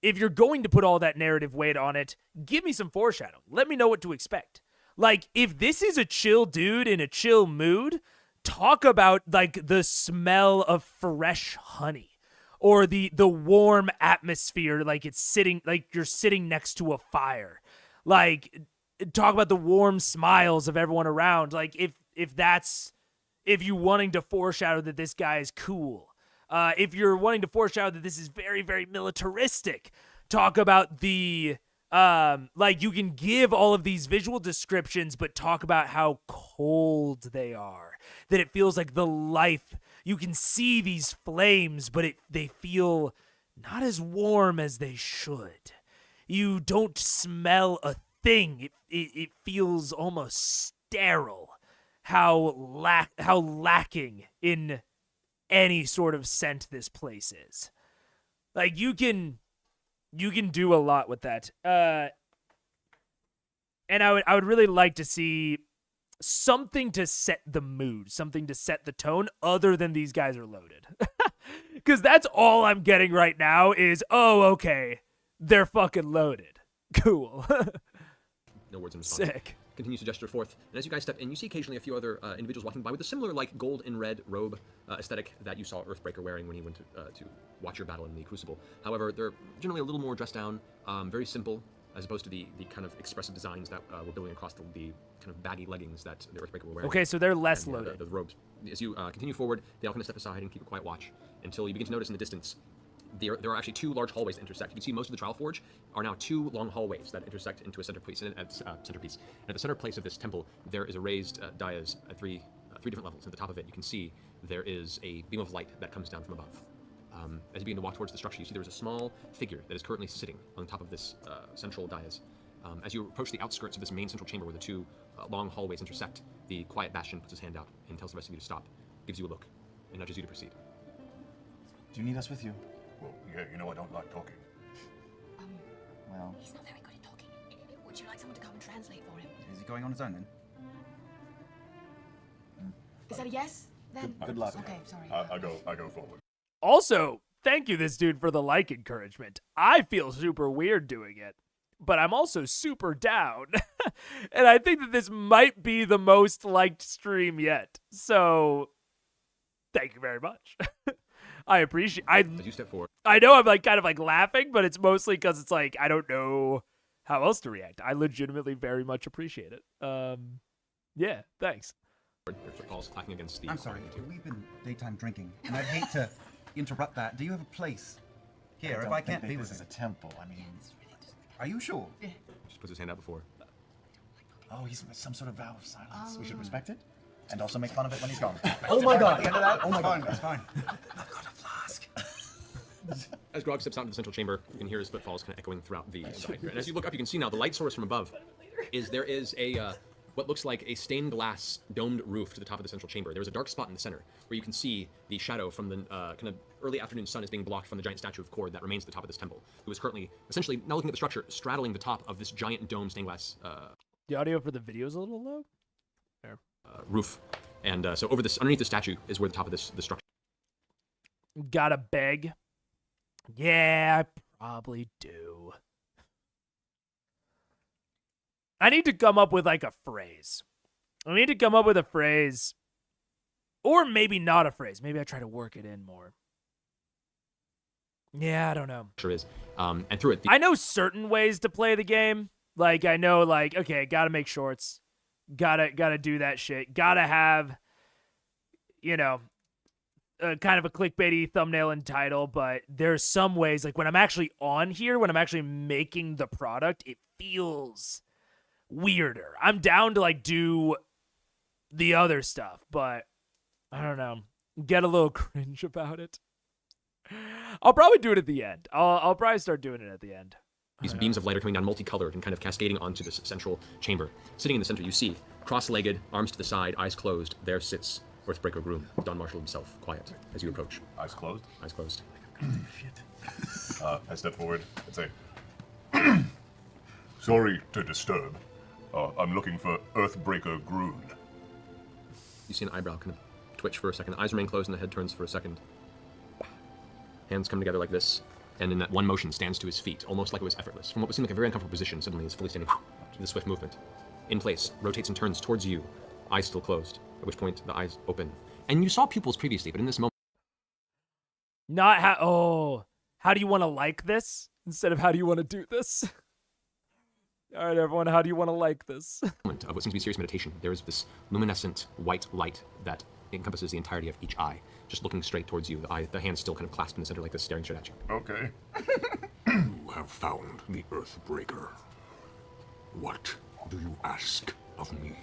if you're going to put all that narrative weight on it, give me some foreshadowing. Let me know what to expect. Like, if this is a chill dude in a chill mood, talk about like the smell of fresh honey or the warm atmosphere, like it's sitting, like you're sitting next to a fire. Like, talk about the warm smiles of everyone around. Like, if you wanting to foreshadow that this guy is cool, if you're wanting to foreshadow that this is very, very militaristic, talk about the like, you can give all of these visual descriptions, but talk about how cold they are. That it feels like the life, you can see these flames, but they feel not as warm as they should. You don't smell a thing. It feels almost sterile. How lacking in any sort of scent this place is. Like, you can do a lot with that. And I would really like to see something to set the mood, something to set the tone other than these guys are loaded. Because that's all I'm getting right now is, oh, okay, they're fucking loaded. Cool. No words in response. Sick. Continues to gesture forth, and as you guys step in, you see occasionally a few other individuals walking by with a similar, like, gold and red robe aesthetic that you saw Earthbreaker wearing when he went to watch your battle in the Crucible. However, they're generally a little more dressed down, very simple, as opposed to the kind of expressive designs that were building across the kind of baggy leggings that the Earthbreaker were wearing. Okay, so they're less loaded. The robes. As you continue forward, they all kind of step aside and keep a quiet watch until you begin to notice in the distance there are actually two large hallways that intersect. You can see most of the Trial Forge are now two long hallways that intersect into a centerpiece. And at the center place of this temple, there is a raised dais at three different levels. At the top of it, you can see there is a beam of light that comes down from above. As you begin to walk towards the structure, you see there is a small figure that is currently sitting on top of this central dais. As you approach the outskirts of this main central chamber where the two long hallways intersect, the quiet Bastion puts his hand out and tells the rest of you to stop, gives you a look, and nudges you to proceed. Do you need us with you? Well, yeah, you know I don't like talking. Well, He's not very good at talking. Would you like someone to come and translate for him? Is he going on his own then? Is that a yes? Then good luck. Okay, sorry. I go forward. Also, thank you, this dude, for the like encouragement. I feel super weird doing it, but I'm also super down. And I think that this might be the most liked stream yet. So, thank you very much. I appreciate. As you step forward, I know I'm like kind of like laughing, but it's mostly because it's like I don't know how else to react. I legitimately very much appreciate it. Yeah, thanks. your footfalls clacking against the. I'm sorry, we've been daytime drinking, and I'd hate to interrupt that. Do you have a place here? If I can't be with this is a temple. I mean, are you sure? Just puts his hand out before. Oh, he's some sort of vow of silence. We should respect it, and also make fun of it when he's gone. Oh my god! At the end of that, Oh my god, that's fine. I've got a flask. As Grog steps out into the central chamber, you can hear his footfalls kind of echoing throughout the side here. And as you look up, you can see now the light source from above is there is a what looks like a stained glass domed roof to the top of the central chamber. There's a dark spot in the center where you can see the shadow from the kind of early afternoon sun is being blocked from the giant statue of Cord that remains at the top of this temple, who is currently, essentially, now looking at the structure, straddling the top of this giant dome stained glass The audio for the video is a little low. There. Roof. And so over this, underneath the statue is where the top of this structure. Gotta beg. Yeah, I probably do. I need to come up with like a phrase. I need to come up with a phrase. Or maybe not a phrase. Maybe I try to work it in more. Yeah, I don't know. Sure is. And through it. I know certain ways to play the game. Like, I know, like, okay, gotta make shorts. Gotta do that shit. Gotta have, you know, kind of a clickbaity thumbnail and title, but there's some ways, like when I'm actually on here, when I'm actually making the product, it feels weirder. I'm down to like do the other stuff, but I don't know. Get a little cringe about it. I'll probably do it at the end. I'll probably start doing it at the end. These beams of light are coming down multicolored and kind of cascading onto this central chamber. Sitting in the center, you see, cross-legged, arms to the side, eyes closed, there sits Earthbreaker Groom, Don Marshall himself, quiet, as you approach. Eyes closed? Eyes closed. I step forward and say, sorry to disturb. I'm looking for Earthbreaker Groom. You see an eyebrow kind of twitch for a second. Eyes remain closed and the head turns for a second. Hands come together like this, and in that one motion stands to his feet, almost like it was effortless. From what would seem like a very uncomfortable position, suddenly is fully standing to the swift movement. In place, rotates and turns towards you, eyes still closed, at which point the eyes open. And you saw pupils previously, but in this moment... Not how... how do you want to like this? Instead of how do you want to do this? All right, everyone, how do you want to like this? Of what seems to be serious meditation, there's this luminescent white light that encompasses the entirety of each eye, just looking straight towards you, the hand still kind of clasped in the center like this, staring straight at you. Okay. You have found the Earthbreaker. What do you ask of me?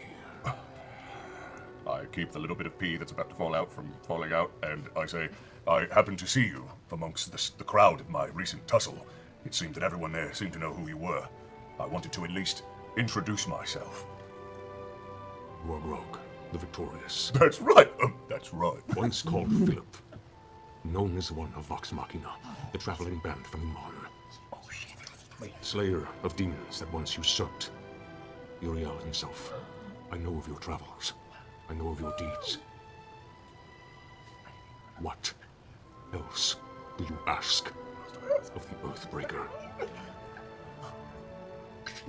I keep the little bit of pee that's about to fall out from falling out, and I say, I happened to see you amongst the crowd at my recent tussle. It seemed that everyone there seemed to know who you were. I wanted to at least introduce myself. Wargrog, the Victorious. That's right, that's right. Once called Philip, known as one of Vox Machina, the traveling band from Iman. Oh shit. Slayer of demons that once usurped Uriel himself. I know of your travels. I know of your deeds. What else do you ask of the Earthbreaker?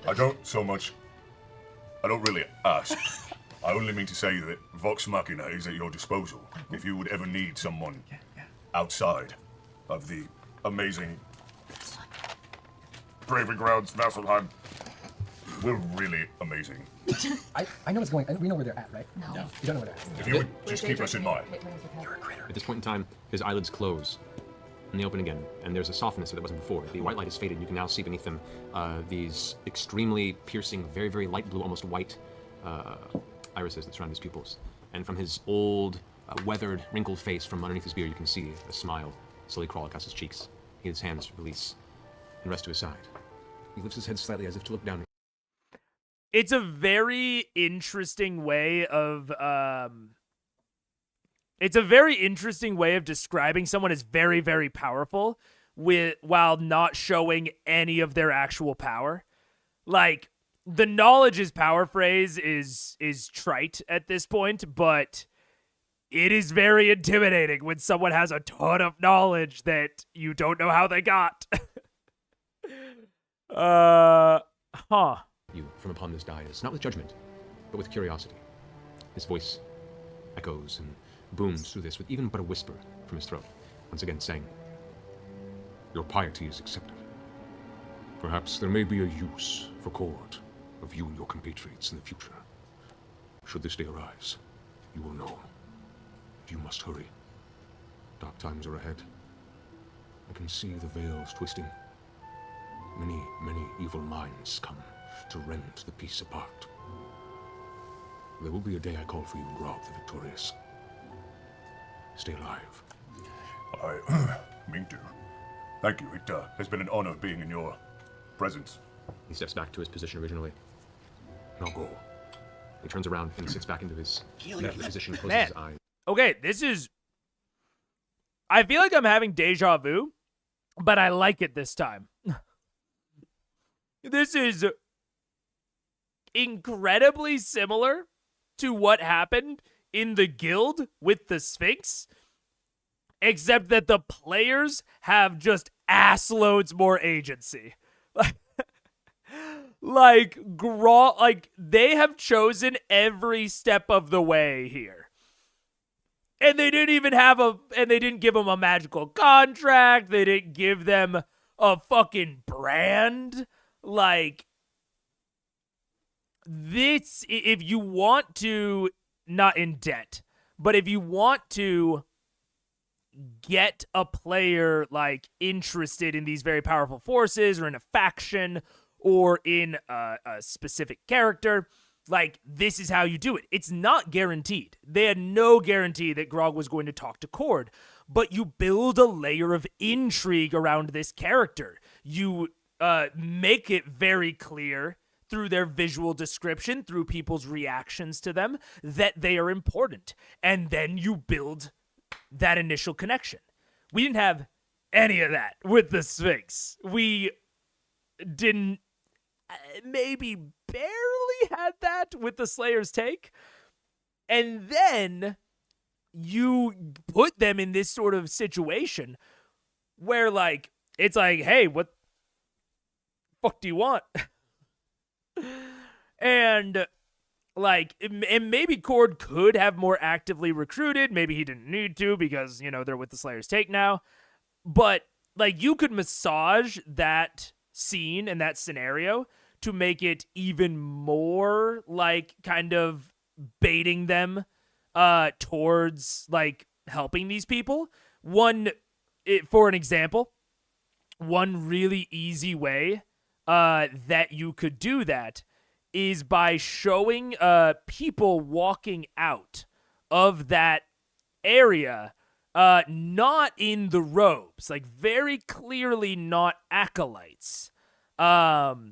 I don't really ask. I only mean to say that Vox Machina is at your disposal if you would ever need someone outside of the amazing Braving Grounds, Vasselheim. We're really amazing. I know what's going on. We know where they're at, right? No. You don't know where they're at. If you would just keep us in mind. At this point in time, his eyelids close, and they open again, and there's a softness that wasn't before. The white light is faded, and you can now see beneath them these extremely piercing, very, very light blue, almost white irises that surround his pupils. And from his old, weathered, wrinkled face from underneath his beard, you can see a smile slowly crawl across his cheeks. His hands release and rest to his side. He lifts his head slightly as if to look down. It's a very interesting way of describing someone as very, very powerful while not showing any of their actual power. Like, the knowledge is power phrase is trite at this point, but it is very intimidating when someone has a ton of knowledge that you don't know how they got. You from upon this dais, not with judgment, but with curiosity. His voice echoes and booms through this with even but a whisper from his throat, once again saying, Your piety is accepted. Perhaps there may be a use for Cord of you and your compatriots in the future. Should this day arise, you will know. You must hurry. Dark times are ahead. I can see the veils twisting. Many, many evil minds come to rend the peace apart. There will be a day I call for you, Grog the Victorious. Stay alive. I mean to. Thank you. It has been an honor being in your presence. He steps back to his position originally. Now go. He turns around and sits back into his position, closes Man. his eyes. Okay, this is... I feel like I'm having deja vu, but I like it this time. This is incredibly similar to what happened in the guild with the Sphinx, except that the players have just assloads more agency. Like they have chosen every step of the way here. And they didn't even they didn't give them a magical contract. They didn't give them a fucking brand. Like, this, if you want to, not in debt, but if you want to get a player, like, interested in these very powerful forces or in a faction or in a specific character, like, this is how you do it. It's not guaranteed. They had no guarantee that Grog was going to talk to Cord, but you build a layer of intrigue around this character. You make it very clear through their visual description, through people's reactions to them, that they are important. And then you build that initial connection. We didn't have any of that with the Sphinx. We didn't, maybe barely had that with the Slayer's Take. And then you put them in this sort of situation where, like, it's like, hey, what fuck do you want? And, like, and maybe Cord could have more actively recruited. Maybe he didn't need to because, you know, they're with the Slayer's Take now. But, like, you could massage that scene and that scenario to make it even more, like, kind of baiting them towards, like, helping these people. For an example, one really easy way that you could do that is by showing people walking out of that area, not in the robes, like very clearly not acolytes, but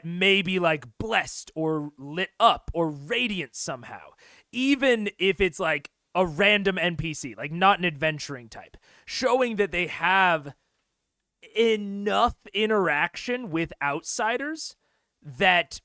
maybe like blessed or lit up or radiant somehow, even if it's like a random NPC, like not an adventuring type, showing that they have enough interaction with outsiders that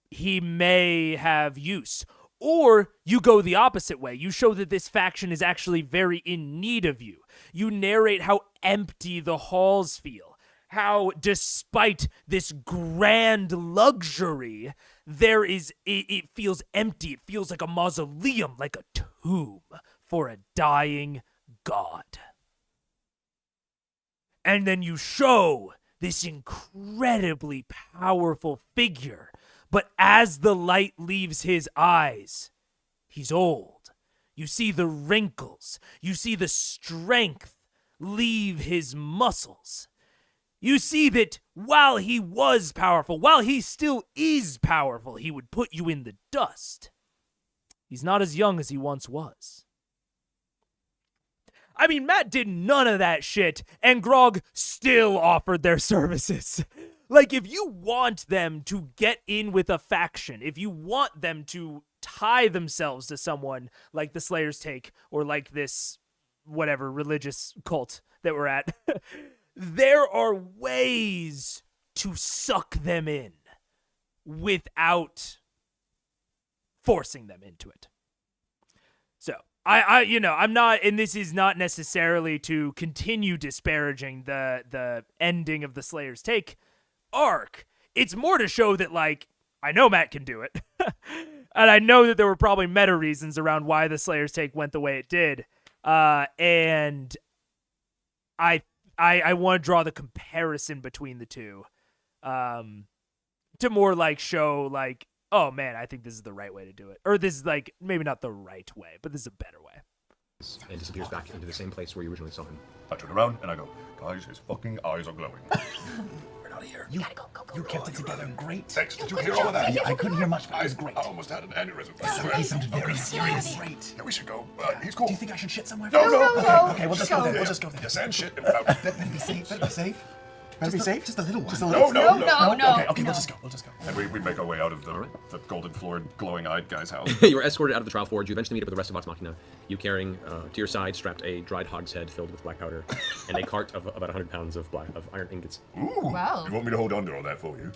he may have use. Or you go the opposite way. You show that this faction is actually very in need of you. You narrate how empty the halls feel. How despite this grand luxury, it feels empty. It feels like a mausoleum, like a tomb for a dying god. And then you show this incredibly powerful figure, but as the light leaves his eyes, he's old. You see the wrinkles. You see the strength leave his muscles. You see that while he was powerful, while he still is powerful, he would put you in the dust. He's not as young as he once was. I mean, Matt did none of that shit, and Grog still offered their services. Like, if you want them to get in with a faction, if you want them to tie themselves to someone like the Slayer's Take, or like this, whatever, religious cult that we're at, there are ways to suck them in without forcing them into it. So, I'm not, and this is not necessarily to continue disparaging the ending of the Slayer's Take arc. It's more to show that, like, I know Matt can do it. And I know that there were probably meta reasons around why the Slayer's Take went the way it did. And I want to draw the comparison between the two. To more, like, show, like, oh man, I think this is the right way to do it. Or this is, like, maybe not the right way, but this is a better way. And disappears back into the same place where you originally saw him. I turn around and I go, guys, his fucking eyes are glowing. We're not here. You kept it together great. Thanks. Did you hear all of that? I couldn't hear much, but it was great. I almost had an aneurysm. He sounded very serious. Great. Yeah, we should go. He's cool. Do you think I should shit somewhere? No. Okay, we'll just go there. We'll just go there. Yes, and shit. Then be safe. Better be safe. Just a little one. Just a No, little. No. Okay, we'll just go. We'll just go. And we make our way out of the golden-floored, glowing-eyed guy's house. You were escorted out of the trial forge. You eventually meet up with the rest of Vox Machina. You carrying to your side, strapped a dried hog's head filled with black powder, and a cart of about 100 pounds of iron ingots. Ooh. Wow. You want me to hold on to all that for you?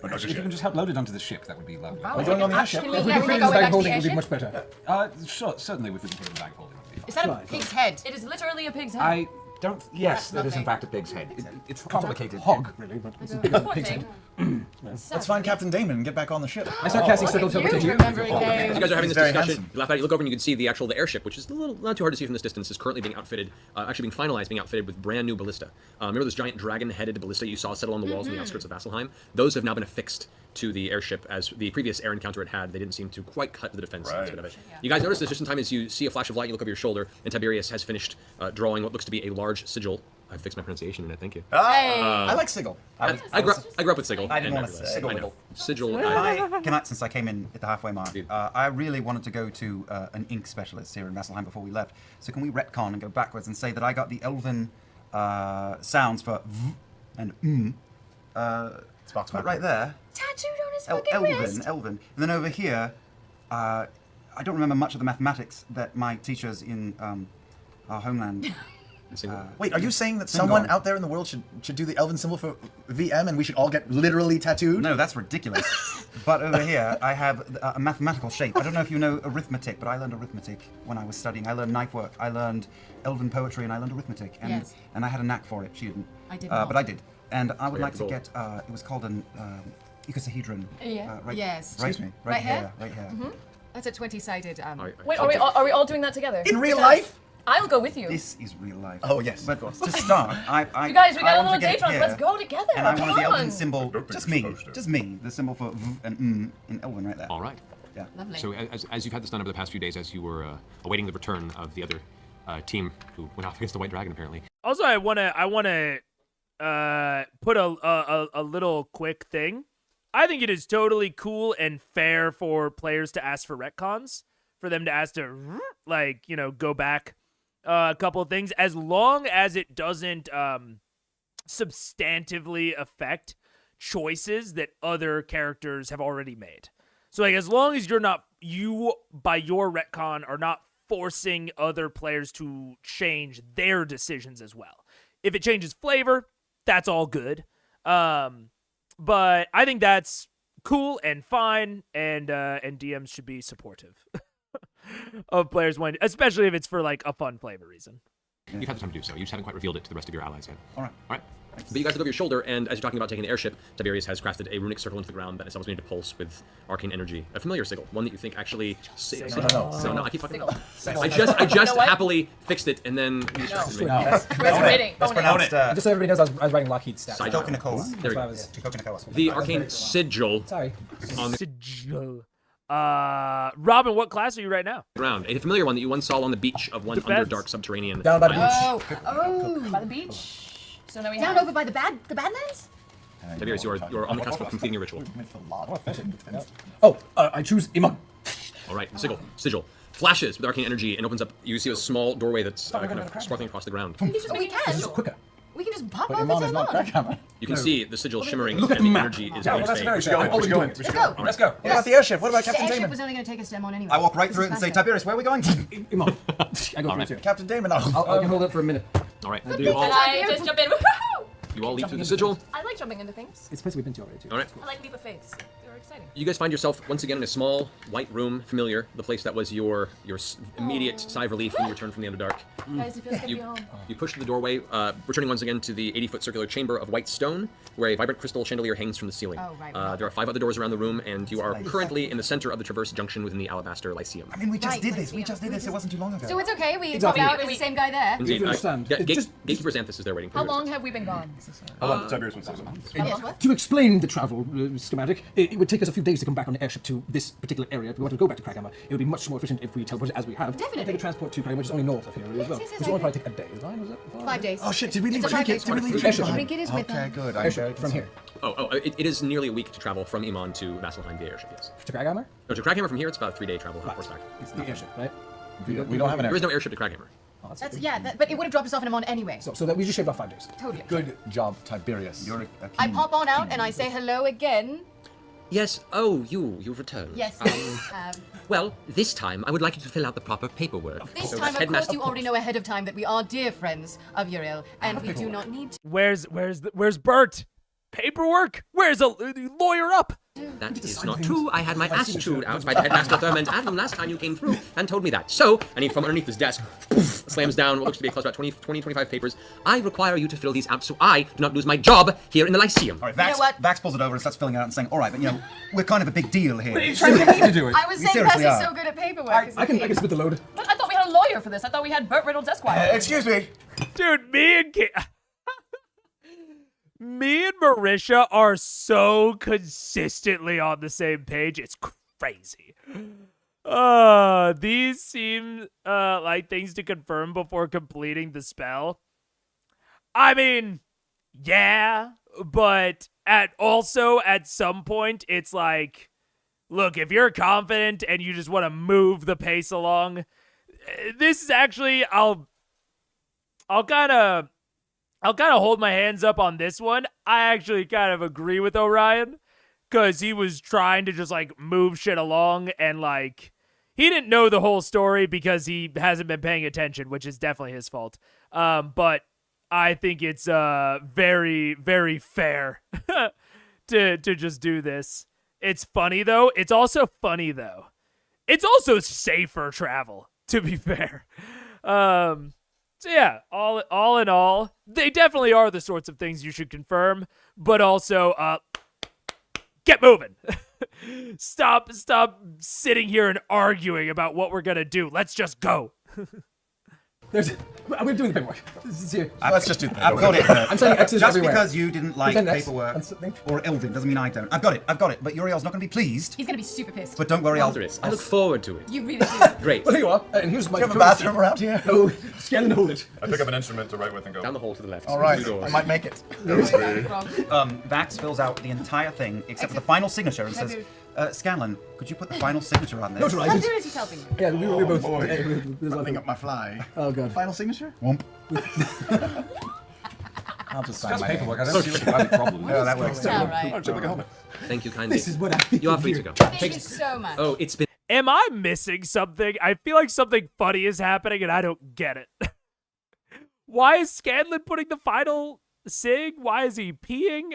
If you can just help load it onto the ship, that would be lovely. Wow. We're going on the airship. Can we If we get can fit it in go the back bag to the holding, it would be airship? much better. Sure, certainly if we can put it in the bag holding, it would be Is that a pig's head? It is literally a pig's head. I don't. Yes, that is in Okay. fact a pig's head. It's complicated. Hog, really, but it's a bigger Poor pig's thing. head. Let's find Captain Damon and get back on the ship. I start casting circle Look at you teleportation. remembering As games. you guys are having He's this very discussion, handsome. you laugh at it, you look over and you can see the airship, which is a little not too hard to see from this distance, is currently being outfitted, actually being finalized, being outfitted with brand new ballista. Remember those giant dragon-headed ballista you saw settle on the walls on the outskirts of Vasselheim? Those have now been affixed to the airship, as the previous air encounter it had. They didn't seem to quite cut the defense aspect of it. You guys notice this just in time as you see a flash of light, you look over your shoulder, and Tiberius has finished drawing what looks to be a large sigil. I fixed my pronunciation in it, thank you. I like Sigil. I grew up with sigil. I didn't and want to everything. say I know. Sigil. Since I came in at the halfway mark, I really wanted to go to an ink specialist here in Vasselheim before we left. So can we retcon and go backwards and say that I got the elven sounds for v and It's Vox put it Machina. right there. Tattooed on his fucking wrist. Elven. And then over here, I don't remember much of the mathematics that my teachers in our homeland. Wait, are you saying that someone out there in the world should do the Elven symbol for VM and we should all get literally tattooed? No, that's ridiculous. But over here, I have a mathematical shape. I don't know if you know arithmetic, but I learned arithmetic when I was studying. I learned knife work, I learned Elven poetry, and I learned arithmetic. And, Yes. and I had a knack for it. She didn't. I did not. But I did. And I would yeah, like to cool. get, it was called an icosahedron. Yeah. Right, Yes. Right, Excuse me? Right, Right here. here? Right here. That's a 20-sided. Wait, are we all doing that together? In real life? I'll go with you. This is real life. Oh, yes, But of course. to start, I You guys, we got I a want little to get date on. here, Let's go together. And I Come wanted the on. Elven symbol, Don't be just too me, close to it. just me, the symbol for v and in Elven right there. All right. Yeah. Lovely. So as you've had this done over the past few days, as you were awaiting the return of the other team who went off against the White Dragon, apparently. Also, I wanna put a little quick thing. I think it is totally cool and fair for players to ask for retcons, for them to ask to go back a couple of things, as long as it doesn't substantively affect choices that other characters have already made. So as long as you by your retcon are not forcing other players to change their decisions as well. If it changes flavor, that's all good. But I think that's cool and fine, and DMs should be supportive of players when, especially if it's for like a fun flavor reason. You've had the time to do so. You just haven't quite revealed it to the rest of your allies yet. All right. All right. But you guys look over your shoulder, and as you're talking about taking the airship, Tiberius has crafted a runic circle into the ground that is almost made to pulse with arcane energy. A familiar sigil, one that you think actually. No, I keep fucking. I just happily fixed it, and then. Where's waiting? That's pronounced. Just so everybody knows, I was writing Lockheed stats. Side There we go. The arcane sigil Sorry. on the Sigil. Robin, what class are you right now? ground. A familiar one that you once saw on the beach of one Depends. underdark subterranean. Down by the island. beach. Oh. By the beach. So now we Down have. over by the Badlands? Tiberius, you are on the cusp of completing your ritual. Oh, I choose Iman. All right, sigil flashes with arcane energy and opens up. You see a small doorway that's kind of sparkling across the ground. We can. Quicker. We can just pop But over Iman to is not Iman. Crackhammer. You can see the sigil shimmering, Look at and the the map. energy is Yeah, going well, that's to very fade. good. Let's go. Let's go. Let's go. What about the airship? What about The Captain airship Damon? was only going to take us to Emon anyway. I walk right This through is it and say, faster. Tiberius, where are we going? Iman. I go through too. Captain Damon. I can hold it for a minute. All right, Good you thing all, that I just jump in. Woohoo! you all leap through the sigil. I like jumping into things. It's a place we've been to already too. All right. I like leap of faiths. They're exciting. You guys find yourself once again in a small white room, familiar, the place that was your immediate sigh of relief when you returned from the Underdark. Guys, it feels good to be home. You push through the doorway, returning once again to the 80-foot circular chamber of white stone, where a vibrant crystal chandelier hangs from the ceiling. Oh, right. There are 5 other doors around the room, and you are currently in the center of the traverse junction within the Alabaster Lyceum. I mean, we just Right, did like, this. We yeah. just did this. It wasn't too long ago. So it's okay. We Exactly. pop out as the same guy there. Indeed, you understand, Gatekeeper Xanthus is there waiting for How you. long have we been gone? Tiberius would say something. Yes, what? To explain the travel schematic, it would take us a few days to come back on the airship to this particular area. If we want to go back to Crackhammer, it would be much more efficient if we teleported as we have. Definitely. Take a transport to Crackhammer, which is only north of here really as well. yes, Which will only probably take a day, right? Was it? 5 days. Oh shit! Did we leave It's a Trinket? five-day Did we leave tour. Trinket? Trinket is with Okay, them. good. I'm Airship very from here. It is nearly a week to travel from Iman to Vasselheim via airship, yes. To Crackhammer? No, to Crackhammer from here, it's about a 3-day travel on horseback. It's the airship, right? We don't have an There is airship. no airship to Crackhammer. That's but it would have dropped us off in a mon anyway. So that we just shaved off 5 days. Totally. Good job, Tiberius. You're I pop on out and I say hello again. Yes. Oh, you've returned. Yes. Well, this time I would like you to fill out the proper paperwork. This time, of course, you already know ahead of time that we are dear friends of Uriel, and we do not need to. Where's Bert? Paperwork? Where's a lawyer up? That is not true. I had my ass chewed out by the headmaster Thurman's admin last time you came through and told me that. So, and he from underneath his desk, poof, slams down what looks to be a cluster about 25 papers. I require you to fill these out so I do not lose my job here in the Lyceum. All right, Vax, Vax pulls it over and starts filling it out and saying, all right, but we're kind of a big deal here. But you're trying to get me to do it. I was saying Percy's so good at paperwork. I can split the load. But I thought we had a lawyer for this. I thought we had Burt Reynolds Esquire. Excuse me. Dude, me and Marisha are so consistently on the same page. It's crazy. These seem like things to confirm before completing the spell. I mean, yeah, but at some point, it's like, look, if you're confident and you just want to move the pace along, this is actually, I'll kind of hold my hands up on this one. I actually kind of agree with Orion because he was trying to just like move shit along and like he didn't know the whole story because he hasn't been paying attention, which is definitely his fault. But I think it's very, very fair to just do this. It's funny though. It's also funny though. It's also safer travel, to be fair. So yeah, all in all, they definitely are the sorts of things you should confirm, but also, get moving. Stop sitting here and arguing about what we're gonna do. Let's just go. I'm doing the paperwork. Let's just do the I've got it. I'm saying X's Just everywhere. because you didn't like Pretend X paperwork and something. or Elvin doesn't mean I don't. I've got it. But Uriel's not going to be pleased. He's gonna be super pissed. But don't worry, I look forward to it. You really do. Great. Well, here you are. And here's my. Do you have a bathroom around here? No, scan and hold it. I pick up an instrument to write with and go. Down the hall to the left. All right, Two doors. I might make it. Vax fills out the entire thing except for the final signature and says, Scanlan, could you put the final signature on this? Notarized. Tiberius helping you. Yeah, we were both. boy. There's Running up my fly. Oh god. Final signature? Womp. I'll just sign Just my paperwork. I don't see what the problem No, is. that works. All right. Oh, check like a helmet. Thank you kindly. This is what I think You are of free here. to go. Thank you so much. Oh, it's been. Am I missing something? I feel like something funny is happening and I don't get it. Why is Scanlan putting the final sig? Why is he peeing?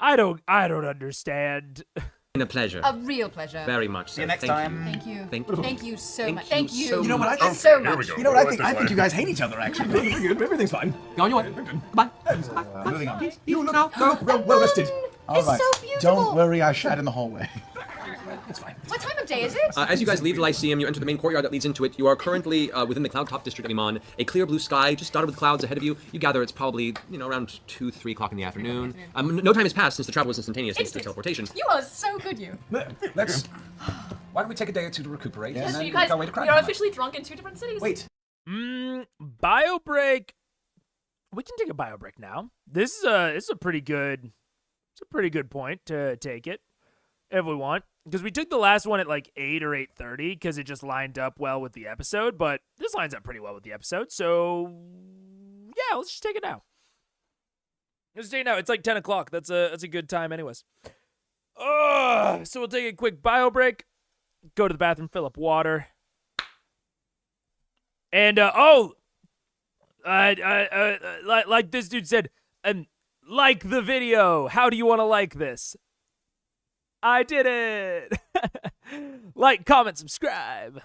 I don't understand. Been a pleasure. A real pleasure. Very much so. See you next Thank time. Thank you. Thank you. Thank you so Thank much. you Thank you. so You know what I think? So Here we much. go. You know what I We'll think? write I this think you way. guys hate each other, actually. Everything's fine. Go on, you want. Bye. Moving on. You look well rested. All It's right. so beautiful. Don't worry, I shat in the hallway. It's fine. What time of day is it? As you guys leave the Lyceum, you enter the main courtyard that leads into it. You are currently within the Cloud Top district of Iman. A clear blue sky, just dotted with clouds ahead of you. You gather it's probably, around 2, 3 o'clock in the afternoon. No time has passed since the travel was instantaneous thanks to teleportation. You are so good, you. Let's. Why don't we take a day or two to recuperate and So then you guys, go away to we crack? are officially drunk in 2 different cities. Wait. Bio break. We can take a bio break now. This is a pretty good point to take it if we want, because we took the last one at like 8 or 8:30 because it just lined up well with the episode, but this lines up pretty well with the episode. So yeah, let's just take it now. Let's take it now. It's like 10 o'clock. That's a good time anyways. So we'll take a quick bio break, go to the bathroom, fill up water. And like this dude said, like the video. How do you want to like this? I did it. Like, comment, subscribe.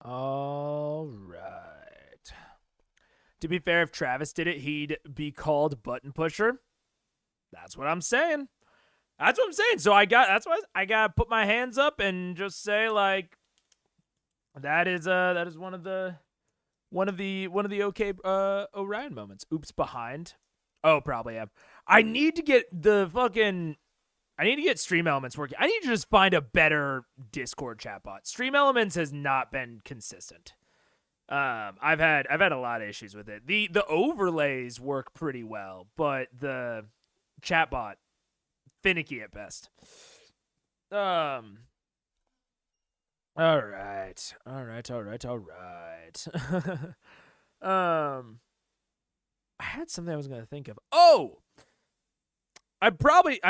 All right. To be fair, if Travis did it, he'd be called Button Pusher. That's what I'm saying. That's what I'm saying. So that's why I got to put my hands up and just say, like, that is one of the okay Orion moments. Oops, behind. Oh, probably am. I need to get Stream Elements working. I need to just find a better Discord chatbot. Stream Elements has not been consistent. I've had a lot of issues with it. The overlays work pretty well, but the chatbot finicky at best. All right. I had something I was going to think of. Oh, I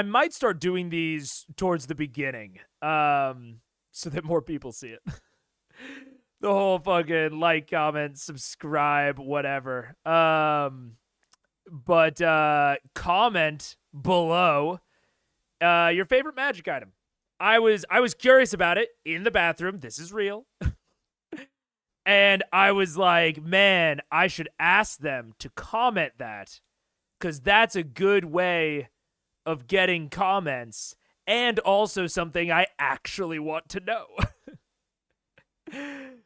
might start doing these towards the beginning, so that more people see it. The whole fucking like, comment, subscribe, whatever. But comment below your favorite magic item. I was curious about it in the bathroom. This is real. And I was like, man, I should ask them to comment that, because that's a good way of getting comments and also something I actually want to know.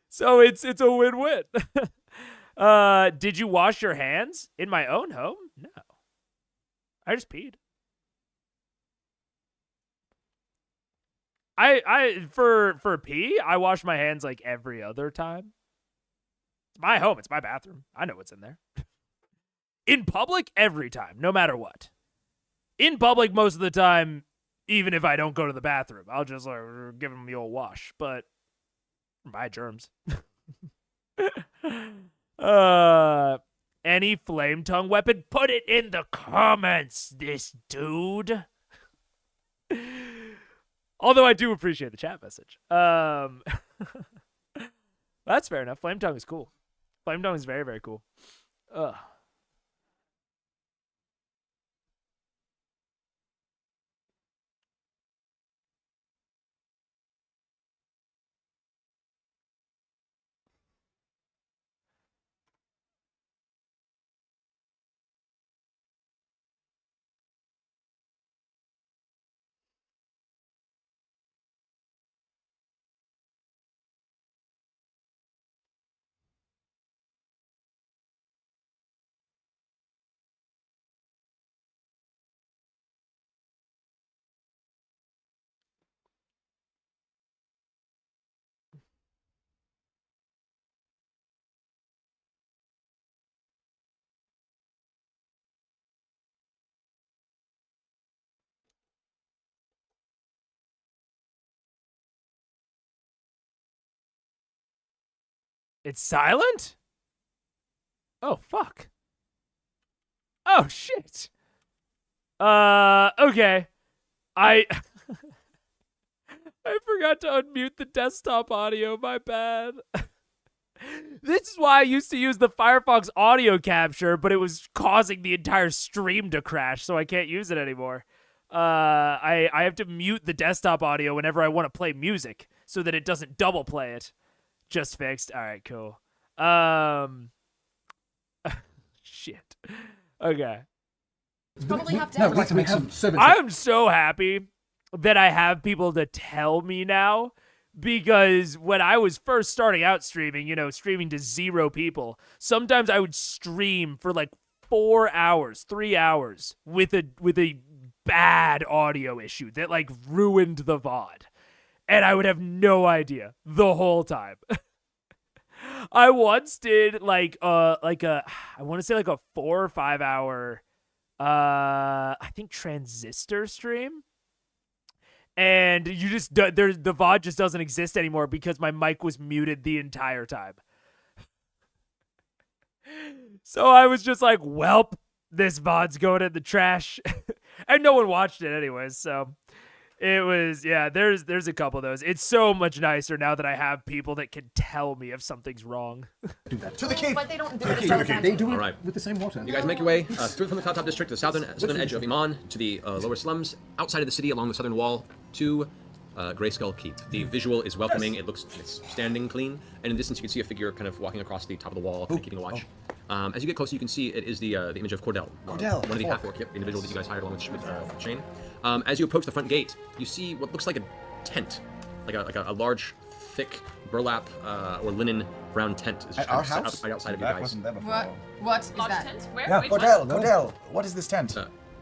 So it's a win-win. Did you wash your hands in my own home? No. I just peed. For pee, I wash my hands like every other time. It's my home, it's my bathroom. I know what's in there. In public, every time, no matter what. In public, most of the time, even if I don't go to the bathroom, I'll just like give them the old wash. But my germs. Any flame tongue weapon? Put it in the comments, this dude. Although I do appreciate the chat message. That's fair enough. Flame tongue is cool. Flame tongue is very, very cool. Ugh. It's silent? Oh, fuck. Oh, shit. Okay. I forgot to unmute the desktop audio, my bad. This is why I used to use the Firefox audio capture, but it was causing the entire stream to crash, so I can't use it anymore. I have to mute the desktop audio whenever I want to play music so that it doesn't double play it. Just fixed. All right, cool. Shit. Okay. Probably have to have I'm so happy that I have people to tell me now, because when I was first starting out streaming, streaming to 0 people, sometimes I would stream for like 4 hours, 3 hours with a bad audio issue that like ruined the VOD. And I would have no idea the whole time. I once did I want to say like a 4 or 5 hour, I think transistor stream. And the VOD just doesn't exist anymore because my mic was muted the entire time. So I was just like, welp, this VOD's going in the trash. And no one watched it anyways, so it was, yeah, there's a couple of those. It's so much nicer now that I have people that can tell me if something's wrong. Do that. To the cave! But they don't do it. They do it Alright. with the same water. You guys make your way through from the Cloudtop District to the southern edge of Iman, to the lower slums, outside of the city along the southern wall, to Grayskull Keep. The visual is welcoming. It's standing clean, and in the distance you can see a figure kind of walking across the top of the wall, kind of keeping a watch. As you get closer, you can see it is the image of Cordell. Cordell, one of the half-orc, the individual that you guys hired along with Shane. As you approach the front gate, you see what looks like a tent, like a large, thick burlap or linen brown tent is just At our kind of house? right outside of you That guys. wasn't there before. What is Large that? tent? Where? Yeah, Wait, Cordell, what is this tent?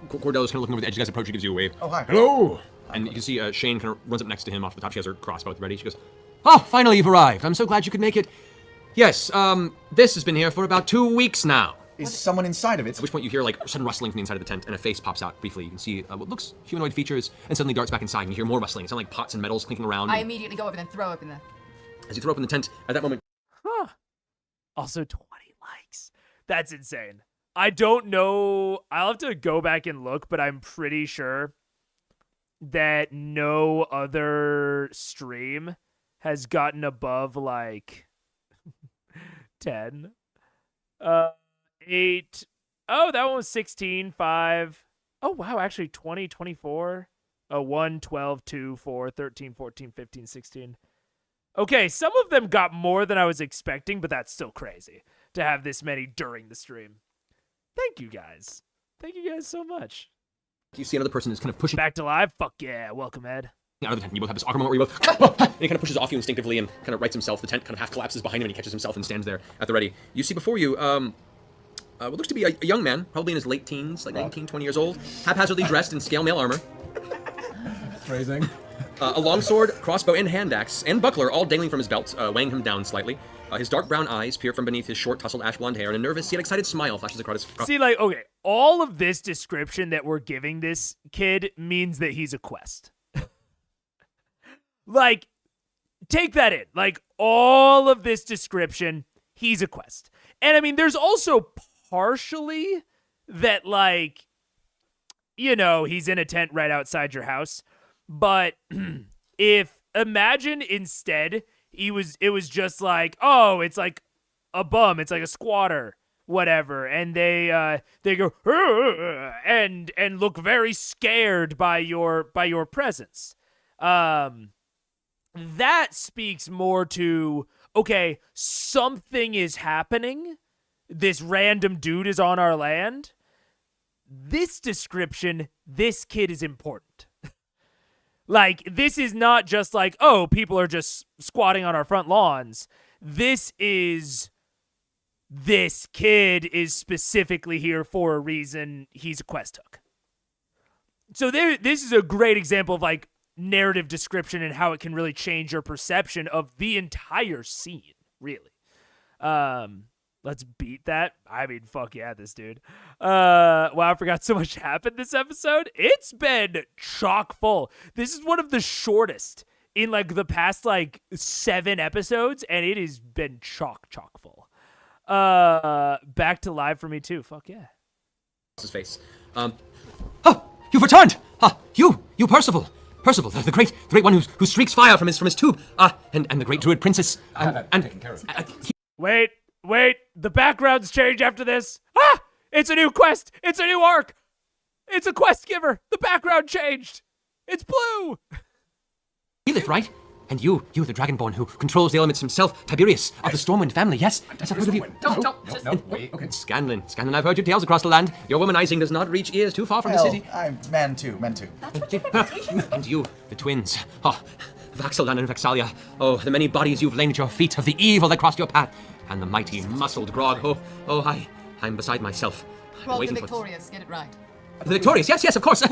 Cordell is kind of looking over the edge. You guys approach. He gives you a wave. Oh, hi. Hello. And you can see Shane kind of runs up next to him off the top. She has her crossbow ready. She goes, "Oh, finally you've arrived. I'm so glad you could make it. Yes, this has been here for about 2 weeks now." Is someone inside of it? At which point you hear like sudden rustling from the inside of the tent, and a face pops out briefly. You can see what looks humanoid features, and suddenly darts back inside. And you hear more rustling. It sounds like pots and metals clinking around. I immediately go over and throw open the. As you throw open the tent, at that moment, Also 20 likes. That's insane. I don't know. I'll have to go back and look, but I'm pretty sure that no other stream has gotten above like 10. 8. Oh, that one was 16, 5. Oh, wow. Actually, 20, 24. 1, 12, 2, 4, 13, 14, 15, 16. Okay, some of them got more than I was expecting, but that's still crazy to have this many during the stream. Thank you guys. Thank you guys so much. you see another person is kind of pushing back to life. Fuck yeah, welcome Ed. Out of the tent. You both have this awkward moment where you both and he kind of pushes off you instinctively and kind of rights himself. The tent kind of half collapses behind him and he catches himself and stands there at the ready. You see before you what looks to be a young man, probably in his late teens, like 19, 20 years old, haphazardly dressed in scale mail armor. Phrasing. A longsword, crossbow, and hand axe, and buckler all dangling from his belt, weighing him down slightly. His dark brown eyes peer from beneath his short, tousled ash blonde hair, and a nervous yet excited smile flashes across his... See, like, okay, all of this description that we're giving this kid means that he's a quest. Like, take that in. Like, all of this description, he's a quest. And, I mean, there's also partially that, like, you know, he's in a tent right outside your house. But if, imagine instead, it was just like, oh, it's like a bum, it's like a squatter, whatever, and they go and look very scared by your presence. That speaks more to, okay, something is happening. This random dude is on our land. This description, this kid is important. Like, this is not just like, oh, people are just squatting on our front lawns. This kid is specifically here for a reason. He's a quest hook. So this is a great example of, like, narrative description and how it can really change your perception of the entire scene, really. Let's beat that. I mean, fuck yeah, this dude. Wow, I forgot so much happened this episode. It's been chock full. This is one of the shortest in, like, the past, like, 7 episodes, and it has been chock full. Back to live for me, too. Fuck yeah. His face. Oh, you've returned! You Percival! Percival, the great one who streaks fire from his tube. And the great druid princess. Wait, the backgrounds change after this. It's a new quest. It's a new arc. It's a quest giver. The background changed. It's blue. Elith, right? And you, the Dragonborn who controls the elements himself, Tiberius of the Stormwind family, yes? Yes, I've heard of you. Don't, wait. Okay. Scanlan, I've heard your tales across the land. Your womanizing does not reach ears too far from the city. I'm men too. And you, the twins. Vaxelan and Vexalia. Oh, the many bodies you've lain at your feet of the evil that crossed your path. And the mighty, muscled Grog. I'm beside myself. Grog the Victorious, get it right. The Victorious, yes, of course.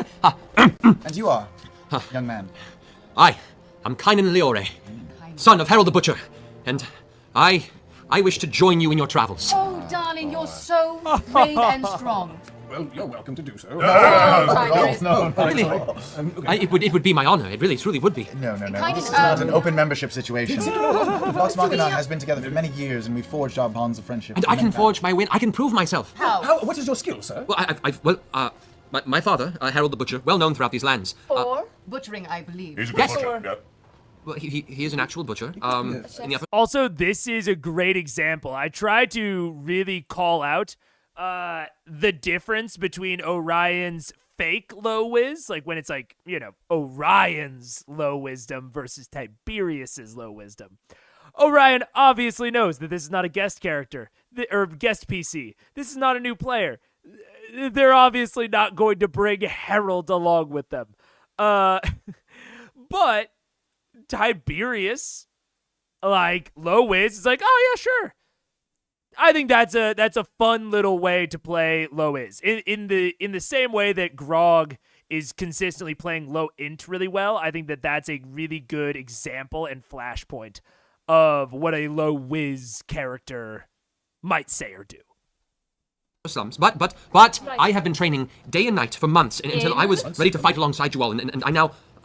And you are, young man. I'm Kynan Leore, son of Harold the Butcher. And I wish to join you in your travels. Oh, darling, you're so brave and strong. Well, you're welcome to do so. No. Really? It would be my honor. It really, truly would be. No. This is not an open membership situation. Vox Machina has been together for many years, and we've forged our bonds of friendship. And I can forge my win. I can prove myself. How? What is your skill, sir? Well, my father, Harold the Butcher, well known throughout these lands. For butchering, I believe. He's a good butcher. Yeah. Well, he is an actual butcher. Also, this is a great example. I try to really call out the difference between Orion's fake low whiz, like when it's like, Orion's low wisdom versus Tiberius's low wisdom. Orion obviously knows that this is not a guest character, or guest PC. This is not a new player. They're obviously not going to bring Herald along with them. But Tiberius, like, low whiz, is like, oh yeah, sure. I think that's a fun little way to play low whiz. In the same way that Grog is consistently playing low int really well, I think that that's a really good example and flashpoint of what a low whiz character might say or do. But I have been training day and night for months until I was ready to fight alongside you all, and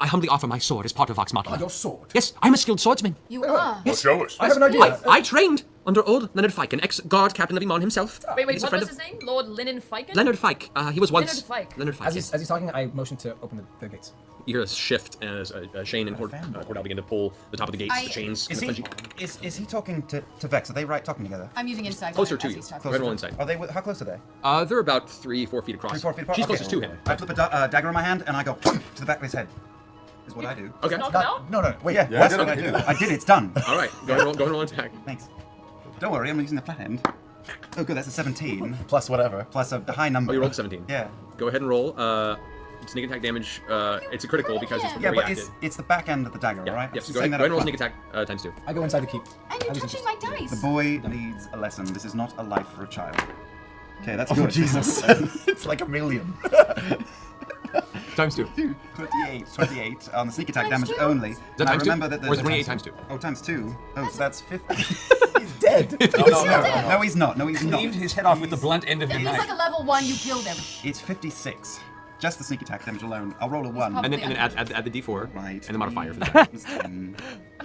I humbly offer my sword as part of Vox Machina. Your sword? Yes, I'm a skilled swordsman. You are? Yes. Well, show us. I have an idea. I trained under old Leonard Fike, an ex-guard captain of Iman himself. Wait, He's a what friend was of- his name? Lord Lennon Fiken? Leonard Fike. He was once... Leonard Fike. Leonard Fike, As yes. he's talking, I motion to open the gates. You hear a shift as Shane and Cordell begin to pull the top of the gates, the chains. Is he talking to Vex? Are they talking together? I'm using insight. Closer as to you. he's talking. Go ahead and roll insight. Are they? How close are they? They're about 3-4 feet across. 3-4 feet apart? She's Okay. closest to him. I flip a dagger in my hand and I go to the back of his head. Is what I do. Okay. Knock him out? No. Wait, yeah, Yeah, that's I what did I it. do. I did. It's done. All right. Go ahead and roll an attack. Thanks. Don't worry, I'm using the flat end. Oh, good. That's a 17 Plus whatever. plus a high number. Oh, you rolled 17. Yeah. Go ahead and roll. Sneak attack damage. It's a critical because it's Yeah, but reacted. it's the back end of the dagger, Yeah. right? Yes. I'm Go ahead, saying that go ahead and roll up sneak front. attack times 2. I go inside the keep. And you're touching my dice. The boy needs a lesson. This is not a life for a child. Okay, that's Oh, good. Jesus. It's like a million. Times 2. 28 on the sneak attack Times damage two? only. Is that And I times two? remember that Or is it there's 28 times 2? Oh, times 2. Oh, so that's 50. He's dead. No, he's not. No, he's not. Cleaved his head off with the blunt end of If the he's knife. like a level 1, you killed him. It's 56. Just the sneak attack damage alone. I'll roll a 1. probably- And then add the D4 Right. and the modifier for that.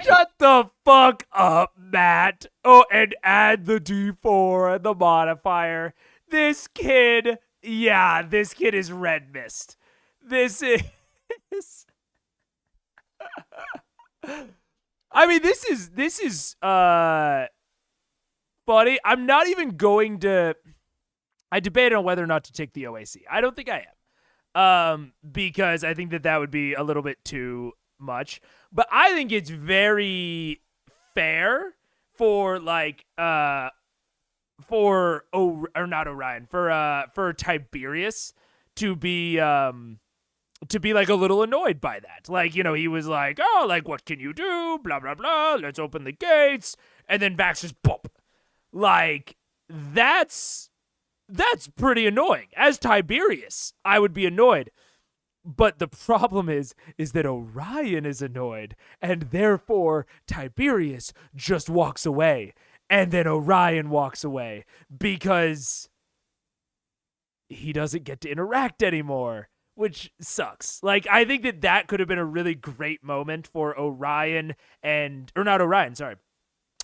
Shut the fuck up, Matt. Oh, and add the D4 and the modifier. This kid is red mist. This is... I mean, this is funny. I'm not even going to... I debated on whether or not to take the OAC. I don't think I am. Because I think that would be a little bit too much. But I think it's very fair for for Tiberius to be like a little annoyed by that. Like, he was like, oh, like, what can you do? Blah, blah, blah. Let's open the gates. And then Vax just boop. Like, that's pretty annoying. As Tiberius, I would be annoyed. But the problem is that Orion is annoyed, and therefore Tiberius just walks away, and then Orion walks away because he doesn't get to interact anymore, which sucks. Like, I think that could have been a really great moment for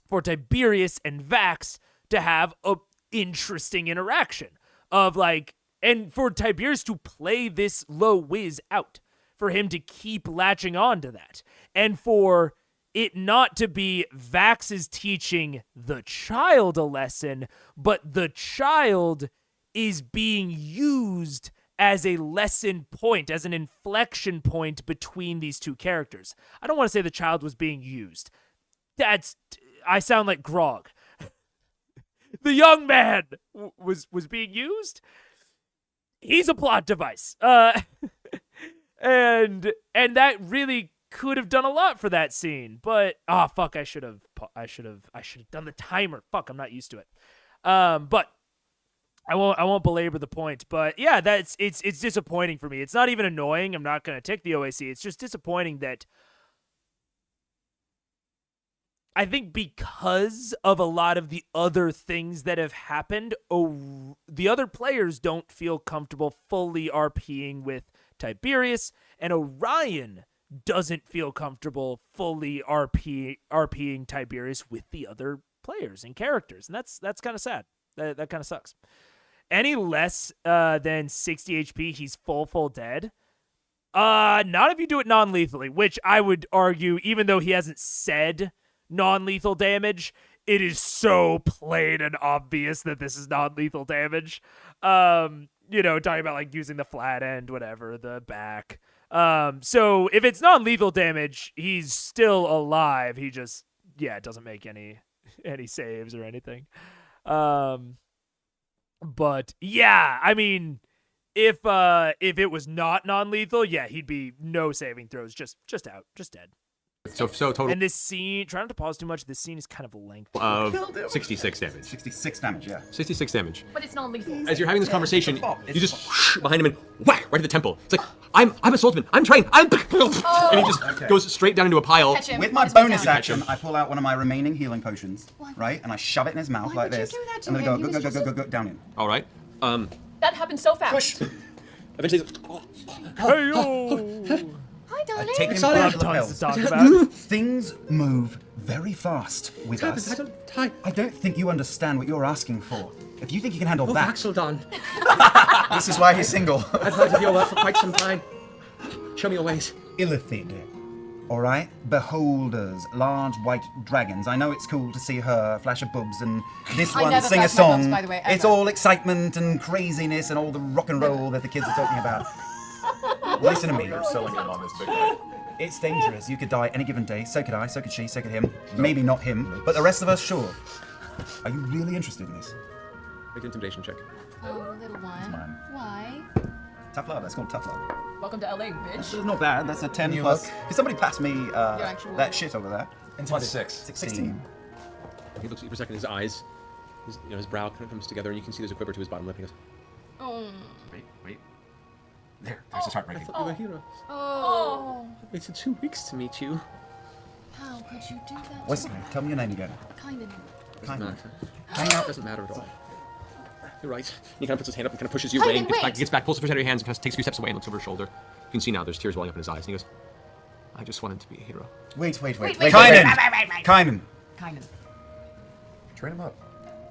for Tiberius and Vax to have a interesting interaction of like, and for Tiberius to play this low whiz out, for him to keep latching on to that, and for it not to be Vax is teaching the child a lesson, but the child is being used as a lesson point, as an inflection point between these two characters. I don't want to say the child was being used. I sound like Grog. The young man was being used. He's a plot device. And that really could have done a lot for that scene, but fuck, I should have done the timer. Fuck, I'm not used to it. But I won't belabor the point, but yeah, it's disappointing for me. It's not even annoying. I'm not going to take the OAC. It's just disappointing that I think because of a lot of the other things that have happened, the other players don't feel comfortable fully RPing with Tiberius, and Orion doesn't feel comfortable fully RPing Tiberius with the other players and characters, and that's kind of sad. That kind of sucks. Any less than 60 HP, he's full dead. Not if you do it non-lethally, which I would argue, even though he hasn't said non-lethal damage, it is so plain and obvious that this is non-lethal damage. you know, talking about like using the flat end, whatever, the back. So if it's non-lethal damage, he's still alive. He just, yeah, it doesn't make any saves or anything. But yeah, I mean, if it was not non-lethal, yeah, he'd be no saving throws, just out, just dead. So total. And this scene, try not to pause too much. This scene is kind of lengthy. 66 damage. 66 damage, yeah. 66 damage. But it's non-lethal. As you're having this conversation, you just whoosh behind him and whack right to the temple. It's like, I'm a swordsman. I'm trained. And he just goes straight down into a pile. With my bonus action, I pull out one of my remaining healing potions, right? And I shove it in his mouth like this. And then go down in. All right. That happened so fast. Eventually, Hi, darling. Take him Sorry, out of the tons to pill. talk about. Things move very fast with us. I don't think you understand what you're asking for. If you think you can handle that... Axeldon. This is why he's single. I've heard of your work for quite some time. Show me your ways. Illithid. All right? Beholders, large white dragons. I know it's cool to see her flash her boobs and this I one never sing a flash my boobs, song. by the way, It's ever. all excitement and craziness and all the rock and roll that the kids are talking about. Listen to me. You're selling him on this big guy. It's dangerous. You could die any given day. So could I, so could she, so could him. Maybe not him, but the rest of us, sure. Are you really interested in this? Make an intimidation check. Oh, little one. Why? Tough love. That's called tough love. Welcome to LA, bitch. That's not bad. That's a 10 you plus. look? Could somebody pass me actual that weight. shit over there? Plus 6. 16. He looks at you for a second. His eyes, his brow kind of comes together, and you can see there's a quiver to his bottom lip. He goes, Oh. Wait. There's his heart breaking. "You're a hero. Oh. It waited 2 weeks to meet you." How could you do that? What's, tell me your name again. Kind of. Kind of. Hang out doesn't matter at all. You're right. He kind of puts his hand up and kind of pushes you Hyden, away, and wait. gets back, pulls the first out of your hands, and kind of takes a few steps away and looks over his shoulder. You can see now there's tears welling up in his eyes, and he goes, "I just wanted to be a hero." Wait. Kynan. Kynan. Kind of. Train him up.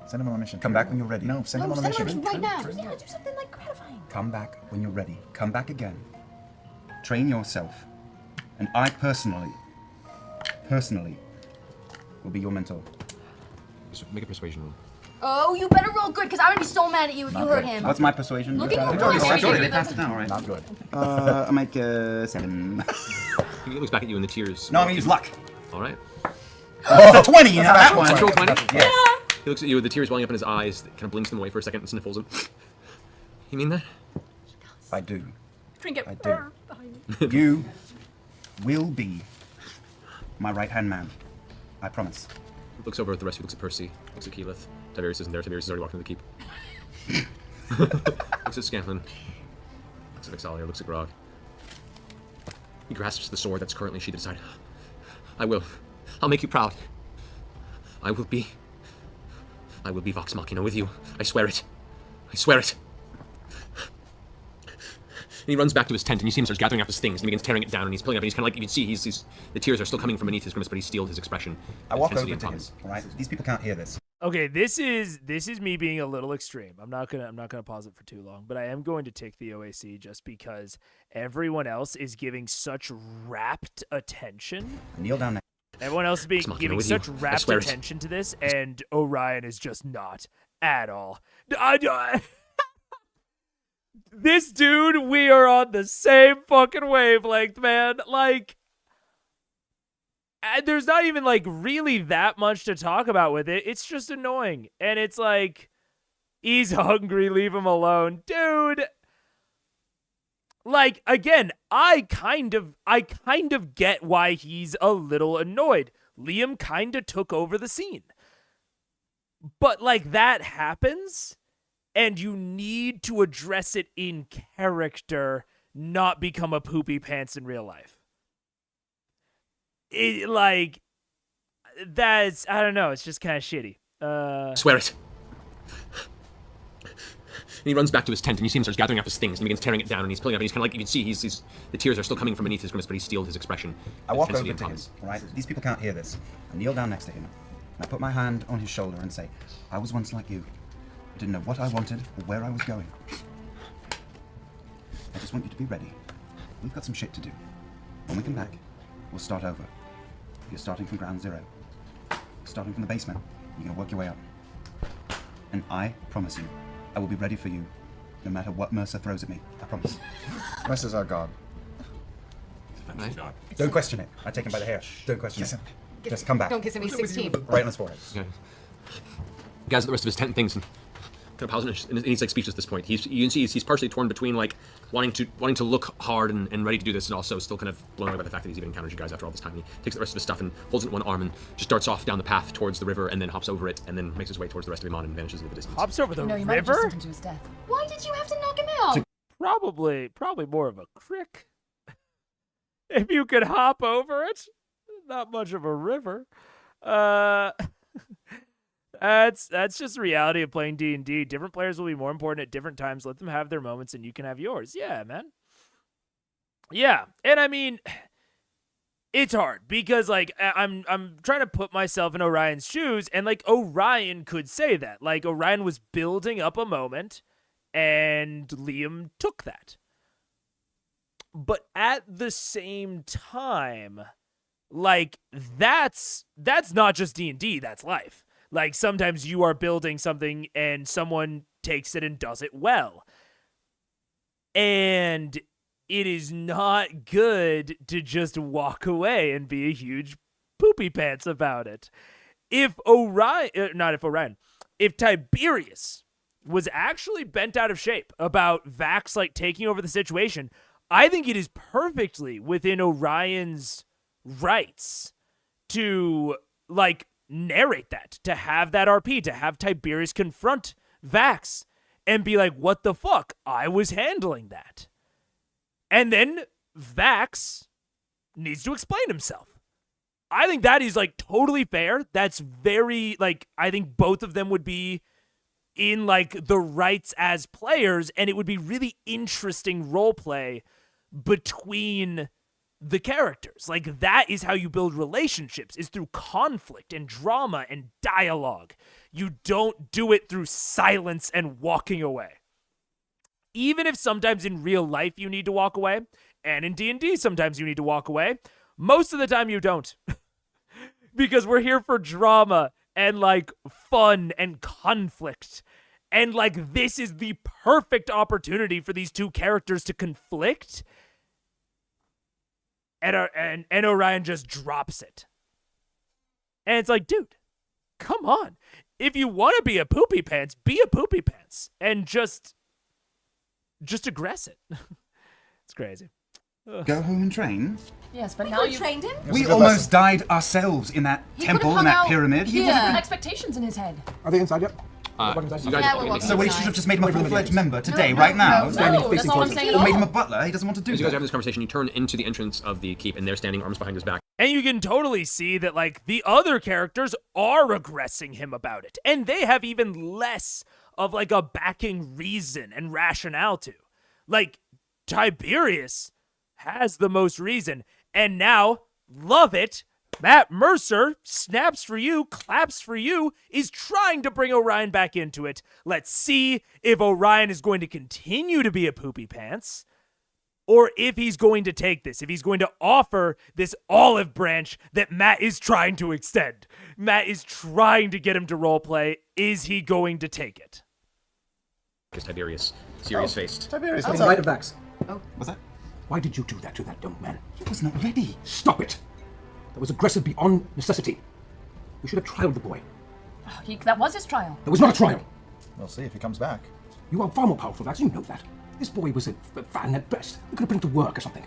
Send him on a mission. Come back when you're ready. No, send him on a Send him mission. right now. Yeah, do something like gratifying. Come back when you're ready. Come back again. Train yourself. And I personally, will be your mentor. Just make a persuasion roll. Oh, you better roll good, because I'm gonna be so mad at you if you hurt him. What's my persuasion? Look at I your already passed it down, all right. Not good. I'll make 7. He looks back at you, and the tears. No, I'm gonna use luck. All right. It's a 20, not that one. Natural 20? Yes. He looks at you with the tears welling up in his eyes, kind of blinks them away for a second and sniffles them. You mean that? I do. Trinket. I do. You will be my right-hand man. I promise. He looks over at the rest. He looks at Percy. Looks at Keyleth. Tiberius isn't there. Tiberius is already walking to the keep. Looks at Scamplin. Looks at Vexalia. Looks at Grog. He grasps the sword that's currently sheathed aside. I will. I'll make you proud. I will be Vox Machina with you. I swear it. I swear it. And he runs back to his tent, and you see him starts gathering up his things, and he begins tearing it down, and he's pulling up, and he's kind of like, you can see he's the tears are still coming from beneath his grimace, but he's steeled his expression. I walk over Intensity to him, and all right? These people can't hear this. Okay, this is me being a little extreme. I'm not gonna pause it for too long, but I am going to take the OAC just because everyone else is giving such rapt attention. Kneel down now. Everyone else is giving such rapt swear it. attention to this, and Orion is just not at all. This dude, we are on the same fucking wavelength, man. Like, and there's not even like really that much to talk about with it. It's just annoying, and it's like, he's hungry, leave him alone, dude. Like, again, I kind of get why he's a little annoyed. Liam kind of took over the scene. But, like, that happens, and you need to address it in character, not become a poopy pants in real life. Like, that's, I don't know, it's just kind of shitty. Swear it. And he runs back to his tent, and you see him starts gathering up his things, and he begins tearing it down, and he's pulling up, and he's kind of like, you can see he's the tears are still coming from beneath his grimace, but he's steeled his expression. I walk Intensity over and to him, promise. all right? These people can't hear this. I kneel down next to him, and I put my hand on his shoulder and say, I was once like you. I didn't know what I wanted or where I was going. I just want you to be ready. We've got some shit to do. When we come back, we'll start over. You're starting from ground zero. Starting from the basement. You're going to work your way up. And I promise you, I will be ready for you no matter what Mercer throws at me. I promise. Mercer's our god. Right? Don't question it. I take him by the hair. Don't question it. Just come back. Don't kiss him, he's 16. Right on his forehead. Okay. He gathers the rest of his tent and things and kind of pauses, and he's like speechless at this point. You can see he's partially torn between like wanting to look hard and ready to do this, and also still kind of blown away by the fact that he's even encountered you guys after all this time. He takes the rest of his stuff and holds it in one arm and just darts off down the path towards the river, and then hops over it, and then makes his way towards the rest of Iman and vanishes into the distance. Hops over the No, you might have just river? sent him to his death. Why did you have to knock him out? Probably more of a crick. If you could hop over it, not much of a river. That's just the reality of playing D&D. Different players will be more important at different times. Let them have their moments, and you can have yours. Yeah, man. Yeah, and I mean, it's hard because like I'm trying to put myself in Orion's shoes, and like Orion could say that. Like Orion was building up a moment, and Liam took that. But at the same time, like that's not just D&D, that's life. Like sometimes you are building something and someone takes it and does it well. And it is not good to just walk away and be a huge poopy pants about it. If Tiberius was actually bent out of shape about Vax like taking over the situation, I think it is perfectly within Orion's rights to like narrate that, to have that RP, to have Tiberius confront Vax and be like, what the fuck? I was handling that. And then Vax needs to explain himself. I think that is like totally fair. That's very like, I think both of them would be in like the rights as players, and it would be really interesting role play between the characters. Like that is how you build relationships, is through conflict and drama and dialogue. You don't do it through silence and walking away. Even if sometimes in real life you need to walk away, and in D&D sometimes you need to walk away, most of the time you don't. Because we're here for drama and like fun and conflict. And like this is the perfect opportunity for these two characters to conflict. And Orion just drops it. And it's like, dude, come on. If you want to be a poopy pants, be a poopy pants. And just aggress it. It's crazy. Ugh. Go home and train? Yes, but now you trained him? We almost died ourselves in that temple, in that pyramid. He has expectations in his head. Are they inside yet? So we should have just made him a full-fledged member today, right now. No, that's not what I'm saying at all. Made him a butler. He doesn't want to do As that. you guys have this conversation, you turn into the entrance of the keep, and they're standing, arms behind his back. And you can totally see that, like, the other characters are aggressing him about it. And they have even less of, like, a backing reason and rationale to. Like, Tiberius has the most reason. And now, love it, Matt Mercer snaps for you, claps for you, is trying to bring Orion back into it. Let's see if Orion is going to continue to be a poopy pants, or if he's going to take this, if he's going to offer this olive branch that Matt is trying to extend. Matt is trying to get him to roleplay. Is he going to take it? Because Tiberius, serious-faced. Tiberius, what's up? Vax. Oh. What's that? Why did you do that to that young man? He was not ready. Stop it! That was aggressive beyond necessity. We should have trialed the boy. That was his trial. That was not a trial. We'll see if he comes back. You are far more powerful, Vax. You know that. This boy was a fan at best. We could have put him to work or something.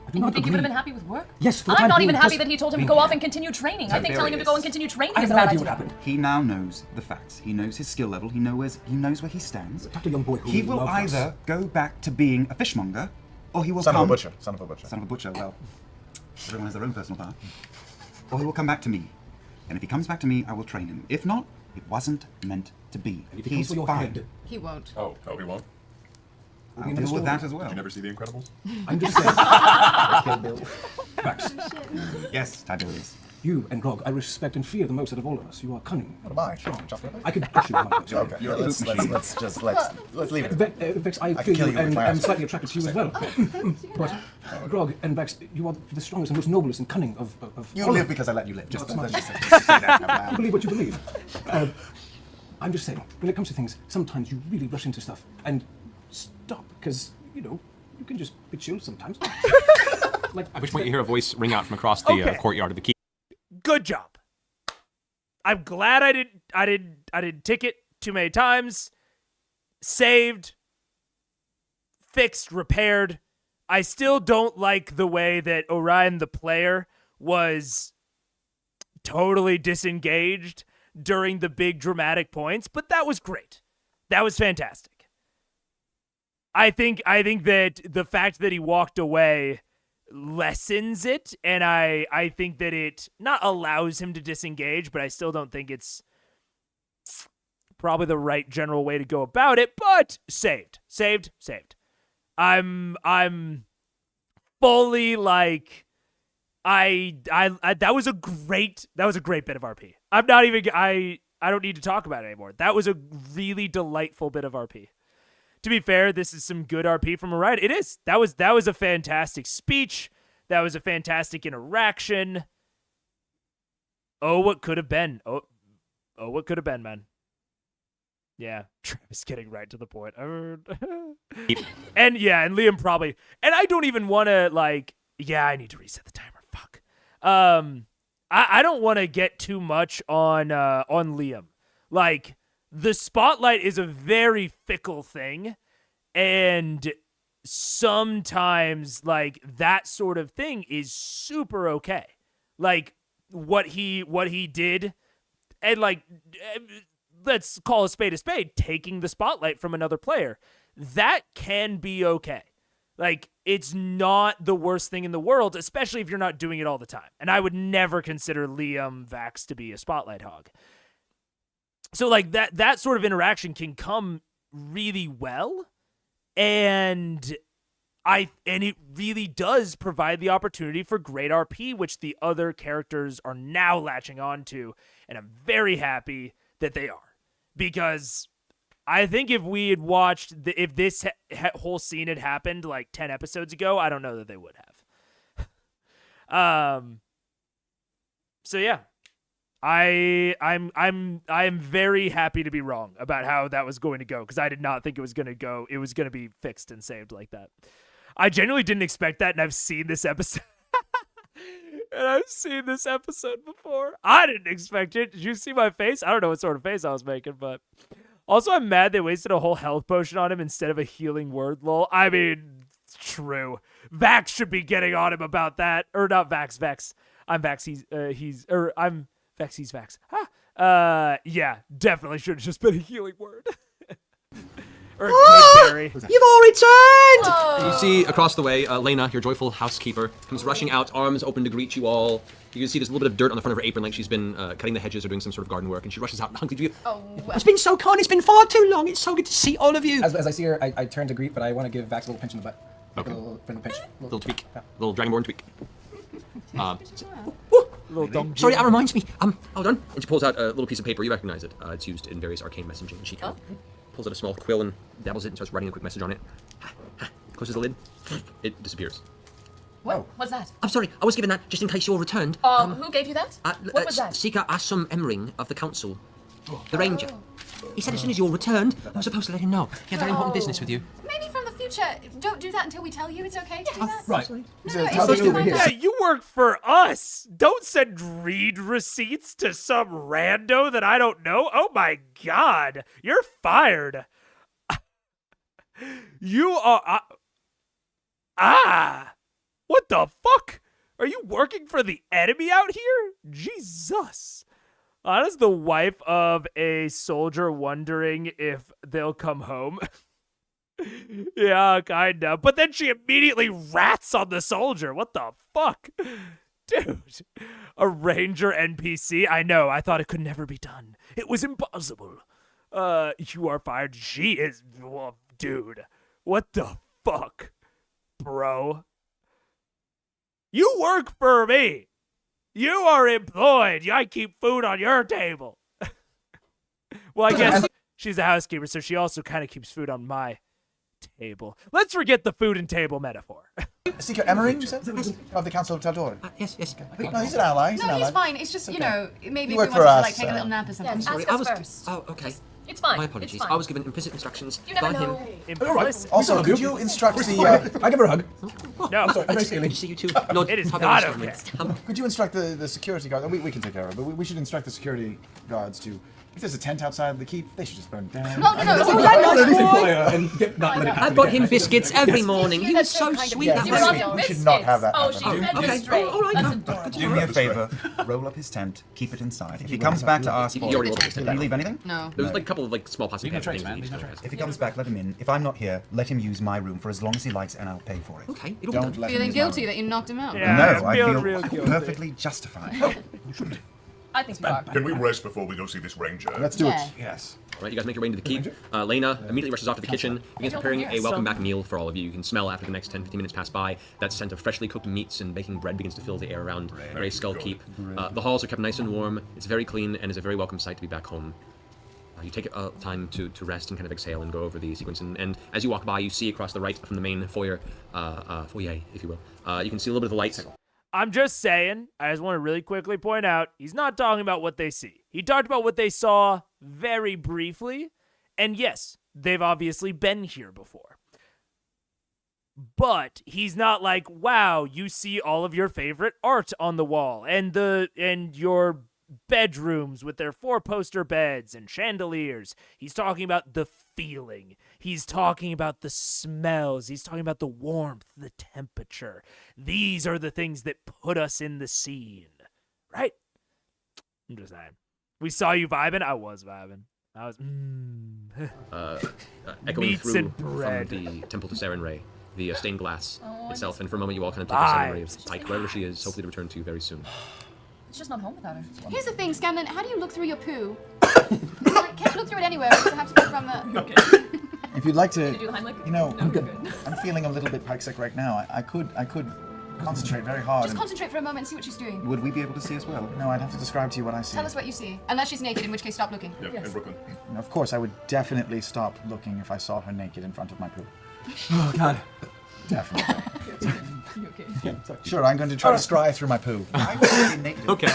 I do You not think he agree. would have been happy with work? Yes, for the I'm time not being, even happy just that he told him to being go off there. and continue training. I think telling him to go and continue training I is have a no bad idea idea. what happened. He now knows the facts. He knows his skill level. He knows where he stands. Just a young boy who He will loves us. either go back to being a fishmonger, or he will Son come... of a butcher. Son of a butcher. Son of a butcher, well, everyone has their own personal path. Or he will come back to me. And if he comes back to me, I will train him. If not, it wasn't meant to be. And if he comes for your head, He won't. Oh, he won't? I'll deal with that as well. Did you never see The Incredibles? I'm just saying. Vax, Yes, Tiberius. you and Grog, I respect and fear the most out of all of us. You are cunning. What am I? Strong. Chocolate? I could crush you with my voice. Okay, You're a let's leave it. Vex, I can feel kill you you with and my am eyes. slightly attracted to you as well. But Grog and Vex, you are the strongest and most noblest and cunning of You all live of because I let you live. Just No, let's that's just say that out You loud. believe what you believe. I'm just saying, when it comes to things, sometimes you really rush into stuff, and stop, because, you know, you can just be chill sometimes. Like, at which point you hear a voice ring out from across the courtyard of the keep. Good job. I'm glad I didn't tick it too many times. Saved, fixed, repaired. I still don't like the way that Orion the player was totally disengaged during the big dramatic points, but that was great. That was fantastic. I think that the fact that he walked away lessens it, and I think that it not allows him to disengage, but I still don't think it's probably the right general way to go about it, but saved. I'm fully like I that was a great bit of RP. I don't need to talk about it anymore. That was a really delightful bit of RP. To be fair, this is some good RP from Orion. It is. That was a fantastic speech. That was a fantastic interaction. Oh, what could have been. Oh, what could have been, man. Yeah, Travis getting right to the point. And Liam probably. And I don't even want to, like, yeah, I need to reset the timer. Fuck. I don't want to get too much on Liam. Like, the spotlight is a very fickle thing, and sometimes, like, that sort of thing is super okay. Like, what he did, and, like, let's call a spade, taking the spotlight from another player, that can be okay. Like, it's not the worst thing in the world, especially if you're not doing it all the time. And I would never consider Liam Vax to be a spotlight hog. So, like, that sort of interaction can come really well, and it really does provide the opportunity for great RP, which the other characters are now latching on to, and I'm very happy that they are. Because I think if we had watched, if this whole scene had happened like 10 episodes ago, I don't know that they would have. So yeah, I'm very happy to be wrong about how that was going to go, because I did not think it was going to go. It was going to be fixed and saved like that. I genuinely didn't expect that, and I've seen this episode. And I've seen this episode before. I didn't expect it. Did you see my face? I don't know what sort of face I was making, but also I'm mad they wasted a whole health potion on him instead of a healing word, lol. I mean, it's true. Vax should be getting on him about that. Or not Vax, Vex. I'm Vax, I'm Vex, he's Vax. Yeah, definitely should have just been a healing word. Or a good berry. You've all returned! You see across the way, Lena, your joyful housekeeper, comes rushing out, arms open to greet you all. You can see there's a little bit of dirt on the front of her apron, like she's been cutting the hedges or doing some sort of garden work, and she rushes out and hugs you. Oh, it's been so kind, it's been far too long, it's so good to see all of you. As I see her, I turn to greet, but I want to give Vax a little pinch in the butt. Okay. A little friendly pinch. Little tweak. Little Dragonborn tweak. Little dumb sorry, that reminds me. Hold on. And she pulls out a little piece of paper. You recognize it. It's used in various arcane messaging. And she kind of pulls out a small quill and dabbles it and starts writing a quick message on it. Closes the lid. It disappears. What? What's that? I'm sorry, I was given that just in case you're returned. Who gave you that? What was that? Seeker Assum Emring of the council. The ranger. He said as soon as you're returned, I'm supposed to let him know. He had very important business with you. Maybe from the future, don't do that until we tell you it's okay to do that. Right. Yeah, you work for us. Don't send read receipts to some rando that I don't know. Oh my god, you're fired. You are. What the fuck? Are you working for the enemy out here? Jesus. Anna's the wife of a soldier wondering if they'll come home. Yeah, kinda. But then she immediately rats on the soldier. What the fuck? Dude. A ranger NPC? I know, I thought it could never be done. It was impossible. You are fired. She is... Well, dude. What the fuck? Bro. You work for me. You are employed. I keep food on your table. Well, I guess she's a housekeeper, so she also kind of keeps food on my table. Let's forget the food and table metaphor. Seeker Emmering, you said? Of the Council of Tal'Dorei. Yes. Okay. No, he's an ally. No, he's fine. It's just, you know, maybe You if work we for wanted to, us, like, take a little nap or something. Ask us first. Oh, okay. It's fine. My It's apologies. fine. I was given implicit instructions You never by him. know. All right. Also, We could can you instruct the I give her a hug. No, Sorry, I'm very Good silly. to see you too. Lord, it is how not very okay. sorry. could you instruct the security guards? We can take care of it, but we should instruct the security guards to. If there's a tent outside the keep, they should just burn it down. No, no, no. Oh, yeah, nice boy. And get not let it I happen bought again. him biscuits every morning. He was so kind of sweet. yes, That You was want sweet. them we should not have that Oh, happen. she fed Okay. you straight. Oh, all right. That's no. adorable. Do me a favor. Roll up his tent. Keep it inside. If he comes back to ask for You already it, rolled his did tent. you leave anything? No. There's like a couple of like small plastic These are things. trays, man. that These are each trays. If he comes back, let him in. If I'm not here, let him use my room for as long as he likes, and I'll pay for it. Okay, it'll be Don't done. let him Feeling use my guilty room. that you knocked him out. Yeah. No, I feel feel real guilty. perfectly justified. I think you are. Can we rest before we go see this ranger? Let's do Yeah. it. Yes. All right, you guys make your way into the keep. Lena immediately rushes off to the kitchen, begins preparing a welcome back meal for all of you. You can smell after the next 10-15 minutes pass by that scent of freshly cooked meats and baking bread begins to fill the air around Grey Skull Keep. The halls are kept nice and warm. It's very clean and is a very welcome sight to be back home. You take time to rest and kind of exhale and go over the sequence. And as you walk by, you see across the right from the main foyer, if you will, you can see a little bit of the lights. I'm just saying, I just want to really quickly point out, he's not talking about what they see. He talked about what they saw very briefly. And yes, they've obviously been here before. But he's not like, wow, you see all of your favorite art on the wall and your bedrooms with their 4-poster beds and chandeliers. He's talking about the feeling. He's talking about the smells. He's talking about the warmth, the temperature. These are the things that put us in the scene. Right? I'm just saying. We saw you vibing. I was vibing. I was Echoing Meats through and bread. from the temple to Sarenrae, the stained glass Oh, itself, and for a moment you all kind of take a Sarenrae of Pike, wherever she is, hopefully to return to very soon. It's just not home without her. Here's the thing, Scanlan. How do you look through your poo? I can't look through it anywhere because I have to go from the. If you'd like to, Can you do Heimlich? you know, No, you're good. I'm feeling a little bit pike sick right now. I could concentrate very hard. Just and concentrate for a moment and see what she's doing. Would we be able to see as well? no, I'd have to describe to you what I see. Tell us what you see. Unless she's naked, in which case stop looking. Yeah, in Brooklyn. And of course, I would definitely stop looking if I saw her naked in front of my poo. Oh, God. Definitely. You okay? Sure, I'm going to try to scry through my poo. Okay.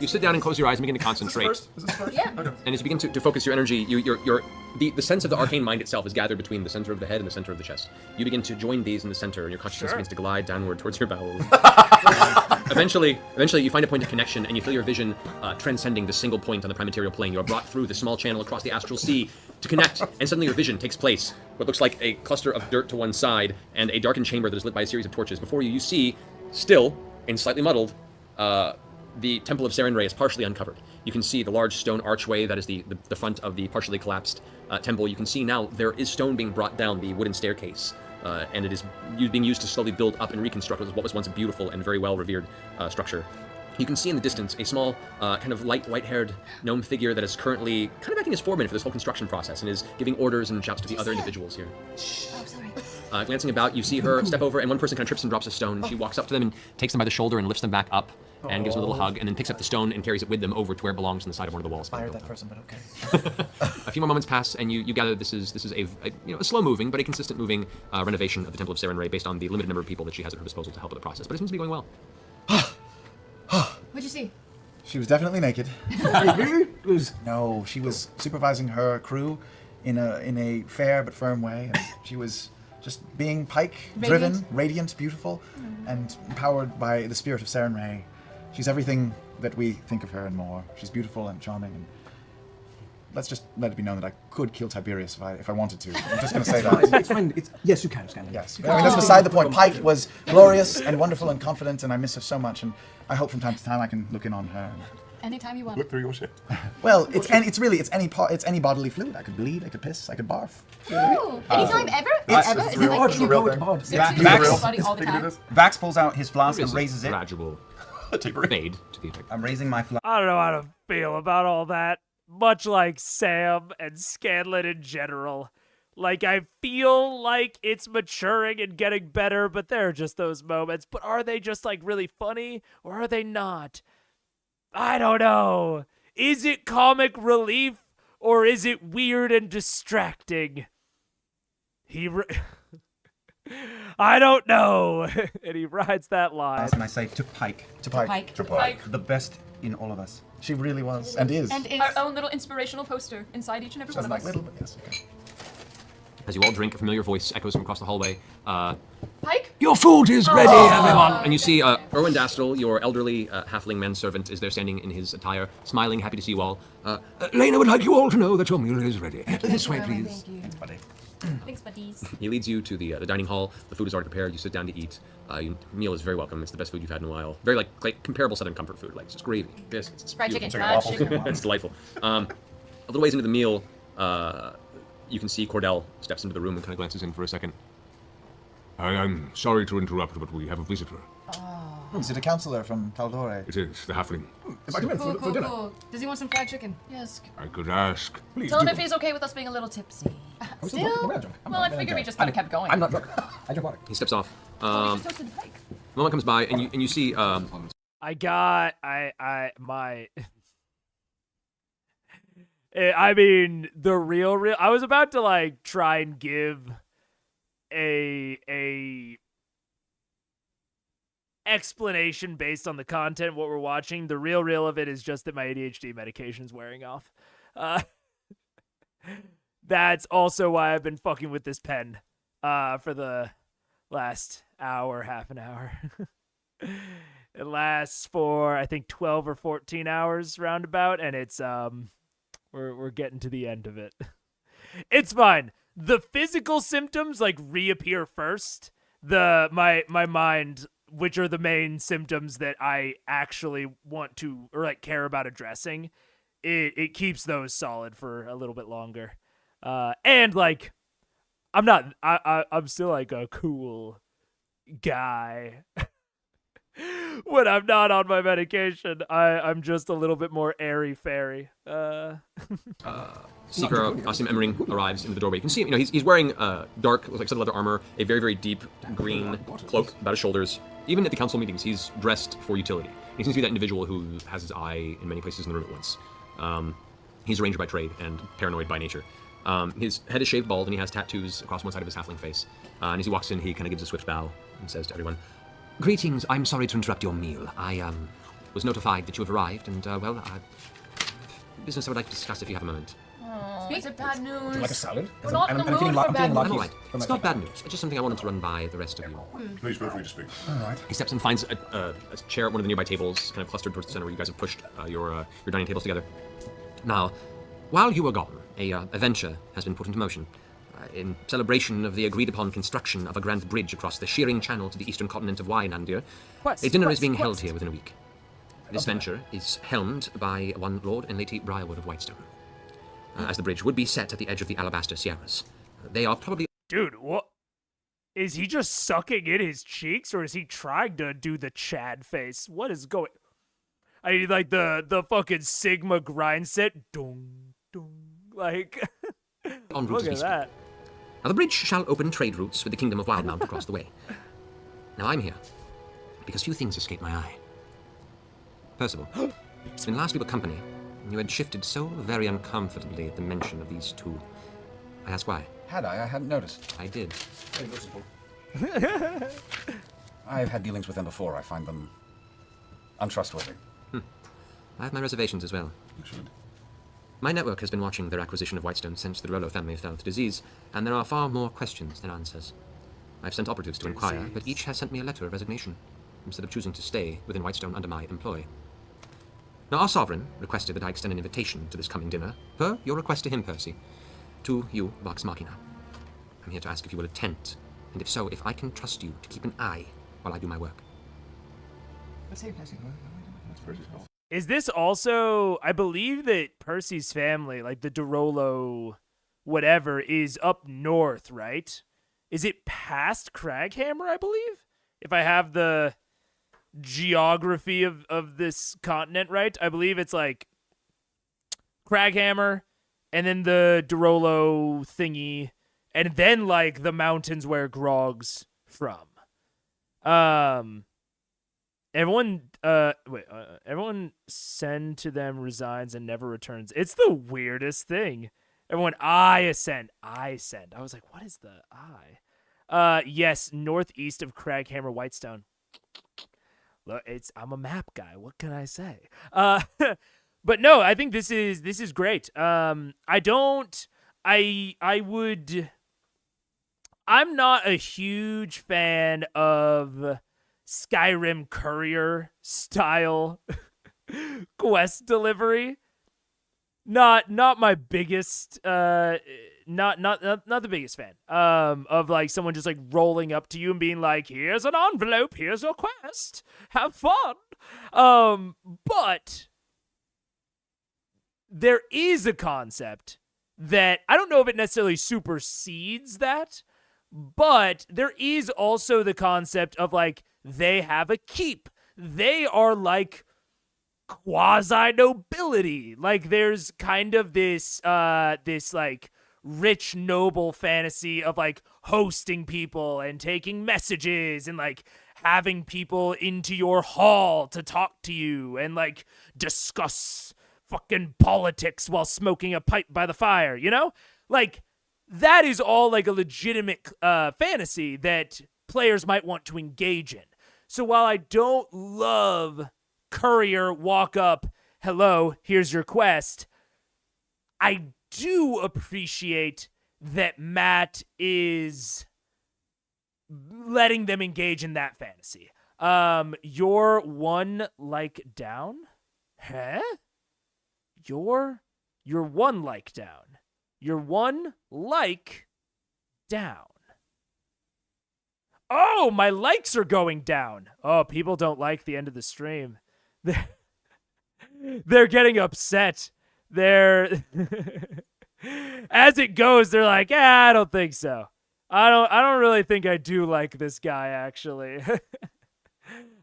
You sit down and close your eyes and begin to concentrate. Is this first? Yeah. Okay. And as you begin to focus your energy, the sense of the arcane mind itself is gathered between the center of the head and the center of the chest. You begin to join these in the center, and your consciousness begins to glide downward towards your bowels. Eventually, you find a point of connection, and you feel your vision transcending the single point on the prime material plane. You are brought through the small channel across the astral sea to connect, and suddenly your vision takes place. What looks like a cluster of dirt to one side, and a darkened chamber that is lit by a series of torches. Before you, you see, still, and slightly muddled, the Temple of Sarenrae is partially uncovered. You can see the large stone archway that is the front of the partially collapsed temple. You can see now there is stone being brought down the wooden staircase, and it is being used to slowly build up and reconstruct what was once a beautiful and very well-revered structure. You can see in the distance a small, kind of light, white-haired gnome figure that is currently kind of acting as foreman for this whole construction process and is giving orders and shouts to the other individuals here. Oh, sorry. Glancing about, you see her step over, and one person kind of trips and drops a stone. She walks up to them and takes them by the shoulder and lifts them back up, and gives them a little hug, and then picks up the stone and carries it with them over to where it belongs on the side of one of the walls. Fired that person, but okay. A few more moments pass, and you gather this is a slow-moving but a consistent-moving renovation of the Temple of Sarenrae based on the limited number of people that she has at her disposal to help with the process. But it seems to be going well. What'd you see? She was definitely naked. Really? No, she was supervising her crew in a fair but firm way, and she was just being pike-driven, radiant, beautiful, and empowered by the spirit of Sarenrae. She's everything that we think of her and more. She's beautiful and charming, and let's just let it be known that I could kill Tiberius if I wanted to. I'm just going to say that. It's fine. Yes, you can, Scanlan. Yes. I mean, that's beside the point. Pike was glorious and wonderful and confident, and I miss her so much, and I hope from time to time I can look in on her. Anytime you want. Look through your shit. Well, it's any bodily fluid. I could bleed, I could piss, I could barf. Ooh, anytime ever? It's Ever? real. Is it like It's in your real body thing. Bod. all the time? Vax pulls out his flask There and is raises a it. gradual fade to the effect. I'm raising my flask. I don't know how to feel about all that. Much like Sam and Scanlan in general. Like, I feel like it's maturing and getting better, but there are just those moments. But are they just, like, really funny, or are they not? I don't know. Is it comic relief, or is it weird and distracting? I don't know. And he rides that line. And I say to Pike. To Pike. To Pike. The best in all of us. She really was, and is. And our own little inspirational poster inside each and every one of us. Little, but yes, okay. As you all drink, a familiar voice echoes from across the hallway. Pike? Your food is ready, everyone! And you see Erwin Dastel, your elderly halfling manservant, is there standing in his attire, smiling, happy to see you all. Lena would like you all to know that your meal is ready. This way, please. Thank you. Thanks, buddy. Thanks, buddies. He leads you to the dining hall. The food is already prepared. You sit down to eat. Your meal is very welcome. It's the best food you've had in a while. Very like comparable Southern comfort food. Like it's just gravy, biscuits. It's Fried beautiful. chicken. Fried chicken. It's delightful. A little ways into the meal, you can see Cordell steps into the room and kind of glances in for a second. I'm sorry to interrupt, but we have a visitor. Is it a counselor from Taldore? It is the halfling. If I come in Cool, for cool, dinner. cool. Does he want some fried chicken? Yes. I could ask. Please Tell him do. if he's okay with us being a little tipsy. I'm Still? drunk. No, we're not drunk. Well, I figured we just kind of kept going. I'm not drunk. I drink water. He steps off. We just toasted Pike. Moment comes by, and you see. I got my. I mean, the real. I was about to like try and give a explanation based on the content what we're watching. The real of it is just that my ADHD medication's wearing off. That's also why I've been fucking with this pen for the last hour, half an hour. It lasts for I think 12 or 14 hours roundabout, and it's we're getting to the end of it. It's fine. The physical symptoms like reappear first. My mind, which are the main symptoms that I actually want to or like care about addressing, it keeps those solid for a little bit longer. And like I'm still like a cool guy. When I'm not on my medication, I'm just a little bit more airy-fairy. Seeker Asim Emmering arrives into the doorway. You can see him, you know, he's wearing dark, like said leather armor, a very, very deep green cloak about his shoulders. Even at the council meetings, he's dressed for utility. He seems to be that individual who has his eye in many places in the room at once. He's a ranger by trade and paranoid by nature. His head is shaved bald and he has tattoos across one side of his halfling face. And as he walks in, he kind of gives a swift bow and says to everyone, "Greetings, I'm sorry to interrupt your meal. I was notified that you have arrived and, business I would like to discuss if you have a moment." Is it bad news? Would you like a salad? We're not in the mood for bad I'm news. all right. It's not bad news. It's just something I wanted to run by the rest of you. Please feel free to speak. All right. He steps and finds a chair at one of the nearby tables, kind of clustered towards the center where you guys have pushed your dining tables together. Now, while you were gone, a venture has been put into motion. In celebration of the agreed-upon construction of a grand bridge across the shearing channel to the eastern continent of Wynandir, a dinner is being held here within a week. This venture is helmed by one Lord and Lady Briarwood of Whitestone, as the bridge would be set at the edge of the Alabaster Sierras. They are probably... Dude, what? Is he just sucking in his cheeks, or is he trying to do the Chad face? What is going... I mean, like, the fucking Sigma grind set. Dong, dong. Like, look at that. Now, the bridge shall open trade routes with the kingdom of Wildmount across the way. Now, I'm here because few things escape my eye. Percival, when last we were company, you had shifted so very uncomfortably at the mention of these two. I ask why. Had I? I hadn't noticed. I did. Very noticeable. I've had dealings with them before. I find them untrustworthy. I have my reservations as well. You should. My network has been watching their acquisition of Whitestone since the Rollo family fell to disease, and there are far more questions than answers. I've sent operatives to inquire, but each has sent me a letter of resignation, instead of choosing to stay within Whitestone under my employ. Now, our sovereign requested that I extend an invitation to this coming dinner, per your request to him, Percy, to you, Vox Machina. I'm here to ask if you will attend, and if so, if I can trust you to keep an eye while I do my work. Let's see, Percy. That's Percy's call. Is this also... I believe that Percy's family, like the DeRollo whatever, is up north, right? Is it past Craghammer, I believe? If I have the geography of this continent right, I believe it's like Craghammer, and then the DeRollo thingy, and then like the mountains where Grog's from. Everyone send to them, resigns, and never returns. It's the weirdest thing. Everyone, I send. I was like, what is the I? Yes, northeast of Craghammer, Whitestone. Look, I'm a map guy. What can I say? But no, I think this is great. I'm not a huge fan of Skyrim courier style quest delivery. Not my biggest not the biggest fan of like someone just like rolling up to you and being like, here's an envelope, here's your quest, have fun. But there is a concept that I don't know if it necessarily supersedes that, but there is also the concept of like they have a keep. They are like quasi nobility. Like there's kind of this this like rich noble fantasy of like hosting people and taking messages and like having people into your hall to talk to you and like discuss fucking politics while smoking a pipe by the fire, you know? Like that is all like a legitimate fantasy that players might want to engage in. So while I don't love courier walk up, hello, here's your quest, I do appreciate that Matt is letting them engage in that fantasy. You're one like down? Huh? You're one like down. You're one like down. Oh, my likes are going down. Oh, people don't like the end of the stream. They're getting upset. They're as it goes, they're like, I don't think so. I don't really think I do like this guy, actually.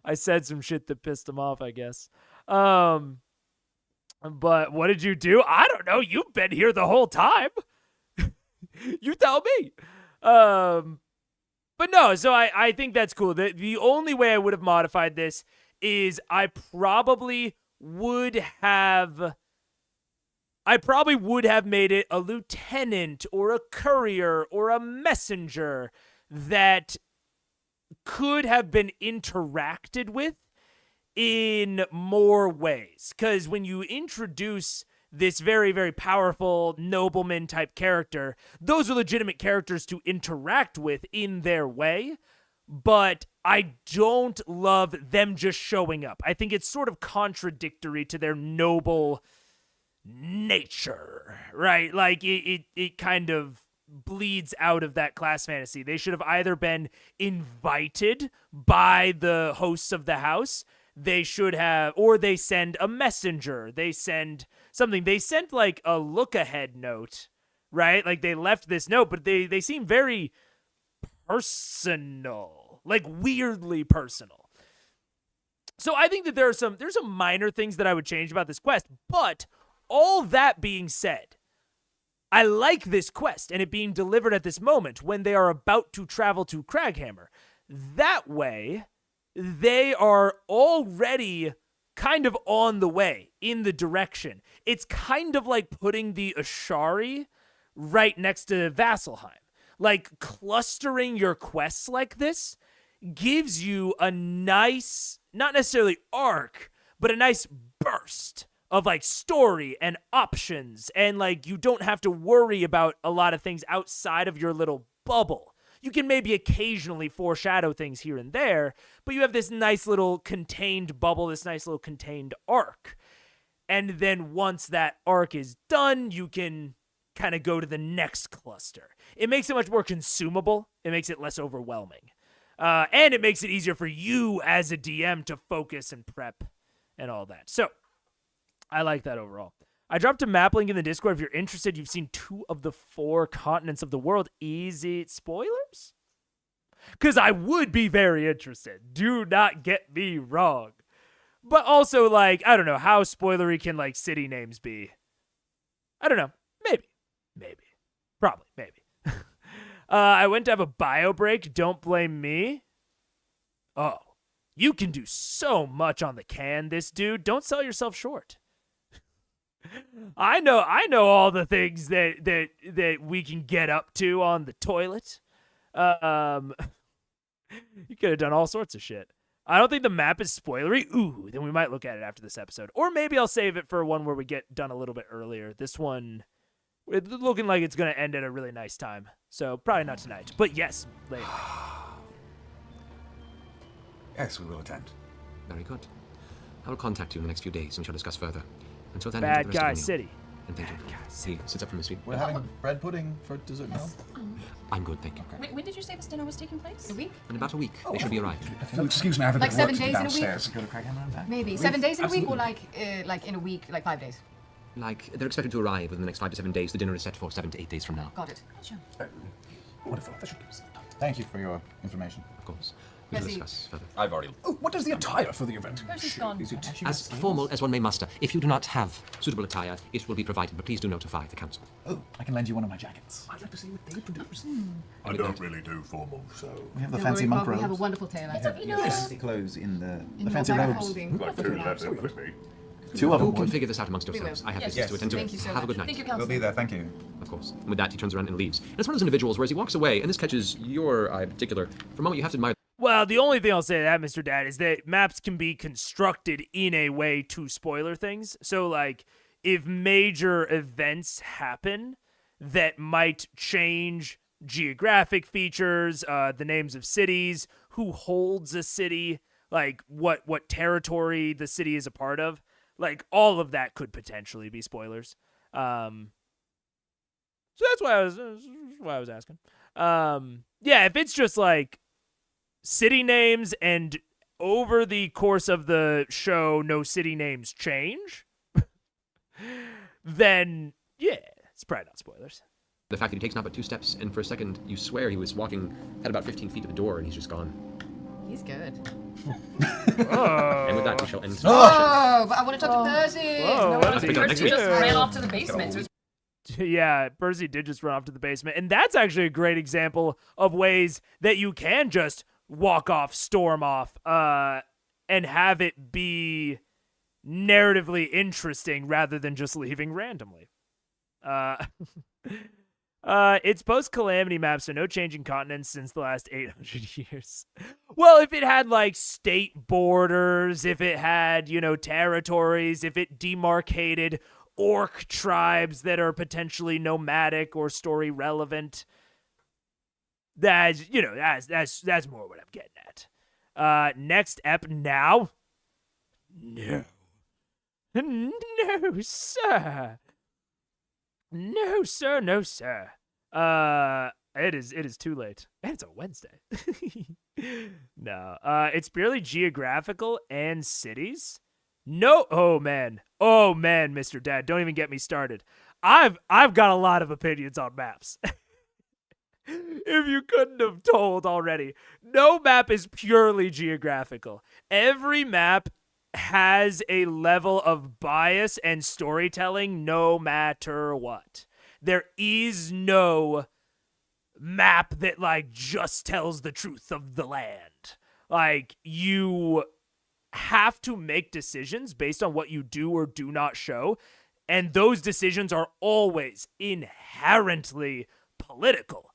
I said some shit that pissed him off, I guess. But what did you do? I don't know. You've been here the whole time. You tell me. But no, so I think that's cool. The only way I would have modified this is I probably would have made it a lieutenant or a courier or a messenger that could have been interacted with in more ways. Because when you introduce this very, very powerful nobleman type character, those are legitimate characters to interact with in their way. But I don't love them just showing up. I think it's sort of contradictory to their noble nature, right? Like it kind of bleeds out of that class fantasy. They should have either been invited by the hosts of the house, they should have, or they send a messenger, they send something. They sent like a look ahead note, right? Like they left this note, but they seem very personal, like weirdly personal. So I think that there's some minor things that I would change about this quest, but all that being said, I like this quest and it being delivered at this moment when they are about to travel to Craghammer. That way, they are already kind of on the way in the direction. It's kind of like putting the Ashari right next to Vasselheim. Like clustering your quests like this gives you a nice, not necessarily arc, but a nice burst of like story and options, and like you don't have to worry about a lot of things outside of your little bubble. You can maybe occasionally foreshadow things here and there, but you have this nice little contained bubble, this nice little contained arc. And then once that arc is done, you can kind of go to the next cluster. It makes it much more consumable. It makes it less overwhelming. And it makes it easier for you as a DM to focus and prep and all that. So I like that overall. I dropped a map link in the Discord. If you're interested, you've seen 2 of the 4 continents of the world. Easy spoilers? Because I would be very interested. Do not get me wrong. But also, like, I don't know, how spoilery can, like, city names be? I don't know. Maybe. Probably, maybe. I went to have a bio break. Don't blame me. Oh, you can do so much on the can, this dude. Don't sell yourself short. I know all the things that we can get up to on the toilet. You could have done all sorts of shit. I don't think the map is spoilery. Ooh, then we might look at it after this episode. Or maybe I'll save it for one where we get done a little bit earlier. This one, it's looking like it's going to end at a really nice time. So probably not tonight. But yes, later. Yes, we will attend. Very good. I will contact you in the next few days and shall discuss further. Until then, Bad enjoy the rest of Guy your meal. City. And thank you. He sits up from his feet. We're having bread pudding for dessert now. I'm good, thank you. When did you say this dinner was taking place? A week? In about a week, they should be arriving. Excuse me, I have a Like bit of work 7 to do days in a week? downstairs. Go to Craighammer and back. Maybe 7 days in a week, or like in a week, like 5 days. Like, they're expected to arrive within the next 5 to 7 days. The dinner is set for 7 to 8 days from now. Got it. Gotcha. Wonderful. That should give us time. Thank you for your information. Of course. We will Percy. discuss further. I've already. Oh, what is the attire for the event? Percy's gone. Is it As formal as one may muster. If you do not have suitable attire, it will be provided, but please do notify the council. Oh, I can lend you one of my jackets. I'd like to see what they produce. I don't really do formal, so. We have the Don't fancy worry, monk Bob, we have a robes. wonderful tailor. Fancy clothes in the In fancy your back robes. holding. Like two left in with me. Two of Who them can would. figure this out amongst We yourselves? will. I have Yes. business to attend to. Thank you so Have a much. good night. Thank you, We'll Council. be there, thank you. Of course. And with that, he turns around and leaves. And it's one of those individuals where as he walks away, and this catches your eye in particular, for a moment you have to admire. Well, the only thing I'll say to that, Mr. Dad, is that maps can be constructed in a way to spoiler things. So, like, if major events happen that might change geographic features, the names of cities, who holds a city, like what territory the city is a part of, like all of that could potentially be spoilers. So that's why I was asking. Yeah, if it's just like city names and over the course of the show no city names change, then yeah, it's probably not spoilers. The fact that he takes not but 2 steps, and for a second you swear he was walking at about 15 feet to the door, and he's just gone. He's good. And with that, we shall end. Oh, but I want to talk to Percy. Whoa, Let's pick it up next Percy week. just ran off to the basement. Yeah, Percy did just run off to the basement. And that's actually a great example of ways that you can just walk off, storm off, and have it be narratively interesting rather than just leaving randomly. It's post-calamity map, so no change in continents since the last 800 years. Well, if it had, like, state borders, if it had, territories, if it demarcated orc tribes that are potentially nomadic or story relevant, that's more what I'm getting at. Next ep now? No. No, sir. No, sir, no, sir. It is too late. And it's a Wednesday. No. It's purely geographical and cities. No, oh man, Mr. Dad, don't even get me started. I've got a lot of opinions on maps. If you couldn't have told already, no map is purely geographical. Every map has a level of bias and storytelling no matter what. There is no map that, like, just tells the truth of the land. Like, you have to make decisions based on what you do or do not show, and those decisions are always inherently political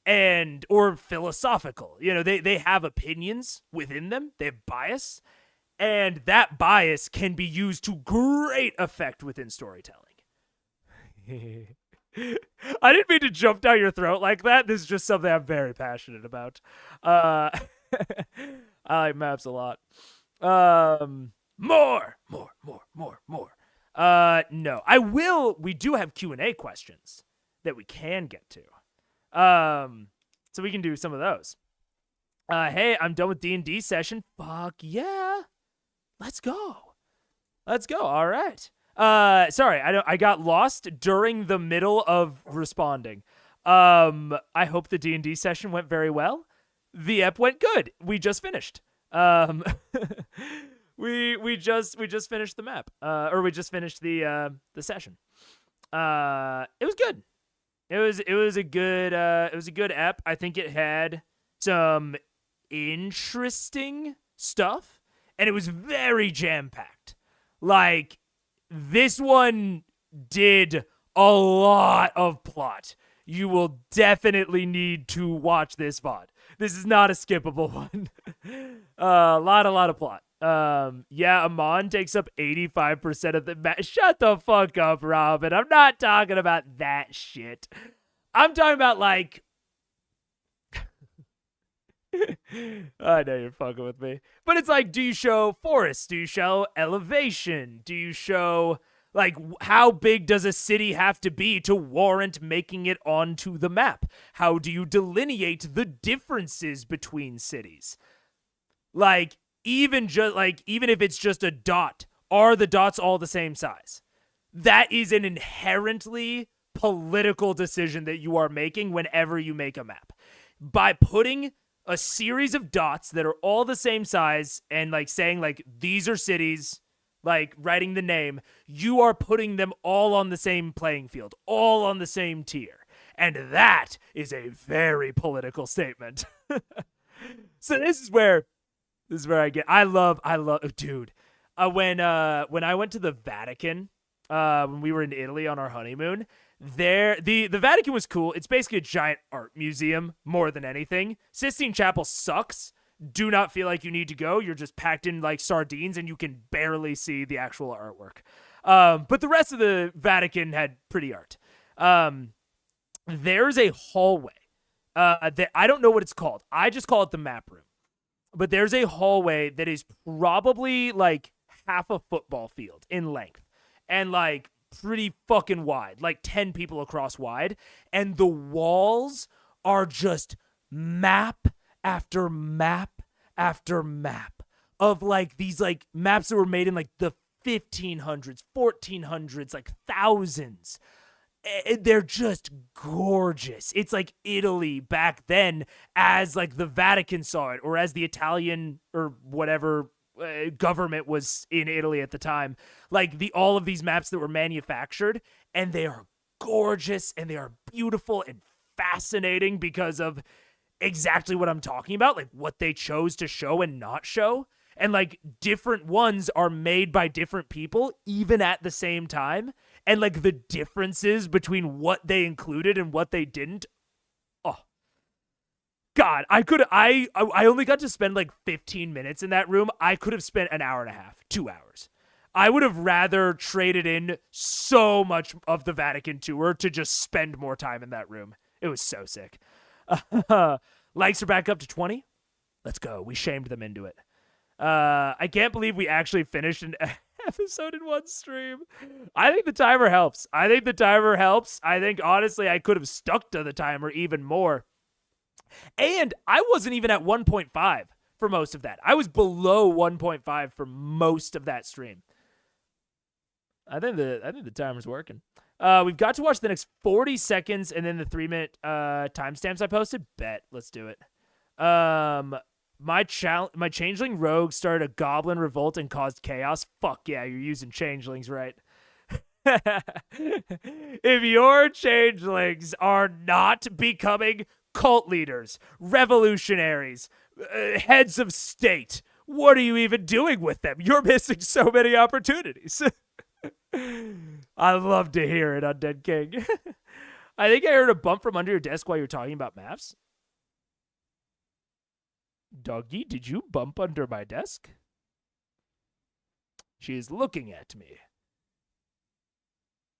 and or philosophical. They have opinions within them. They have bias, and that bias can be used to great effect within storytelling. I didn't mean to jump down your throat like that. This is just something I'm very passionate about. I like maps a lot. More. No, we do have Q&A questions that we can get to. So we can do some of those. Hey, I'm done with D&D session. Fuck yeah. Let's go. All right. Sorry, I got lost during the middle of responding. I hope the D&D session went very well. The ep went good. We just finished. We just finished the map. Or we just finished the session. It was good. It was a good ep. I think it had some interesting stuff, and it was very jam-packed. Like, this one did a lot of plot. You will definitely need to watch this VOD. This is not a skippable one. A lot of plot. Yeah, Amon takes up 85% of the map. Shut the fuck up, Robin. I'm not talking about that shit. I'm talking about, like... I know you're fucking with me. But it's like, do you show forests? Do you show elevation? Do you show, like, how big does a city have to be to warrant making it onto the map? How do you delineate the differences between cities? Like, even if it's just a dot, are the dots all the same size? That is an inherently political decision that you are making whenever you make a map. By putting a series of dots that are all the same size and like saying like these are cities, like writing the name, you are putting them all on the same playing field, all on the same tier. And that is a very political statement. So this is where I love, dude. When I went to the Vatican, when we were in Italy on our honeymoon, the Vatican was cool. It's basically a giant art museum more than anything. Sistine Chapel sucks. Do not feel like you need to go. You're just packed in like sardines and you can barely see the actual artwork. But the rest of the Vatican had pretty art. There's a hallway that I don't know what it's called. I just call it the map room. But there's a hallway that is probably like half a football field in length and like pretty fucking wide, like 10 people across wide. And the walls are just map after map after map of like these like maps that were made in like the 1500s, 1400s, like thousands. They're just gorgeous. It's like Italy back then as like the Vatican saw it, or as the Italian or whatever government was in Italy at the time. Like all of these maps that were manufactured, and they are gorgeous and they are beautiful and fascinating because of exactly what I'm talking about, like what they chose to show and not show. And like different ones are made by different people even at the same time. And like the differences between what they included and what they didn't. Oh, God, I only got to spend like 15 minutes in that room. I could have spent an hour and a half, 2 hours. I would have rather traded in so much of the Vatican tour to just spend more time in that room. It was so sick. Likes are back up to 20. Let's go. We shamed them into it. I can't believe we actually finished an episode in one stream. I think the timer helps. I think, honestly, I could have stuck to the timer even more. And I wasn't even at 1.5 for most of that. I was below 1.5 for most of that stream. I think the timer's working. We've got to watch the next 40 seconds and then the 3-minute timestamps I posted. Bet. Let's do it. My changeling rogue started a goblin revolt and caused chaos. Fuck yeah, you're using changelings right. If your changelings are not becoming cult leaders, revolutionaries, heads of state, what are you even doing with them? You're missing so many opportunities. I love to hear it, Undead King. I think I heard a bump from under your desk while you were talking about maps. Doggy, did you bump under my desk? She is looking at me.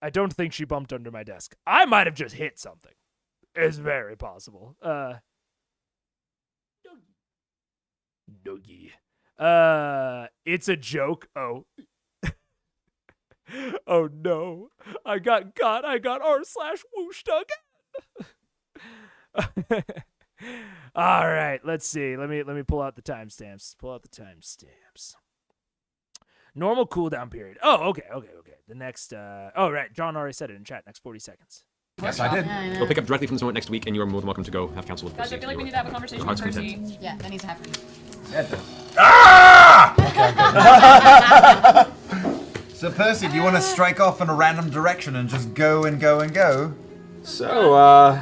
I don't think she bumped under my desk. I might have just hit something. It's very possible. Doggy. It's a joke. Oh. Oh no. I got r/whooshed again. All right, let's see. Let me pull out the timestamps. Normal cooldown period. Oh, okay. The next right, John already said it in chat. Next 40 seconds. Yes, I did. We'll pick up directly from this moment next week, and you are more than welcome to go have counsel with Guys, I feel like we need to have a conversation with Percy. Yeah, that needs to happen. So Percy, do you want to strike off in a random direction and just go and go and go? So,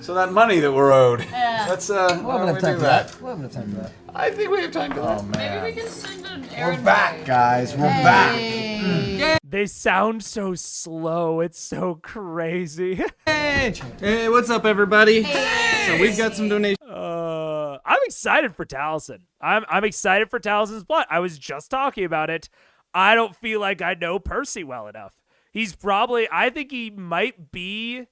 so that money that we're owed. Yeah. Let's We'll have enough time for that. I think we have time for that. Maybe we can send an errand We're back, boy. guys. We're back. They sound so slow. It's so crazy. Hey, what's up, everybody? So we've got some donations. I'm excited for Taliesin. I'm excited for Talison's Blood. I was just talking about it. I don't feel like I know Percy well enough. He's probably, I think he might be,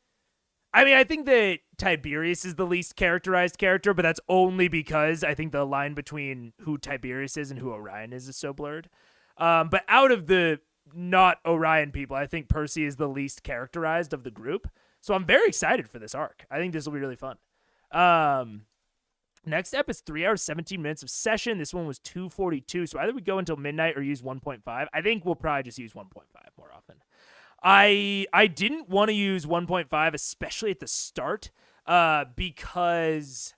I mean, I think that Tiberius is the least characterized character, but that's only because I think the line between who Tiberius is and who Orion is so blurred. But out of the not Orion people, I think Percy is the least characterized of the group. So I'm very excited for this arc. I think this will be really fun. Next up is 3 hours, 17 minutes of session. This one was 2:42. So either we go until midnight or use 1.5. I think we'll probably just use 1.5 more often. I didn't want to use 1.5, especially at the start, because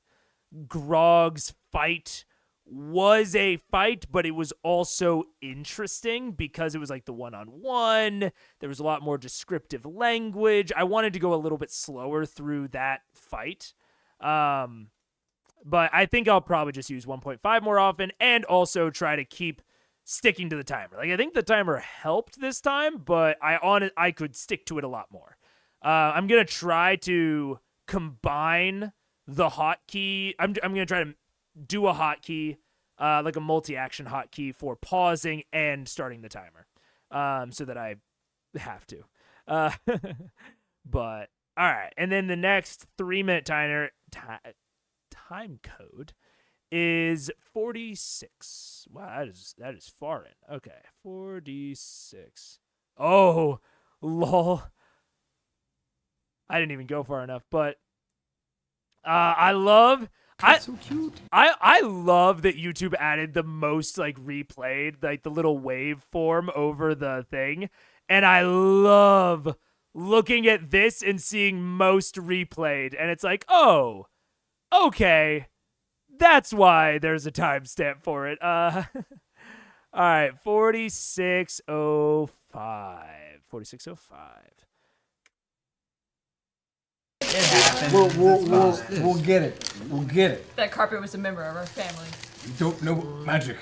Grog's fight was a fight, but it was also interesting because it was like the one-on-one. There was a lot more descriptive language. I wanted to go a little bit slower through that fight. But I think I'll probably just use 1.5 more often and also try to keep sticking to the timer. Like, I think the timer helped this time, but I could stick to it a lot more. I'm going to try to combine the hotkey. I'm going to try to do a hotkey, like a multi-action hotkey for pausing and starting the timer, so that I have to. But, all right. And then the next 3-minute time code is 46. Wow, that is far in. Okay, 46. Oh, lol. I didn't even go far enough, but I love so cute. I love that YouTube added the most like replayed, like the little waveform over the thing, and I love looking at this and seeing most replayed, and it's like, oh, okay, that's why there's a timestamp for it. All right, 4605. 4605. It happens. We'll get it. We'll get it. That carpet was a member of our family. You don't know magic.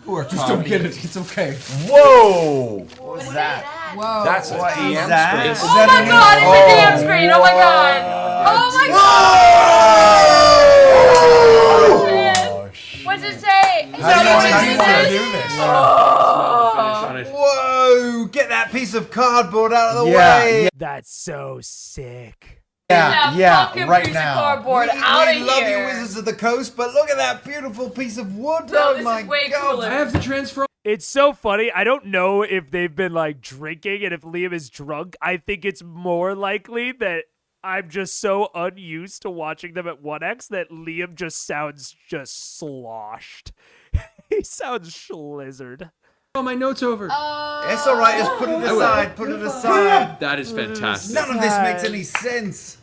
Just don't get it. It's okay. Whoa! What was that? Whoa. That's a What DM is that? screen. Oh my god, it's a DM screen! Oh my god! Oh my god! What's it say? How do you do this? Whoa! Get that piece of cardboard out of the way. That's so sick. Fucking right piece now. Of cardboard out We of love here. you, Wizards of the Coast, but look at that beautiful piece of wood. No, Oh this my is way god! cooler. I have to transfer. It's so funny. I don't know if they've been like drinking and if Liam is drunk. I think it's more likely that I'm just so unused to watching them at 1x that Liam just sounds just sloshed. He sounds schlizzard. Oh, my notes over. It's all right. Just put it aside. Put it aside. That is fantastic. None of this makes any sense.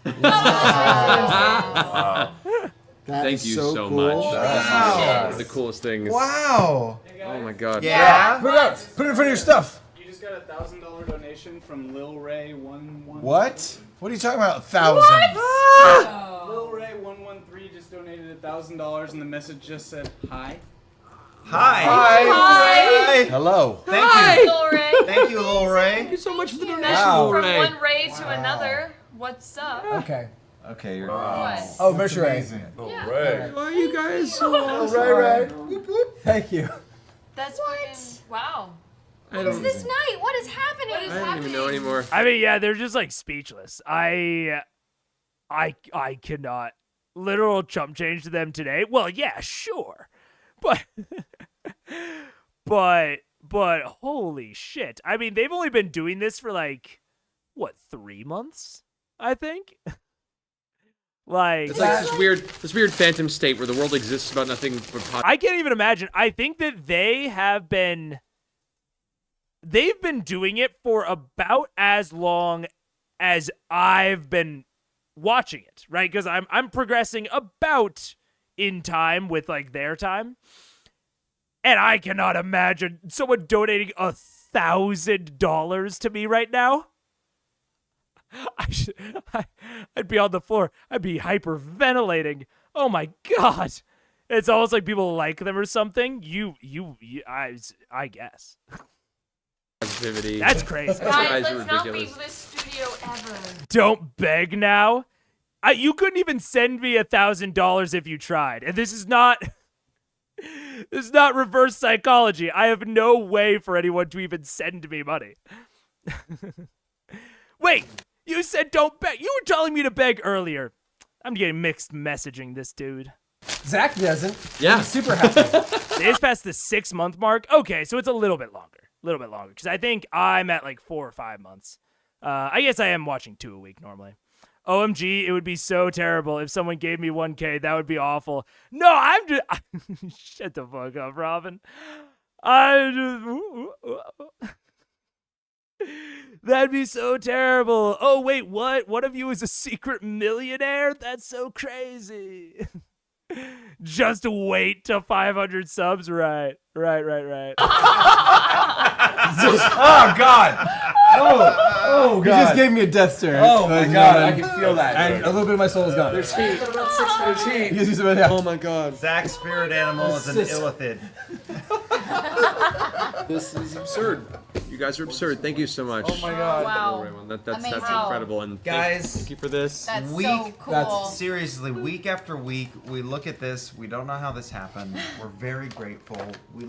Thank you so cool. much. Wow. One of the coolest things. Wow. Oh my god. Yeah. Put it up. Put it in front of your stuff. You just got a $1,000 donation from Lil Ray 113. What? What are you talking about? 1,000? Lil Ray 113 just donated $1,000 and the message just said hi. Hi. Hi. Hello. Thank Hi, you. Lil Ray. Thank you, Lil Ray. Thank you so much for the donation, Wow. Lil From Ray. one Ray to another. What's up? Okay. Okay, you're. What? Oh, Mercer. Yeah. Ray. Oh, you guys so awesome. Ray. Thank you. That's what? Wow. What is this night? What is happening? What is I don't happening? even know anymore. I mean, yeah, they're just like speechless. I cannot literal chump change to them today. Well, yeah, sure. But holy shit. I mean, they've only been doing this for like what, 3 months? I think. Like It's like this weird phantom state where the world exists about nothing but I can't even imagine. I think that they've been doing it for about as long as I've been watching it, right? Because I'm progressing about in time with like their time. And I cannot imagine someone donating $1,000 to me right now. I'd be on the floor. I'd be hyperventilating. Oh my god! It's almost like people like them or something. I guess. positivity. That's crazy. Guys, are let's not leave ridiculous. this studio ever. Don't beg now. You couldn't even send me $1,000 if you tried, and this is not. This is not reverse psychology. I have no way for anyone to even send me money. Wait, you said don't beg. You were telling me to beg earlier. I'm getting mixed messaging this dude. Zach doesn't. Yeah. He's super happy. They just passed the 6-month mark. Okay, so it's a little bit longer. Because I think I'm at like 4 or 5 months. I guess I am watching 2 a week normally. OMG, it would be so terrible if someone gave me 1K. That would be awful. No, I'm just... Shut the fuck up, Robin. That'd be so terrible. Oh, wait, what? One of you is a secret millionaire? That's so crazy. Just wait till 500 subs. Right. Oh God! Oh God! You just gave me a death stare. Oh my God! I can feel that. And a little bit of my soul is gone. There's heat. There's heat. Oh my God. Zach's spirit animal is an illithid. This is absurd. You guys are absurd. Thank you so much. Oh my God. Wow. Everyone. That's Amazing. incredible. And Guys, thank you for this. That's so cool. Seriously, week after week, we look at this. We don't know how this happened. We're very grateful. We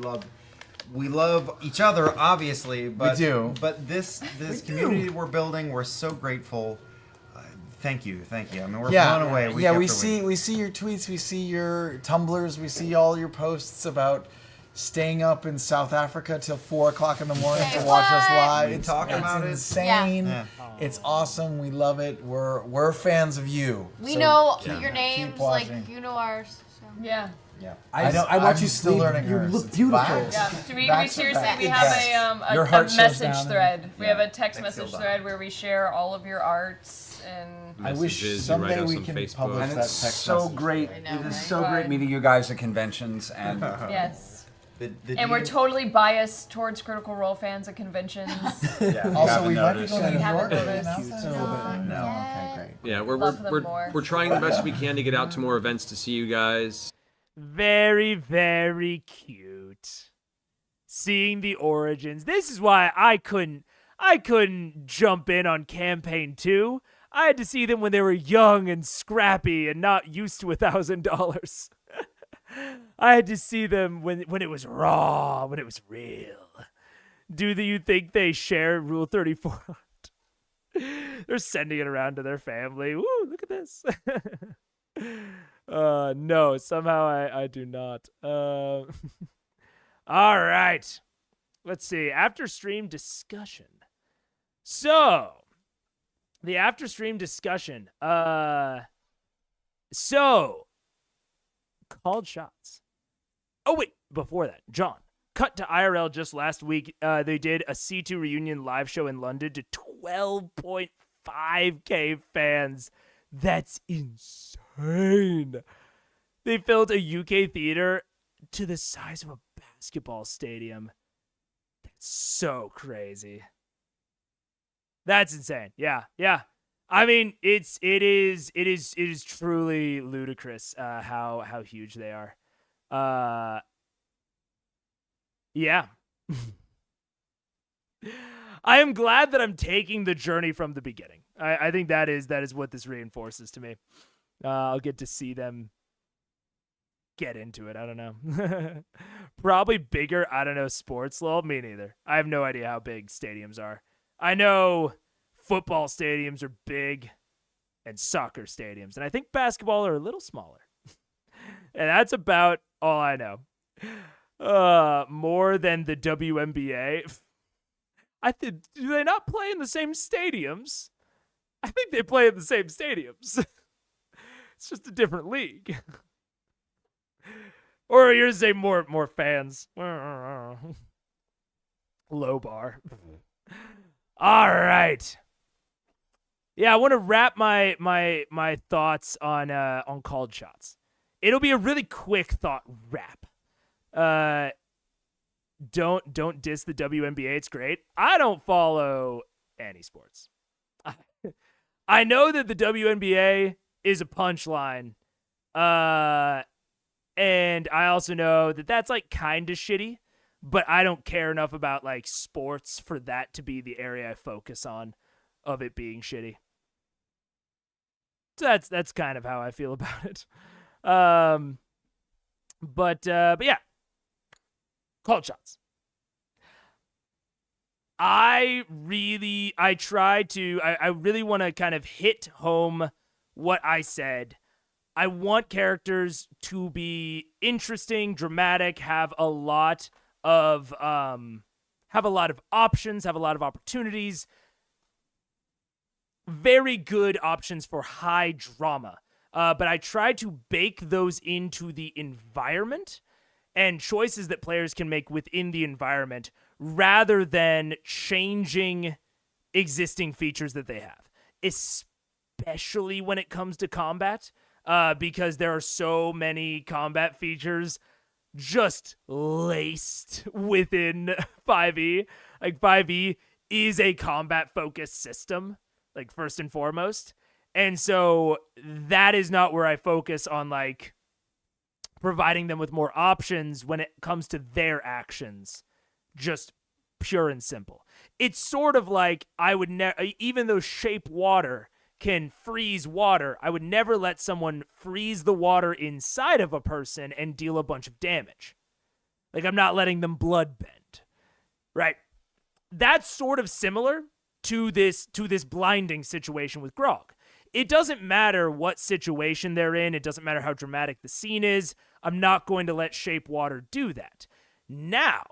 love each other, obviously, but We do. But this community we're building, we're so grateful. Thank you. I mean, we're blown away. Week after we week. see your tweets, we see your Tumblrs, we see all your posts about staying up in South Africa till 4 o'clock in the morning to watch us live. We talk about it. Insane. Yeah. It's awesome. We love it. We're fans of you. We So know keep your names, like watching. you know ours. So. Yeah. Yeah. I watch you still sleep. learning You hers. look It's beautiful. vibes. Yeah. Do we Vibes are seriously? vibes. We have Your a heart shows message down thread. We have a text Thanks, message Hilda. thread where we share all of your arts and. I wish Messages, you write someday us we on can Facebook. publish And that it's text so message. great. I know, It is right? so great meeting you guys at conventions and. Yes. The And we're deal- totally biased towards Critical Role fans at conventions. Yeah, Also, we might be noticed. going to You New haven't York. noticed. Announced it a little bit. No. Okay, great. Yeah, Love them more. we're trying the best we can to get out to more events to see you guys. Very, very cute. Seeing the origins. This is why I couldn't jump in on campaign 2. I had to see them when they were young and scrappy and not used to $1,000. I had to see them when it was raw, when it was real. Do you think they share Rule 34? They're sending it around to their family. Woo, look at this. No, somehow I do not. All right. Let's see. After stream discussion. So, the after stream discussion. So, called shots. Oh, wait. Before that, John. Cut to IRL just last week. They did a C2 reunion live show in London to 12.5K fans. That's insane. They filled a UK theater to the size of a basketball stadium. That's so crazy. That's insane. Yeah. I mean, it is truly ludicrous how huge they are. Yeah. I am glad that I'm taking the journey from the beginning. I think that is what this reinforces to me. I'll get to see them get into it. I don't know. Probably bigger, I don't know, sports. Lol, me neither. I have no idea how big stadiums are. I know football stadiums are big and soccer stadiums, and I think basketball are a little smaller. And that's about all I know. More than the WNBA. Do they not play in the same stadiums? I think they play in the same stadiums. It's just a different league. Or you're saying more fans. Low bar. All right. Yeah, I want to wrap my thoughts on called shots. It'll be a really quick thought wrap. Don't diss the WNBA. It's great. I don't follow any sports. I know that the WNBA is a punchline. And I also know that that's like kind of shitty. but I don't care enough about like sports for that to be the area I focus on of it being shitty. So that's kind of how I feel about it. But yeah, called shots. I really want to kind of hit home what I said. I want characters to be interesting, dramatic, have a lot of options, have a lot of opportunities. Very good options for high drama. But I tried to bake those into the environment and choices that players can make within the environment rather than changing existing features that they have, especially when it comes to combat, because there are so many combat features just laced within 5e. Like 5e is a combat-focused system, like first and foremost. And so that is not where I focus on like providing them with more options when it comes to their actions. Just pure and simple. It's sort of like I would never, even though shape water can freeze water, I would never let someone freeze the water inside of a person and deal a bunch of damage. Like I'm not letting them blood bend, right? That's sort of similar to this blinding situation with Grog. It doesn't matter what situation they're in. It doesn't matter how dramatic the scene is. I'm not going to let shape water do that. Now,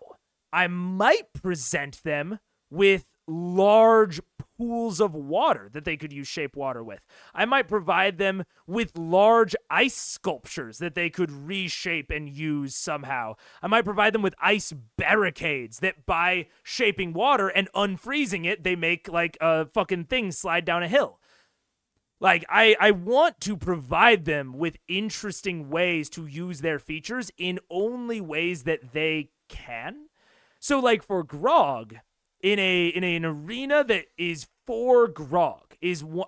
I might present them with large pools of water that they could use shape water with. I might provide them with large ice sculptures that they could reshape and use somehow. I might provide them with ice barricades that by shaping water and unfreezing it, they make like a fucking thing slide down a hill. Like, I want to provide them with interesting ways to use their features in only ways that they can. So, like, for Grog, in an arena that is for Grog,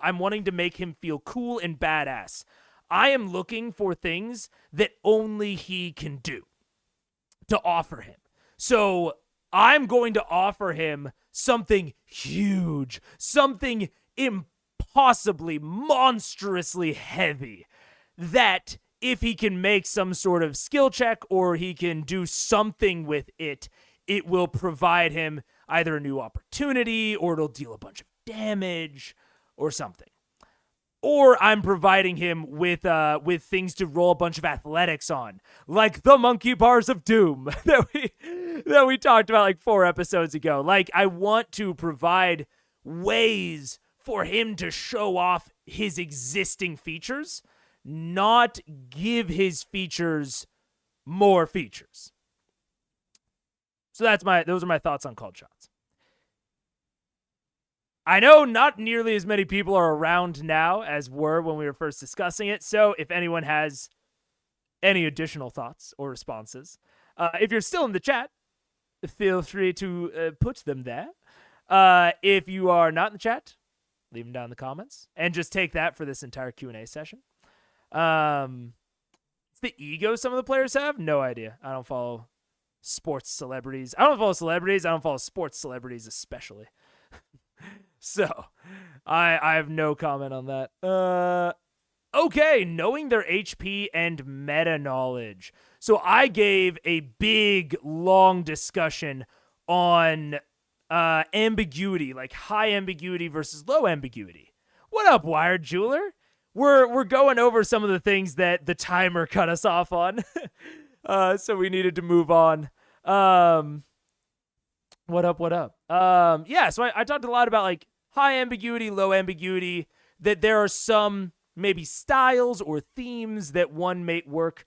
I'm wanting to make him feel cool and badass. I am looking for things that only he can do to offer him. So, I'm going to offer him something huge, something impossibly, monstrously heavy, that if he can make some sort of skill check or he can do something with it, it will provide him either a new opportunity or it'll deal a bunch of damage or something. Or I'm providing him with things to roll a bunch of athletics on, like the monkey bars of doom that we talked about like 4 episodes ago. Like, I want to provide ways for him to show off his existing features, not give his features more features. So those are my thoughts on called shots. I know not nearly as many people are around now as were when we were first discussing it, so if anyone has any additional thoughts or responses, if you're still in the chat, feel free to put them there. If you are not in the chat, leave them down in the comments, and just take that for this entire Q&A session. It's the ego some of the players have? No idea. I don't follow sports celebrities. I don't follow celebrities. I don't follow sports celebrities especially. So, I have no comment on that. Okay, knowing their HP and meta knowledge. So I gave a big, long discussion on ambiguity, like high ambiguity versus low ambiguity. What up, Wired Jeweler? We're going over some of the things that the timer cut us off on, so we needed to move on. What up? Yeah, so I talked a lot about like high ambiguity, low ambiguity, that there are some maybe styles or themes that one may work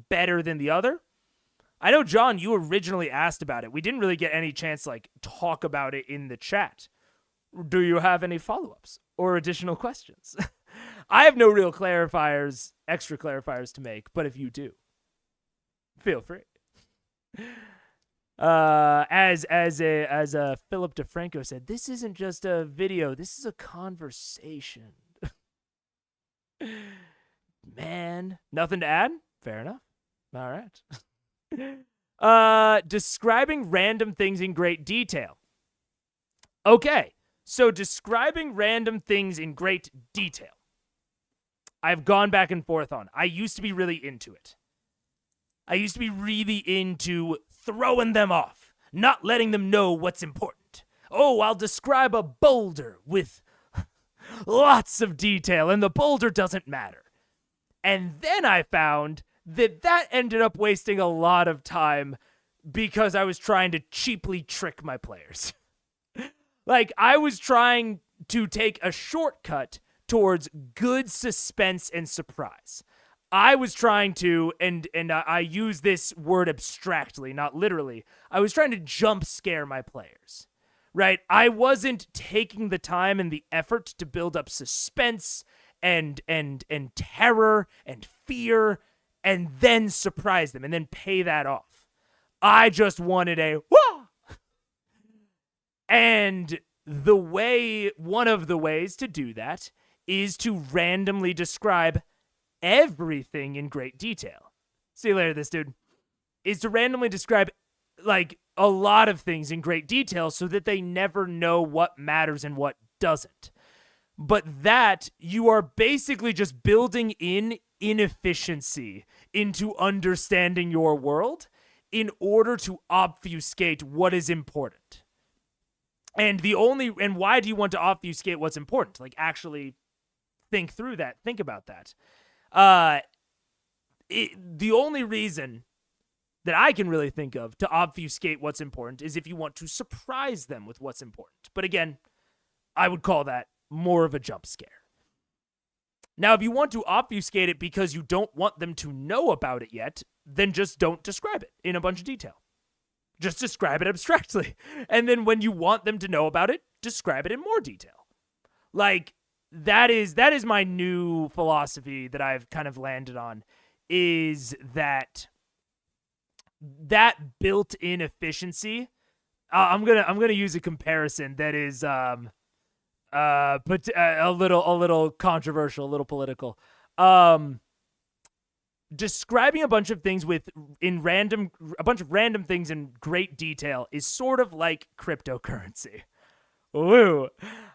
better than the other. I know, John, you originally asked about it. We didn't really get any chance to like talk about it in the chat. Do you have any follow-ups or additional questions? I have no real extra clarifiers to make, but if you do, feel free. As Philip DeFranco said, this isn't just a video, this is a conversation. Man, nothing to add? Fair enough. All right. Describing random things in great detail. Okay, so describing random things in great detail. I've gone back and forth on. I used to be really into it. I used to be really into throwing them off, not letting them know what's important. Oh, I'll describe a boulder with lots of detail, and the boulder doesn't matter. And then I found that ended up wasting a lot of time because I was trying to cheaply trick my players. Like, I was trying to take a shortcut towards good suspense and surprise. I was trying to, and I use this word abstractly, not literally, I was trying to jump scare my players, right? I wasn't taking the time and the effort to build up suspense and terror and fear and then surprise them and then pay that off. I just wanted a wah! And one of the ways to do that is to randomly describe everything in great detail. See you later, this dude. Is to randomly describe, like, a lot of things in great detail so that they never know what matters and what doesn't. But that, you are basically just building in inefficiency into understanding your world in order to obfuscate what is important. And why do you want to obfuscate what's important? Like, actually think through that. Think about that. The only reason that I can really think of to obfuscate what's important is if you want to surprise them with what's important. But again, I would call that more of a jump scare. Now, if you want to obfuscate it because you don't want them to know about it yet, then just don't describe it in a bunch of detail. Just describe it abstractly. And then when you want them to know about it, describe it in more detail. Like, that is my new philosophy that I've kind of landed on, is that built-in efficiency. I'm gonna use a comparison that is but a little controversial, a little political. Describing a bunch of random things in great detail is sort of like cryptocurrency. Woo.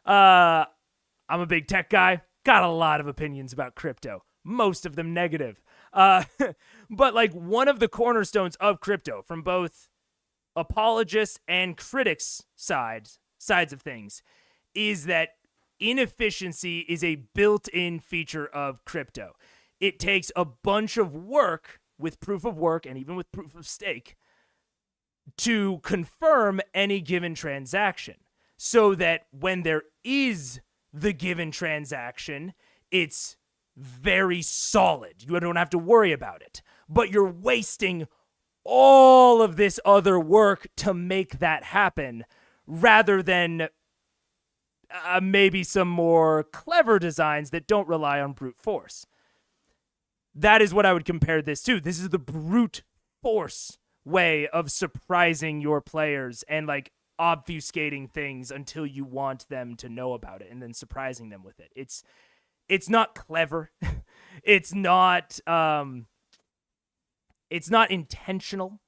I'm a big tech guy, got a lot of opinions about crypto, most of them negative. But like, one of the cornerstones of crypto from both apologists and critics sides of things is that inefficiency is a built-in feature of crypto. It takes a bunch of work with proof of work and even with proof of stake to confirm any given transaction, so that when there is the given transaction, it's very solid. You don't have to worry about it. But you're wasting all of this other work to make that happen, rather than maybe some more clever designs that don't rely on brute force. That is what I would compare this to. This is the brute force way of surprising your players and like obfuscating things until you want them to know about it and then surprising them with it. It's not clever. It's not intentional.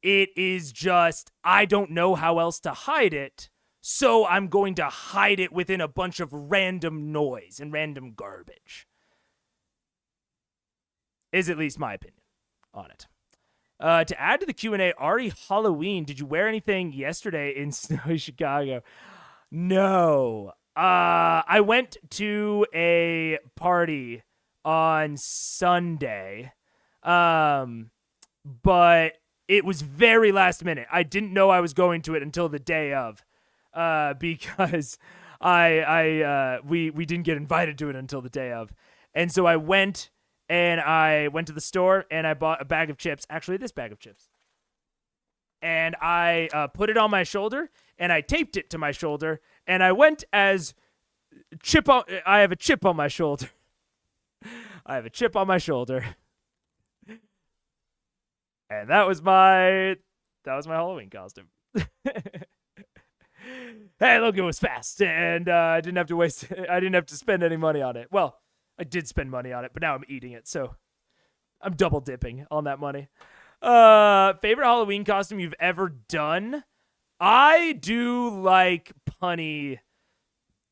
It is just, I don't know how else to hide it, so I'm going to hide it within a bunch of random noise and random garbage. Is at least my opinion on it. To add to the Q&A, Ari Halloween, did you wear anything yesterday in snowy Chicago? No. I went to a party on Sunday, but it was very last minute. I didn't know I was going to it until the day of, because we didn't get invited to it until the day of. And so I went to the store and I bought a bag of chips, actually this bag of chips. And I put it on my shoulder and I taped it to my shoulder and I went as I have a chip on my shoulder. I have a chip on my shoulder. And that was my Halloween costume. Hey, look, it was fast and I didn't have to spend any money on it. Well, I did spend money on it, but now I'm eating it, so I'm double dipping on that money. Favorite Halloween costume you've ever done? I do like punny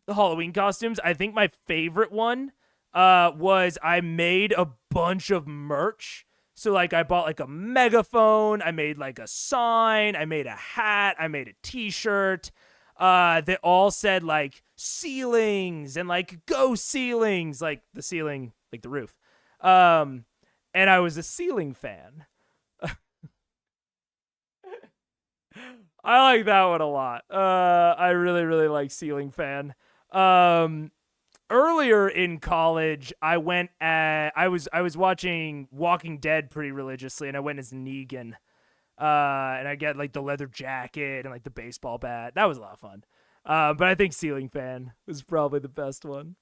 Halloween costumes. I think my favorite one was I made a bunch of merch. So like I bought like a megaphone, I made like a sign, I made a hat, I made a t-shirt that all said like ceilings and like go ceilings, like the ceiling, like the roof. And I was a ceiling fan. I like that one a lot. I really, really like ceiling fan. Earlier in college, I was watching Walking Dead pretty religiously, and I went as Negan. And I get like the leather jacket and like the baseball bat. That was a lot of fun. But I think ceiling fan was probably the best one.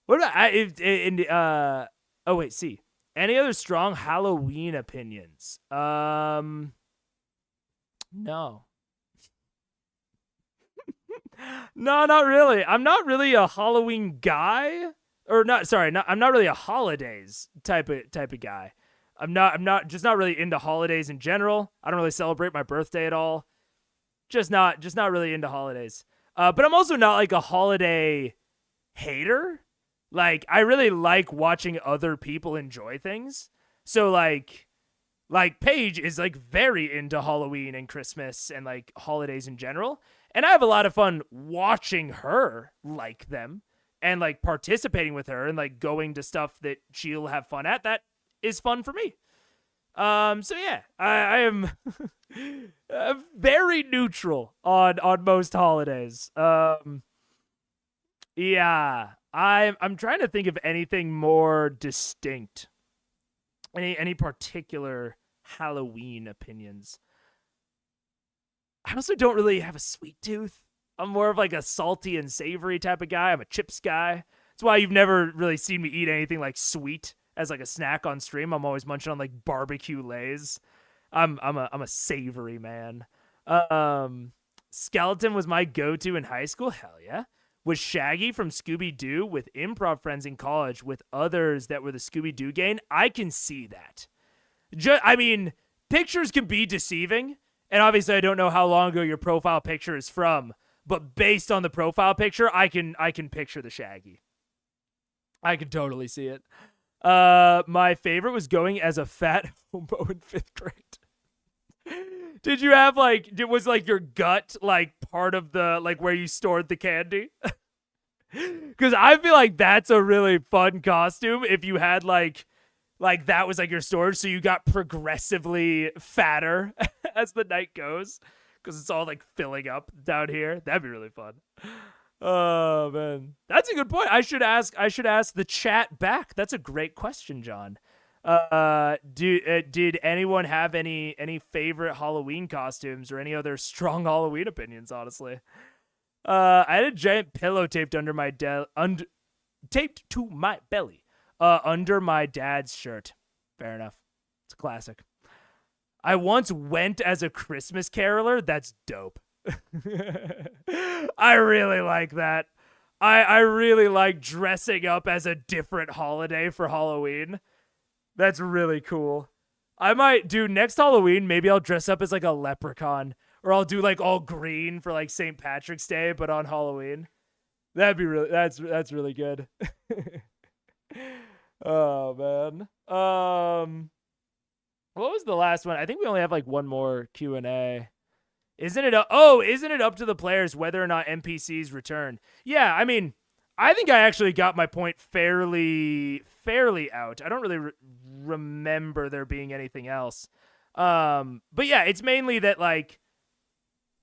What about oh wait, see. Any other strong Halloween opinions? No. No, not really. I'm not really a Halloween guy. I'm not really a holidays type of guy. I'm not really into holidays in general. I don't really celebrate my birthday at all. Just not really into holidays. But I'm also not like a holiday hater. Like I really like watching other people enjoy things. So like Paige is like very into Halloween and Christmas and like holidays in general. And I have a lot of fun watching her like them and like participating with her and like going to stuff that she'll have fun at. That is fun for me. So yeah, I am very neutral on most holidays. Yeah, I'm trying to think of anything more distinct. Any particular Halloween opinions? I also don't really have a sweet tooth. I'm more of like a salty and savory type of guy. I'm a chips guy. That's why you've never really seen me eat anything like sweet as like a snack on stream. I'm always munching on like barbecue Lays. I'm a savory man. Skeleton was my go-to in high school. Hell yeah. Was Shaggy from Scooby-Doo with improv friends in college with others that were the Scooby-Doo gang. I can see that. I mean, pictures can be deceiving. And obviously, I don't know how long ago your profile picture is from, but based on the profile picture, I can picture the Shaggy. I can totally see it. My favorite was going as a fat homo in 5th grade. Did you have was your gut like part of the like where you stored the candy? Because I feel like that's a really fun costume if you had like that was like your storage, so you got progressively fatter as the night goes because it's all like filling up down here. That'd be really fun. Oh man, that's a good point. I should ask the chat back. That's a great question, John. Did anyone have any favorite Halloween costumes or any other strong Halloween opinions? Honestly, I had a giant pillow taped under my taped to my belly. Under my dad's shirt. Fair enough. It's a classic. I once went as a Christmas caroler. That's dope. I really like that. I really like dressing up as a different holiday for Halloween. That's really cool. I might do next Halloween. Maybe I'll dress up as like a leprechaun, or I'll do like all green for like St. Patrick's Day, but on Halloween. That'd be really. That's really good. Oh man. What was the last one? I think we only have like one more Q&A. Isn't it up to the players whether or not NPCs return? Yeah, I mean, I think I actually got my point fairly out. I don't really remember there being anything else. But yeah, it's mainly that like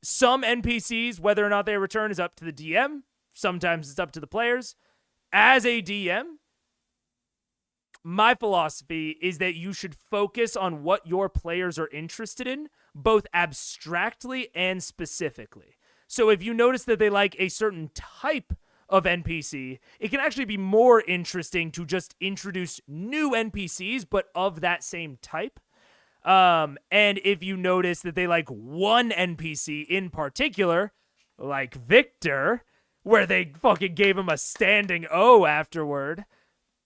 some NPCs, whether or not they return is up to the DM. Sometimes it's up to the players. As a DM, my philosophy is that you should focus on what your players are interested in, both abstractly and specifically. So if you notice that they like a certain type of NPC, it can actually be more interesting to just introduce new NPCs, but of that same type. And if you notice that they like one NPC in particular, like Victor, where they fucking gave him a standing O afterward,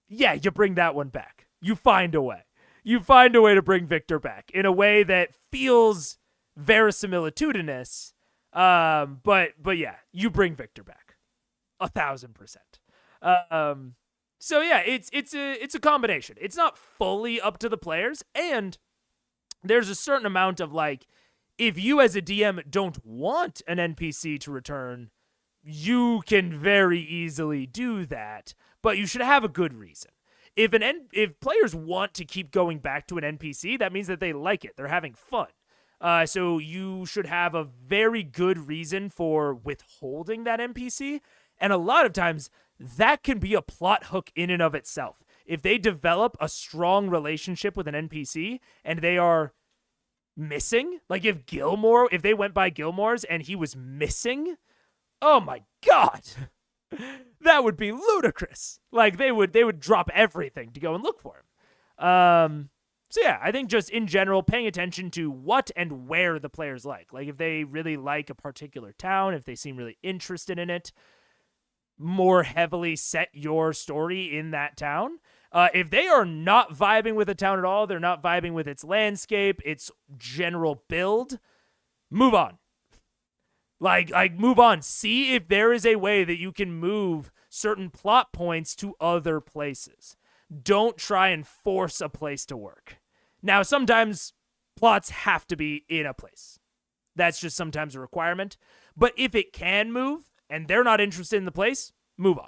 yeah, you bring that one back. You find a way. you find a way to bring Victor back in a way that feels verisimilitudinous. But yeah, you bring Victor back 1,000%. So yeah, it's a combination. It's not fully up to the players, and there's a certain amount of like, if you as a DM don't want an NPC to return, you can very easily do that, but you should have a good reason. If players want to keep going back to an NPC, that means that they like it. They're having fun. So you should have a very good reason for withholding that NPC, and a lot of times that can be a plot hook in and of itself. If they develop a strong relationship with an NPC and they are missing, like if they went by Gilmore's and he was missing, oh my God, that would be ludicrous. Like they would drop everything to go and look for him. So yeah, I think just in general, paying attention to what and where the players like. Like if they really like a particular town, if they seem really interested in it, more heavily set your story in that town. If they are not vibing with a town at all, they're not vibing with its landscape, its general build, move on. Like move on. See if there is a way that you can move certain plot points to other places. Don't try and force a place to work. Now, sometimes plots have to be in a place. That's just sometimes a requirement. But if it can move and they're not interested in the place, move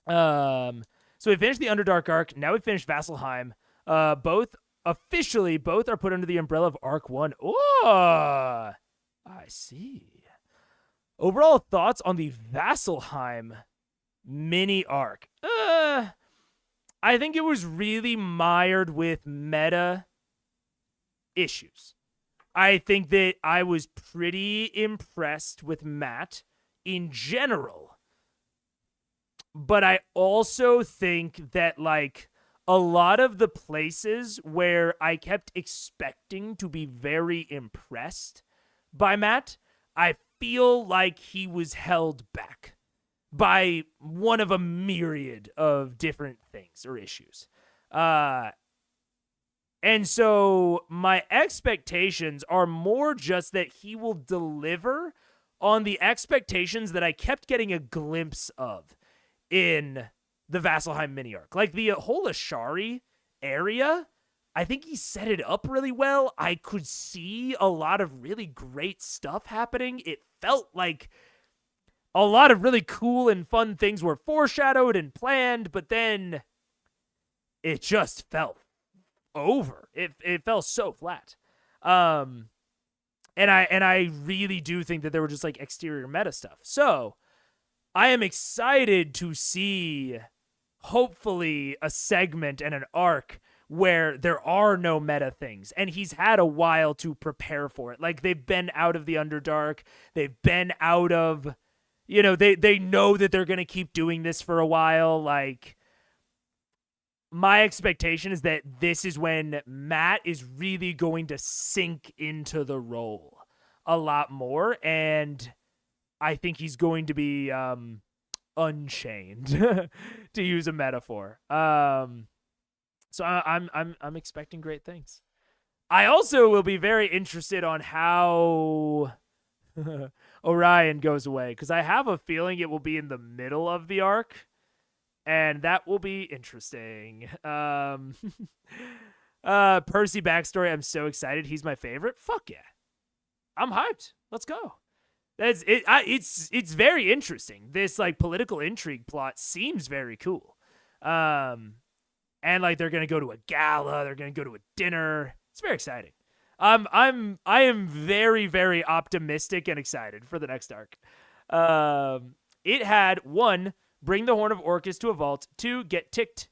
on. So we finished the Underdark arc. Now we finished Vasselheim. Both are put under the umbrella of Arc 1. Oh, I see. Overall thoughts on the Vasselheim mini arc. I think it was really mired with meta issues. I think that I was pretty impressed with Matt in general. But I also think that, like, a lot of the places where I kept expecting to be very impressed by Matt, I feel like he was held back by one of a myriad of different things or issues. And so my expectations are more just that he will deliver on the expectations that I kept getting a glimpse of in the Vasselheim mini arc. Like the whole Ashari area, I think he set it up really well. I could see a lot of really great stuff happening. It felt like a lot of really cool and fun things were foreshadowed and planned, but then it just fell over. It fell so flat. And I really do think that there were just like exterior meta stuff. So I am excited to see hopefully a segment and an arc where there are no meta things, and he's had a while to prepare for it. Like they've been out of the Underdark, they've been out of, you know, they know that they're gonna keep doing this for a while. Like my expectation is that this is when Matt is really going to sink into the role a lot more, and I think he's going to be unchained, to use a metaphor. So I'm expecting great things. I also will be very interested on how Orion goes away, because I have a feeling it will be in the middle of the arc, and that will be interesting. Percy backstory, I'm so excited. He's my favorite. Fuck yeah. I'm hyped. Let's go. It's very interesting. This like political intrigue plot seems very cool. And like they're gonna go to a gala, they're gonna go to a dinner. It's very exciting. I am very, very optimistic and excited for the next arc. It had 1, bring the Horn of Orcus to a vault. 2, get ticked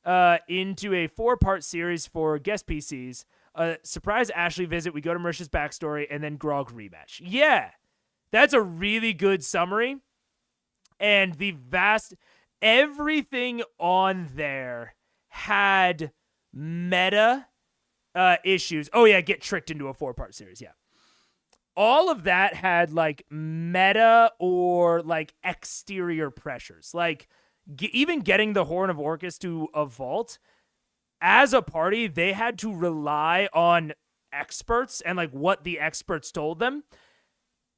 into a 4-part series for guest PCs. Surprise Ashley visit. We go to Mercer's backstory, and then Grog rematch. Yeah, that's a really good summary. And everything on there had meta issues. Oh yeah, get tricked into a 4-part series. Yeah. All of that had like meta or like exterior pressures. Like even getting the Horn of Orcus to a vault as a party, they had to rely on experts and like what the experts told them.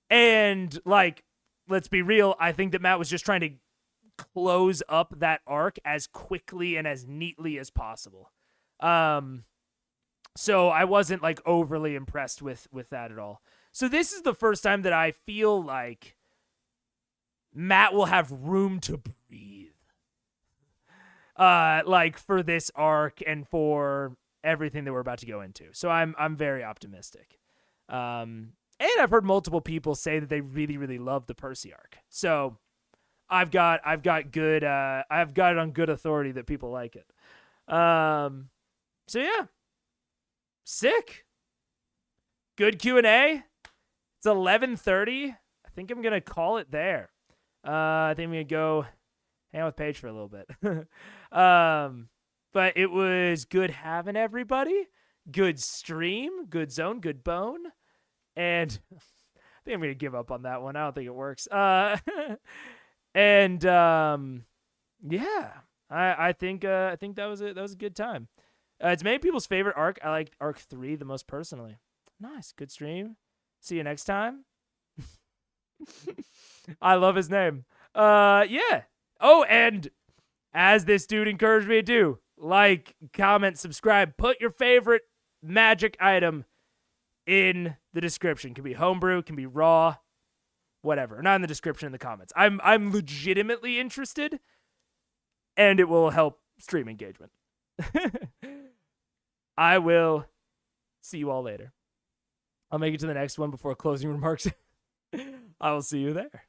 And like, let's be real, I think that Matt was just trying to close up that arc as quickly and as neatly as possible. So I wasn't like overly impressed with that at all. So this is the first time that I feel like Matt will have room to breathe. Like for this arc and for everything that we're about to go into. So I'm very optimistic. And I've heard multiple people say that they really, really love the Percy arc. So I've got it on good authority that people like it. So yeah. Sick. Good Q&A. It's 11:30. I think I'm gonna call it there. I think I'm gonna go hang out with Paige for a little bit. But it was good having everybody. Good stream. Good zone. Good bone. And I think I'm gonna give up on that one. I don't think it works. Yeah. I think that was a good time. It's many people's favorite arc. I liked arc 3 the most personally. Nice. Good stream. See you next time. I love his name. Yeah. Oh, and as this dude encouraged me to do, like, comment, subscribe, put your favorite magic item in the description. Can be homebrew, can be raw, whatever. Not in the description, in the comments. I'm legitimately interested, and it will help stream engagement. I will see you all later. I'll make it to the next one before closing remarks. I will see you there.